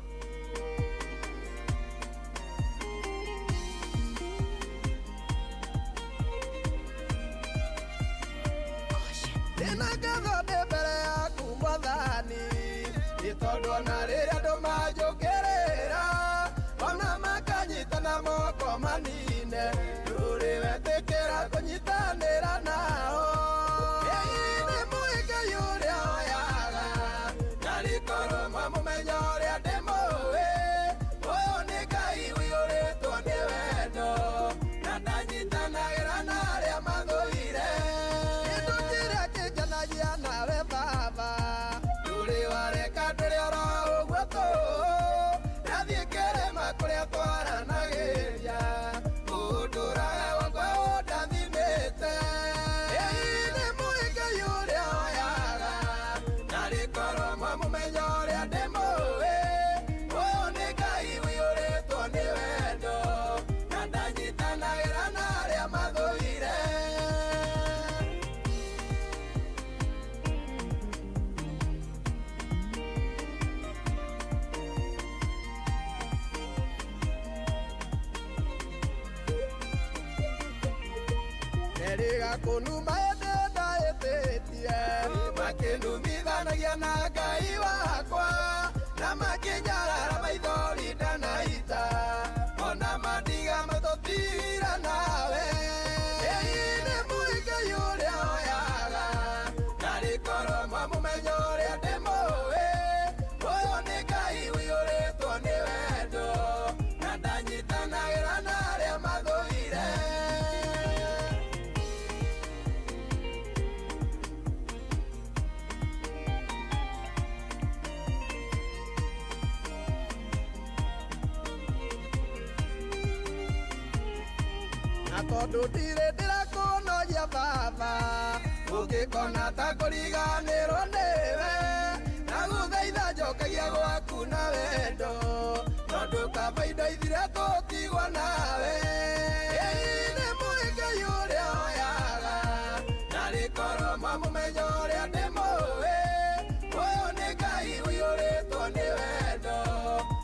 Ndĩna ngatho ndĩ mbere yaku Mwathani, nĩ tondũ ona rĩrĩa andũ manjũkĩrĩra ona makanyitana moko manine, ndũrĩ wetĩkĩra kũnyitanĩra nao. Nĩ mũĩngai ũrĩa oyaga na rĩkorwo mũmenya ũrĩa ndĩmũĩ. Ũyũ nĩ Ngai ũiyũrĩtwo nĩ wendo na ndanyitanagĩra na arĩa mathũire. Kĩndũ kĩrĩa kĩngenagia nawe Eriga kunuma edenda etetie makinumithanagia na Ngai wakwa na makinyarara maithori ndanaita ona mandiga matotira nawe ĩinĩ mũikai ũrĩa oyaga na rĩkorwo mwamũmenya ũrĩa ndĩmũĩ ũyũ nĩ Ngai ũiyũrĩtwo nĩ wendo na ndanyitanagĩra na arĩa mathũire. Tondũ ndirĩ ndĩrakũnogia baba ũngĩkona ta kũriganĩrwo nĩwe na gũthaitha njokagia gwaku na wendo tondũ kaba indo ithire tũtigwo nawe ĩinĩ mũikai ũrĩa oyaga na rĩkorwo mwamũmenya ũrĩa ndĩmũĩ ũyũ nĩ Ngai ũiyũrĩtwo nĩ wendo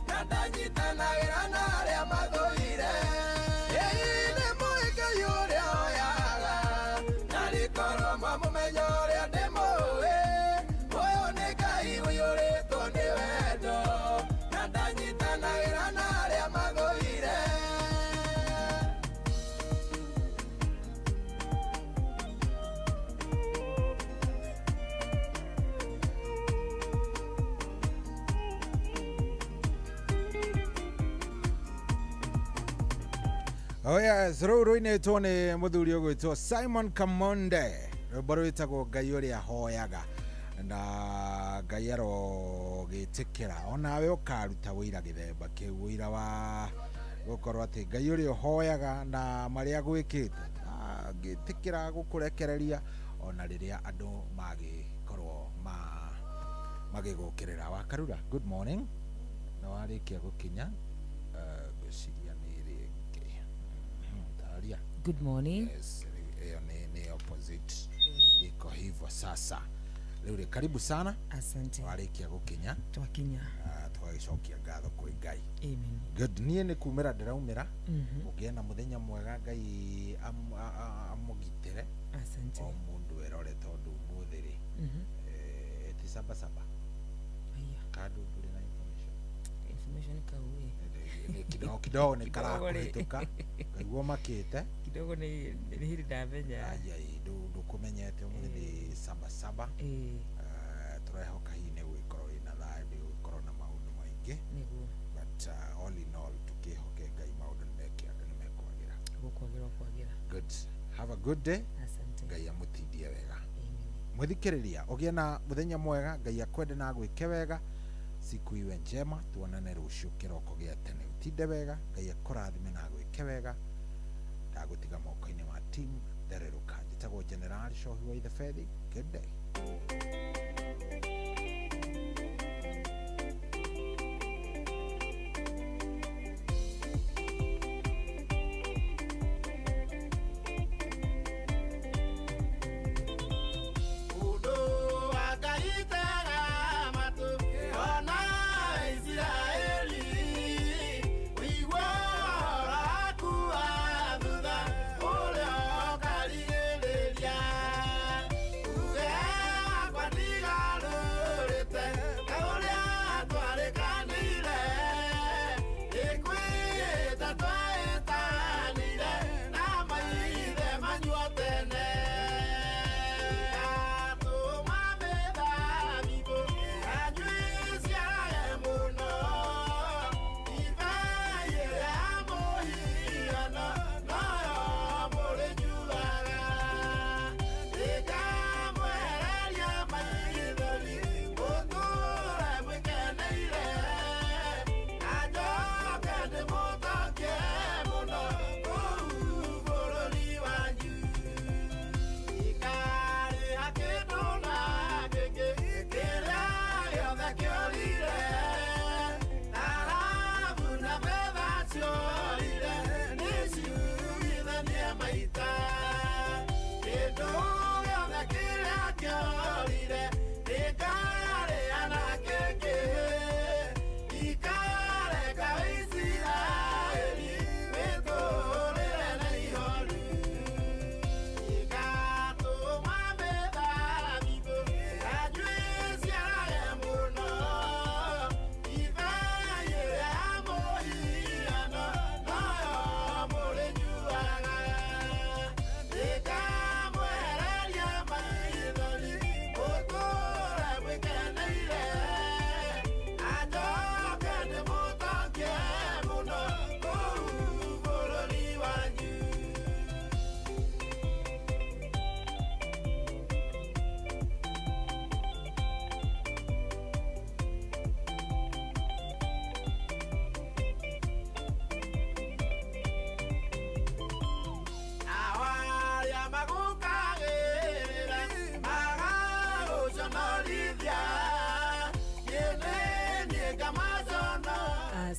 na ndanyitanagĩra na arĩa mathũire. Mwamũmenya ũrĩa ndĩmũĩ ũyũ nĩ Ngai ũiyũrĩtwo nĩ wendo na ndanyitanagĩra na arĩa mathũire. Oh yes, rũrũ-inĩtwo nĩ mũthuri ũgwĩtwo Simon Kamonde rwĩmbo rwĩtagwo Ngai ũrĩa hoyaga na Ngai arogĩtĩkĩra onawe ũkaruta wĩira gĩthemba kĩu wĩira wa gũkorwo atĩ Ngai ũrĩa hoyaga na marĩa gwĩkĩte ngĩtĩkĩra gũkũrekereria ona rĩrĩa andũ magĩkorwo magĩgũkĩrĩra. Wakarura, good morning. Na warĩkia gũkinya ngwĩciria nĩ rĩngĩ taria. Good morning. Yes, ni opposite iko hivyo sasa. Leo karibu sana. Asante. Warĩkia gũkinya. Twakinya. Twagĩcokia ngatho kwĩ Ngai. Amen. Good. Niĩ nĩ kumĩra ndĩraumĩra. Ũgĩe na mũthenya mwega Ngai amũgitĩre. Asante. O mũndũ erore tondũ ũmũthĩ rĩ. Ti sabasaba. Aya. Kadu ndũrĩ na information kauwe. Kidogo nĩ karakũhĩtũka. Ngaigua makĩte. Kidogo nĩ hili ndamenya. Ayai ndũkũmenyete ũmũthĩ nĩ sabasaba. Tũrehoka hihi nĩ gũgĩkorwo ĩna thayũ ndĩgũgĩkorwo na maũndũ maingĩ. Nĩguo. But all in all tukĩhoke Ngai maũndũ nĩmekwagĩra. Kwagĩra. Good. Have a good day. Asante. Ngai amũtindie wega. Mwĩthikĩrĩria ũgĩe na mũthenya mwega Ngai akwende na agwĩke wega. Siku iwe njema tuonane rũciũ kĩroko gĩa tene ũtinde wega Ngai akũrathime na agwĩke wega ndagũtiga moko-inĩ ma team Ndererũka njĩtagwo General Shohi wa Ithe Fethi. Good day. Diga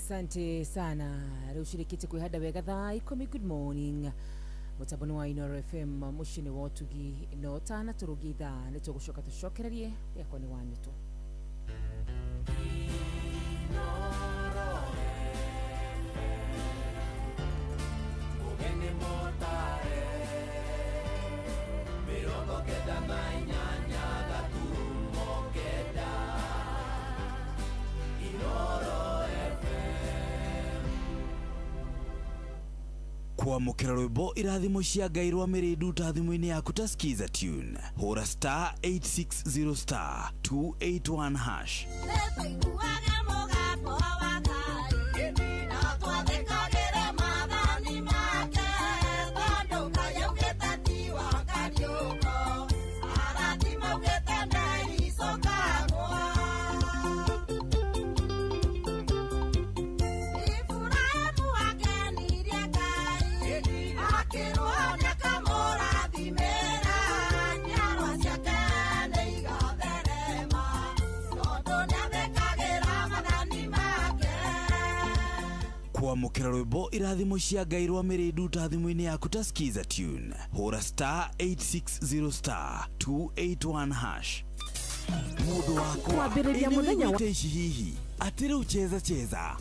Asante sana. Rushirikite kwihada wega thaa 10. Good morning. Mutaboni wa Inoro FM mushini wotugi no tana turugitha nitugushoka tushokererie yakwa ni wanitu. Kwamukira rwimbo irathimo cia Ngai rwa Mĩrĩndu ta thimũ-inĩ yaku ta skiza tune hura star 860 star 281 hash. Kwamukira rwimbo irathimo cia Ngai rwa Mĩrĩndu ta thimũ-inĩ yaku ta skiza tune hura star 860 star 281 hash. Mundu wako kwambĩrĩria mũthenya wa hihi atire ucheza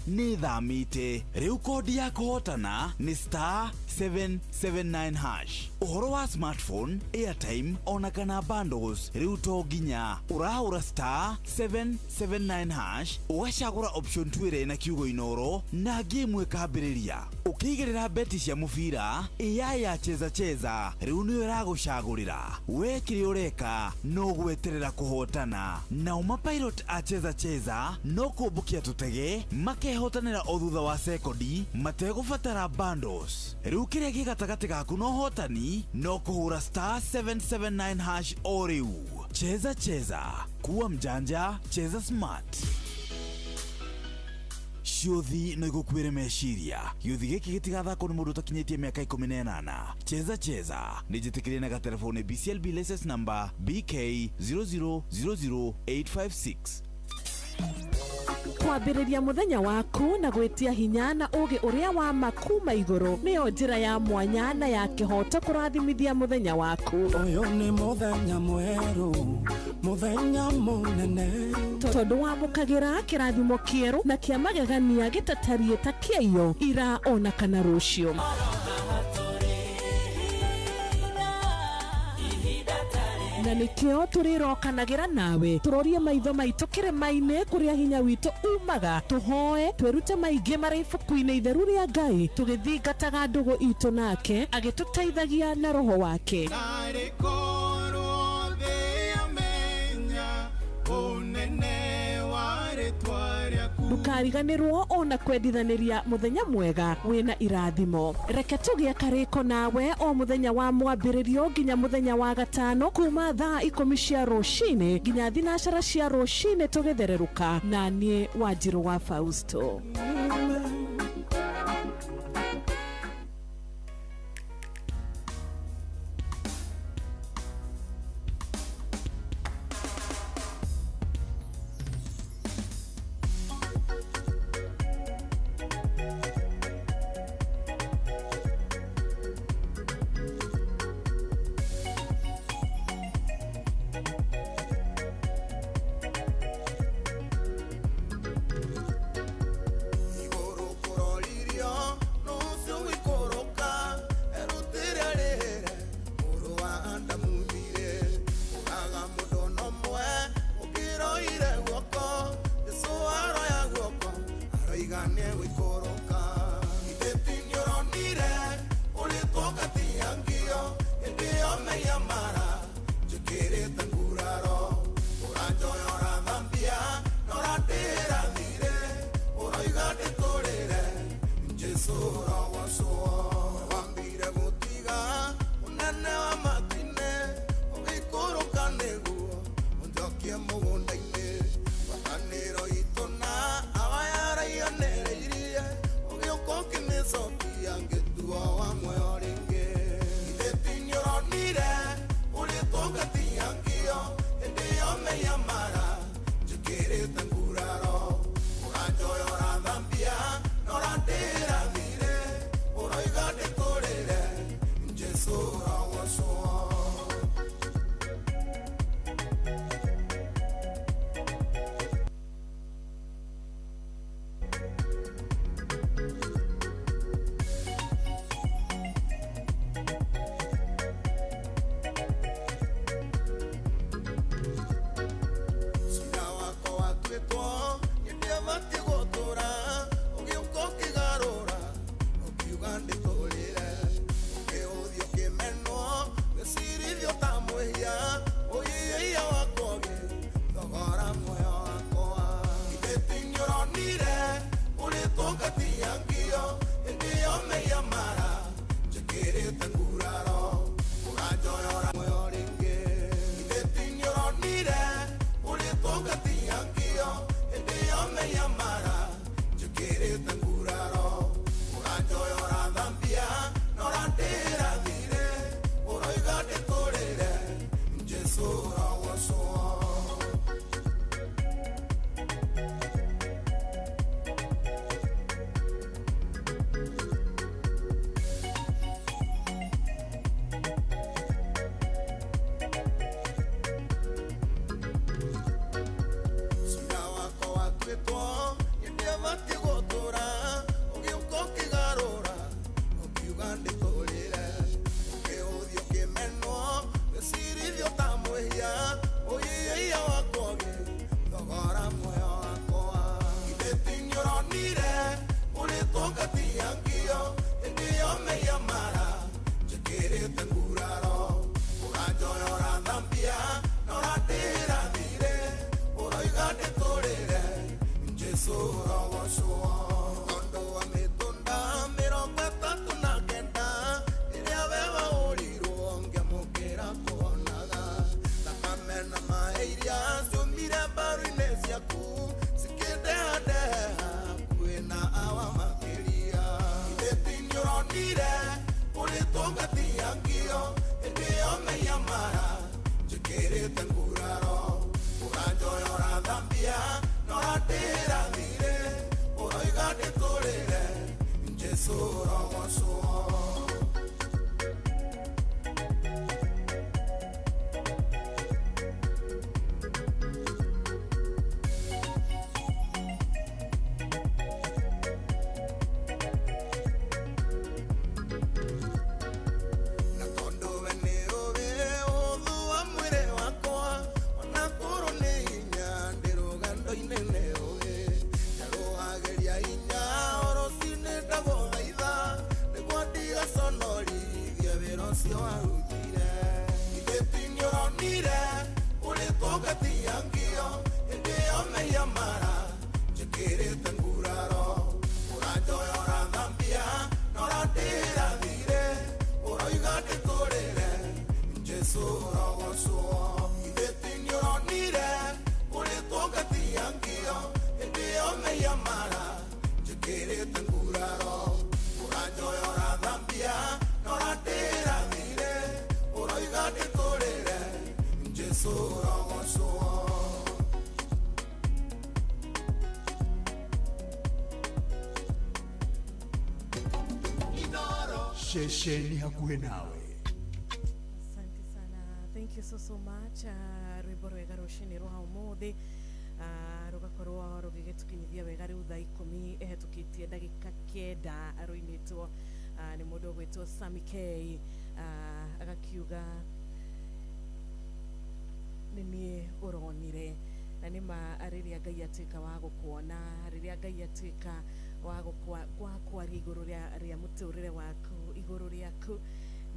ni thamite riu kodi ya kuhotana ni star 779 hash. Uhoro wa smartphone, airtime ona kana bundles riu to ginya urahura star 779 hash ugacagura option 2 na kiugo Inoro na game ikambĩrĩria. Ukiigĩrĩra beti cia mubira ya cheza riu niyo iragucagurira we kiri ureka no gweterera kuhotana na umapilot a cheza no kubukia tutege makehotanira o thutha wa sekondi mategũbatara bundles. Riu kiria gĩgatagati gaku no hotani no kuhura star 779 hash o riu. Cheza kuwa mjanja, cheza smart. Ciuthi no igukwire meciria yuthi giki gitigathako ni mundu takinyitie miaka 18. Cheza ni jitikirie na telefone BCLB license number BK0000856. kwambĩrĩria mũthenya waku na gwĩtia hinya na ũgĩ ũrĩa wa makuma igũrũ nĩyo njĩra ya mwanya na ya kĩhoto kũrathimithia mũthenya waku. Ũyũ nĩ mũthenya mwerũ, mũthenya mũnene, tondũ wamũkagĩra kĩrathimo kĩerũ na kĩa magegania gĩtatariĩ ta kĩayo ira ona kana rũciũ. Na nikio turirokanagĩra nawe turorie maitho maitũ kĩrĩma-inĩ kũrĩa hinya witũ umaga tuhoe twĩrute maingĩ marĩ ibuku-inĩ itheru rĩa Ngai tũgĩthingataga ndũgũ itũ nake agĩtũteithagia na roho wake. Ndukariganĩrwo ona kwendithanĩria mũthenya mwega wĩna irathimo. Reke tũgĩe karĩko nawe o mũthenya wa mwambĩrĩrio nginya mũthenya wa gatano kuma thaa 10 cia rũcinĩ nginya thinacara cia rũcinĩ tũgĩthererũka na niĩ Wanjirũ wa Fausto. Mara, yo quiero tan curado, un año y hora también. tiangio ndio meyamara chekirete nguraro urajoyora dhambia noratira dire uroigate torere Jesu rawasho ondo ametunda mirongo tatu na kenda iria wewe uliro ngemukira kuonaga takamena mairia zumire barine ciaku sikende kwina awa makiria itinyoronire ulitonga tiangio ndio meyamara chekirete nguraro urajoyora dhambia noratira dire uroigate torere Jesu rawasho Shesheni hakuwe nawe. Asante sana. Thank you so much. Rwimbo rwega rucini rwa umuthi rugakorwo rugigetukinyithia wega riu thaa 10 ehitukitie ndagika 9 ruinitwo ni mundu gwitwo Sammy K agakiuga nini uronire na nima ariria Ngai atuika wa gukuona riria Ngai atuika wa gukwaria iguru ria muturire waku iguru riaku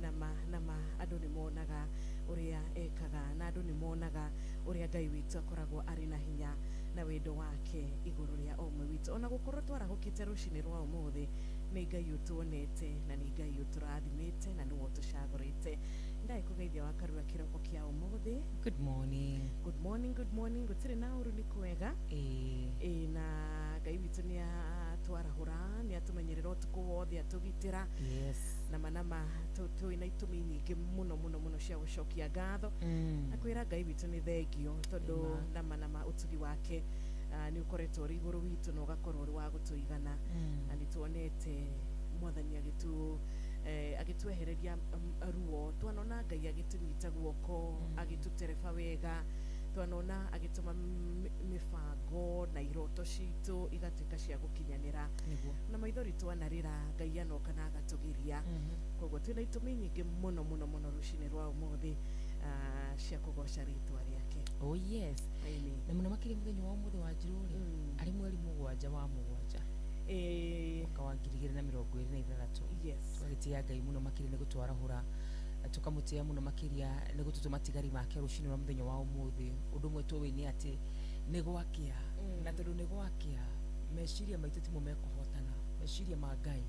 nama andu ni monaga uria ekaga na andu ni monaga uria Ngai witu akoragwo ari na hinya na wendo wake iguru ria omwe witu ona gukorwo twarahukite rucini rwa umuthi ni Ngai utuonete na ni Ngai uturathimite na niwe utucagurite ndai kugeithia wakarua kiroko kia umuthi. Good morning. Good morning, good morning. Gutire na uru ni kwega na Ngai witu ni atwarahura ni atumenyerera utuku wothe atugitira. Yes. Nama tuina itumi nyingi muno cia gucokia ngatho na kwira Ngai witu ni thengio tondu nama utugi wake ni ukoretwo ri iguru witu no gakorwo ri wa gutuigana na ni tuonete mwathani agitwehereria ruo twanona Ngai agitunyita guoko agitutereba wega twanona agituma mifango na iroto citu igatuika cia gukinyanira na maithori twanarira Ngai anoka na agatugiria koguo twina itumi nyingi muno rucini rwa umuthi cia kugoca ritwa riake. Oh yes. Na muno makiri muthenya wa umuthi wa njiruri ari mweri 7 wa 7 mwaka wa 2026. Yes. Twagitia Ngai muno makiri ni gutwarahura tukamutia muno makiria ni gututuma tigari make rucini rwa muthenya wa umuthi undu mwe twi ni ati ni gwakia na tondu ni gwakia meciria maitu timo mekuhotana meciria ma Ngai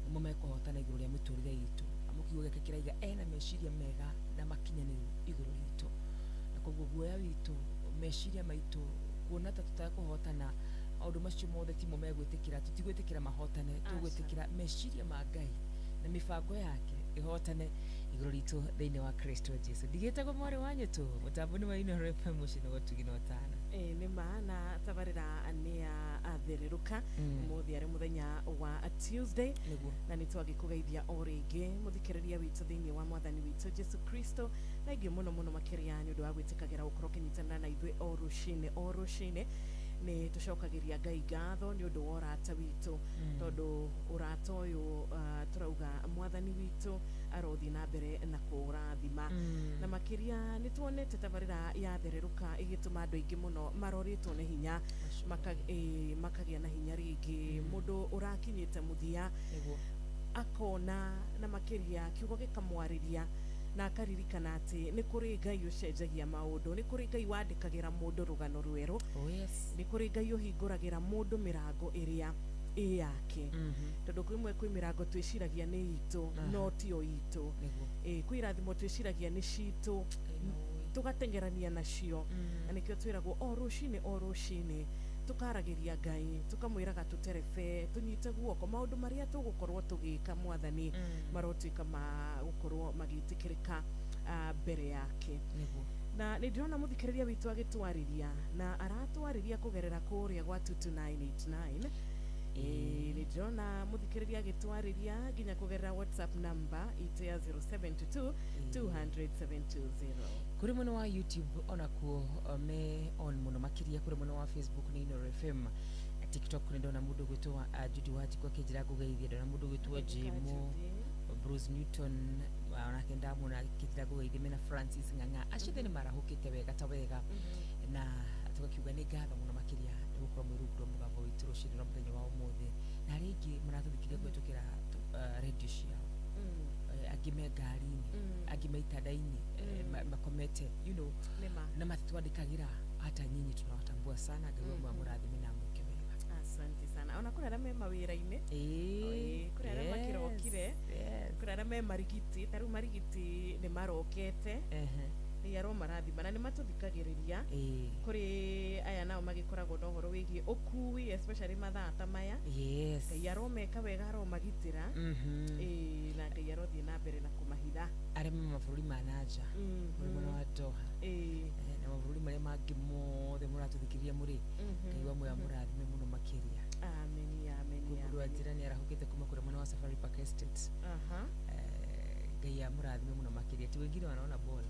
nimo mekuhotana iguru ria miturire itu amukiuga geke kiraiga ena meciria mega na makinyaniru iguru ritu na koguo guoya witu meciria maitu kuona ta tutakuhotana maundu macio mothe timo megwitikira tutigwitikira mahotane tugwitikira meciria ma Ngai na mifango yake ihotane iguru ritu thiini wa Kristo Jesu. Ndigitagwo mwari wanyu tu mutambuni wa ino repa mucini gotuginotana ni maana tabarira ania athereruka muthi ari muthenya wa Tuesday na nitwagikugeithia oringi muthikiriria witu thiini wa mwathani witu Jesu Kristo na ingi muno makiria ni undu wa gwitikagira gukorwo kinyitana na ithui o rucini nä tå cokagiria Ngai ngatho nä å ndå wa å rata witå tondå å rata å yå tå rauga mwathani witå arothi na mbere na kå rathima na makiria nä tuonete tabarä ya thererũka ä gä tå ma andå aingä må no marorä two nä hinya makagä na hinya rĩngĩ mũndũ ũrakinyĩte mũthia akona na makiria kiugo gĩkamwarĩria na akaririkana atĩ nĩ kũrĩ Ngai ũcenjagia maũndũ, nĩ kũrĩ Ngai wandĩkagĩra mũndũ rũgano rwerũ, nĩ kũrĩ Ngai ũhingũragĩra mũndũ mĩrango ĩrĩa ĩ yake tondũ kwĩ mĩrango twĩciragia nĩ itũ no ti o itũ, kwĩ irathimo twĩciragia nĩ citũ tũgatengerania nacio na nĩkĩo twĩragwo o rũcinĩ tukaragĩria Ngai tukamwĩraga tũterebe tũnyite guoko maũndũ marĩa tũgũkorwo tũgĩka mwathani marotuĩka ma gũkorwo magĩtĩkĩrĩka mbere yake na nĩ ndĩrona mũthikĩrĩria witũ agĩtwarĩria na aratwarĩria kũgerera kũrĩa gwa 22989 nĩ ndĩrona mũthikĩrĩria agĩtwarĩria nginya kũgerera WhatsApp number itũ ya 0722 200 kuri mwena wa YouTube onakuo me on muno makiria kuri mwena wa Facebook ni Ino FM TikTok ni ndona mundu gwitwa Judy Wanjikũ akĩnjĩra ngũgeithie ndona mundu gwitwa Jimo Bruce Newton onake ndamuna akĩnjĩra ngũgeithie mena Francis Ng'ang'a acio nĩ marahũkĩte wega ta wega na tugakiuga nĩ ngatho muno makiria nĩ gũkorwo mwĩrugũro mũgambo witũ rũcinĩ rwa mũthenya wa ũmũthĩ na rĩngĩ mũratũthikĩria kũhetũkĩra radio ciao angĩ me ngari-inĩ angĩ me itanda-inĩ makomete na matitwandĩkagĩra hata nyinyi tunawatambua sana Ngai wa mũrathime na mwĩke wega. Asante sana. Ona kũrĩ arĩa me mawĩra-inĩ kũrĩ arĩa makĩrokire kũrĩ arĩa me marigiti ta rĩu marigiti nĩ marokete nĩ arĩa marathima na nĩ matũthikagĩrĩria kũrĩ aya nao magĩkoragwo na ũhoro wĩgiĩ ũkui especially mathaa ta maya Ngai aromeka wega aromagitĩra na Ngai arothiĩ na mbere na kũmahitha arĩa me mabũrũri ma nanja mwena wa Doha na mabũrũri marĩa mangĩ mothe mũratũthikĩrĩria mũrĩ Ngai wa moya mũrathime mũno makĩria mũndũ wa njĩra nĩ arahũkĩte kuma kũrĩa mwena wa Safari Park Estate Ngai amũrathime mũno makĩria ti wengine wanaona ball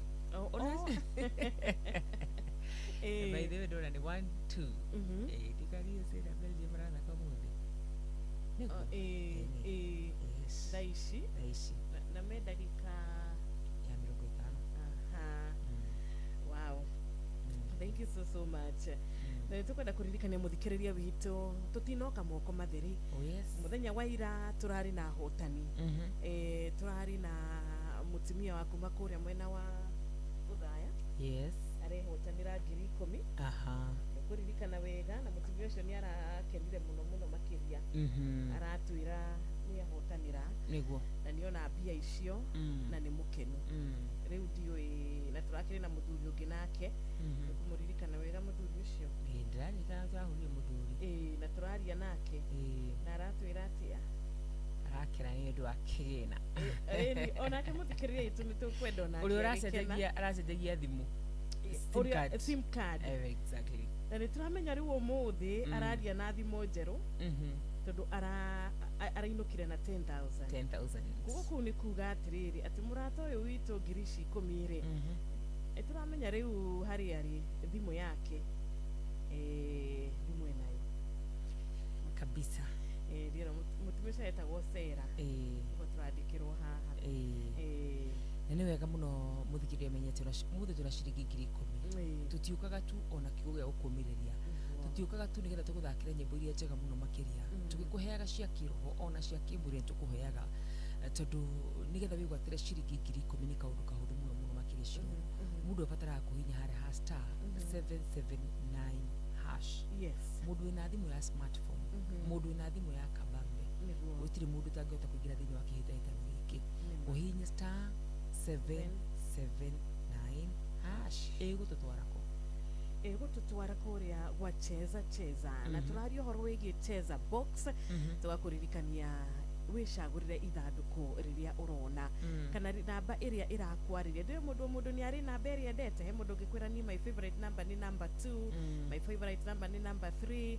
by the way ndona nĩ 1-2 tikariyo sera Belgium marana kwa mũthĩ thaici na me ndagĩka ya 50 wow thank you so much na nĩtũkwenda kũririkania mũthikĩrĩria witũ tũtinoka moko matheri mũthenya wa ira tũrarĩ na hotani tũrarĩ na mũtumia wa kuma kũrĩa mwena wa Uthaya arehotanĩra 10,000 kũririkana wega na mũtumia ũcio nĩ arakenire mũno makĩria aratwĩra nĩ ahotanĩra na nĩ ona mbia icio na nĩ mũkenu rĩu ndiũĩ na tũrakĩrĩ na mũthuri ũngĩ nake kũmũririkana wega mũthuri ũcio na tũraria nake na aratwĩra atĩa arakena nĩ ũndũ wa kĩgĩna onake mũthikĩrĩria witũ nĩ tũkwenda onake ũrĩa aracenjagia thimũ sim card exactly na nĩ tũramenya rĩu ũmũthĩ araria na thimũ njerũ tondũ arainũkire na 10,000 kuga kũu nĩ kuga atĩrĩrĩ atĩ mũrata ũyũ witũ 10,000 nĩ tũramenya rĩu harĩ arĩ thimũ yake thimũ enayo kabisa ndĩrona mũtumia ũcio etagwo Sera ũguo tũrandĩkĩrwo haha na nĩ wega mũno mũthikĩrĩria menyete mũthĩ tũra ciringi 10,000 tũtiũkaga tu ona kiugo gĩa gũkũmĩrĩria tũtiũkaga tu nĩgetha tũgũthakĩra nyĩmbo iria njega mũno makĩria tũgĩkũheaga cia kĩroho ona cia kĩmwĩrĩ tũkũheaga tondũ nĩgetha wĩgwatĩre ciringi 10,000 nĩ kaũndũ kahũthũ mũno makĩria cio mũndũ abataraga kũhihinya harĩa ha *779# mũndũ wĩna thimũ ya smartphone mũndũ wĩna thimũ ya kabambe gũtirĩ mũndũ ũtangĩhota kũingĩra thĩinĩ wa kĩhĩtahĩtano gĩkĩ ũhihinye *779# ĩgũtũtwara kũ gũtũtwara kũrĩa gwa cheza na tũraria ũhoro wĩgiĩ cheza box tũgakũririkania wĩcagũrĩre ithandũkũ rĩrĩa ũrona kana namba ĩrĩa ĩrakwarĩria ndĩrĩ mũndũ nĩ arĩ namba ĩrĩa endete he mũndũ ũngĩkwĩra ni my favorite number nĩ number 2 my favorite number nĩ number 3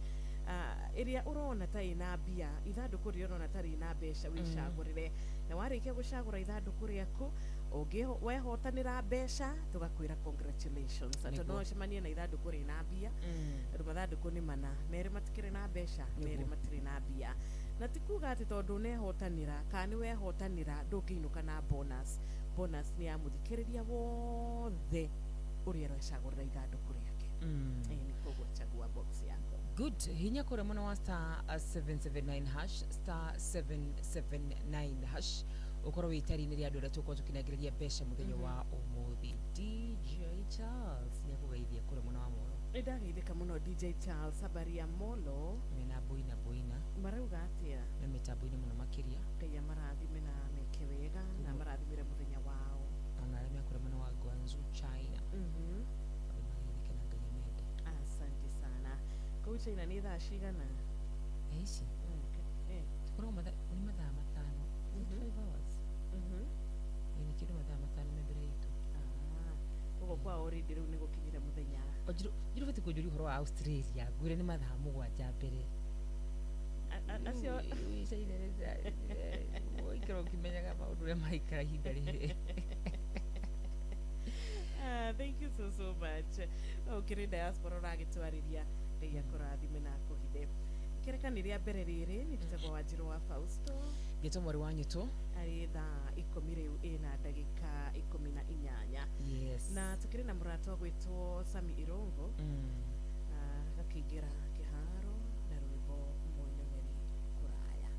ĩrĩa ũrona ta ĩna mbia ithandũkũ rĩrĩa ũrona ta rĩna mbeca wĩcagũrĩre na warĩkia gũcagũra ithandũkũ rĩaku wehotanira mbeca tugakwira congratulations tondu no cemanie na ithanduku rina mbia mathanduku ni mana meri matikiri na mbeca meri matiri na mbia na tikuga ati tondu nehotanira kana ni wehotanira ndukiinuka na bonus ni ya muthikiriria wothe uria recagurira ithanduku riake ni koguo chagua box yako. Good. Hinya kura mwana wa star 779 hash star 779 hash ukoro witari-inĩ rĩa andũ arĩa tũkorwo tũkĩnengĩrĩria mbeca mũthenya wa ũmũthĩ. DJ Charles nĩ akũgeithia kũrĩ mwena wa Molo. Nĩndageithĩka mũno DJ Charles. Habari ya Molo? Mena boina marauga atĩa? Me mĩtambo-inĩ mũno makĩria. Ngai amarathime na meke wega na marathimĩre mũthenya wao. Ona arĩa me kũrĩ mwena wa Guangzhou, China. Mageithĩke na Ngai amende. Asante sana. Kũu China nĩ thaa cigana? Ici tukorwo ni mathaa matano 5 hours. Ni kitu mathaa matano mbere itu. Koguo kwa already rĩu nĩ gũkinyire mũthenya. Njiro bati kũnjũria ũhoro wa Australia ngwĩre nĩ mathaa mũgwanja mbere. Acio wicairereza ikero kimenyaga maũndũ ũrĩa maikara ihinda rĩrĩ. Thank you so much. Ukiri diaspora uragitwarĩria Ngai akũrathime na akũhithe. Kĩrĩkanĩria mbere rĩrĩ nĩ tũtagwo Wanjirũ wa Fausto. Gĩtwo mwarĩ wa Nyũtũ. Arĩ thaa 10 rĩu ĩna ndagĩka 18. Yes. Na tukiri na mũrata gwĩtwo Sami Irongo. Gakĩingĩra kĩharo na rwĩmbo mũnyonyeri kũraya.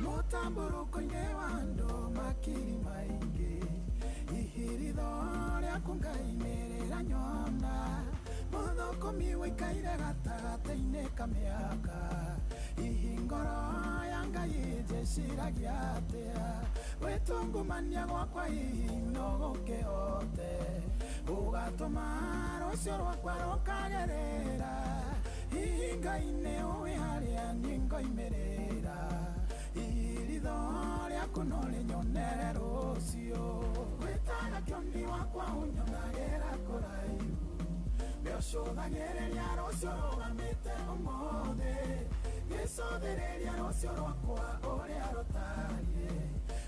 Mũtambũrũko-inĩ wa andũ makiri maingĩ ihiritho rĩaku Ngai nĩrĩranyona mũthũkũmi wĩikaire gatagatĩ-inĩ ka mĩaka ihi ngoro ya Ngai njĩciragia atĩa wĩtungumania gwakwa ihi no gũkĩhote ũgatũma rũciũ rwakwa rũkagerera ihi Ngai nĩũĩ harĩa niĩ ngoimĩrĩra ihiritho rĩaku no rĩnyonere rũciũ gwĩtaga kĩoni wakwa ũnyonagĩra kũraihu gĩcũthagĩrĩria rũciũ rũgamĩte ũmũthĩ gĩcũthĩrĩria rũciũ rwakwa ũrĩa rũtariĩ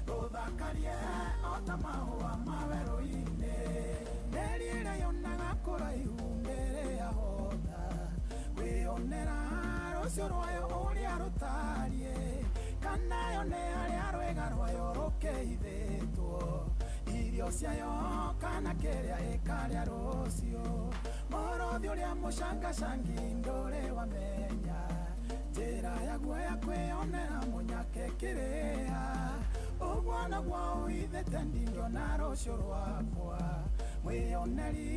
rũthakarie o ta mahũa ma werũ-inĩ meri ĩrĩa yonaga kũraihu mbere yahota kwĩyonera rũciũ rwayo ũrĩa rũtariĩ kana yone harĩa rwega rwayo rũkĩhithĩtwo irio ciayo kana kĩrĩa ĩkarĩa rũciũ mũrũthi ũrĩa mũcangacangi ndũrĩ wamenya njĩra yaguo ya kwĩyonera mũnyake kĩrĩa ũguo naguo ũhithĩte ndingĩona rũciũ rwakwa mwĩyoneri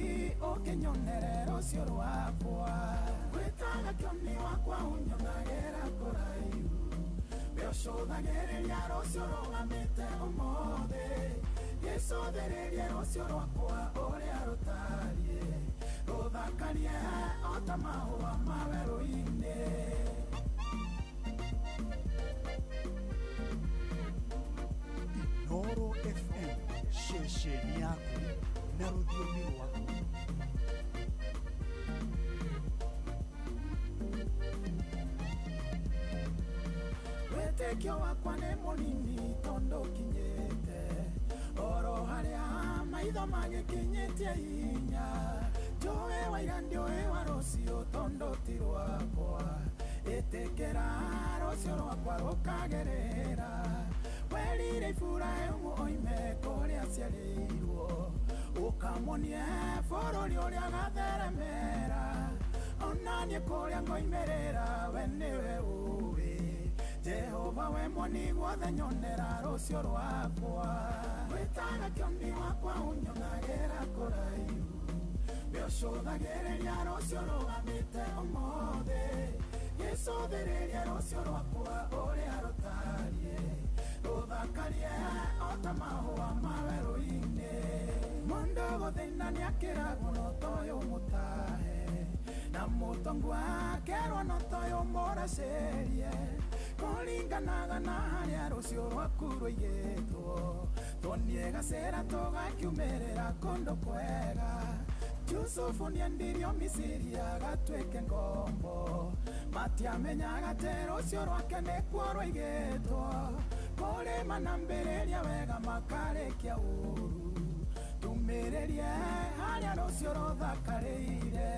ũkĩnyonere rũciũ rwakwa gwĩtaga kĩoni wakwa ũnyonagĩra kũraihu gĩcũthagĩrĩria rũciũ rũgamĩte ũmũthĩ gĩcũthĩrĩria rũciũ rwakwa ũrĩa rũtariĩ rũthakarie o ta mahũa ma werũ-inĩ. Inooro FM, shesheni yako na rũthiomi rwaku. Wĩtĩkio wakwa nĩ mũnini tondũ kinyĩte oro harĩa maitho magĩkinyĩtie hinya njũĩ wa ira ndiũĩ wa rũciũ tondũ ti rwakwa ĩtĩkĩra rũciũ rwakwa rũkagerera werire Iburahĩmu oime kũrĩa aciarĩirwo ũkamuonie bũrũri ũrĩa gatheremera onanie kũrĩa ngoimĩrĩra we nĩwe ũĩ Jehova we mwoni guothe nyonera rũciũ rwakwa gwĩtaga kĩoni wakwa ũnyonagĩra kũraihu gĩcũthagĩrĩria rũciũ rũgamĩte ũmũthĩ gĩcũthĩrĩria rũciũ rwakwa ũrĩa rũtariĩ rũthakarie o ta mahũa ma werũ-inĩ mũndũ gũthĩna nĩakĩragwo no toyũ mũtahe na mũtongu akerwo no toyũ mũracerie kũringanaga na harĩa rũciũ rwaku rũigĩtwo tuonie gacera tugakiumĩrĩra kũndũ kwega. Yusufu nĩendirio Misiri agatwĩke ngombo, matiamenyaga atĩ rũciũ rwake nĩkuo rũigĩtwo, kũrĩma na mbĩrĩria wega makarĩkia ũru, tumĩrĩrie harĩa rũciũ rũthakarĩire.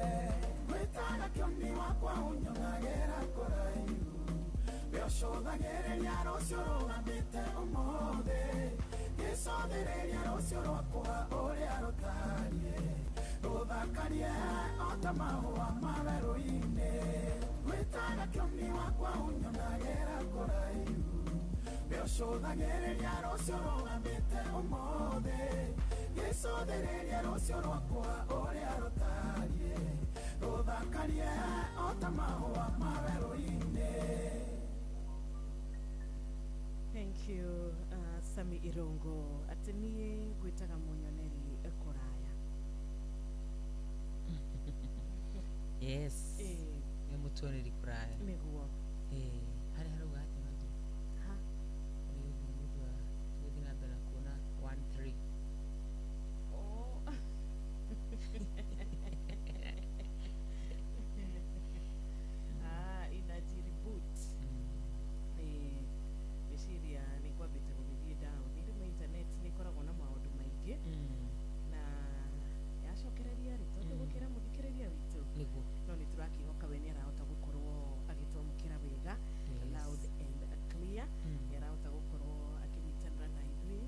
Gwĩtaga kĩoni wakwa ũnyongagĩra kũraihu, wĩcũthagĩrĩria rũciũ rũgambĩte ũmũthĩ, gĩcũthĩrĩria rũciũ rwakwa ũrĩa rũtariĩ, rũthakarie ota mahũa ma werũ-inĩ. Gwĩtaga kĩoni wakwa ũnyongagĩra kũraihu, wĩcũthagĩrĩria rũciũ rũgambĩte ũmũthĩ, gĩcũthĩrĩria rũciũ rwakwa ũrĩa rũtariĩ, rũthakarie ota mahũa ma werũ-inĩ. Thank you, Sami Irongo. Atenie gwitaga munyoneri kuraya. Yes. Ni mutoneri kuraya. Niguo. Hari ugati matu. Ha. Ni mudwa tudina bela kuna 13. Oh. Inajiri boot. Meciria nĩ kwambĩte gũgĩthiĩ down rĩmwe internet nĩ ĩkoragwo na maũndũ maingĩ na yacokereria rĩ tondũ gũkĩra mũthikĩrĩria witũ no nĩ tũrakĩhoka we nĩ arahota gũkorwo agĩtwamũkĩra wega loud and clear, nĩ arahota gũkorwo akĩnyitanĩra na ithuĩ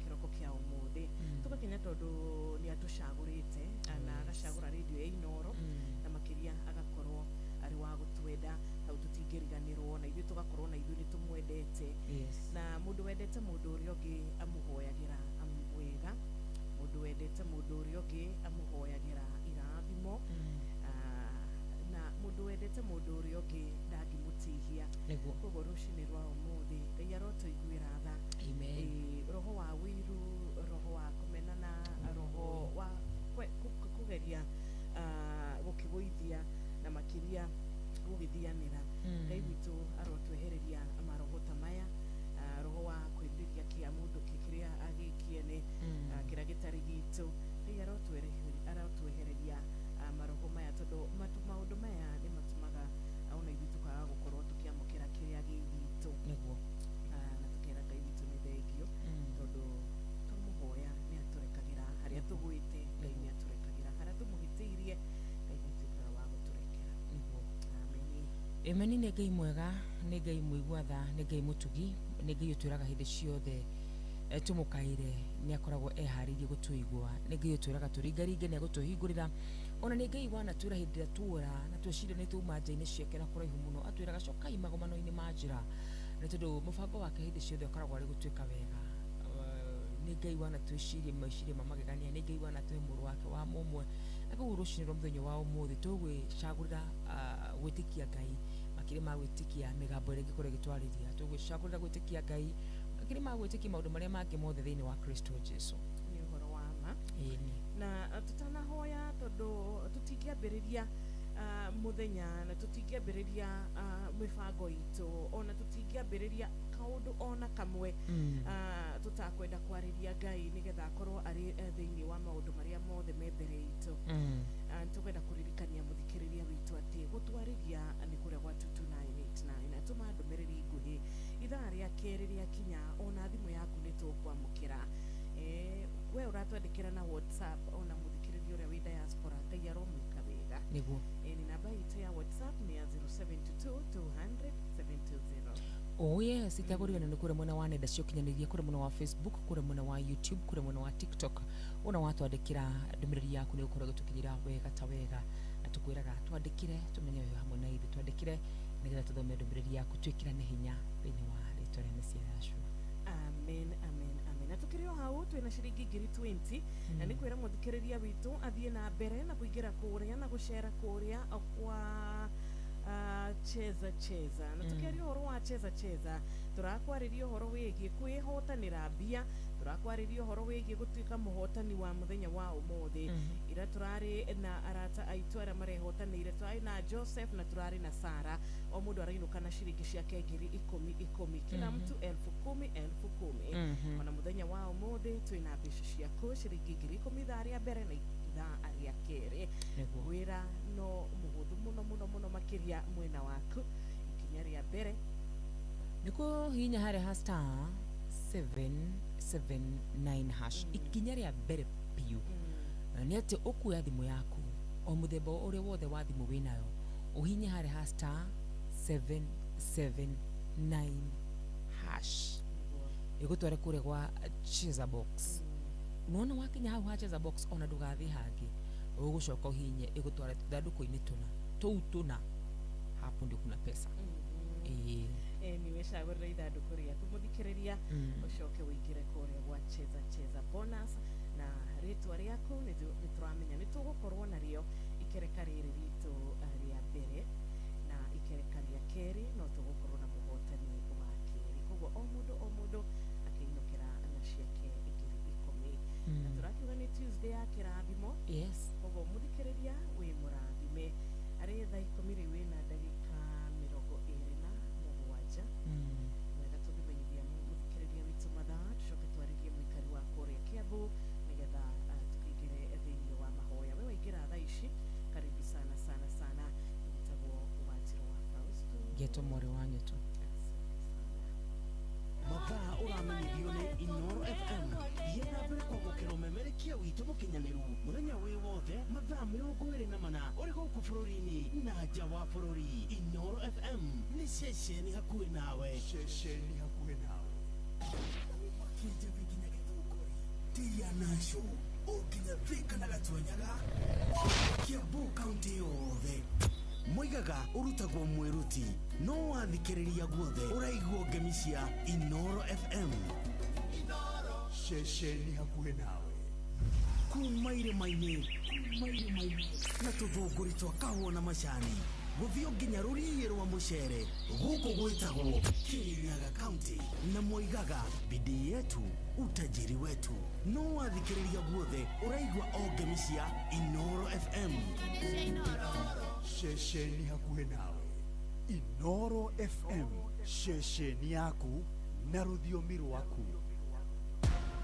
kĩroko kĩa ũmũthĩ tũgakinya tondũ nĩ atũcagũrĩte na agacagũra radio ya Inooro na makĩria agakorwo arĩ wa gũtwenda hau tũtingĩriganĩrwo na ithuĩ tũgakorwo na ithuĩ nĩ tũmwendete na mũndũ wendete mũndũ ũrĩa ũngĩ amũhoyagĩra wega, mũndũ wendete mũndũ ũrĩa ũngĩ amũhoyagĩra irathimo, na mũndũ wendete mũndũ ũrĩa ũngĩ ndangĩmũtihia. Koguo rũcinĩ rwa ũmũthĩ Ngai arotũiguĩra tha, roho wa wĩiru, roho wa kũmenana, roho wa kũgeria gũkĩgũithia na makĩria gũgĩthianĩra. Ngai witũ arotwehereria maroho ta maya, roho wa kwĩrirĩria kĩa mũndũ kĩrĩa agĩkiene kĩrĩa gĩtarĩ gitũ. Ngai arotwehereria maroho maya tondũ maũndũ maya nĩ matũmaga ona ithuĩ tũkaga gũkorwo tũkĩamũkĩra kĩrĩa gĩ gitũ na tũkera Ngai witũ nĩ thengio tondũ tũmũhoya nĩ atũrekagĩra harĩa tũgwĩte, Ngai nĩ atũrekagĩra harĩa tũmũhĩtĩirie, Ngai nĩ atuĩkaga wa gũtũrekera. Ameni. Nĩ Ngai mwega, nĩ Ngai mũigua tha, nĩ Ngai mũtugi, nĩ Ngai ũtwĩraga hĩndĩ ciothe tũmũkaire nĩ akoragwo eharĩirie gũtũigua, nĩ Ngai ũtwĩraga tũringaringe nĩ agũtũhingũrĩra, ona nĩ Ngai wanatwĩra hĩndĩ ĩrĩa tuora na tweciria nĩ tuma nja-inĩ ciake na kũraihu mũno, atwĩraga cokai magomano-inĩ ma njĩra, nĩ tondũ mũbango wake hĩndĩ ciothe ũkoragwo arĩ gũtuĩka wega. Nĩ Ngai wanatwĩciria meciria ma magegania, nĩ Ngai wanatũhe mũrũ wake wa mũmwe, na koguo rũcinĩ rwa mũthenya wa ũmũthĩ tũgwĩcagũrĩra gwĩtĩkia Ngai makĩria ma gwĩtĩkia mĩgambo ĩrĩa ĩngĩkorwo ĩgĩtwarĩria, tũgwĩcagũrĩra gwĩtĩkia Ngai makĩria ma gwĩtĩkia maũndũ marĩa mangĩ mothe thĩinĩ wa Kristo Jesũ. Nĩ ũhoro wa ma. Na tutanahoya tondũ tũtingĩambĩrĩria muthenya na tũtingĩambĩrĩria mĩbango itũ ona tũtingĩambĩrĩria kaũndũ ona kamwe tũtakwenda kwarĩria Ngai nĩgetha akorwo arĩ thĩinĩ wa maũndũ marĩa mothe me mbere itũ. Tũkwenda kũririkania mũthikĩrĩria witũ atĩ gũtwarĩria nĩ kũrĩa gwa 2289 na tũma ndũmĩrĩri nguhĩ ithaa rĩa kerĩ rĩakinya ona thimũ yaku nĩ tũkwamũkĩra. We ũratwandĩkĩra na WhatsApp ona mũthikĩrĩria ũrĩa wĩ diaspora Ngai aromwĩka wega. Nĩguo. Ni namba itũ ya WhatsApp nĩ ya 0722000720. Oh yes, itagũriganĩrwo nĩ kũrĩa mwena wa nenda cia ũkinyanĩria, kũrĩa mwena wa Facebook, kũrĩa mwena wa YouTube, kũrĩa mwena wa TikTok. Ona watwandĩkĩra ndũmĩrĩri yaku nĩ ũkorwo gũtukinyĩra wega ta wega, na tũkwĩraga twandĩkĩre tũmenye wega hamwe na ithuĩ, twandĩkĩre nĩgetha tũthome ndũmĩrĩri yaku twĩkĩrane hinya thĩinĩ wa rĩtwa rĩa Mesia Yeshua. Amen, amen, amen. Na tukiri o hau twina ciringi ngiri 20 na ni kwira muthikiriria witu athie na mbere na kuingira kuria na gucera kuria kwa cheza na tukiaria horo wa cheza turakwariria horo wigi kwihotanira mbia turakwariria horo wigi gutuika muhotani wa muthenya wa umuthi ira turari na arata aitu ara marehotanire twai na Joseph na turari na Sara o mundu arainuka na shiringi ciake 10,000 kila mtu 10,000 ona muthenya wa umuthi twina mbeca ciaku shiringi 10,000 thari mbere na ithaa aria kere wira no muhuthu muno makiria mwena waku ikinya ria mbere niko hinya hare star 779 hash ikinya ria mbere piu ni ati ukuya thimu yaku o muthemba uri wothe wa thimu winayo uhinya hare star 779 hash igutware kure kwa cheza box unaona wakinya hau ha cheza box ona ndugathi hangi ugucoka uhinye igutware thanduku-ini tuna hapo ndio kuna pesa niwe shagurira ithanduku riaku muthikiriria ucoke wingire kuria gwa cheza bonus na ritwa riaku nituramenya nitugukorwo nario ikereka riri ritu ria mbere na ikereka ria keri no tugukorwo na muhotani wa keri koguo o mundu akiinukira na ciake 10,000 na turakiuga ni Tuesday ya kirathimo yes koguo muthikiriria wi murathime ari thaa 10 riu na ndagika 27 wega tugimenyithia muthikiriria witu mathaa tucoke twaririe muikari wa kuria Kiambu nigetha tukingire thiini wa mahoya we waingira thaa ici karibu sana nitagwo Wanjiru wa Fausto geto more wanyu tu mathaa uramenyithio ni Inoro FM yena mbere kwa gukira umemerekia witu mukinyaniru muthenya wi wothe mathaa 24 uri guku bururi-ini na nja wa bururi. Inoro FM ni ceceni hakuhi nawe kija vikinya githukuri tia nasho ukinya thika na gatwenyaga Kiambu kaunti yothe moigaga urutagwo mwiruti no wathikiriria guothe uraigwo ngemi cia Inoro FM ceceni hakuhi nawe kuma irima-ini na tuthunguri twa kahũa na macani guthio nginya rũriĩ rwa mũcere gũkũ gwĩtagwo Kirinyaga kaunti na moigaga bidii yetu utajiri wetu no wathikiriria guothe uraigwa o ngemi cia Inoro FM ceceni hakuhi nawe Inoro FM ceceni yaku na rũthiomi rwaku.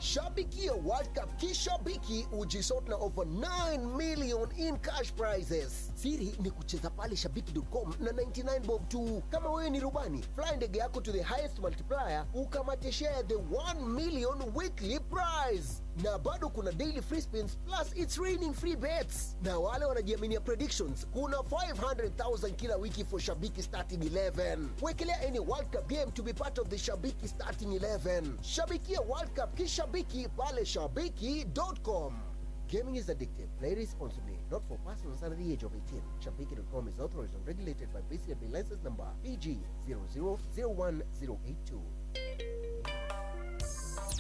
Shabikia World Cup kishabiki ujisort na over 9 million in cash prizes. Siri ni kucheza pale shabiki.com na 99 bob tu. Kama wewe ni rubani, fly ndege yako to the highest multiplier ukamate share the 1 million weekly prize. Na bado kuna daily free spins plus it's raining free bets. Na wale wanajiaminia predictions, kuna 500,000 kila wiki for Shabiki starting 11. Wekelea any World Cup game to be part of the Shabiki starting 11. Shabikia World Cup kishabiki pale shabiki.com. Gaming is addictive. Play responsibly. Not for persons under the age of 18. Shabiki.com is authorized and regulated by BCB license number PG 0001082.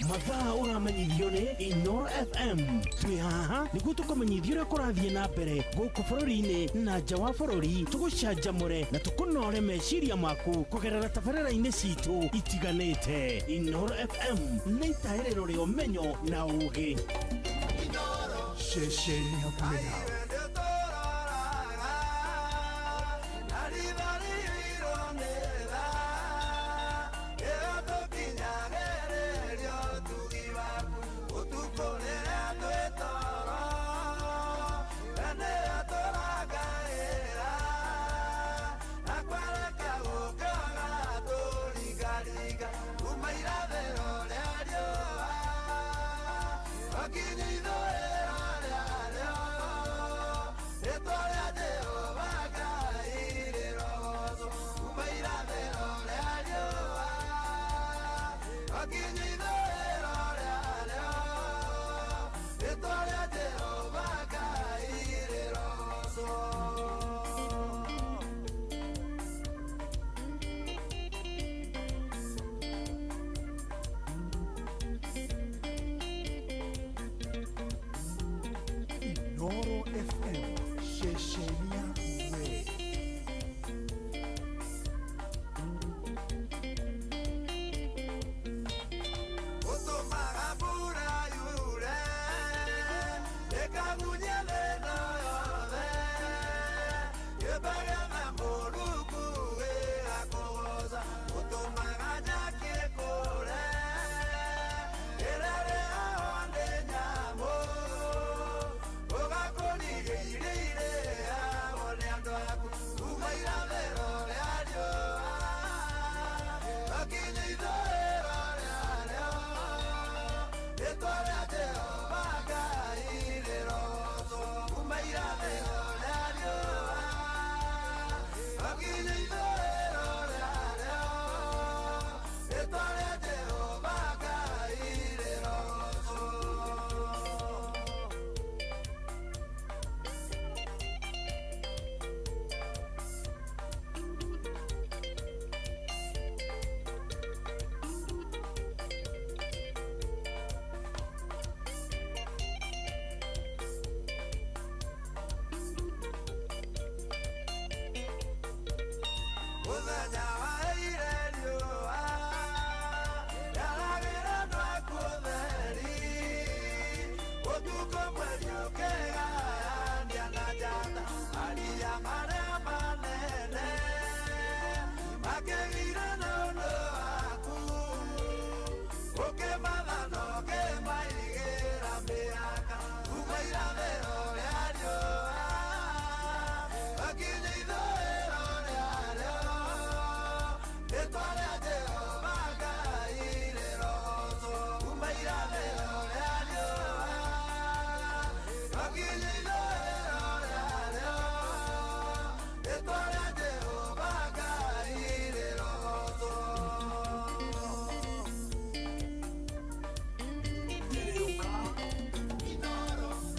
mathaa uramenyithio ni Inoro FM twi haha niguo tukumenyithia uria kurathie na mbere guku bururi-ini na nja wa bururi tugucanjamure na tukunore meciria maku kugerera tabarĩra-inĩ citu itiganĩte. Inoro FM nĩ itaĩrĩro rĩa ũmenyo na ũũgĩ. Ceceni hakuhi nawe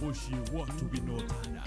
Bushi watu binotana.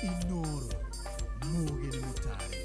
Inoro Mugeni Mutari.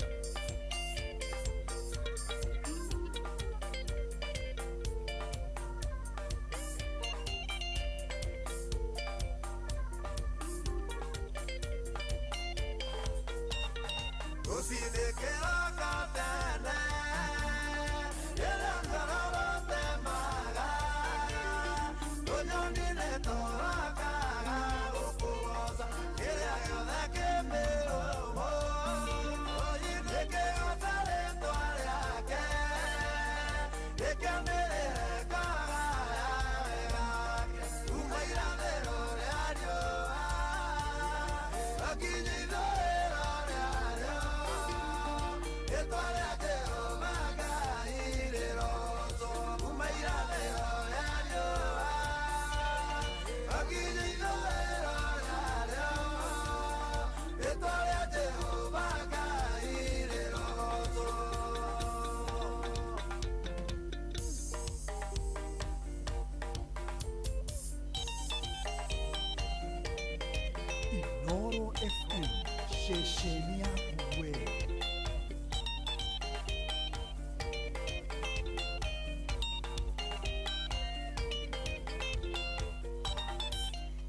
Inoro FM, shesheni yako wewe.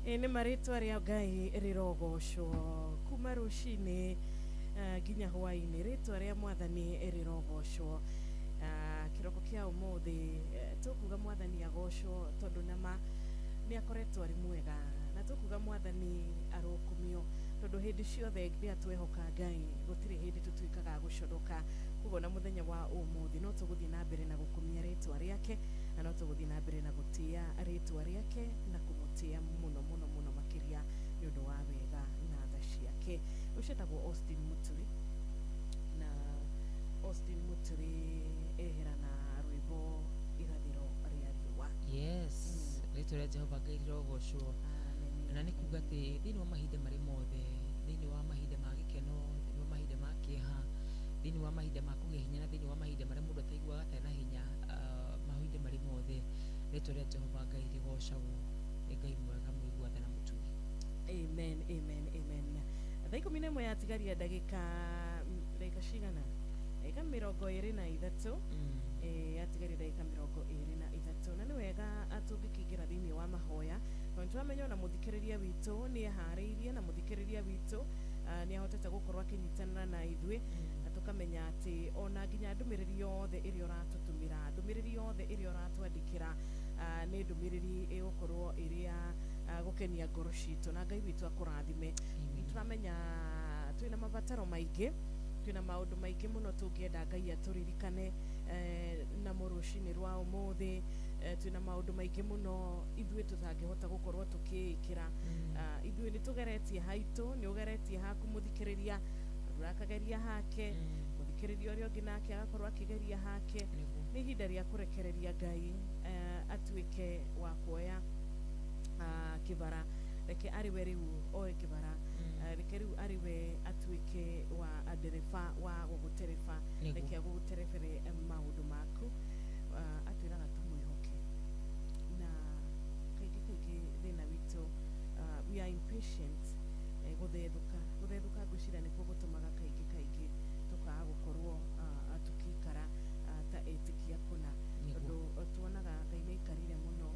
Nĩ marĩtwa rĩa Ngai rĩrogocwo kuma rũcinĩ nginya hwaĩ-inĩ. Rĩtwa rĩa Mwathani rĩrogocwo. Kĩroko kĩa ũmũthĩ tũkuga Mwathani agocwo tondũ nama nĩ akoretwo arĩ mwega, na tũkuga Mwathani arũkumio tondũ hĩndĩ ciothe rĩrĩa twehoka Ngai gũtirĩ hĩndĩ tũtuĩkaga gũconoka. Koguo na mũthenya wa ũmũthĩ no tũgũthiĩ na mbere na gũkumia rĩtwa rĩake, na no tũgũthiĩ na mbere na gũtĩa rĩtwa rĩake na kũmũtĩa mũno mũno mũno makĩria nĩ ũndũ wa wega na tha ciake. Ũcetagwo Austin Muturi, na Austin Muturi ehera na rwĩmbo irathĩro rĩa riũa. Yes, rĩtwa rĩa Jehova Ngai rĩrogocwo. Na nĩ kuga atĩ thĩinĩ wa mahinda marĩ mothe, thĩinĩ wa mahinda ma gĩkeno, thĩinĩ wa mahinda ma kĩeha, thĩinĩ wa mahinda ma kũgĩa hinya, na thĩinĩ wa mahinda marĩa mũndũ ataiguaga atarĩ na hinya, mahinda marĩ mothe rĩtwa rĩa Jehova Ngai rĩgocagwo. Nĩ Ngai mwega mũigua tha na mũtugi. Amen, amen, amen. Thaa 11 yatigaria ndagĩka cigana? Ndagĩka 23. Yatigaria ndagĩka 23, na nĩ wega tũngĩkĩingĩra thĩinĩ wa mahoya. Tondũ tũramenya ona mũthikĩrĩria witũ nĩ eharĩirie, na mũthikĩrĩria witũ nĩ ahotete gũkorwo akĩnyitanĩra na ithuĩ, na tũkamenya atĩ ona nginya ndũmĩrĩri yothe ĩrĩa ũratũtũmĩra, ndũmĩrĩri yothe ĩrĩa ũratwandĩkĩra nĩ ndũmĩrĩri ĩgũkorwo ĩrĩa gukenia ngoro citũ na Ngai witũ akũrathime. Nĩtũramenya twĩna mabataro maingĩ, twĩna maũndũ maingĩ mũno tũngĩenda Ngai atũririkane na rũcinĩ rwa ũmũthĩ. Twĩna maũndũ maingĩ mũno ithuĩ tũtangĩhota gũkorwo tũkĩĩkĩra. Ithuĩ nĩtũgeretie haitũ, nĩũgeretie haku mũthikĩrĩria, akageria hake, mũthikĩrĩria ũrĩa ũngĩ nake agakorwo akĩgeria hake. Nĩ ihinda rĩa kũrekereria Ngai atuĩke wa kuoya kĩbara, reke arĩwe rĩu oe kĩbara, reke rĩu arĩwe atuĩke wa ndereba wa gũgũtereba, reke agũgũterebere maũndũ maku. Atwĩraga tũmwĩhoke, na kaingĩ thĩna witũ we are impatient. Gũthethũka ngwĩciria nĩkuo gũtũmaga kaingĩ tũkaga gũkorwo tũkĩikara ta etĩkia kũna, tondũ tuonaga Ngai nĩaikarire mũno.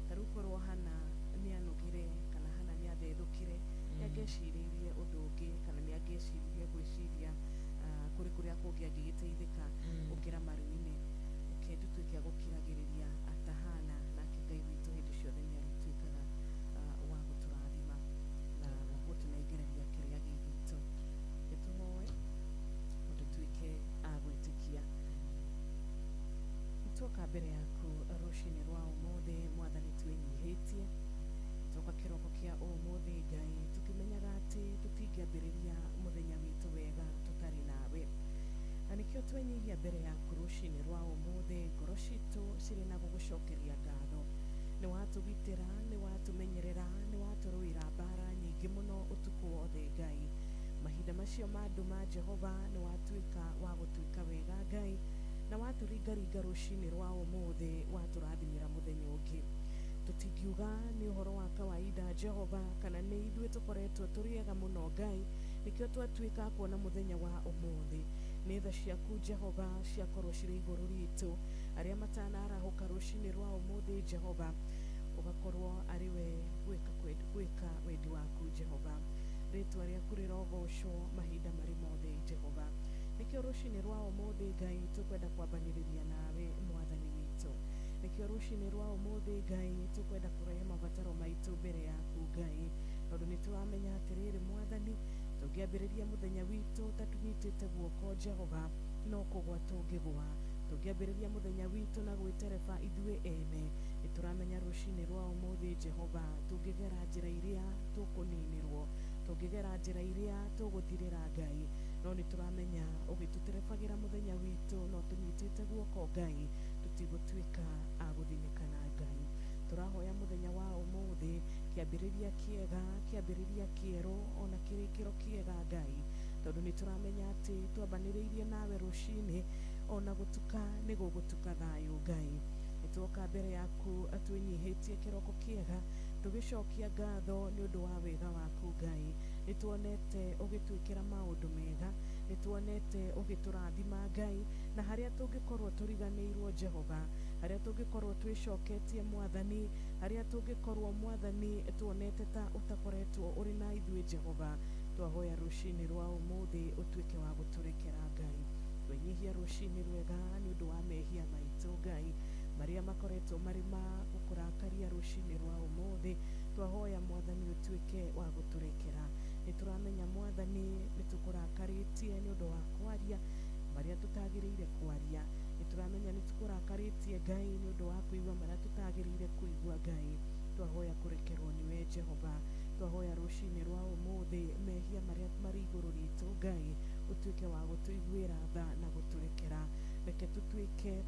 Tarĩu korwo Hana nĩanogire kana Hana nĩathethũkire, nĩangĩcirĩirie ũndũ ũngĩ kana nĩangĩciririe gwĩciria kũrĩ kũrĩa kũngĩ angĩgĩteithĩka gũkĩra maru-inĩ. Reke tũtuĩke a gũkiragĩrĩria ta Hana, nake Ngai witũ hĩndĩ ciothe nĩarĩtuĩkaga wa gũtũrathima na gũtũnengereria kĩrĩa gĩ gitũ. Nĩtũhoe na tũtuĩke a gwĩtĩkia. Nĩtuoka mbere yaku rũcinĩ rwa ũmũthĩ Mwathani twĩnyihĩtie, nĩtuoka kĩroko kĩa ũmũthĩ Ngai tũkĩmenyaga atĩ tũtingĩambĩrĩria mũthenya witũ wega tũtarĩ nawe, na nĩkĩo twenyihia mbere yaku rũcinĩ rwa ũmũthĩ, ngoro citũ cirĩ na gũgũcokeria ngatho. Nĩwatũgitĩra, nĩwatũmenyerera, nĩwatũrũĩra mbara nyingĩ mũno ũtukũ wothe Ngai. Mahinda macio ma nduma Jehova nĩwatuĩka wa gũtuĩka wega Ngai, na watũringaringa rũcinĩ rwa ũmũthĩ, watũrathimĩra mũthenya ũngĩ. Tũtingiuga nĩ ũhoro wa kawaida Jehova, kana nĩ ithuĩ tũkoretwo tũrĩega mũno Ngai, nĩkĩo twatuĩka kuona mũthenya wa ũmũthĩ. Nĩ tha ciaku Jehova ciakorwo cirĩ igũrũ ritũ, arĩa matanarahũka rũcinĩ rwa ũmũthĩ Jehova, ũgakorwo arĩwe gwĩka wendi waku Jehova. Rĩtwa rĩaku rĩrogocwo mahinda marĩ mothe Jehova. Nĩkĩo rũcinĩ rwa ũmũthĩ Ngai tũkwenda kwambanĩrĩria nawe Mwathani witũ. Nĩkĩo rũcinĩ rwa ũmũthĩ Ngai tũkwenda kũrehe mabataro maitũ mbere yaku Ngai, tondũ nĩtũramenya atĩrĩrĩ Mwathani, tũngĩambĩrĩria mũthenya witũ tatũnyitĩte guoko Jehova, no kũgwa tũngĩgwa. Tũngĩambĩrĩria mũthenya witũ na gwĩtereba ithuĩ ene, nĩtũramenya rũcinĩ rwa ũmũthĩ Jehova tũngĩgera njĩra iria tũkũninĩrwo, tũngĩgera njĩra iria tũgũthirĩra Ngai, no nĩtũramenya ũgĩtũterebagĩra mũthenya witũ no tũnyitĩte guoko Ngai, tũtigũtuĩka a gũthimĩkana Ngai. Tũrahoya mũthenya wa ũmũthĩ kĩambĩrĩria kĩega, kĩambĩrĩria kĩerũ, ona kĩrĩkĩro kĩega Ngai, tondũ nĩtũramenya atĩ twambanĩrĩirie nawe rũcinĩ, ona gũtuka nĩ gũgũtuka thayũ Ngai. Nĩtuoka mbere yaku twĩnyihĩtie kĩroko kĩega, tũgĩcokia ngatho nĩũndũ wa wega waku Ngai. Nĩtuonete ũgĩtwĩkĩra maũndũ mega, nĩtuonete ũgĩtũrathima Ngai, na harĩa tũngĩkorwo tũriganĩirwo Jehova, harĩa tũngĩkorwo twĩcoketie Mwathani, harĩa tũngĩkorwo Mwathani tuonete ta ũtakoretwo ũrĩ na ithuĩ Jehova, twahoya rũcinĩ rwa ũmũthĩ ũtuĩke wa gũtũrekera Ngai. Twenyihia rũcinĩ rwega nĩũndũ wa mehia maitũ Ngai, marĩa makoretwo marĩ ma gũkũrakaria rũcinĩ rwa ũmũthĩ, twahoya Mwathani ũtuĩke wa gũtũrekera. Nĩtũramenya Mwathani nĩtũkũrakarĩtie nĩũndũ wa kwaria marĩa tũtagĩrĩire kwaria. Nĩtũramenya nĩtũkũrakarĩtie Ngai nĩũndũ wa kũigua marĩa tũtagĩrĩire kũigua Ngai. Twahoya kũrekerwo nĩwe Jehova. Twahoya rũcinĩ rwa ũmũthĩ mehia marĩa marĩ igũrũ ritũ Ngai, ũtuĩke wa gũtũiguĩra tha na gũtũrekera. Reke tũtuĩke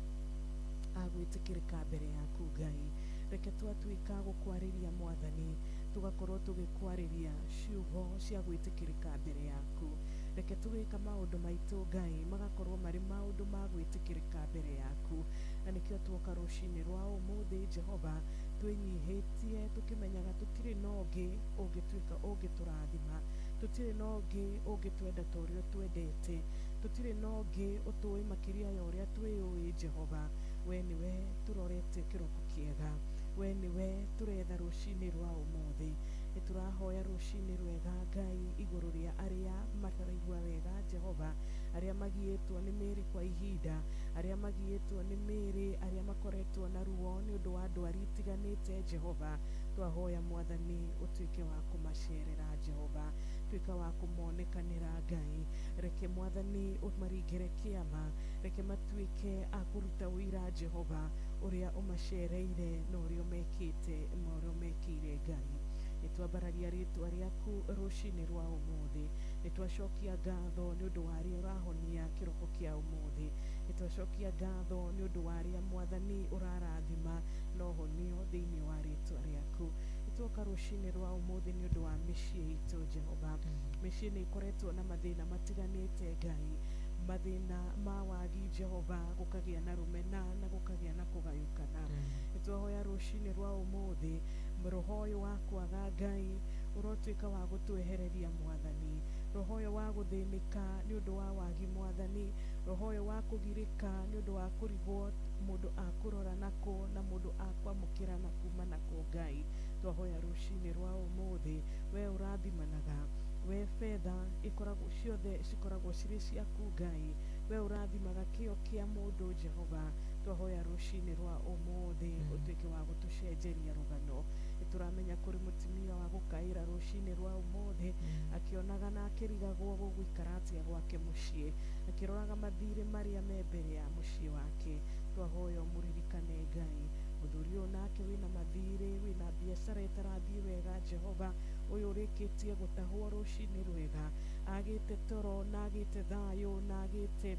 a gwĩtĩkĩrĩka mbere yaku Ngai. Reke twatuĩka gũkwarĩria Mwathani, tugakorwo tũgĩkwarĩria ciugo cia gwĩtĩkĩrĩka mbere yaku. Reke tũgĩka maũndũ maitũ Ngai magakorwo marĩ maũndũ ma gwĩtĩkĩrĩka mbere yaku, na nĩkĩo tuoka rũcinĩ rwa ũmũthĩ Jehova twĩnyihĩtie tũkĩmenyaga tũtirĩ na ũngĩ ũngĩtuĩka ũngĩtũrathima, tũtirĩ na ũngĩ ũngĩtwenda ta ũrĩa twendete, tũtirĩ na ũngĩ ũtũĩ makĩria ya ũrĩa twĩũĩ Jehova. We nĩwe tũrorete kĩroko kĩega, we nĩwe tũretha rũcinĩ rwa ũmũthĩ. niturahoya rucini rwega Ngai iguru ria aria mataraigua wega Jehova, aria magietwo ni miri kwa ihinda, aria magietwo ni miri, aria makoretwo na ruo ni undu wa ndwari itiganite Jehova, twahoya Mwathani utuike wa kumacerera Jehova, tuika wa kumonekanira Ngai, reke Mwathani umaringire kiama, reke matuike akuruta wira Jehova uria umacereire na uria umekite na uria umekire Ngai. Nitwambararia ritwa riaku rucini rwa umuthi, nitwacokia ngatho ni undu wa aria urahonia kiroko kia umuthi, nitwacokia ngatho ni undu wa aria Mwathani urarathima na uhonio thiini wa ritwa riaku. Nitwoka rucini rwa umuthi ni undu wa micii itu Jehova, micii ni ikoretwo na mathina matiganite Ngai, mathina ma wagi Jehova, gukagia na rumena na gukagia na kugayukana. Nitwahoya rucini rwa umuthi roho uyu wa kwaga Ngai urotuika wa gutwehereria Mwathani, roho uyu wa guthinika ni undu wa wagi Mwathani, roho uyu wa kugirika ni undu wa kurigwo mundu akurora nako na mundu akwamukira na kuma nako Ngai. Twahoya rucini rwa umuthi we urathimanaga, we fedha ikoragwo ciothe cikoragwo ciri ciaku Ngai, we urathimaga kio kia mundu Jehova. Twahoya rucini rwa umuthi utuike wa gutucenjeria rugano. Turamenya kuri mutumia wa gukaira rucini rwa umuthi akionaga na akirigagwo gugwikara atia gwake mucii, akiroraga mathire maria me mbere ya mucii wake. Twahoya umuririkane Ngai, muthuri uyu nake wina mathire, wina biacara itarathii wega Jehova, uyu urikitie gutahwo rucini rwega, agite toro na agite thayo na agite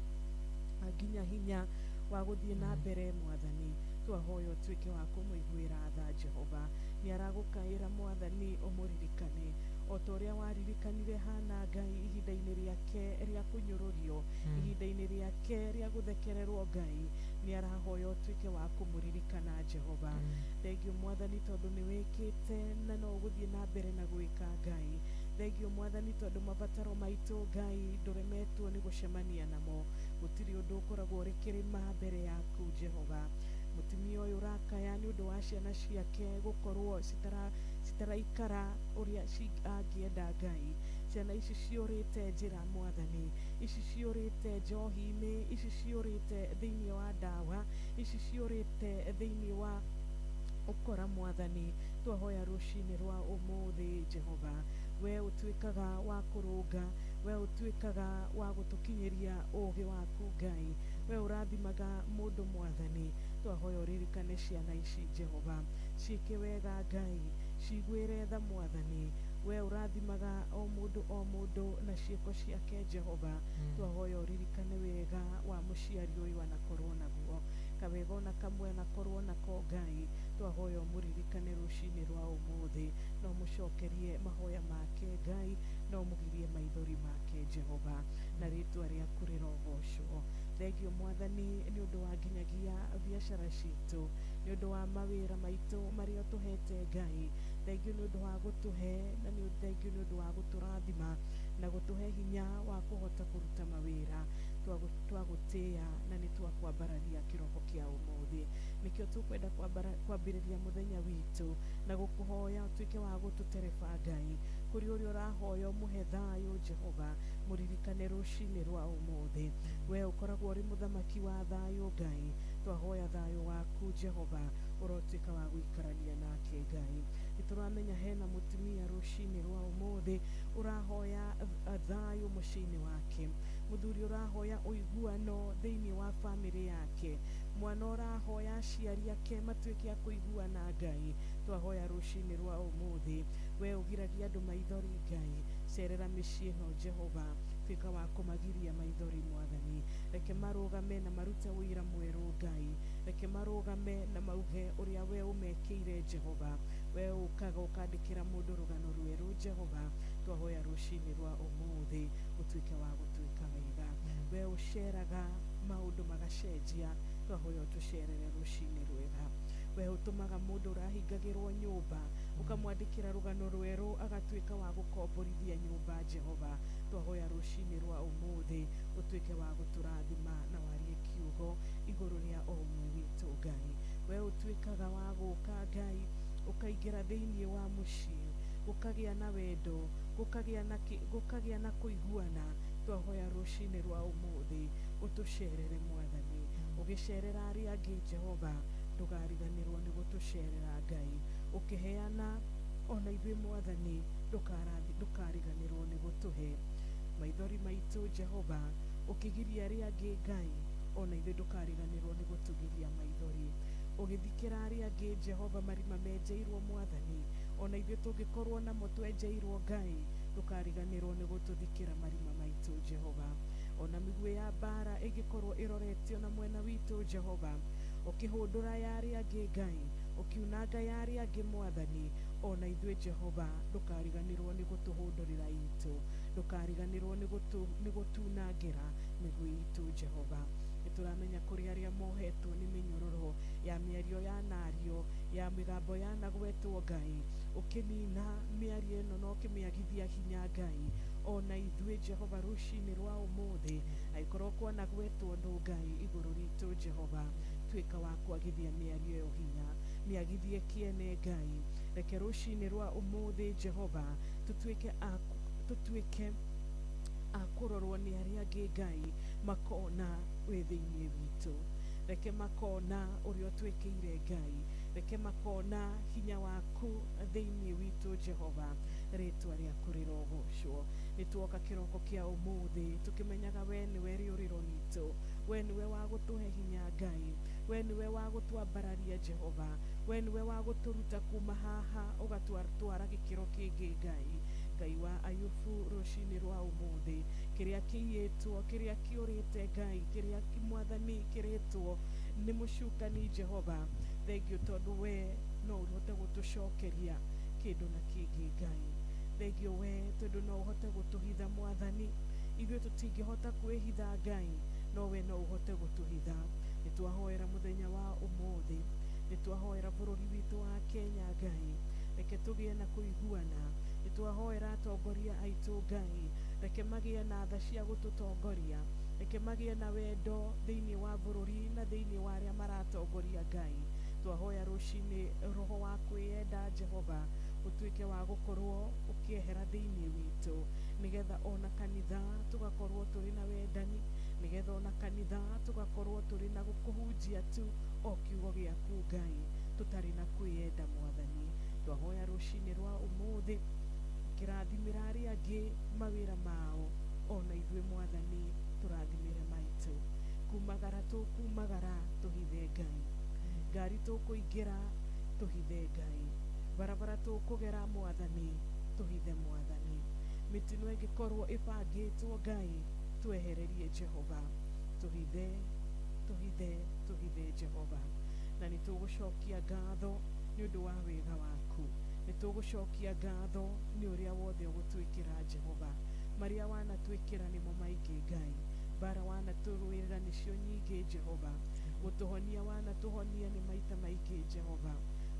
nginya hinya wa guthie na mbere Mwathani. Twahoya utuike wa kumuiguira tha Jehova, ni aragukaira Mwathani umuririkane o ta uria waririkanire Hana Ngai ihinda-ini riake ria kunyururio, ihinda-ini riake ria guthekererwo Ngai, ni arahoya utuike wa kumuririkana Jehova. Thengio Mwathani tondu ni wikite na no guthie na mbere na gwika Ngai. Thengio Mwathani tondu mabataro maitu Ngai nduremetwo ni gucemania namo, gutiri undu ukoragwo uri kirima mbere yaku Jehova. Mutumia uyu urakaya ni undu wa ciana ciake gukorwo citaraikara uria angienda Ngai. Ciana ici ciurite njira Mwathani, ici ciurite njohi-ini, ici ciurite thiini wa ndawa, ici ciurite thiini wa ukora Mwathani. Twahoya rucini rwa umuthi Jehova, we utuikaga wa kurunga, we utuikaga wa gutukinyiria ugi waku Ngai, we urathimaga mundu Mwathani. Twahoya uririkane ciana ici Jehova, ciike wega Ngai, cigwire tha Mwathani, we urathimaga o mundu na ciiko ciake Jehova. Twahoya uririkane wega wa muciari uyu anakorwo naguo, kawega ona kamwe anakorwo nako Ngai. Twahoya umuririkane rucini rwa umuthi, no mucokerie mahoya make Ngai, no mugirie maithori make Jehova, na ritwa riaku rirogocwo. Thengio Mwathani ni undu wa nginyagia biacara citu, ni undu wa mawira maitu maria utuhete Ngai. Thengio ni undu wa gutuhe na ni thengio ni undu wa guturathima na gutuhe hinya wa kuhota kuruta mawira. Twagutia na ni twakwambararia kiroko kia umuthi, nikio tukwenda kwambiriria muthenya witu na gukuhoya utuike wa gututereba Ngai. Kuri uria urahoya umuhe thayo Jehova, muririkane rucini rwa umuthi, we ukoragwo uri muthamaki wa thayo Ngai. Twahoya thayo waku Jehova urotuika wa guikarania nake Ngai. Nituramenya hena mutumia rucini rwa umuthi urahoya thayo mucini wake, muthuri urahoya uiguano thiini wa family yake, mwana urahoya aciari ake matuike a kuiguana Ngai. Twahoya rucini rwa umuthi, we ugiragia andu maithori Ngai, cerera micii ino Jehova, tuika wa kumagiria maithori Mwathani. Reke marugame na marute wira mweru Ngai, reke marugame na mauge uria we umekiire Jehova, we ukaga ukandikira mundu rugano rweru Jehova. Twahoya rucini rwa umuthi utuike wa gutuika wega, we uceraga maundu magacenjia. Twahoya utucerere rucini rwega, we utumaga mundu urahingagirwo nyumba ukamwandikira rugano rweru agatuika wa gukomborithia nyumba Jehova. Twahoya rucini rwa umuthi utuike wa guturathima na warie kiugo iguru ria umwe witu Ngai. We utuikaga wa guka Ngai, ukaingira thiini wa mucii, gũkagĩa na wendo, gũkagĩa na kũiguana. Twahoya rũcinĩ rwa ũmũthĩ ũtũcerere Mwathani, ũgĩcerera arĩa angĩ Jehova, ndũkariganĩrwo nĩ gũtũcerera Ngai, ũkĩheana ona ithuĩ Mwathani, ndũkariganĩrwo nĩ gũtũhe maithori maitũ Jehova, ũkĩgiria arĩa angĩ Ngai, ona ithuĩ ndũkariganĩrwo nĩ gũtũgiria maithori, ũgĩthikĩra arĩa angĩ Jehova marima menjeirwo Mwathani, ona ithuĩ tũngĩkorwo namo twenjeirwo Ngai, ndũkariganĩrwo nĩ gũtũthikĩra marima maitũ Jehova, ona mĩguĩ ya mbara ĩngĩkorwo ĩroretio na mwena witũ Jehova, ũkĩhũndũra ya arĩa angĩ Ngai, ũkiunanga ya arĩa angĩ Mwathani, ona ithuĩ Jehova, ndũkariganĩrwo nĩ gũtũhũndũrĩra itũ, ndũkariganĩrwo nĩ gũtunangĩra mĩguĩ itũ Jehova. Nĩtũramenya kũrĩ arĩa mohetwo nĩ mĩnyororo ya mĩario ya nario, ya mĩgambo ya nagwetwo Ngai, ũkĩnina mĩario ĩno na ũkĩmĩagithia hinya Ngai, ona ithuĩ Jehova rũcinĩ rwa ũmũthĩ, angĩkorwo kwanagwetwo ndũ Ngai igũrũ ritũ Jehova, tuĩka wa kwagithia mĩario ĩyo hinya, mĩagithie kĩene Ngai, reke rũcinĩ rwa ũmũthĩ Jehova, tũtuĩke a kũrorwo nĩ arĩa angĩ Ngai, makona wĩ thĩinĩ witũ, reke makona ũrĩa ũtwĩkĩire Ngai, reke makona hinya waku thĩinĩ witũ Jehova, rĩtwa rĩaku rĩrogocwo. Nĩtuoka kĩroko kĩa ũmũthĩ tũkĩmenyaga we nĩwe rĩũrĩro ritũ, we nĩwe wa gũtũhe hinya Ngai, we nĩwe wa gũtwambararia Jehova, we nĩwe wa gũtũruta kuma haha ũgatwara gĩkĩro kĩngĩ Ngai. Ngai wa Ayubu rũcinĩ rwa ũmũthĩ, kĩrĩa kĩiyĩtwo, kĩrĩa kĩũrĩte Ngai, kĩrĩa Mwathani kĩrĩtwo nĩ mũcukani Jehova, thengio tondũ we no ũhote gũtũcokeria kĩndũ na kĩngĩ Ngai, thengio we tondũ no ũhote gũtũhitha Mwathani, ithuĩ tũtingĩhota kwĩhitha Ngai, no we no ũhote gũtũhitha. Nĩtwahoera mũthenya wa ũmũthĩ, nĩtwahoera bũrũri witũ wa Kenya Ngai, reke tũgĩe na kũiguana, nĩtwahoera atongoria aitũ Ngai, reke magĩe na tha cia gũtũtongoria, reke magĩe na wendo thĩinĩ wa bũrũri na thĩinĩ wa arĩa maratongoria Ngai. Twahoya rũcinĩ roho wa kwĩenda Jehova, ũtuĩke wa gũkorwo ũkĩehera thĩinĩ witũ, nĩgetha ona kanitha tũgakorwo tũrĩ na wendani, nĩgetha ona kanitha tũgakorwo tũrĩ na gũkũhunjia tu o kiugo gĩaku Ngai, tũtarĩ na kwĩenda Mwathani. Twahoya rũcinĩ rwa ũmũthĩ, kĩrathimĩra arĩa angĩ mawĩra mao, ona ithuĩ Mwathani tũrathimĩre maitũ, kumagara tũkumagara tũhithe Ngai, ngari tũkũingĩra tũhithe Ngai, barabara tũkũgera Mwathani tũhithe Mwathani, mĩtino ĩngĩkorwo ĩbangĩtwo Ngai, twehererie Jehova, tũhithe Jehova. Na nĩtũgũcokia ngatho nĩ ũndũ wa wega waku, nĩtũgũcokia ngatho nĩ ũrĩa wothe ũgũtwĩkĩra Jehova, marĩa wanatwĩkĩra nĩmo maingĩ Ngai, bara wanatũrũĩrĩra nĩcio nyingĩ Jehova, gũtũhonia wanatũhonia nĩ maita maingĩ Jehova.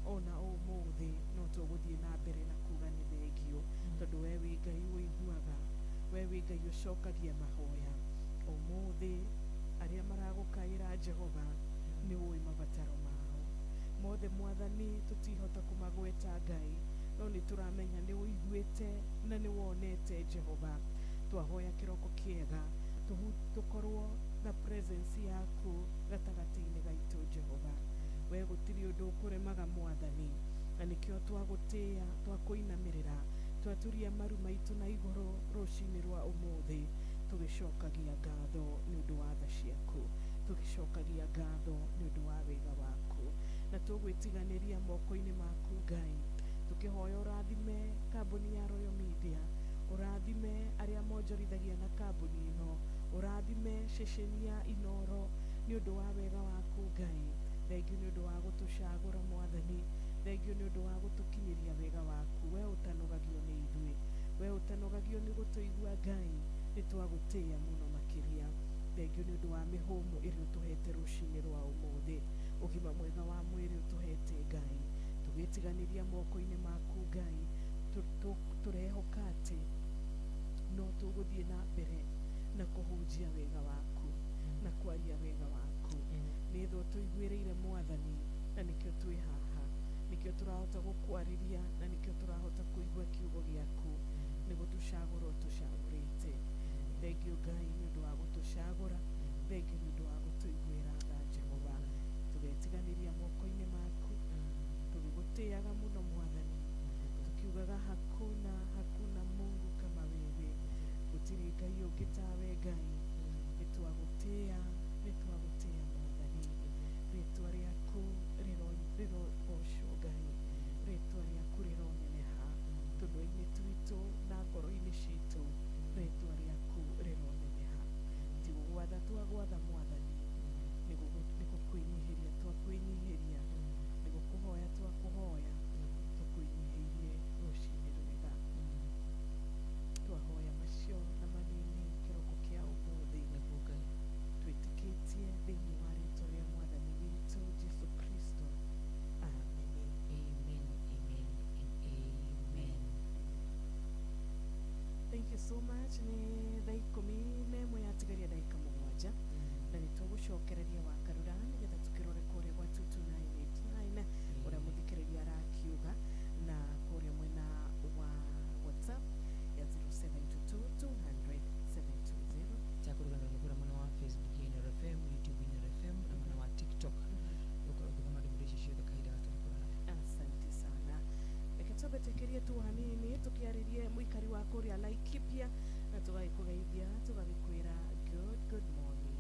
Ona ũmũthĩ no tũgũthiĩ na mbere na kuga nĩ thengio, tondũ we wĩ Ngai ũiguaga, we wĩ Ngai ũcokagia mahoya. Ũmũthĩ arĩa maragũkaĩra Jehova, nĩ ũĩ mabataro mao mothe Mwathani, tũtihota kũmagweta Ngai, no nĩtũramenya nĩ ũiguĩte na nĩ wonete Jehova. Twahoya kĩroko kĩega, tũkorwo na presence yaku gatagatĩ-inĩ gaitũ Jehova, we gũtirĩ ũndũ ũkũremaga Mwathani, na nĩkĩo twagũtĩĩa, twakũinamĩrĩra, twaturia maru maitũ na igũrũ rũcinĩ rwa ũmũthĩ, tũgĩcokagia ngatho nĩ ũndũ wa tha ciaku, tũgĩcokagia ngatho nĩ ũndũ wa wega waku, na tũgwĩtiganĩria moko-inĩ maku Ngai, tũkĩhoya ũrathime kambuni ya Royal Media, ũrathime arĩa monjorithagia na kambuni ĩno, ũrathime ceceni ya Inooro nĩ ũndũ wa wega waku Ngai. Thengiũ nĩ ũndũ wa gũtũcagũra Mwathani, thengiũ nĩ ũndũ wa gũtũkinyĩria wega waku, we ũtanogagio nĩ ithuĩ, we ũtanogagio nĩ gũtũigua Ngai, nĩtwagũtĩĩa mũno makĩria. Thengiũ nĩ ũndũ wa mĩhũmũ ĩrĩa ũtũhete rũcinĩ rwa ũmũthĩ, ũgima mwega wa mwĩrĩ ũtũhete Ngai, tũgĩtiganĩria moko-inĩ maku Ngai, tũrehoka atĩ no tũgũthiĩ na mbere na kũhunjia wega waku na kwaria wega waku. Nĩthwo tũiguĩrĩire Mwathani, na nĩkĩo twĩ haha, nikio turahota gukwariria na nikio turahota kuigua kiugo giaku niguo tucagura tucagurite. Thengio Ngai ni undu wa gutucagura, thengio ni undu wa gutuiguira tha Jehova, tugetiganiria moko-ini maku, tugigutiaga muno Mwathani, tukiugaga hakuna Mungu kama wewe, gutiri Ngai ungi tawe Ngai. Nitwagutia Mwathani, ritwa riaku rirogocwo Ngai, ritwa riaku rironeneha tundu-ini twitu na ngoro-ini citu, ritwa riaku rironeneha. Tigugwatha twagwatha Mwathani, nigukwinyihiria twakwinyihiria, nigukuhoya twakuhoya, tukwinyihirie rucini rwega. Twahoya macio na manini kiroko kia umuthi twitikitie thiini wa ritwa ria Mwathani witu Jesu Kristo. Amen. Amen. Amen. Amen. Thank you so much. Ni thaa 11 yatigaria ndagika 7 na nitũgũcokereria wa karura nĩgetha tũkĩrore kũrĩa gwa 22989 ũrĩa mũthikĩrĩria arakiuga, na kũrĩa mwena wa WhatsApp ya 0722200720 chakurugana nukura mwena wa Facebook Inoro FM, YouTube Inoro FM na mwena wa TikTok nukura kugama ndumurisha ciothe kaida gatakura. Asante sana. Reke tũbetekerie tu hanini tukiaririe muikari wa kũrĩa Laikipia na tũgagĩkũgeithia tũgagĩkwĩra good morning.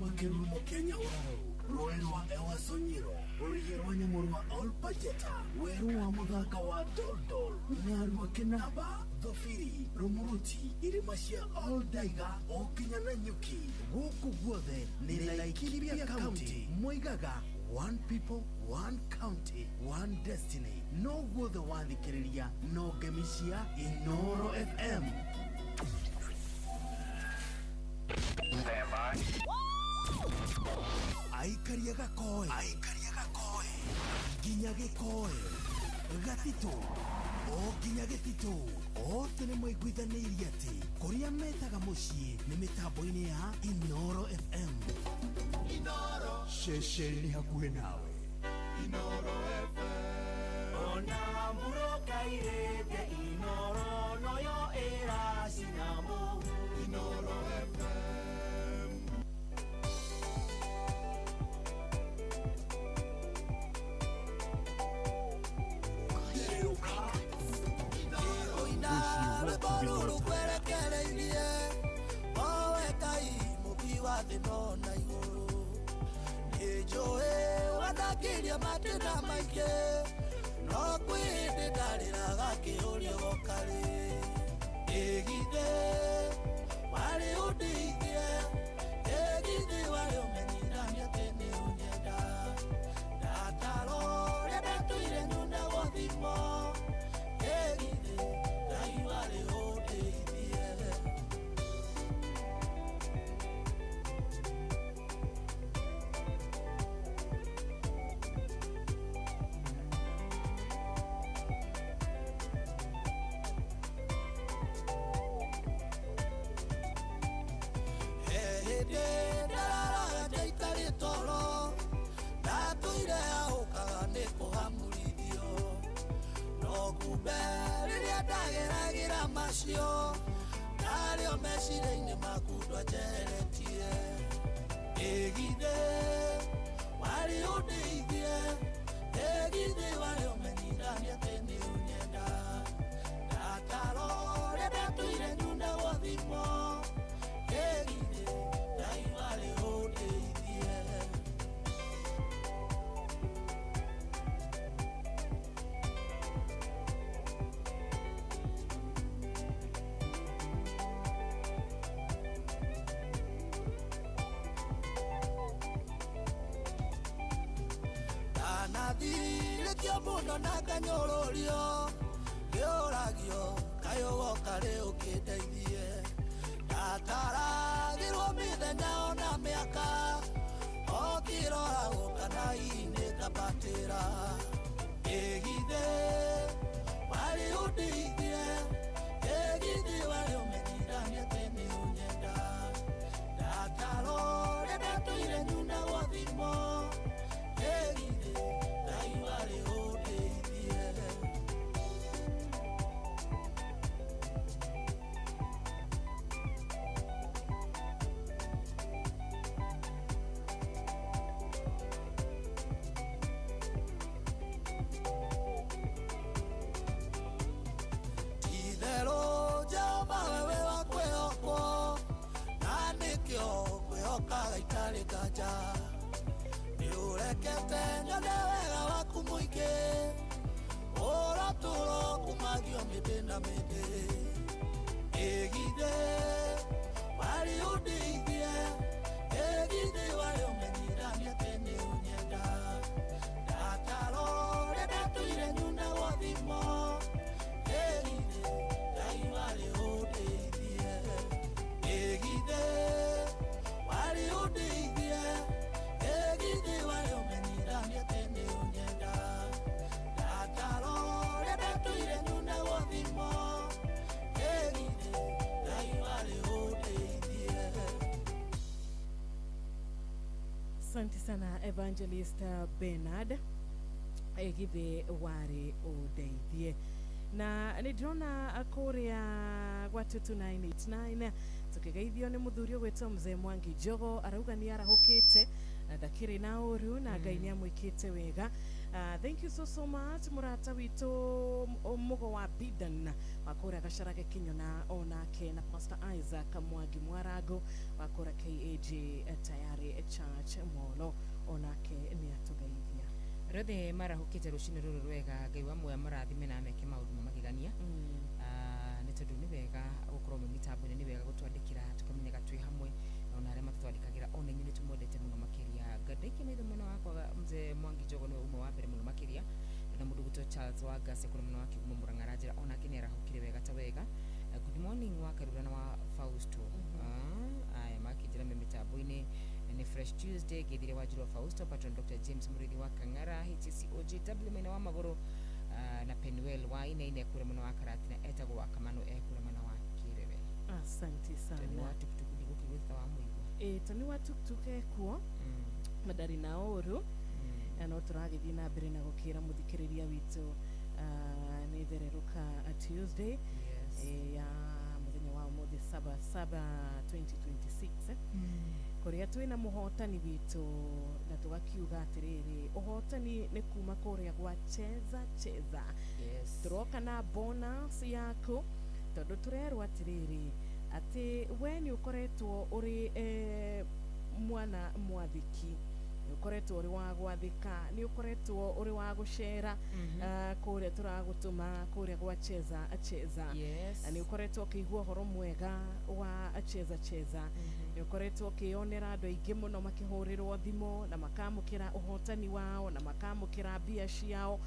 Makerumo Kenya wao Roero wa Ewa Sonyiro Rũrigĩrwa Nyamũrũ wa Olpajeta Weru wa Mũthanga wa Doldol Ng'aru wa Kinaba Thofiri Rũmũruti Irĩma cia Oldaiga o Kinya na Nyuki gũkũ guothe nĩ Laikipia County moigaga one people, one county, one destiny. No guothe wathikĩrĩria no ngemi cia Inoro FM. Aikaria Gakoe nginya Gĩkoe Gatito o nginya Gĩtitũ othe nĩ maiguithanĩirie atĩ kũrĩa metaga mũciĩ nĩ mĩtambo-inĩ ya Inoro FM. Inoro ceceni hakuhĩ nawe. Inoro FM. Ona mburoka irĩte Inoro noyo ĩracinamo. Inoro FM. Baruru kwerekereirie owe Ngai mũmbi wa thĩ no na igũrũ, nĩnjũĩ wanakiria matĩna maingĩ no kwĩhĩndĩ ndarĩraga kĩũria gokarĩ ĩgithĩ warĩ ũndeithie ĩgithĩ warĩ ũmenyithania atĩ nĩ ũnyenda ndataro rĩa ndatũire nyuna gũthimo ĩgithĩ Ngai warĩ ũndeithie. Hĩndĩ ndararaga ndaikarĩ toro ndatũire ahũkaga nĩ kũhamũrithio no kumbe rĩrĩa ndageragĩra macio ndarĩo meciria-inĩ maku ndwanjeheretie ĩgithĩ warĩ ũndeithie ĩgithĩ warĩ ũmenyithania atĩ nĩ ũnyenda ndataro rĩa ndatũire nyune gũthimo ĩgithĩ Ngai warĩ ũndeithie. Ndanathirĩkio mũno na nganyũrũrio ngĩũragio kayũgo karĩ ũkĩndeithie ndataragĩrwo mĩthenya ona mĩaka okĩroragwo kana-inĩ ngabatĩra ĩgithĩ warĩ ũndeithie ĩgithĩ warĩ ũmenyithania atĩ nĩ ũnyenda ndataro rĩa ndatũire nyuna gũthimo ĩgithĩ Ngai warĩ ũndeithie. marĩ kanja nĩ ũrekete nyone wega waku mũingĩ ũratũũro kumagio mĩndĩ na mĩndĩ ĩgithĩ warĩ ũndeithie ĩgithĩ warĩ ũmenyithania atĩ nĩ ũnyenda ndataro rĩa ndatũire nyune gwathimo ĩgithĩ Ngai warĩ ũndeithie ĩgithĩ warĩ ũndeithie ĩgithĩ warĩ ũmenyithania atĩ nĩ ũnyenda ndataro rĩa ndatũire nyune gwathimo ĩgithĩ Ngai warĩ ũndeithie. Asante sana Evangelist Bernard. Egithe wari udeithie. Na nidrona kuria gwatutu 989 tukigeithio ni muthurio gwetu mzee Mwangi Jogo arauga ni arahukite ndakiri na uru na Ngai ni amwikite wega. Thank you so much murata witu mugo wa Bidan wakora gasharage kinyona onake na Pastor Isaac Mwangi Mwarago wakora KAG tayari church molo onake ni atugeithia rothe marahukite rucini ruru rwega Ngai wa moya marathime na meke maundu mamagigania ni tondu ni wega gukorwo mitambo ni wega gutwandikira tukamenyega twi hamwe na aria matwandikagira ona inyu ni tumwendete muno makiria Ngathaike maitho mwena wakwa mzee Mwangi Jogo ni umwe wa mbere muno makiria na mundu guto Charles Wagase kuri muno wake kuma Murangarajira ona kini arahukire wega ta wega. Good morning wa Karurana wa Fausto aya makijira mitambo-ini ni Fresh Tuesday githire wajiro wa Fausto Patron Dr. James Murithi wa Kangara HCOGW mena wa Magoro na Penuel wa ine kure muno wa Karati na etago wa Kamano kure muno wa Kirebe. Asante sana. Ni watu kutukudigo kiwitha wa muigwa tani watu tuke kuo madari na oru no turagithii na mbere na gukira muthikiriria witu ni thereruka Tuesday ya muthenya wa umuthi 7/7/2026 kuria twina muhotani witu na tugakiuga atiriri uhotani ni kuma kuria gwa cheza turoka na bonus yaku tondu turerwa atiriri ati we ni ukoretwo uri mwana mwathiki ni ukoretwo uri wa gwathika ni ukoretwo uri wa gushera kuria turagutuma kuria gwa cheza ni ukoretwo kiigua horo mwega wa cheza ni ukoretwo kionera andu aingi muno makihurirwo thimo na makamukira uhotani wao na makamukira mbia ciao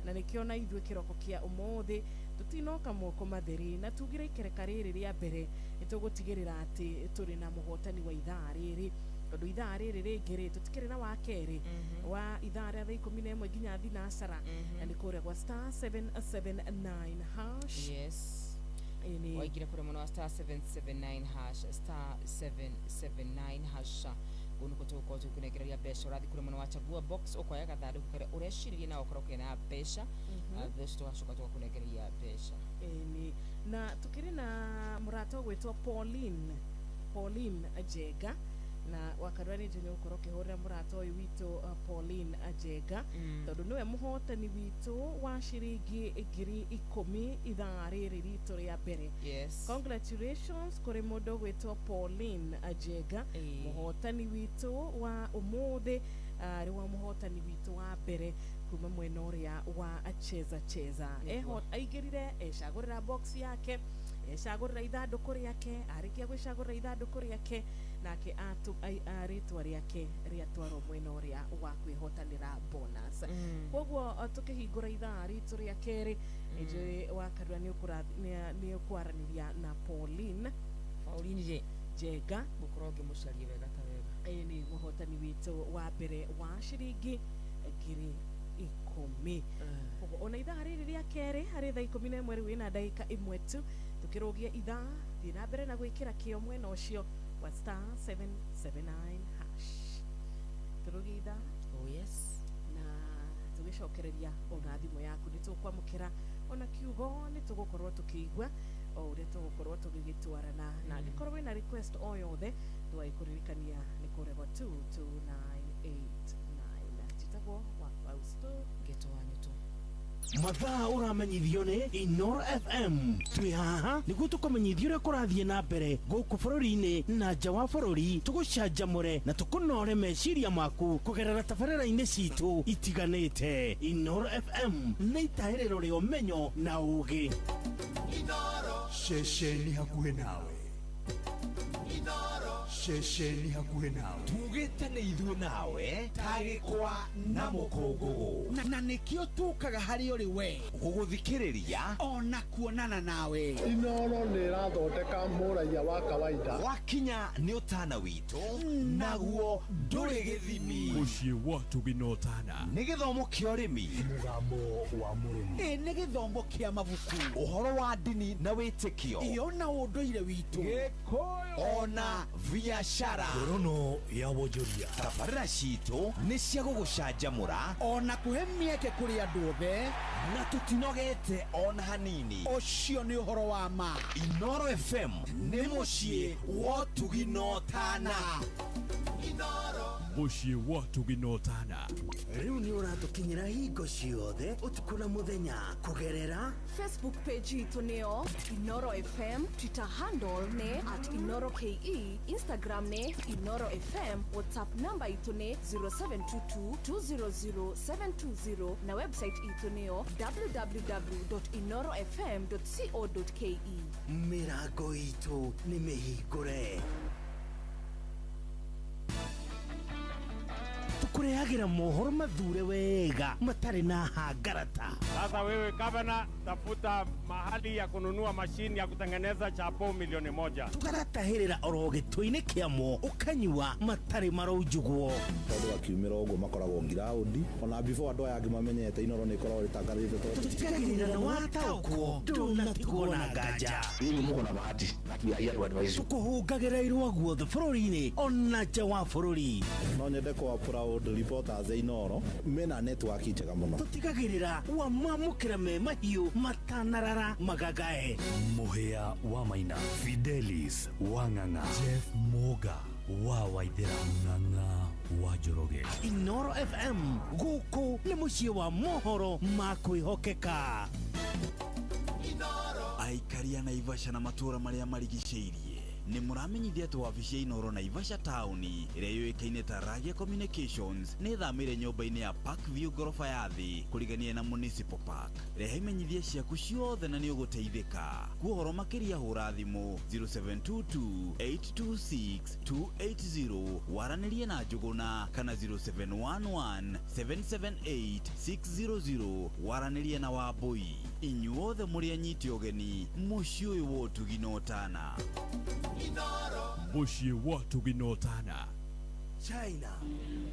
na nikiona ithwe kiroko kia umuthi tutinoka moko matheri na tugire ikereka riri ria mbere nitugutigirira ati turi na muhotani wa ithaa riri tondu ithaa riri ringiri tutikire na wa keri wa ithaa ria 11 nginya thinacara na ni kuria gwa *779 hash waigire kure muno wa *779 hash *779 hash unuko tuko tukunegereria besha urathi kure muno wachagua box ukoya gathandu kare ureshiririe na ukoroke na besha besha tugashoka tukunegereria besha na tukiri na murato gwetwa Pauline Ajega na wakarwani jini ukoroke hore murato uyu witu Pauline Ajega tondu niwe muhotani witu wa shiringi 10,000 ithaa riri ritu ria mbere. Congratulations kuri mundu gwetwa Pauline Ajega muhotani witu wa umuthi riwa muhotani witu wa mbere kuma mwena uria wa cheza aigirire ecagurira box yake ecagurira ithanduku riake arikia gwicagurira ithanduku riake nake aritwa riake riatwarwo mwena uria wa kwihotanira bonus koguo tukihingura ithaa ritu ria keri nje wakarwa ni ukwaraniria na Pauline Jega gukoroge mucarie wega ta wega ni muhotani witu wa mbere wa shiringi 10,000 koguo ona ithaa riri ria keri hari thaa 11 riu ina ndagika imwe tu tukirogia ithaa thina mbere na gwikira kio mwena ucio wa *779 hash turogia ithaa na tugicokereria ona thimu yaku nitukwamukira ona kiugo nitugukorwo tukiigua o uria tugukorwo tugigitwarana na angikorwo wina request o yothe twaikuririkania ni kuregwa 22989 jitagwo wa Fausto getwanyu tu mathaa uramenyithio ni Inoro FM. Twi haha niguo tukumenyithia uria kurathie na mbere guku bururi-ini na nja wa bururi, tugucanjamure na tukunore meciria maku kugerera tabarĩra-inĩ citu itiganĩte. Inoro FM nĩ itahĩrĩro rĩa ũmenyo na ũũgĩ. Ceceni hakuhĩ nawe. Ceceni hakuhĩ nawe. Tugĩte nĩ ithuĩ nawe tagĩkwa na mũkũngũgũ, na nĩkĩo tũkaga harĩ ũrĩ we gũgũthikĩrĩria ona kuonana nawe. Inoro nĩ ĩrathondeka mũraia wa kawaida. Wakinya nĩ ũtana witũ naguo ndũrĩ gĩthimi. Mũciĩ wa Tuginotana nĩ gĩthomo kĩa ũrĩmi, mũgambo wa mũrĩmi, nĩ gĩthomo kĩa mabuku, ũhoro wa ndini na wĩtĩkio, ona ũndũire witũ, gĩkũyũ ona biacara, ngorono ya wonjoria. tabarĩra citũ nĩ cia gũgũcanjamũra ona kũhe mĩeke kũrĩ andũ othe, na tũtinogete ona hanini. Ũcio nĩ ũhoro wa ma. Inoro FM nĩ mũciĩ wa Tuginotana. Mũciĩ wa Tuginotana. Rĩu nĩ ũratũkinyĩra hingo ciothe ũtukũ na mũthenya kugerera Facebook page itu nĩyo Inoro FM, Twitter handle nĩ @InoroKE, Instagram nĩ Inoro FM, WhatsApp number itu nĩ 0722200720 na website itu nĩyo www.inorofm.co.ke. Mĩrango itu nĩ mĩhingũre. Tukurehagira mohoro mathure wega matari na hangarata. Sasa wewe gavana, tafuta mahali ya kununua mashini ya kutengeneza chapo milioni 1. Tukaratahirira oro gĩtũ-inĩ kĩamo ukanyua matari maraujuguo. Tondu akiumira uguo makoragwo ngiraundi ona before andu aya angimamenyete Inoro nĩ ikoragwo ritangathĩte tondu tutigagĩrĩra na wataũkwo ndũnatigwo na nganja. Ninyi muko na bahati ya andu advice tukuhungagĩra irua guothe bũrũri-inĩ ona nja wa bũrũri. No nyende kwa proud reporters Inoro mena network njega mũno. Tutigagĩrĩra wamamũkĩra me mahiũ matanarara magagae. Mũhĩa wa Maina, Fidelis wa Ng'ang'a, Jeff Moga wa Waithera, Ng'ang'a wa Njoroge. Inoro FM gũkũ nĩ mũciĩ wa mohoro ma kwĩhokeka. Aikaria Naivasha na matũra marĩa marigicĩirie nĩ mũramenyithia atĩ wabici ya Inoro Naivasha taũni ĩrĩa yũĩkaine ta Ragia Communications nĩ thamĩire nyũmba-inĩ ya Parkview ngoroba ya thĩ kũrigania na Municipal Park. Rehe imenyithia ciaku ciothe na nĩ ũgũteithĩka. Kuohoro makĩria hũra thimũ 0722826280 waranĩrie na Njũgũna kana 0711778600 waranĩrie na Wambui. Inyuothe mũrĩ anyiti ũgeni mũciĩ ũyũ wa Tuginotana. Mũciĩ wa Tuginotana. China.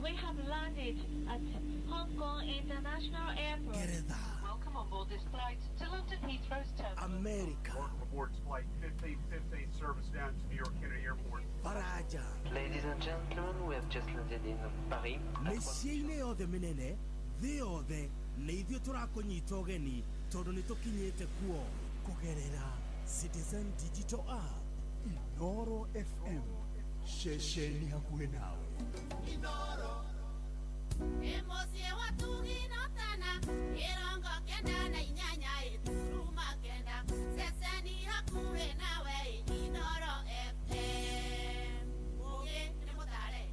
We have landed at Hong Kong International Airport. Welcome on board this flight to London Heathrow's terminal. America. Welcome aboard flight 1515 service down to New York Kennedy Airport. Faraja. Ladies and gentlemen, we have just landed in Paris. Mĩciĩ-inĩ yothe mĩnene thĩ yothe nĩ ithuĩ tũrakũnyita ũgeni tondũ nĩ tũkinyĩte kuo kũgerera Citizen Digital App. Inoro FM, ceceni hakuhĩ nawe. Inoro Emocie wa Tuginotana, Irongo kenda na inyanya ituruma kenda, ceceni hakuhĩ nawe. Inoro FM, Muge nĩ mũtare.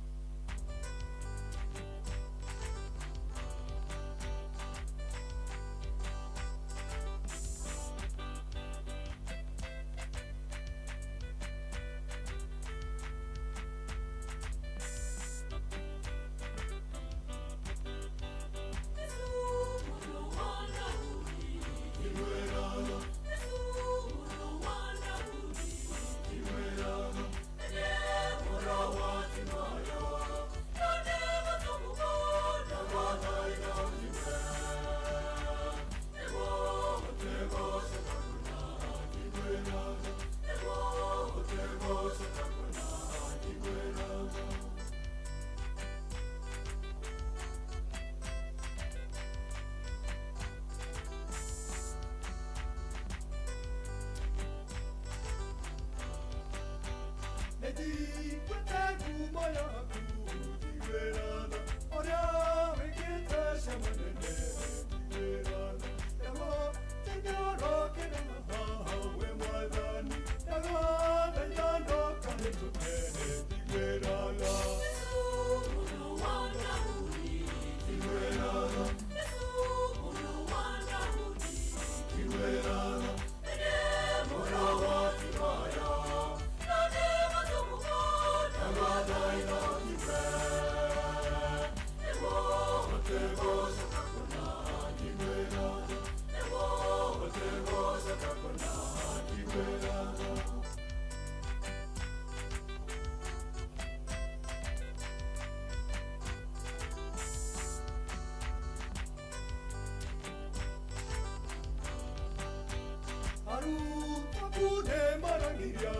maruta kune marangiria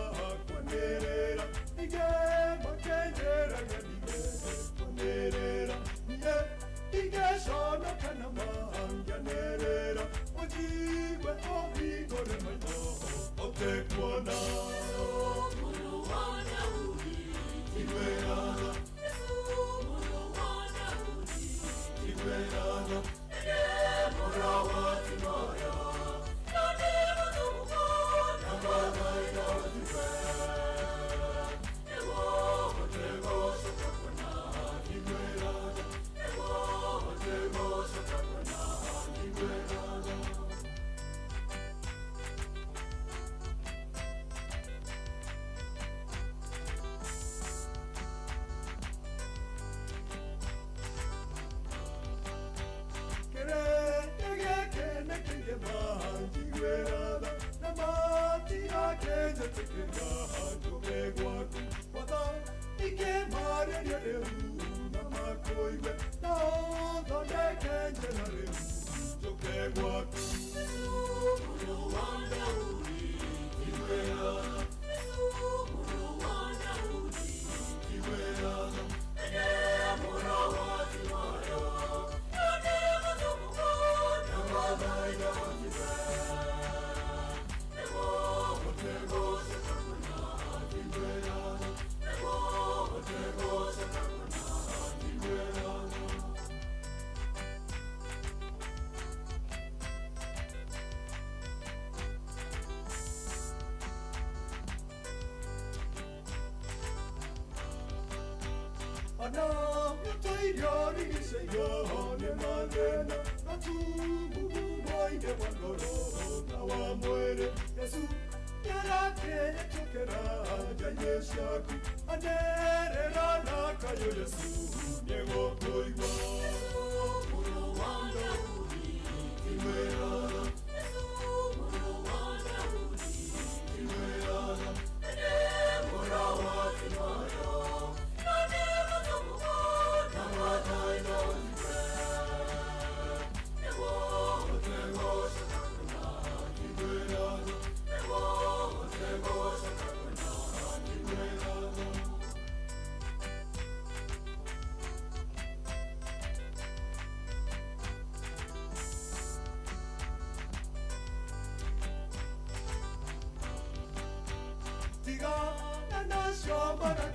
kwanerera ige makendera nyanige kwanerera nye ige shona kana manganerera ojigwe obigore maino otekwana muluwana uli tiwerana muluwana uli tiwerana murawa timoya nani mudumukona mamaina tiwe ewo otego sokakona tiwerana ewo otego sokakona tiwerana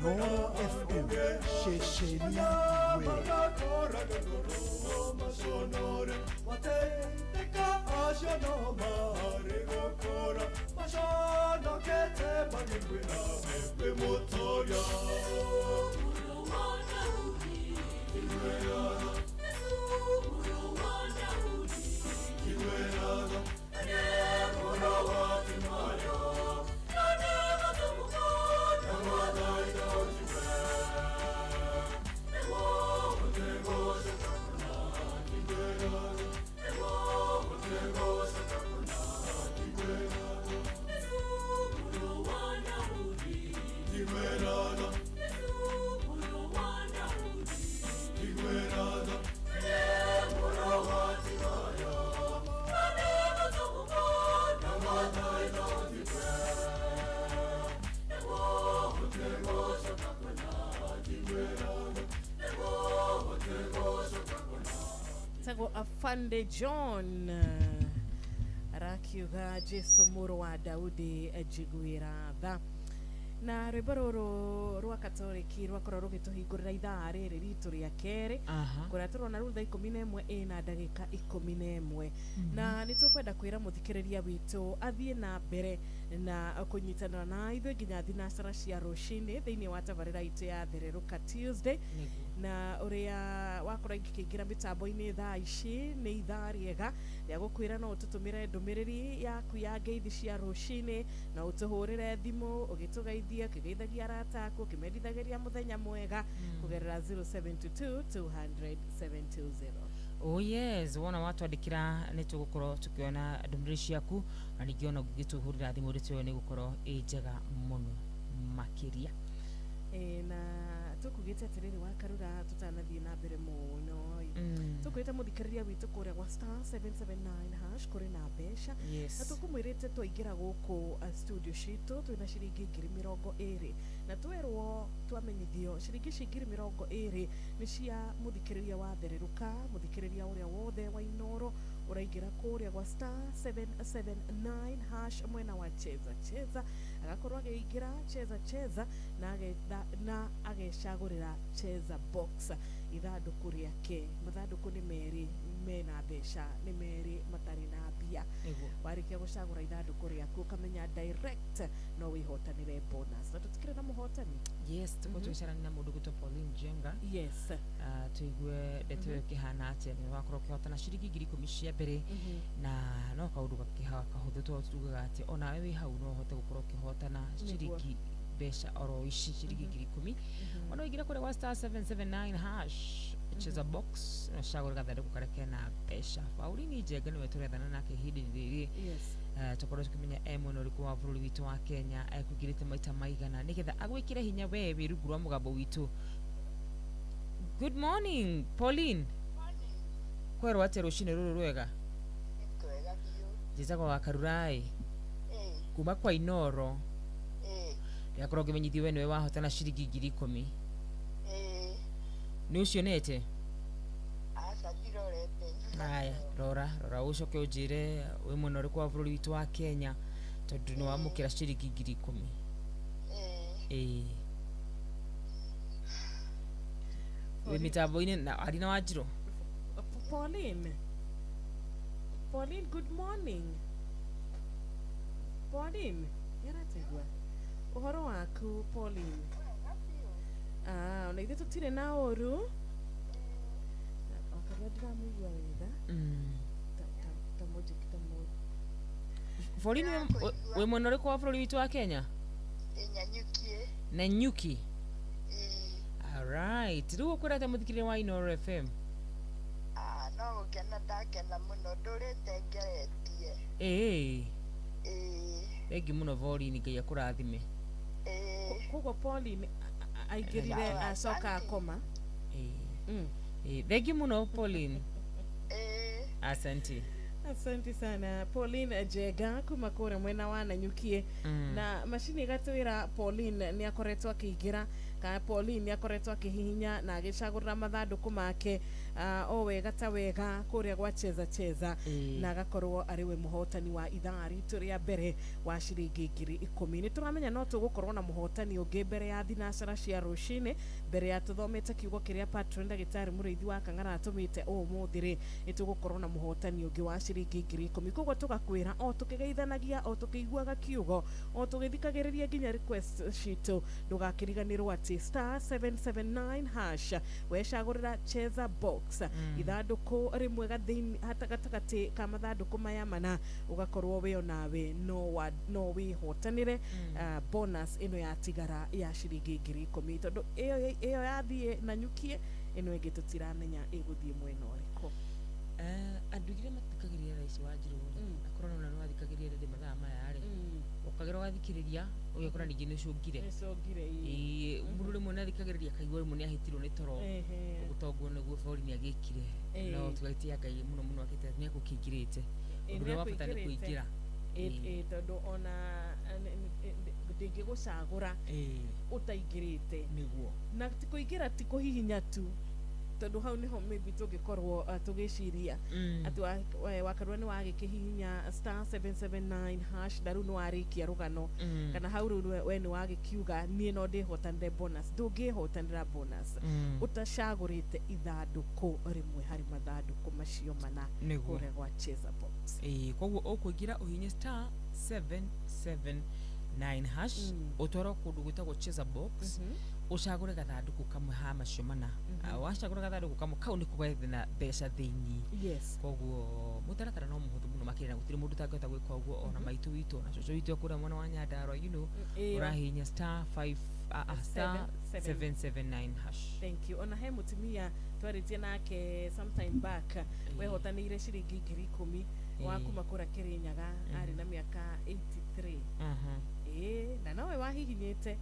Noro FM, Sheshenia Afande John arakiuga Jesu muro wa Daudi ajiguira tha na rwimbo ruru rwa Katoliki rwakorwo rugituhingurira ithaa riri ritu ria keri kuria turona riu thaa 11 ina ndagika 11 na nitukwenda kwira muthikiriria witu athie na mbere na kunyitanira na ithuĩ nginya thinacara cia rucini thiini wa tabarĩra itu ya Thereruka Tuesday na uria wakora ingĩkĩingĩra mitambo-ini thaa ici nĩ ithaa rĩega rĩa gũkwĩra no ũtũtũmĩre ndũmĩrĩri yaku ya ngeithi cia rũcinĩ na ũtũhũrĩre thimũ ũgĩtũgeithia ũkĩgeithagia arata aku ũkĩmendithagĩria mũthenya mwega kũgerera 0722 200 720. Oh yes, wona watwandikira nĩ tũgũkorwo tukiona ndũmĩrĩri ciaku na ningĩ ona ũngĩtũhũrĩra thimũ rĩtũ nĩ gũkorwo njega mũno makĩria. Na tukugite atiriri wa Karura tutanathie na mbere muno tukwita muthikiriria witu kuria gwa star 779 hash kuri na besha na tukumwirite twaingira guku studio shitu twina ciringi 20 na twerwo twamenyithio ciringi 20 ni cia muthikiriria wa thereruka muthikiriria uria wothe wa Inoro uraingira kuria gwa star 779 hash mwena wa cheza agakorwo ageingira cheza na agecagurira cheza box ithanduku riake mathanduku ni meri mena besha ni meri matari na bia warikia gucagura ithanduku riaku ukamenya direct no wihotanire bonus na tutikire na muhotani tuko tuicarani na mundu gwitwo Pauline Jenga tuigue ndeto kihana atia ni wakorwo kihotana ciringi 10,000 cia mbere na no kaundu kahuthu tugaga ati ona wewe hau no hote gukorwo kihotana ciringi besha oro ici ciringi 10,000 ona igira kure wa star 779 hash cheza box na shagora gathanduku kareke na besha Pauline Jenga niwe turethana nake hidi riri tukorwo tukimenya emono riku wa bururi witu wa Kenya ekugirite maita maigana nigetha agwikire hinya wewe rungu rwa mugambo witu. Good morning Pauline. Kwerwo ati rucine ruru rwega njitagwo wa Karurai kuma kwa Inoro yakorwo kimenyithio we niwe wahotana ciringi 10,000 ni ucionete haya rora ucoke unjire we muno riku wa bururi witu wa Kenya tondu ni wamukira ciringi 10,000 we mitambo-ini na arina Wanjiru. Pauline, good morning. Pauline, yarategwa uhoro waku Pauline? Ona ithe tutire na oru akaria ndiramuigua wega tamoja kitamo. Pauline we mwana uri kwa bururi witu wa Kenya? Nanyuki. Alright, riu ukurate muthikirire wa Inoro FM? No gukena ndakena muno ndurite ngeretie. Thengi muno Pauline, Ngai akurathime. Koguo Pauline aigirire acoka akoma. Thengi muno Pauline. Asante sana Pauline Jenga kuma kure mwena wa Nanyukie na mashini gatwira Pauline ni akoretwo akigira ka Pauline ni akoretwo akihihinya na agicagurira mathanduku make o wega ta wega kuria gwa cheza na agakorwo ari we muhotani wa ithaa ritu ria mbere wa ciringi 10,000 ni turamenya no tugukorwo na muhotani ungi mbere ya thinacara cia rucine mbere ya tuthomete kiugo kiria patron ndagitari muriithi wa Kang'ara atumite umuthiri ni tugukorwo na muhotani ungi wa ciringi 10,000 koguo tugakwira o tukigeithanagia o tukiguaga kiugo o tugithikagiriria ginya request citu ndugakiriganirwo ati star 779 hash wecagurira cheza box ithanduku rimwe gathini hatagatagati ka mathanduku maya mana ugakorwo we onawe no wihotanire bonus ino ya tigara ya ciringi 10,000 tondu iyo yathie Nanyukie ino ingi tutiramenya iguthie mwena uriko. Andu igire mathikagiriria raici Wanjiru na korona no athikagiriria rindi mathaa maya ari ukagira wathikiriria ugikora ningi ni cungire mundu rimwe na thikagiriria kaigwa rimwe ni ahitirwo ni toro gutongwo niguo Pauline agikire no tugaitia Ngai muno akite ni agukingirite undu wa bata ni kuingira tondu ona ndingi gucagura utaingirite niguo na tikuingira tikuhihinya tu tondu hau niho maybe tugikorwo tugiciria atu wakarwa ni wagikihinya star 779 hash daru no arikia rugano kana hau we ni wagikiuga nie no ndihotanire bonus ndungihotanira bonus utacagurite ithanduku rimwe hari mathanduku macio mana kure gwa cheza box koguo ukuingira uhinye star 779 hash utoro kundu gwitagwo cheza box ucagure gathanduku kamwe ha macio mana wacagura gathanduku kamwe kau ni kugwethe na mbeca thiini koguo mutaratara no muhuthu muno makirira gutiri mundu tangihota gwika uguo ona maitu witu na coco witu akura mwana wa Nyandarua urahinya star 779 hash. Thank you. Ona he mutumia twaritie nake sometime back wehotanire ciringi 10,000 wakuma kura Kirinyaga ari na miaka 83 na nawe wahihinyite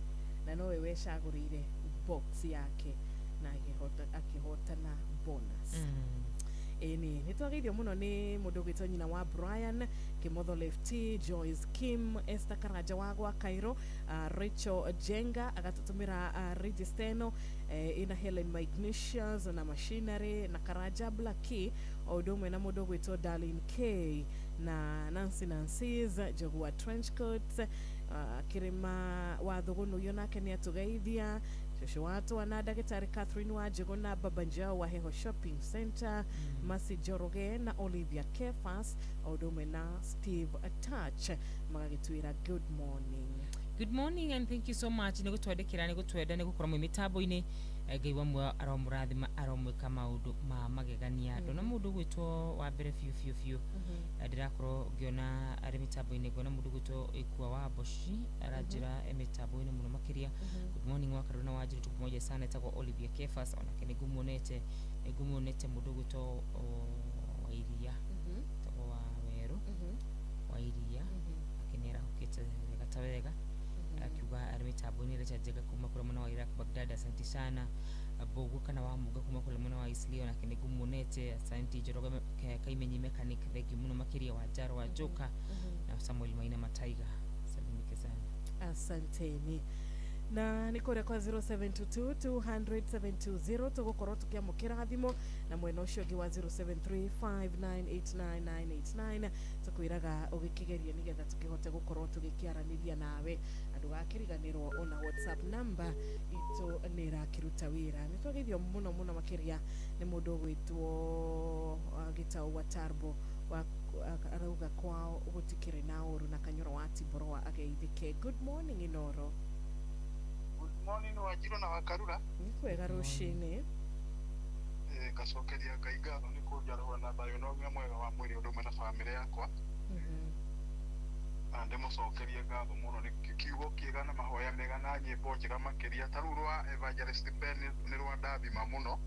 na nowe wecagurire box yake na akihotana bonus. Eni nitwageithio muno ni mundu gwitwo nyina wa Brian Kimotho Lefty, Joyce Kim, Esther Karaja wagwa Cairo, Rachel Jenga agatutumira registeno ina Helen Magnesius na Machinery na Karaja Blackie odomwe na mundu gwitwo Darlene K na Nancy's Jogua Trenchcoat kirima wa thugunu yonake ni atugeithia shosho watu wana Dagitari Catherine Wajigo na Babanjao wa Heho Shopping Center, Masi Joroge na Olivia Kefas odomwe na Steve Attach magagitwira good morning. Good morning and thank you so much. Nego twedekira nego tweda nego kora mu mitabo ine gaiwa mu aromurathima aromwe kama udu ma magegania do na mudu gwitwo wa bere fiu ndirakoro giona ari mitabo ine gona mudu gwitwo ikua wa boshi arajira emitabo ine muno makiria. Good morning wa karuna wajiri tukumoja sana etako Olivia Kefas ona kene gumonete mudu gwitwo wairia tako wa weru wairia akenera hukete gatawega akiuga arimitabu ni recha jega kuma kula mwana wa Iraq Baghdad. Asante sana bogu kana wa muga kuma kula mwana wa Islio na kene gumunete. Asante Joroga Kaimenyi mechanic thegi muno makiria wa Jaro wa Joka na Samuel Maina Mataiga. Salimike sana. Asanteni. Na nikore kwa 0722-200-720 tugukoro tukiamukira gathimo na mwena ucio gi wa 0735989989 tukwiraga ugikigeria nigetha tukihote gukorwo tugikiaraniria nawe andu gakiriganirwo ona WhatsApp number itu nirakiruta wira nitwageithio muno makiria ni mundu gwitwo Gitau wa Tarbo wa arauga kwao gutikire na oru na Kanyoro wa Tiboroa ageithike. Good morning Inoro. Good morning Wajiro na Wakarura. Nikwega rushine. Gacokeria Ngai ngatho ni kunjarwa na thayo no mwega wa mwiri undu na family yakwa. Na ndimucokerie ngatho muno ni kiugo kiega na mahoya mega na nyimbo njega makiria taru rwa Evangelist Ben ni rwa ndathima muno.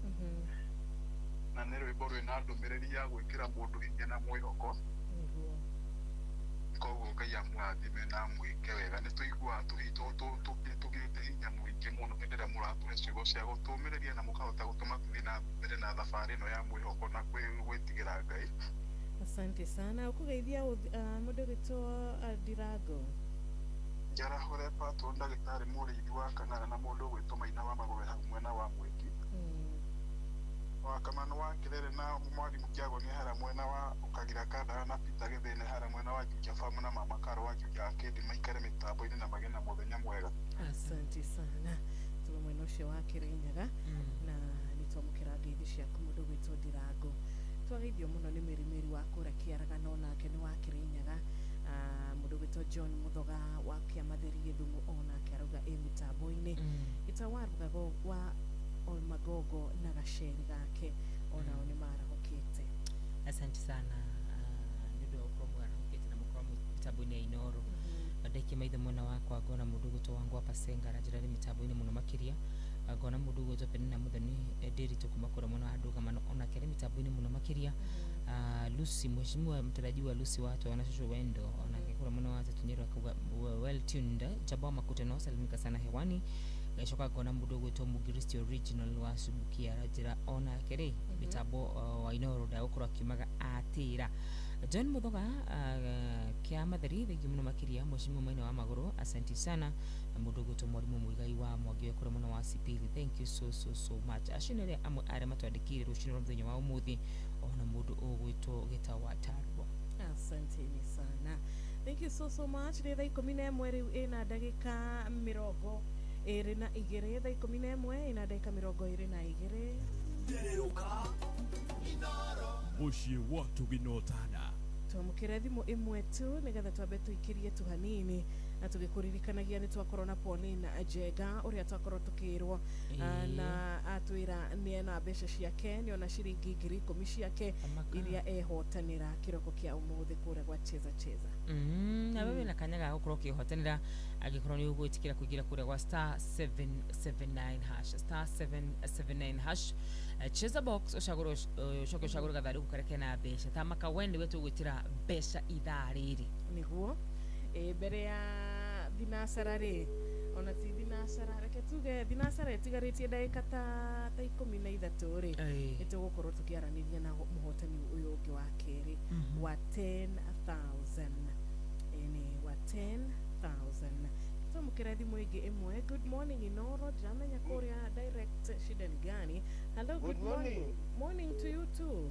Na ni rwimbo rwina ndumiriri ya gwikira mundu hinya na mwihoko. Koguo Ngai amwathime na mwike wega ni tuigua tuhito tugite hinya mwingi muno ndira muratune ciugo cia gutumireria na mukahota gutuma tuthina mbere na thabari no ya mwihoko na gwitigira Ngai. Asante sana. Ukugeithia mundu gwitwo Dirago njara hore pato ndagitari muri wa kana na mundu gwitwo Maina wa Magore hamwe na wa mwiki wa kamano wa kirere na mwalimu Kiago ni hara mwena wa ukagira kada na Peter Gethene hara mwena wa Juja famu na mama Karo wa Juja akedi maikare mitabo ine na magena muthenya mwega. Asante sana. Tuwe mwena ucio wa Kirinyaga na nitwamukira ngeithi ciaku mundu gwitwo Dirago. Twageithio muno ni mirimiri wa kura Kiaraga no nake ni wa Kirinyaga. Mundu gwitwo John Muthoga wa Kiamatheri Githumu ona kiarauga mitabo ine itawaruga wa Olmagogo na gasheri gake ona oni marahokete. Asante sana. Ndio promo arahokete na mukwa mitabuni ya Inoro. Badaki maitho mwana wako agona mudugo to wangu hapa Senga rajirani mitabuni muno makiria agona mudugo to penina muthani deri to kumakora mwana aduga mano ona kere mitabuni muno makiria. Lucy mheshimiwa mtarajiwa Lucy watu wanashosho wendo ona kekura mwana watu tunyero kwa well tuned jabwa makuteno salimika sana hewani. Shoka gona mudogo to Mugiristi original wa subukia rajira ona kere mitabo wa Inoro da okora kimaga atira. John Muthoga kia Matheri thegi muno makiria mheshimiwa Maina wa Magoro. Asante sana mudogo to mwalimu Muigai wa Mwagiwe kura mwana wa Sipili. Thank you so much. Ashinere are matwadikire rushino mthenya wa umuthi ona mudu ogwito Gitau wa Tarbo. Asante sana. Thank you so much. Ndetha 11 ina dakika 20 na igere tha 11 ina dakika 22 Dereruka Inoro Mushi watu binotana twamukira thimu imwe tu nigetha twambe tuikirie tu hanini na tugikuririkanagia ni twakorwo na Pauline Ajega uria twakorwo tukirwo na atwira ni na mbeca ciake ni ona ciringi 10,000 ciake iria ehotanira kiroko kia umuthi kure gwa cheza na wewe na kanyaga gukorwo kihotanira agikorwo ni ugwitikira kuigira kure gwa star 779 hash cheza box ushagoro gathari gukareke na mbeca tamaka wende wetu gwitira mbeca ithaa riri niguo mbere ya thinasara ri ona ti thinacara reke tuge thinacara itigarĩtie ndagĩka ta 13 rĩ nĩtũgũkorwo tũkĩaranĩria na mũhotani ũyũ ũngĩ wa kerĩ wa 10,000 wa 10,000 tũmũkĩra thimũ ĩngĩ ĩmwe. Good morning Inoro, ndiramenya kũrĩa direct shida ni gani. Hello, good morning. Morning to you too.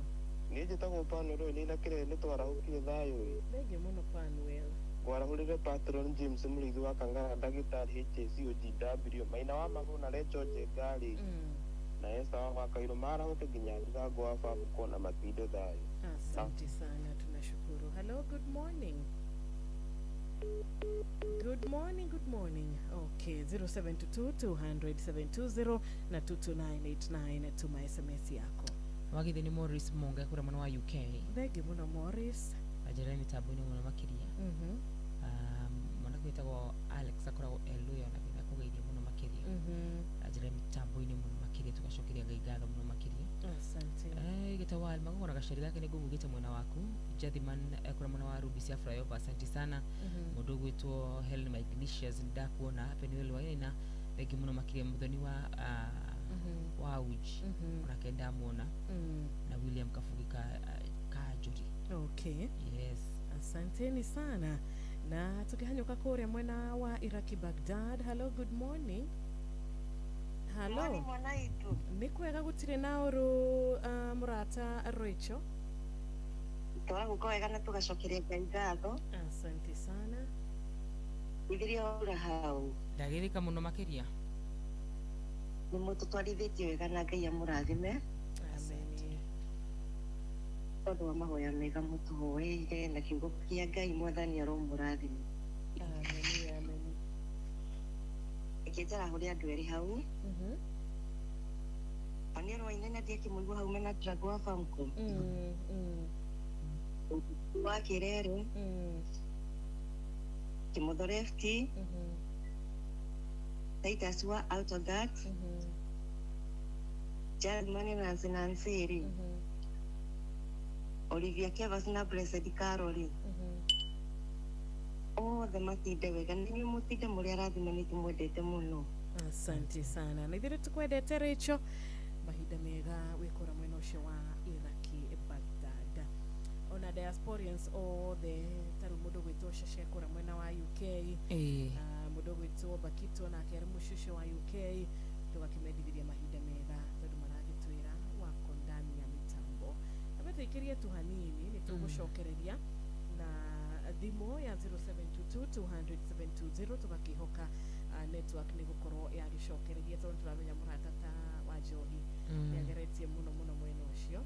Niĩ njĩtagwo Panuel nĩ na kĩrĩa nĩ twarahũkire thayũ. Thengiũ mũno Panuel. Ngwarahũrĩre Patron James Mũrĩithi wa Kangara, ndagĩtarĩ HSOGW, Maina wa Magũrũ na Rachel Njengarĩ na Esther wa Wakairũ marahũke nginya Ndirango wa Babu kona Matindo thayũ. Asante sana, tunashukuru. Hello, good morning. Good morning, good morning. Okay, 0722-200-720 na 22989 tuma SMS yako. Wagithi ni Morris Monga kura mwana wa UK. Thegi muno Morris. Ajira ni tabu ni muno makiria. Mwana kwitagwo Alex akora Eluya na bina kugeithia muno makiria. Ajira ni tabu ni muno makiria tugashokeria gaigatho muno makiria. Asante. Gitawal magona gashari gake ni gugugite mwana waku. Jathiman akora mwana wa Ruby cia Flyover. Asante sana. Mundu gwitwo Helen Ignatius ndakuona Penuel waina thegi muno makiria muthoni wa uji unakenda muona na William Kafugika Kajuri. Okay. Yes. Asanteni sana. Na tukihanyuka kore mwena wa Iraki Baghdad. Hello, good morning. Hello. Morning mwanaitu. Nikwega gutire na uru murata Rachel. Twagukwega na tugacokeria ngatho. Asante sana. Ithiria ura hau. Ndagirika muno makiria. Ni mutu twarithitie wega na Ngai amurathime. Amen. Tondu wa mahoya mega mutuhoeire na kiugo kia Ngai mwathani aromurathime. Amen. Amen. Ikitara huri andu eri hau. Panero wa inene ndiye kimuigua hau mena Ndirango wa Famco. Wa Kirere. Kimotho Lefty. Titus wa Autogat. Jared Mani na Zinansiri. Olivia Kevas na Blessed Caroli. The matinde wega ni mutinde muri arathime ni tumwendete muno. Asante sana. Na ithiĩ tukwendete Rachel. Mahinda mega wikora mwena ucio wa Iraki Baghdad. Ona diasporians all the taru mundu gwitwo Sheshekora mwena wa UK. Mundu gwitwo Bakito na kera mushusho wa UK. Tugakimendithia mahinda mega tondu maragitwira wako ndani ya mitambo. Abetikirie tu hanini ni tugucokereria na thimo ya 0722-200-720 tugakihoka network ni gukorwo yagicokereria tondu turamenya murata ta wa Njohi yageretie muno muno mwena ucio.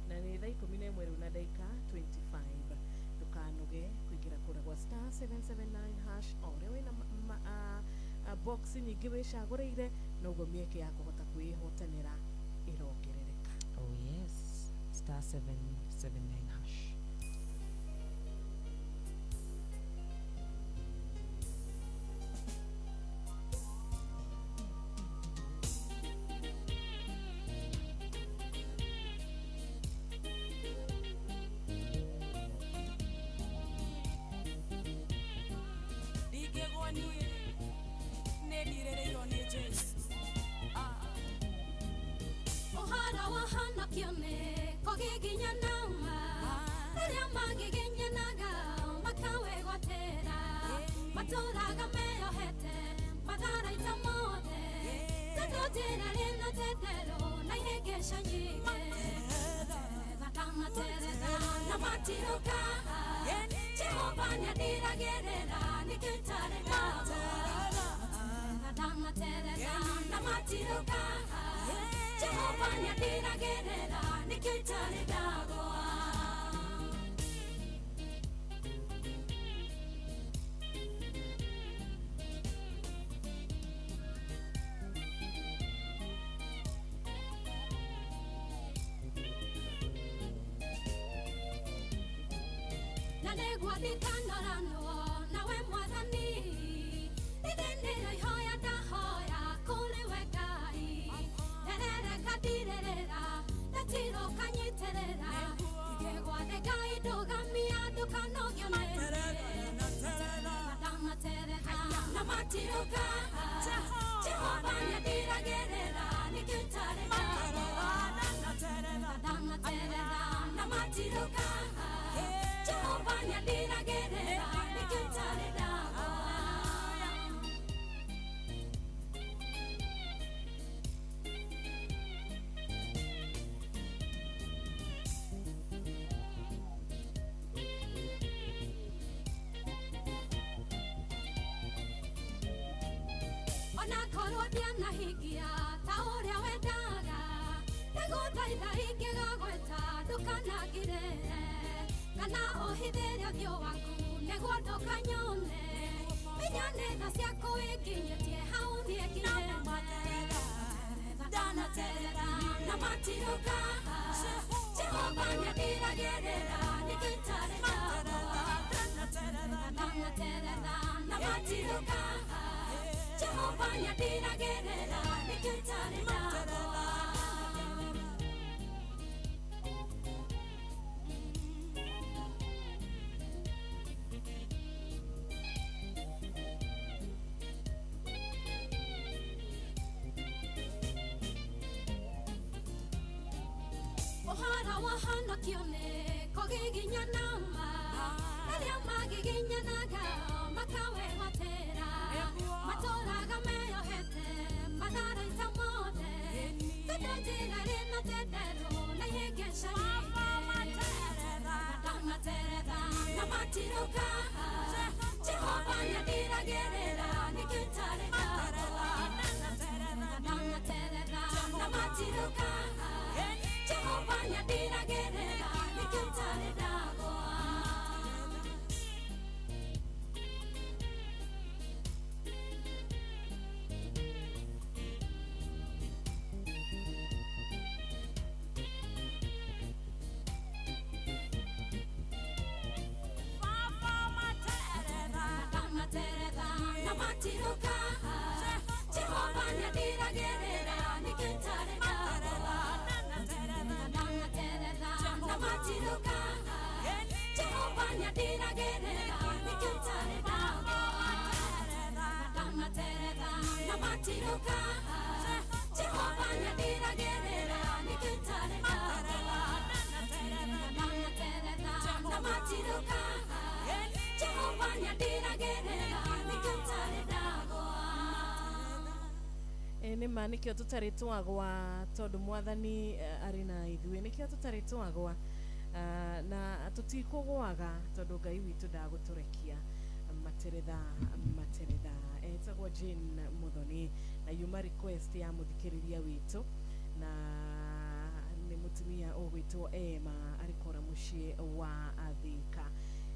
Na ni thaa 11 riu na dakika 25 tukanuge kuingira kura kwa *779# ore wina box nyingi wicagũrĩire noguo mieke ya kuhota kwĩhotanĩra irongerereka. Oh yes, *779#. matiruka Jehova nĩndiragĩrĩra nĩkĩtarĩ na matiruka Jehova nĩndiragĩrĩra nĩkĩtarĩ Onakorwo ndianahingia ta ũrĩa wendaga ndagũthaitha ingĩgagweta ndũkanangire kana ũhithĩre ũthiũ waku nĩguo ndũkanyone menya nĩ tha ciaku ĩnginyĩtie hau niĩ nginyĩte ndanaterera na matirũka Jehova nĩndiragĩrĩra nĩkĩtarĩ ndanaterera na matirũka Jehova nĩndiragĩrĩra nĩkĩtarĩ Ohara wahana kione kogiginya nama Elia magiginya naga makawe watera Matoraga meyohete madara itamode Tedajira rina tedero na yegesha Danatereda na matiruka Jehova nĩndiragĩrĩra nĩkĩtarĩ Danatereda na matiruka Jehova nĩndiragĩrĩra nĩkĩtarĩ matiruka Jehova nĩndiragĩrĩra nĩkĩtarĩ na matiruka Jehova nĩndiragĩrĩra nĩkĩtarĩ na matiruka Jehova nĩndiragĩrĩra nĩkĩtarĩ na matiruka Jehova nĩndiragĩrĩra nĩma nĩkĩo tũtarĩ twagwa tondũ mwathani arĩ na ithuĩ nĩkĩo tũtarĩ twagwa na tũtikũgwaga tondũ Ngai witũ ndagũtũrekia materetha etagwo Jane Muthoni na yuma request ya mũthikĩrĩria witũ na nĩ mũtumia ũgwĩtwo Emma arĩkora mũciĩ wa Thika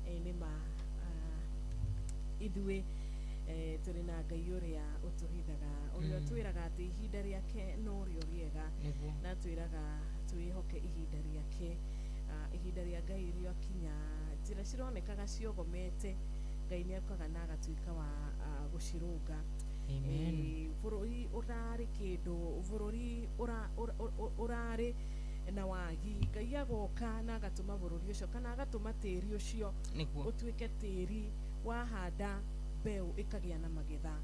nĩma ithuĩ tũrĩ na Ngai ũrĩa ũtũhithaga ũrĩa twĩraga atĩ ihinda rĩake no rĩo rĩega na twĩraga twĩhoke ihinda rĩake ihinda rĩa Ngai rĩakinya njĩra cironekaga ciogomete Ngai nĩokaga na agatuĩka wa gũcirũnga bũrũri ũrarĩ kĩndũ bũrũri ũrarĩ na wagi Ngai agoka na agatũma bũrũri ũcio kana agatũma tĩri ũcio ũtuĩke tĩri wahanda mbeu ikagĩa na magetha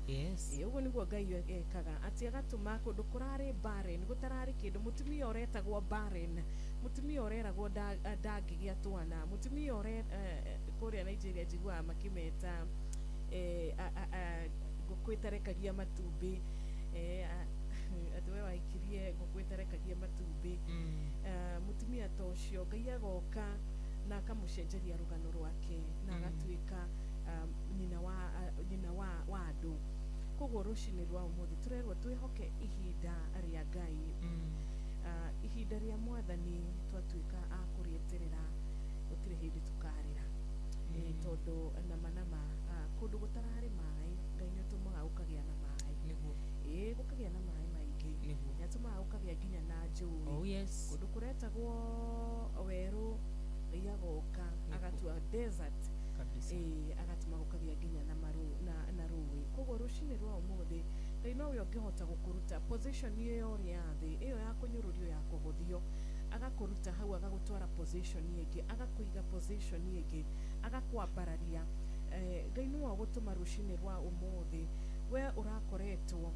ũguo nĩguo Ngai ekaga atĩ agatũma kũndũ kũrarĩ barren gũtararĩ kĩndũ mũtumia ũretagwo barren mũtumia ũreragwo ndangĩgĩa twana mũtumia kũrĩa Nigeria njiguaga makĩmeta ngũkũ ĩtarekagia matumbĩ atĩ we waikirie ngũkũ ĩtarekagia matumbĩ mũtumia ta ũcio Ngai agoka na akamũcenjeria rũgano rwake na agatuĩka nyina wa andũ koguo rũcinĩ rwa ũmũthĩ tũrerwo twĩhoke ihinda rĩa Ngai ihinda rĩa mwathani twatuĩka a kũrĩeterera gũtirĩ hĩndĩ tũkarĩra tondũ nama kũndũ gũtararĩ maĩ Ngai nĩatũmaga gũkagĩa na maĩ gũkagĩa na maĩ maingĩ nĩatũmaga gũkagĩa nginya na njũĩ kũndũ kũretagwo werũ Ngai agoka agatua desert agatuma gũkagĩa nginya na rũĩ koguo rũcinĩ rwa ũmũthĩ Ngai nowe ũngĩhota gũkũruta position ĩyo ya thĩ ĩyo ya kũnyũrũrio ya kũhũthio agakũruta hau agagũtwara position ĩngĩ agakũiga position ĩngĩ agakwambararia Ngai nĩwe ũgũtũma rũcinĩ rwa ũmũthĩ we urakoretwo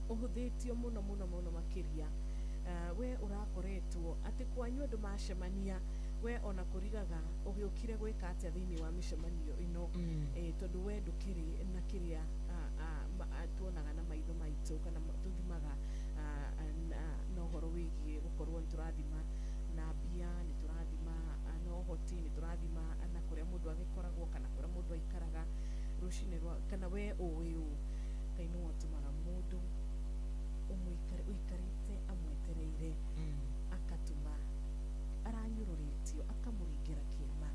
uhuthitio muno muno muno makiria we urakoretwo ati kwanyu andu macemania we ona kurigaga ugiukire gwika atia thiini wa micemanio ino tondu we ndukiri na kiria tuonaga na maitho maitu kana tuthimaga na uhoro wigie gukorwo niturathima na mbia niturathima na uhoti niturathima na kuria mundu agikoragwo kana kuria mundu aikaraga rucini kana we uwiu Ngai no atumaga mundu uikarite amwetereire akatuma aranyururitio akamuringira kiama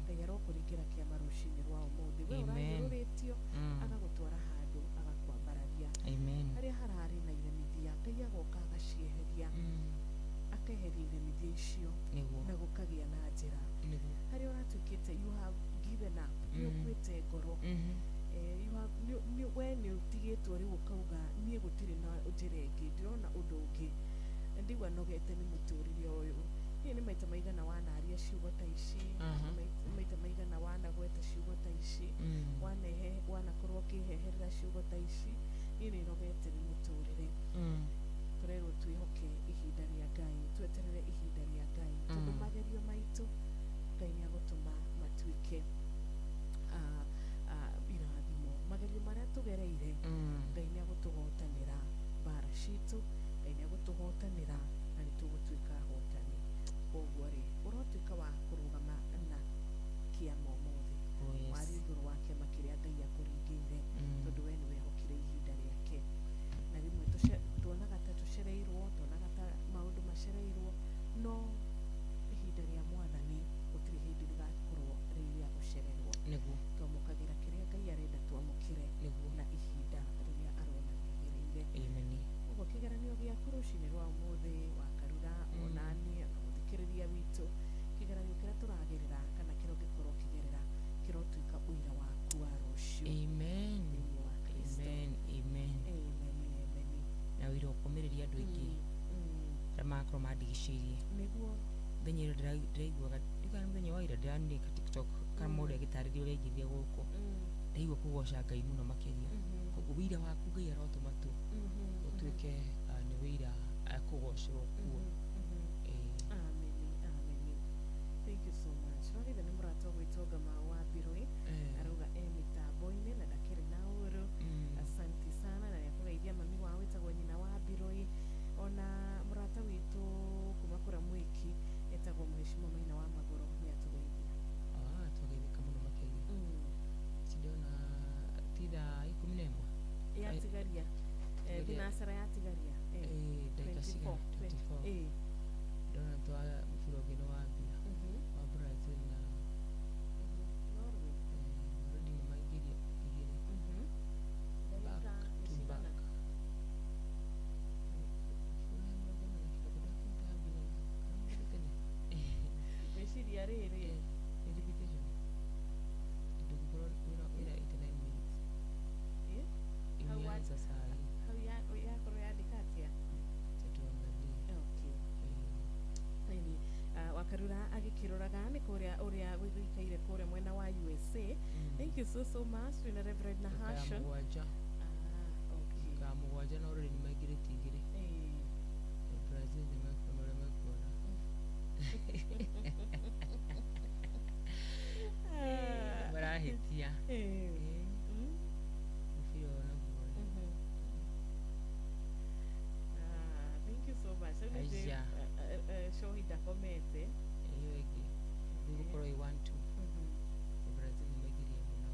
Ngai arokuringira kiama rucini rwa umuthi we uranyururitio agagutwara handu agakwambararia haria harari na iremithia Ngai agoka agacieheria akeheria iremithia icio na gukagia na njira haria uratukite you have given up nĩũkuĩte ngoro we nĩũtigĩtwo rĩu ũkauga niĩ gũtirĩ na njĩra ĩngĩ ndirona ũndũ ũngĩ ndigua nogete nĩ mũtũrĩre ũyũ niĩ nĩ maita maigana wanaria ciugo ta ici maita maigana wanagweta ciugo ta ici wanakorwo ũkĩheherera ciugo ta ici niĩ nĩ nogete nĩ mũtũrĩre tũrerwo twĩhoke ihinda rĩa Ngai tweterere ihinda rĩa Ngai tondũ magerio maitũ Ngai nĩagũtũma matuĩke irathimo magerio marĩa tũgereire Ngai nĩagũtũhotanĩra mbara citũ Ngai nĩagũtũhotanĩra na nĩtũgũtuĩka ahotani koguo rĩ ũrotuĩka wa kũrũgama na kĩama ũmũthĩ warĩ igũrũ wa kĩama kĩrĩa Ngai akũringĩire tondũ we nĩwehokire ihinda rĩake na rĩmwe tuonaga ta tũcereirwo tuonaga ta maũndũ macereirwo no ihinda rĩa Mwathani gũtirĩ hĩndĩ rĩgakorwo rĩrĩ rĩa gũcererwo twamũkagĩra kĩrĩa Ngai arenda twamũkĩre na ihinda rĩrĩa arona rĩagĩrĩire ũguo kĩgeranio gĩaku rũcinĩ rwa ũmũthĩ wa Karura onani mũthikĩrĩria witũ kĩgeranio kĩrĩa tũragerera kana kĩrĩa ũngĩkorwo ũkĩgerera kĩrotuĩka ũira waku wa rũciũ na wira ukomereria andu aingi arĩa makorwo mandigicĩirie nĩguo mũthenya ĩrĩa ndĩraiguaga ndikana mũthenya wa ira ndĩranĩka TikTok kana mũndũ agĩtarĩria ũrĩa aingĩthia gũkũ ndaigua kũgoca Ngai mũno makĩria koguo wĩira waku Ngai arotũma tu ũtuĩke nĩ wĩira akũgocerwo kuo Thank you so much. Rogithe nĩ mũrata gwitũ Ngamau wa Mbirũi arauga mitambo-inĩ na ndakĩrĩ na ũrũ asanti sana na nĩakũgeithia mami wao wĩtagwo nyina wa Mbirũi ona mũrata witũ kuma kũrĩa Mwiki etagwo Mheshimiwa Maina wa Magũrũ nĩatũgeithia twageithĩka mũno makĩria ndona titha 11 yatigaria thinacara yatigaria ndagĩka cigana 24 ndona twa mũbira ũngĩ nĩ wambia wa Brazil na Norway nĩ maingĩria igĩrĩ back to back meciria rĩrĩ imeanza saa hii hau yakorwo yandĩka atĩa Wakarura agĩkĩroraga nĩ kũrĩa ũrĩa gũikaire kũrĩa mwena wa USA. Thank you so much to Reverend Nahashon. Mũgwanja na ũrĩa nĩmaingĩrĩte igĩrĩ Brazil nĩmekuona ũrĩa mekuona barahĩtia mũbira wa naguo thank you so much show ndakomete iyo ĩngĩ gũkorwo 1-2 Brazil nĩmaingĩrie mũno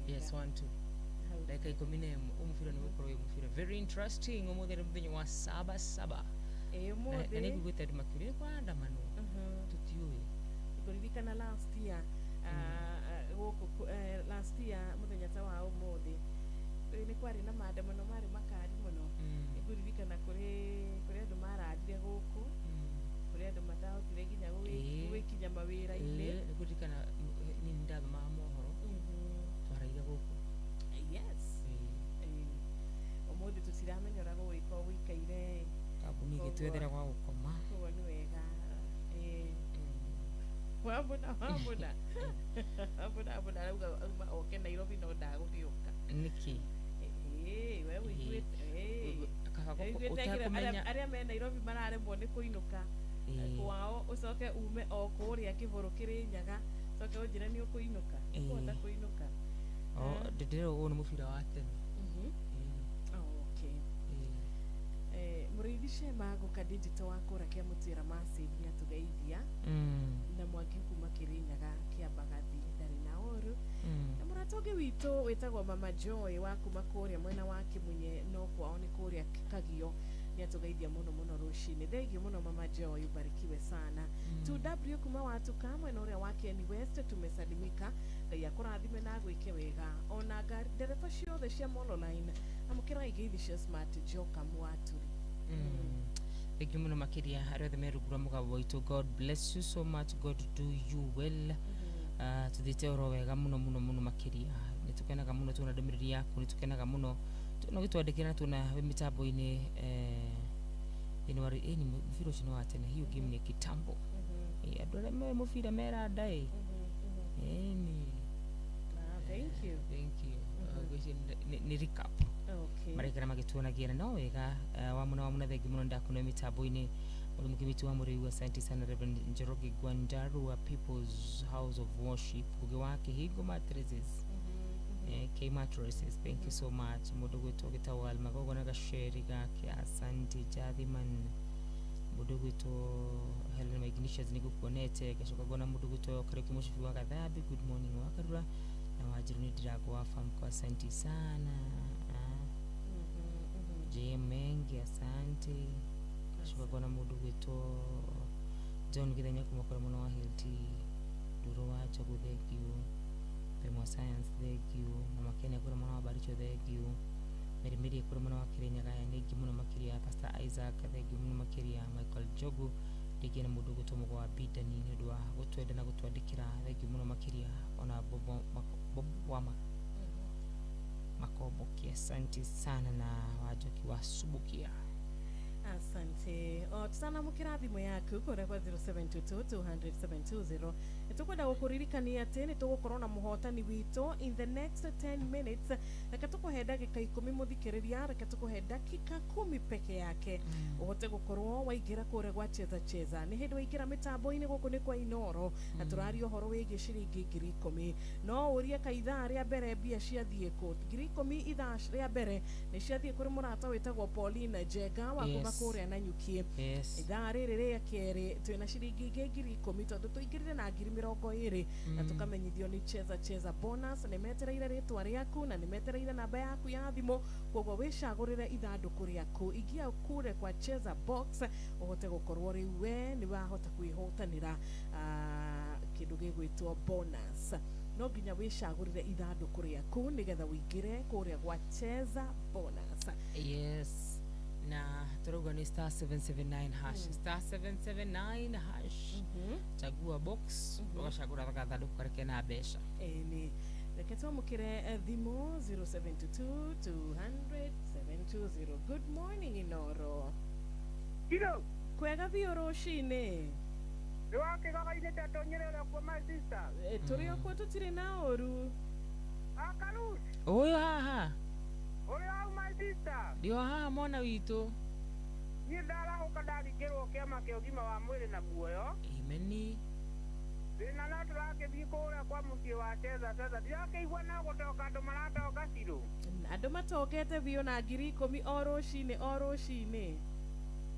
1-2 yes 1-2 dakika 11 umufira nĩgũkorwo umufira very interesting ũmũthĩ nĩ mũthenya wa 7 na nĩgũgwĩte andũ makĩũria kwa andamano tũtiũĩ kũririkana last year last year mũthenya ta wa ũmũthĩ nĩ kwarĩ na maandamano marĩ makari mũno nĩkũririkana kũrĩ andũ mararire gũkũ kũrĩ andũ matahotire nginya gwĩkinya mawĩra-inĩ nĩkũririkana nĩ ndathoma mohoro twaraire gũkũ yes ũmũthĩ tũtiramenya gũgĩka gũikaire kambuni igĩtwethera gwa gũkoma koguo nĩ wega Wambuna auga oke Nairobi no ndaguthiuka niki we wiguite utakumenya aria me Nairobi mararemwo ni kuinuka kwao ucoke ume o kuria kiburu Kirinyaga ucoke unjire ni ukuinuka ukunda kuinuka ndidiro ugu ni mubira wa tene okay murithi Shema guka digital wakura kia mutira masi ni atugeithia na mwaki kuma Kirinyaga kia Bagathi ndari na oru na muratoge wito wetagwa Mama Joy wa kuma kuria mwena wa Kimunye no kwao ni kuria Kagio ni atugeithia muno rushini thegio muno Mama Joy ubarikiwe sana 2W kuma watu kamwe na uria wake ni West tumesalimika ngai akurathime na gwike wega ona gari ndereba ciothe cia Mololine amukira igeithi cia Smart Joka mwaturi thank you muno makiria arothe merugura mugabo waitu. God bless you so much, God do you well. Tuthite oro wega muno makiria nitukenaga muno tuna ndumiriri yaku nitukenaga muno no gitwandikira tuna mitambo-ini ni mufiro cino wa tene hiyo game ni kitambo andu aria me mufira mera ndai ni thank you ni recap marekera magituonagira no wega wa muna thengi muno ndakuna mitambo-ini mukibitu wa muri asante sana Reverend Njoroge Gwandaru wa People's House of Worship kuge wake higo mattresses K mattresses thank you so much mudogo to gitawal magogo na gasheri gake asante Jadhiman mudogo to Helen Ignatius nigo konete gashoka gona mudogo to kareki mushifi wa Gadhabi good morning wakarura na wajiruni dirago afam kwa asante sana Mengi asante gashoka gona mudogo to John Gidanya kumakora muno wa Hilti duro wacha kuthekio Pemo Science thank you Mama Kenya kura mwana wa Baricho thank you Meri kura mwana wa Kirinyaga ya negi muno makiria Pastor Isaac thank you muno makiria Michael Jogu digena mudogo to mugo wa bida ni ndwa gutwenda na gutwandikira thank you muno makiria ona bobo wama makobo kiasante sana na wajoki wa subukia asante sana mukirathimo yaku kore kwa 0722200720 tukwenda gukuririkania ati ni tugukorwo na muhotani wito in the next 10 minutes reka tukuhe ndagika 10 muthikiriria reka tukuhe ndagika 10 peke yake uhote gukorwo waigira kure gwa cheza ni hindi waigira mitambo-ini guku ni kwa Inoro na turario horo wigi ciringi 10,000 no urie kaitha ria mbere mbia ciathie ku 10,000 itha ria mbere ni ciathie kuri murata witagwo Pauline Jega wa kuma kuria na nyukie itha riri ria keri twina ciringi 10,000 tondu tuingirire na 20,000 na tukamenyithio ni cheza bonus ni metereire ritwa riaku na ni metereire namba yaku ya thimo koguo wicagurire ithanduku riaku igia kure kwa cheza box uhote gukorwo riu we ni wahota kwihotanira kindu gigwitwo bonus no nginya wicagurire ithanduku riaku nigetha wingire kuria gwa cheza bonus na turuga ni star 779 hash star 779 hash chagua box ugacagura gathanduku kareke na besha ni reke tumukire thimo 0722200720 good morning Inoro Kiro kwega bio rushine Niwake gaga ine tatonyerera kwa my sister turio kwa tutire na oru Akalut oyo haha oyo my sister dio haha mwana wito ni ndara ukadari kero kiama ke ugima wa mwili na guoyo ameni Dina na turake bikora kwa mukie wa cheza sasa yake igwa na gutoka ndo marata okasiro andu matokete bio na 10,000 oroshine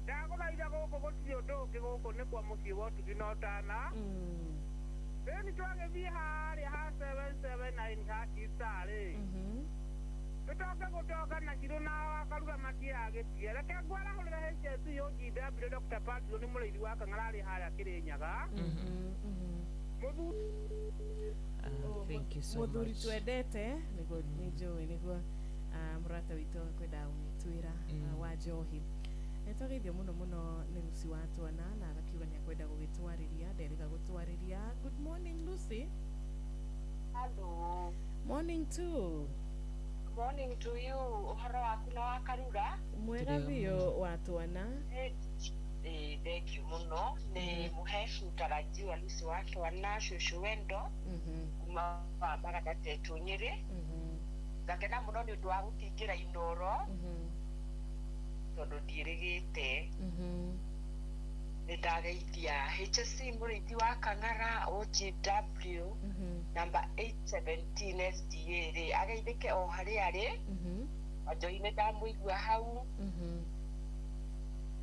ndaguthaitha guku gutiri undu ungi guku ni kwa mucie wotu ginotana ni twagithie haria ha 779 hakisari Tutoka na kiro na akaruga matia agetie reke gwara hulira HSC OGW Dr. Patro ni mureiri wa kangarari haria Kirinyaga thank you so much muthuri twendete nigo njui nigo murata wito kwenda umituira wa Johi netogeithio muno ni Lucy watwana na agakiuga ni akwenda gugitwariria nderega gutwariria good morning Lucy hello morning to morning to you uhoro waku na wakarura mwega bio watwana thank you muno ni muhefu tarajiwa Lucy wake wana shushu wendo kuma magatete tunyiri gakena muno ni undu wa gutingira inoro tondu ndirigite ni ndageithia HSC muriti wa Kang'ara OGW number 817 SDA ri ageithike o hari ari ajoine ndamuigua hau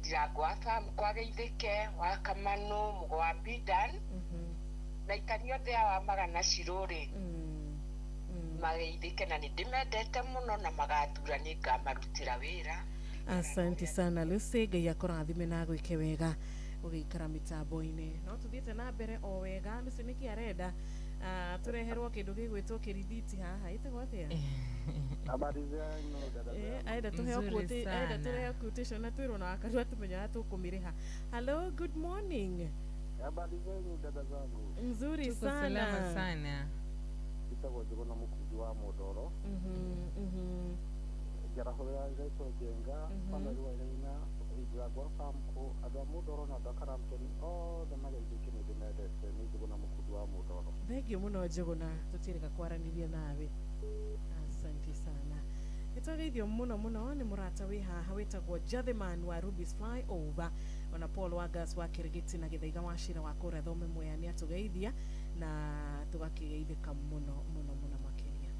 Diragwa farm kwageithike wa Kamano mugo wa Bidan na ikanio thea wa Magana Shirori mageithike na ndimendete muno na magathura ni ngamarutira wira. Asante sana Lucy, Ngai akũrathime na gwĩke wega ũgĩikara mitambo-inĩ. No tuthiĩte na mbere o wega. Lucy nĩkĩ arenda tureherwo kĩndũ gĩgwĩtwo kĩrithiti haha ĩtagwo atĩa? Habari zenu dada. Aida tuheo quotation na twĩrwo na wakarua tumenya tũkũmĩrĩha. Hello, good morning. Habari zenu dada zangu. Nzuri sana. Salama sana. Itagwo Njuguna Mukundi wa Mudoro. Njarahũrĩra Ngaitũ Njenga bamĩrĩ wairĩina Diragwa farm ko andũ a Mudoro na andũ a Karampeni othe mageithĩke nĩ ndĩmendete nĩ Njuguna Mukundi wa Mudoro. Thengiũ mũno Njuguna, tũtirĩga kwaranĩria nawe. Asante sana. Nĩtwageithio mũno mũno nĩ mũrata wĩ haha wĩtagwo Jathiman wa Ruby's Flyover, ona Paul Wagas wa Kĩrigiti na Gĩthaiga wa Shira wa kũrĩa Thome Mwea nĩ atũgeithia na tũgakĩgeithĩka mũno mũno mũno makĩria.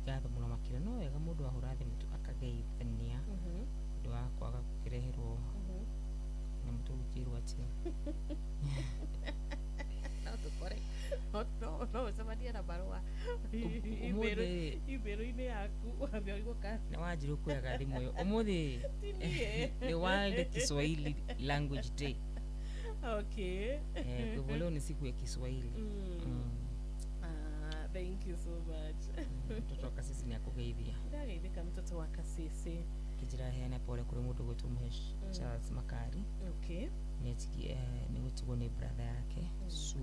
Ngatho mũno makĩria, no wega mũndũ ahũra thimũ akageithania ũndũ wa kwaga gũkĩreherwo nyamũ tũgũkĩrwo atĩa. No ũcemanie na barũa imĩrũ-inĩ yaku wambe ũigũka nĩ wanjirũ kuoyaga thimũ ĩyo ũmũthĩ nĩ World Kiswahili Language Day. Okay. Kwa hivyo leo ni siku ya Kiswahili. Thank you so much. Mtoto wa Kasisi ni akugeithia. Ndageithĩka mtoto wa Kasisi. Kijira heana pole kuri mũndũ gwĩtwo Muhesh Charles Makari. Okay. Nĩ gũtigwo nĩ brother yake Su.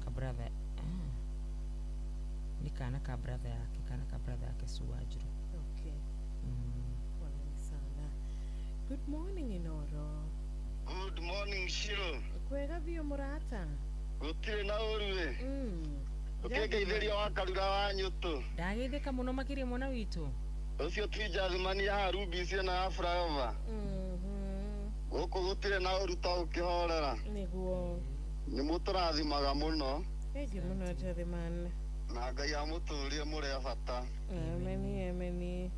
Ka brother ni kana ka brother yake Su Wanjiru. Okay. Poleni sana. Good morning Inoro. Good morning Shiro. Kwega biũ mũrata. Gũtirĩ na ũruwe. Ũkĩngeithĩria wa Karura wa Nyũtũ. Ndageithĩka mũno makĩria mwana witũ. Ũcio ti Jathiman ya Ruby's na ya Flyover. Gũkũ gũtirĩ na ũru ta ũkĩhorera. Nĩguo. Nĩ mũtũrathimaga mũno. Thengiũ mũno Jathiman. Na Ngai amũtũrie mũrĩ bata. Ameni.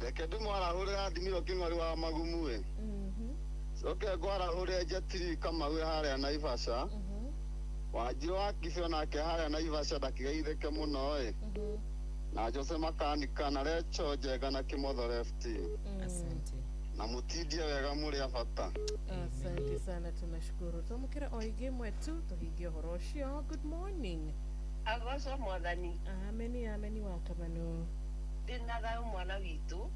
Reke ndĩmwarahũrĩra Ndimiro Kĩng'ori wa Magumu we. Coke ngwarahũrĩre Jetiri Kamau harĩa Naivasha. Wanjiru wa Kibio nake harĩa Naivasha ndakigeithĩke mũno we. Na Jose Makanika na Recho Njenga na Kĩmotho left. Asante. Na mutindie wega mũrĩ bata. Asante sana, tunashukuru. Tumukira oige mwetu tuhingie ũhoro ũcio. Good morning. Agoco mwathani. Ameni wa Kamano. Ndĩna thayũ mwana witũ.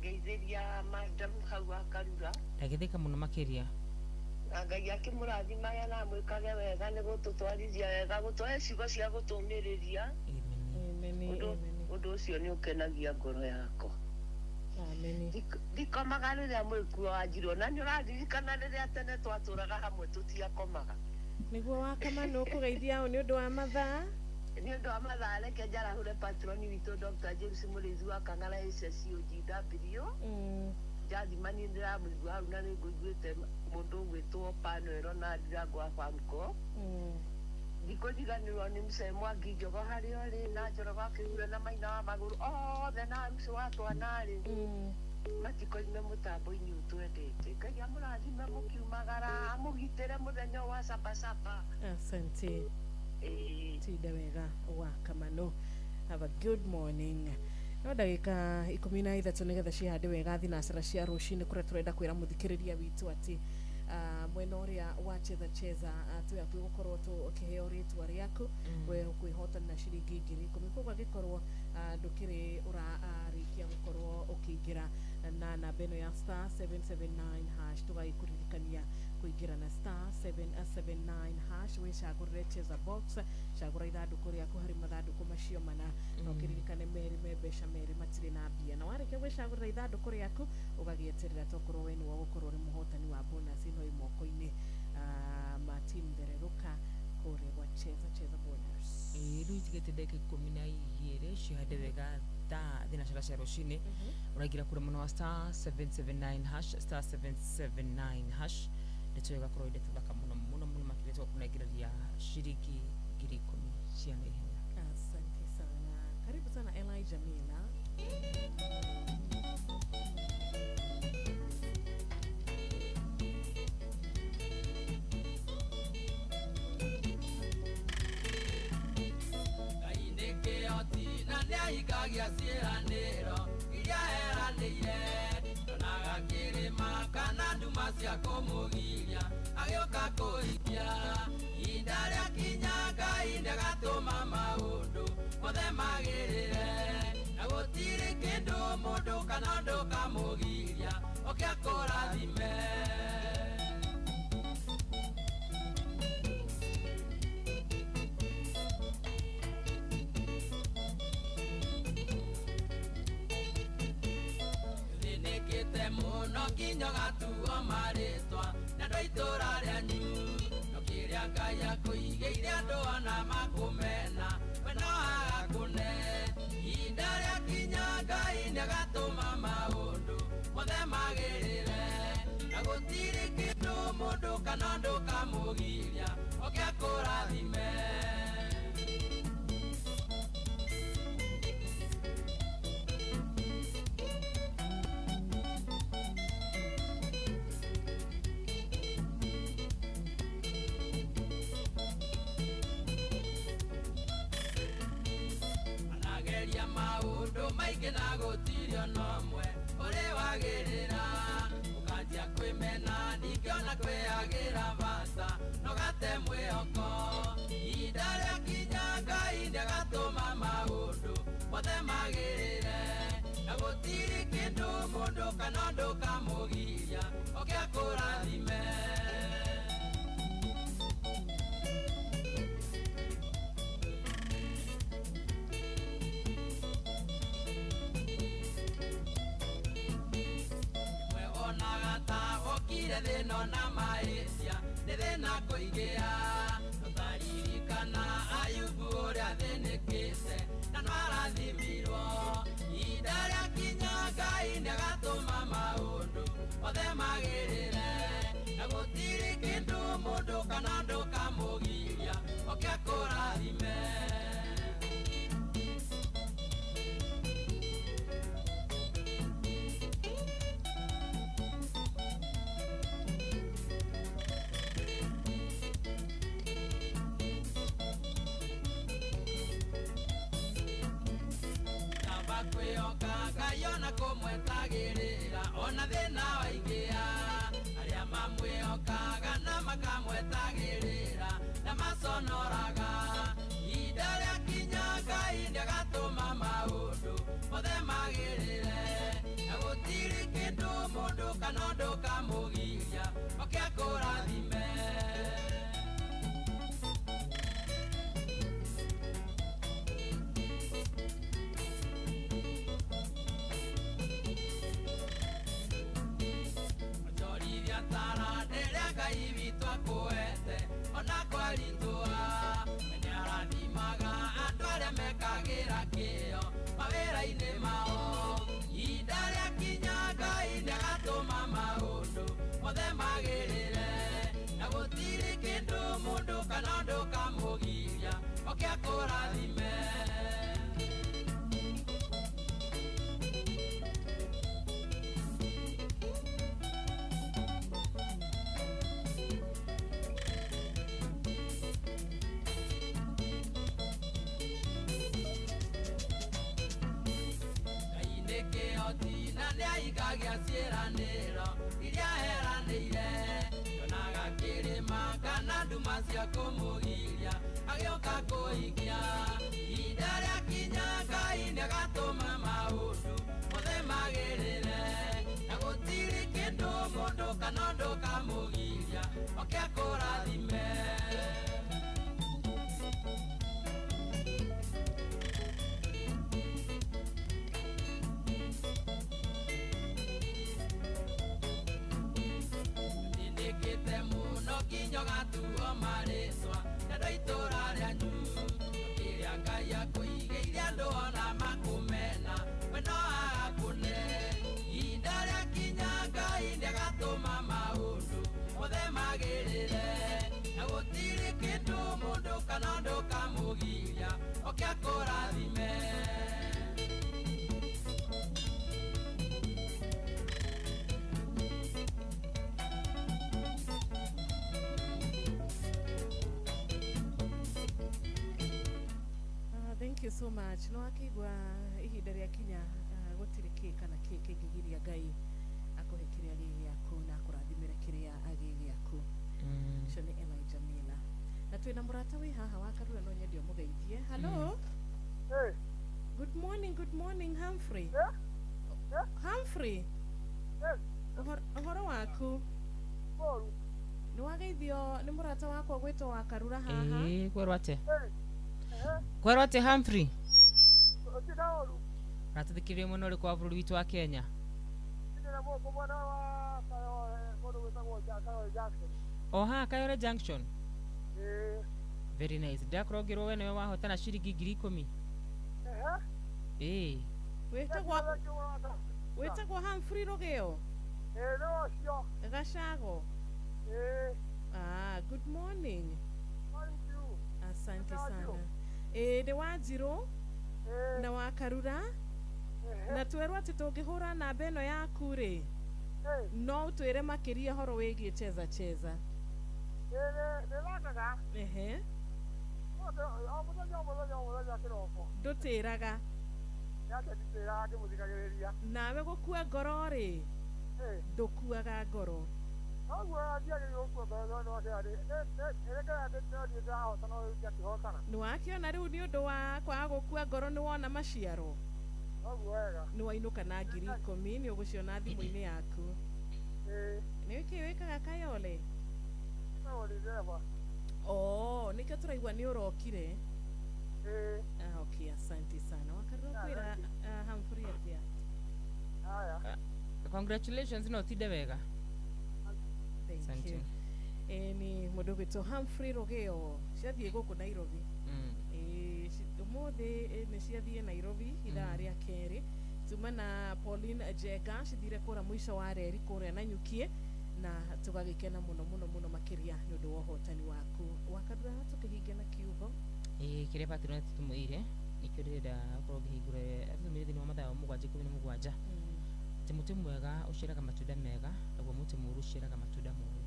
Ngeithĩria madam hau wa Karura. Ndageithĩka mũno makĩria. Na Ngai akĩmũrathimage na mwĩkage wega nĩ gũtũtwarithia wega gũtũhe ciugo cia gũtũũmĩrĩria. Ũndũ ũcio nĩ ũkenagia ngoro yakwa. Ndikomaga rĩrĩa mwĩkuo Wanjiru, na nĩ ũraririkana rĩrĩa tene twatũraga hamwe tũtiakomaga. Nĩguo wa Kamano kũgeithia nĩ ũndũ wa mathaa. Nĩ ũndũ wa mathaa reke njarahũre patroni witũ Dr. James Mũrĩithi wa Kang'ara SSOGW. Jathiman ndĩramũigua hau na nĩngũiguĩte mũndũ ũgwĩtwo Pano na Diragwa Famco. Ndikũriganĩrwo nĩ Mzee Mwangi Njogo harĩa ũrĩ na Njoroge Kĩhure na Maina wa Magũrũ othe na Mzee wa Twanarĩ. Matikoime mũtambo-inĩ ũtwendete. Ngai amũrathime mũkiumagara amũgitĩre mũthenya wa Sabasaba. Asante. Tinda wega wa Kamano. Have a good morning. No ndagĩka 13 nĩgetha cihande wega thinacara cia rũcinĩ kũrĩa tũrenda kwĩra mũthikĩrĩria witũ atĩ mwena ũrĩa wa cheza twĩgũkorwo tũkĩheo rĩtwa rĩaku we kwĩhotana na ciringi 10,000 koguo angĩkorwo ndũkĩrĩ ũrarĩkia gũkorwo ũkĩingĩra na namba ĩno ya *779# tũgagĩkũririkania kuingira na star 779 hash wicagurire cheza box cagura ithanduku riaku hari mathanduku macio mana no kiririkane meri mebesha meri matire na mbia na wareke wicagurira ithanduku riaku ugagieterera tokorwo we niwe gukorwo ri muhotani wa bonus ino imoko-ini Martin Dereruka kore wa cheza bonus riu tigete ndeke 12 cihande wega ta thina cia rucini uragira kure muno wa star 779 hash star 779 hash ndetwega kuro inde tuthaka muno makiretwo kunegeraria shiriki 10,000 cia naihenya. Asante sana, karibu sana Elijah Mila. Ikagia ciraniro iria eranire tonaga kirima kana nduma cia kumugiria agioka kuikia inda ria kinyaga inde gatuma maundu mothe magirire na gutiri kindu mundu kana ndukamugiria okia kurathime Kinyo gatuo maritwa na ndoitura rianyu no kiria Ngai akuigeire andu ona makumena we no agakune inda ria kinya Ngai nĩ gatũma maũndũ mothe magĩrĩre na gũtirĩ kĩndũ mũndũ kana ndũkamũgiria oke akũrathime. Maingĩ na gũtirio nomwe ũrĩ wagĩrĩra ũkanjia kwĩmena ningĩ ona kwĩagĩra bata no gate mwĩhoko ihinda rĩakinya Ngai nĩagatũma maũndũ mothe magĩrĩre na gũtirĩ kĩndũ mũndũ kana ndũkamũgiria oke akũrathime. Thĩno na mahĩtia nĩ thĩna kũingĩha tũtaririkana Ayubu ũrĩa thĩnĩkĩte na no arathimirwo ihinda rĩakinya Ngai nĩagatũma maũndũ mothe magĩrĩre na gũtirĩ kĩndũ mũndũ kana ndũkamũgiria oke akũrathime. Kwĩhoka Ngai ona kũmwetagĩrĩra ona thĩna waingĩha arĩa mamwĩhokaga na makamwetagĩrĩra na maconoraga ihinda rĩakinya Ngai nĩagatũma maũndũ mothe magĩrĩre na gũtirĩ kĩndũ mũndũ kana ndũkamũgiria oke akũrathime. Ona kwaritũha nĩ arathimaga andũ arĩa mekagĩra kĩo mawĩra-inĩ mao ihinda rĩakinya Ngai nĩagatũma maũndũ mothe magĩrĩre na gũtirĩ kĩndũ mũndũ kana ndũkamũgiria oke akũrathime. Ikagia ciĩranĩro iria heranĩire yonaga kĩrĩma kana nduma cia kũmũgiria agĩũka kũhikia ihinda rĩakinya Ngai nĩagatũma maũndũ mothe magĩrĩre na gũtirĩ kĩndũ mũndũ kana ndũkamũgiria wĩkĩte mũno nginya ũgatuo marĩtwa na andũ a itũũra rĩanyu kĩrĩa Ngai akũigĩire andũ ona makũmena we no agakũne ihinda rĩakinya Ngai nĩagatũma maũndũ mothe magĩrĩre na gũtirĩ kĩndũ mũndũ kana ũndũ kamũgiria oke akũrathime. Thank you so much. No akigwa ihinda rĩa kinya gũtirĩ kĩ kana kĩ kĩngĩgiria Ngai akũhe kĩrĩa gĩ gĩaku na akũrathimĩre kĩrĩa agĩ gĩaku. Ũcio nĩ Elijah Mila. Na twĩna mũrata wĩ haha wa Karura no nyendio mũgeithie. Hello? Hey. Good morning Humphrey. Humphrey. Yes. Ũhoro waku? Moru. Nĩ wageithio nĩ mũrata wakwa gwĩtwo wa Karura haha. Kwerwo atĩa? Hey. Kwerwo atĩa Humphrey? Otinaoru. Ratũthikĩrĩria mwena ũrĩkũ wa bũrũri witũ wa Kenya? Ndĩna mũndũ mwena wa mũndũ wĩtagwo Jackson. Oha Kayole Junction. Very nice. Ndakorogirwo we nĩwe wahotana ciringi 10,000. Wĩtagwo Humphrey Rũgĩo? Nĩ ũcio. Gacago? Good morning. Morning to you. Asante sana. Nĩ Wanjirũ na wa Karura na twerwo atĩ tũngĩhũra namba ĩno yaku rĩ no ũtwĩre makĩria horo wĩgiĩ cheza cheza. Ndũtĩraga nawe gũkua ngoro rĩ ndũkuaga ngoro. Nĩwakiona rĩu nĩ ũndũ wa kwaga gũkua ngoro nĩ wona maciaro nĩ wainũka na 10,000 nĩ ũgũciona thimũ-inĩ yaku. Nĩ kĩĩ wĩkaga Kayole? Nĩkĩo tũraigua nĩ ũrokire. Okay, asante sana. Wakarura kwĩra Humphrey atĩa? Congratulations no tinde wega. Thank you. Ni mũndũ gwĩtwo Humphrey Rũgĩo ciathiĩ gũkũ Nairobi. Ũmũthĩ nĩ ciathiĩ Nairobi ithaa rĩa kerĩ tuma na Pauline Jega cithire kũra mũico wa reri kũrĩa Nanyuki na tũgagĩkena mũno makĩria nĩ ũndũ wa ũhotani waku. Wakarura tũkĩhingia na kiugo kĩrĩa Patronat tũmũire nĩkĩo ndĩrenda gũkorwo ngĩhingũra tũmĩire thĩinĩ wa mathaa 7:17 atĩ mũtĩ mwega ũciaraga matunda mega naguo mũtĩ mũũru ũciaraga matunda moru.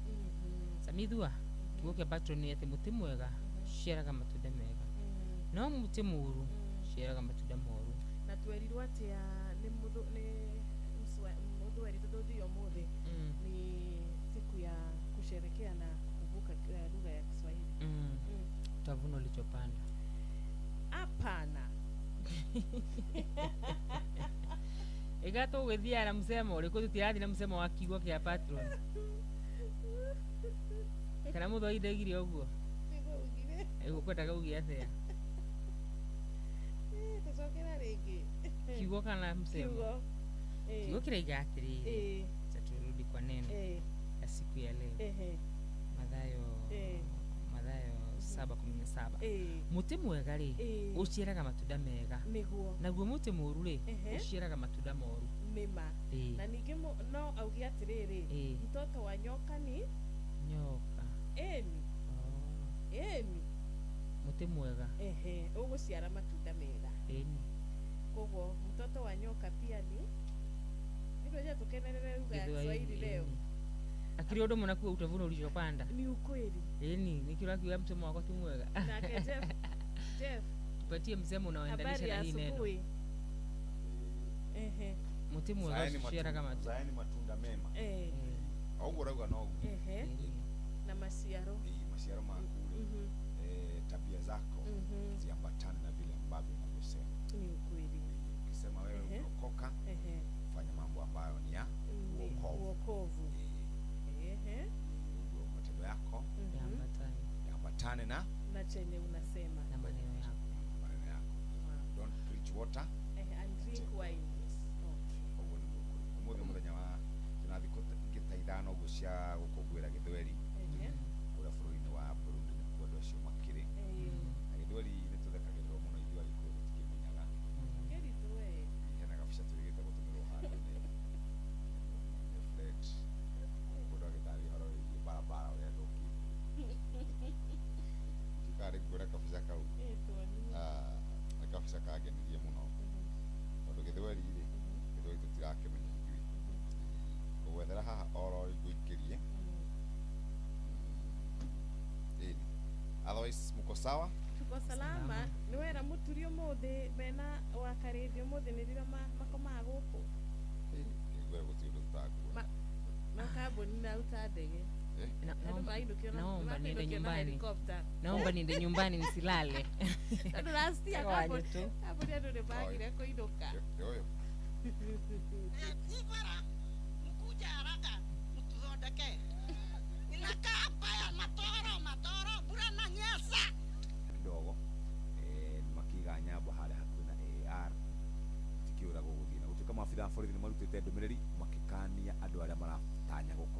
Samithua kiugo kĩa Patron atĩ mũtĩ mwega ũciaraga matunda mega no mũtĩ mũũru ũciaraga matunda moru. Na twerirwo atĩa nĩ mũndũ weri tũthũthio mũthĩ ni siku ya kusherekea na kukumbuka lugha ya Kiswahili. Utavuna ulichopanda. Hapana. Igato ugethia na msemo uriko tutiathi na msemo wa kiugo kĩa Patron. Kana mũndũ aidegire ũguo. Ũkwendaga ugie athea. Tũcokera rĩngĩ. Kiugo kana msemo? Kiugo kĩraiga atĩrĩrĩ. Turudi kwa neno ya siku ya leo. Mathayo 7:17. Mũtĩ mwega rĩ ũciaraga matunda mega naguo mũtĩ mũũru rĩ ũciaraga matunda moru. Nĩma. Na ningĩ no auge atĩrĩrĩ mtoto wa nyoka ni nyoka. Mũtĩ mwega ũgũciara matunda mega. Koguo mtoto wa nyoka pia ni ndio tukenerere lugha ya Kiswahili leo. Akiri ũndũ mũna kuo utavuna ulichopanda. Ni ukweli. Nikiwa kiwa msemo wako ti mwega. Na Jeff. Tupatie msemo unaoendanisha na hii neno. Mũtĩ mwega ũciaraga matunda mema. Augo rauga no. Na maciaro. Maciaro makule. Tabia zako ziambatane na vile ambavyo unavyosema. Ni ukweli. Ukisema wewe umeokoka, fanya mambo ambayo ni ya uokovu. Matendo yako yaambatane na chenye unasema na maneno yako. Don't preach water and drink wine. Umuthi muthenya wa tunathi gitaithano gucia gukungwira githweri sawa? Tuko salama. Ni wera muturi umuthi bena wakarithi umuthi ni rira makoma guku. Igwe gutio ndutagwa. Makaboni na utadege. Naomba niende nyumbani. Naomba niende nyumbani nisilale. Ndio last hapo. Hapo ndio ndo bagire kuinuka. Yoyo. Ivara mkuja haraka mtuthondeke. Inakaa hapa ya matoro bura na nyesa. Kidogo makiga nyambo hale hakuhi na AR tikiura guguthina gutuika maabitha borithi ni marutite ndumiriri makikania andu aria maratanya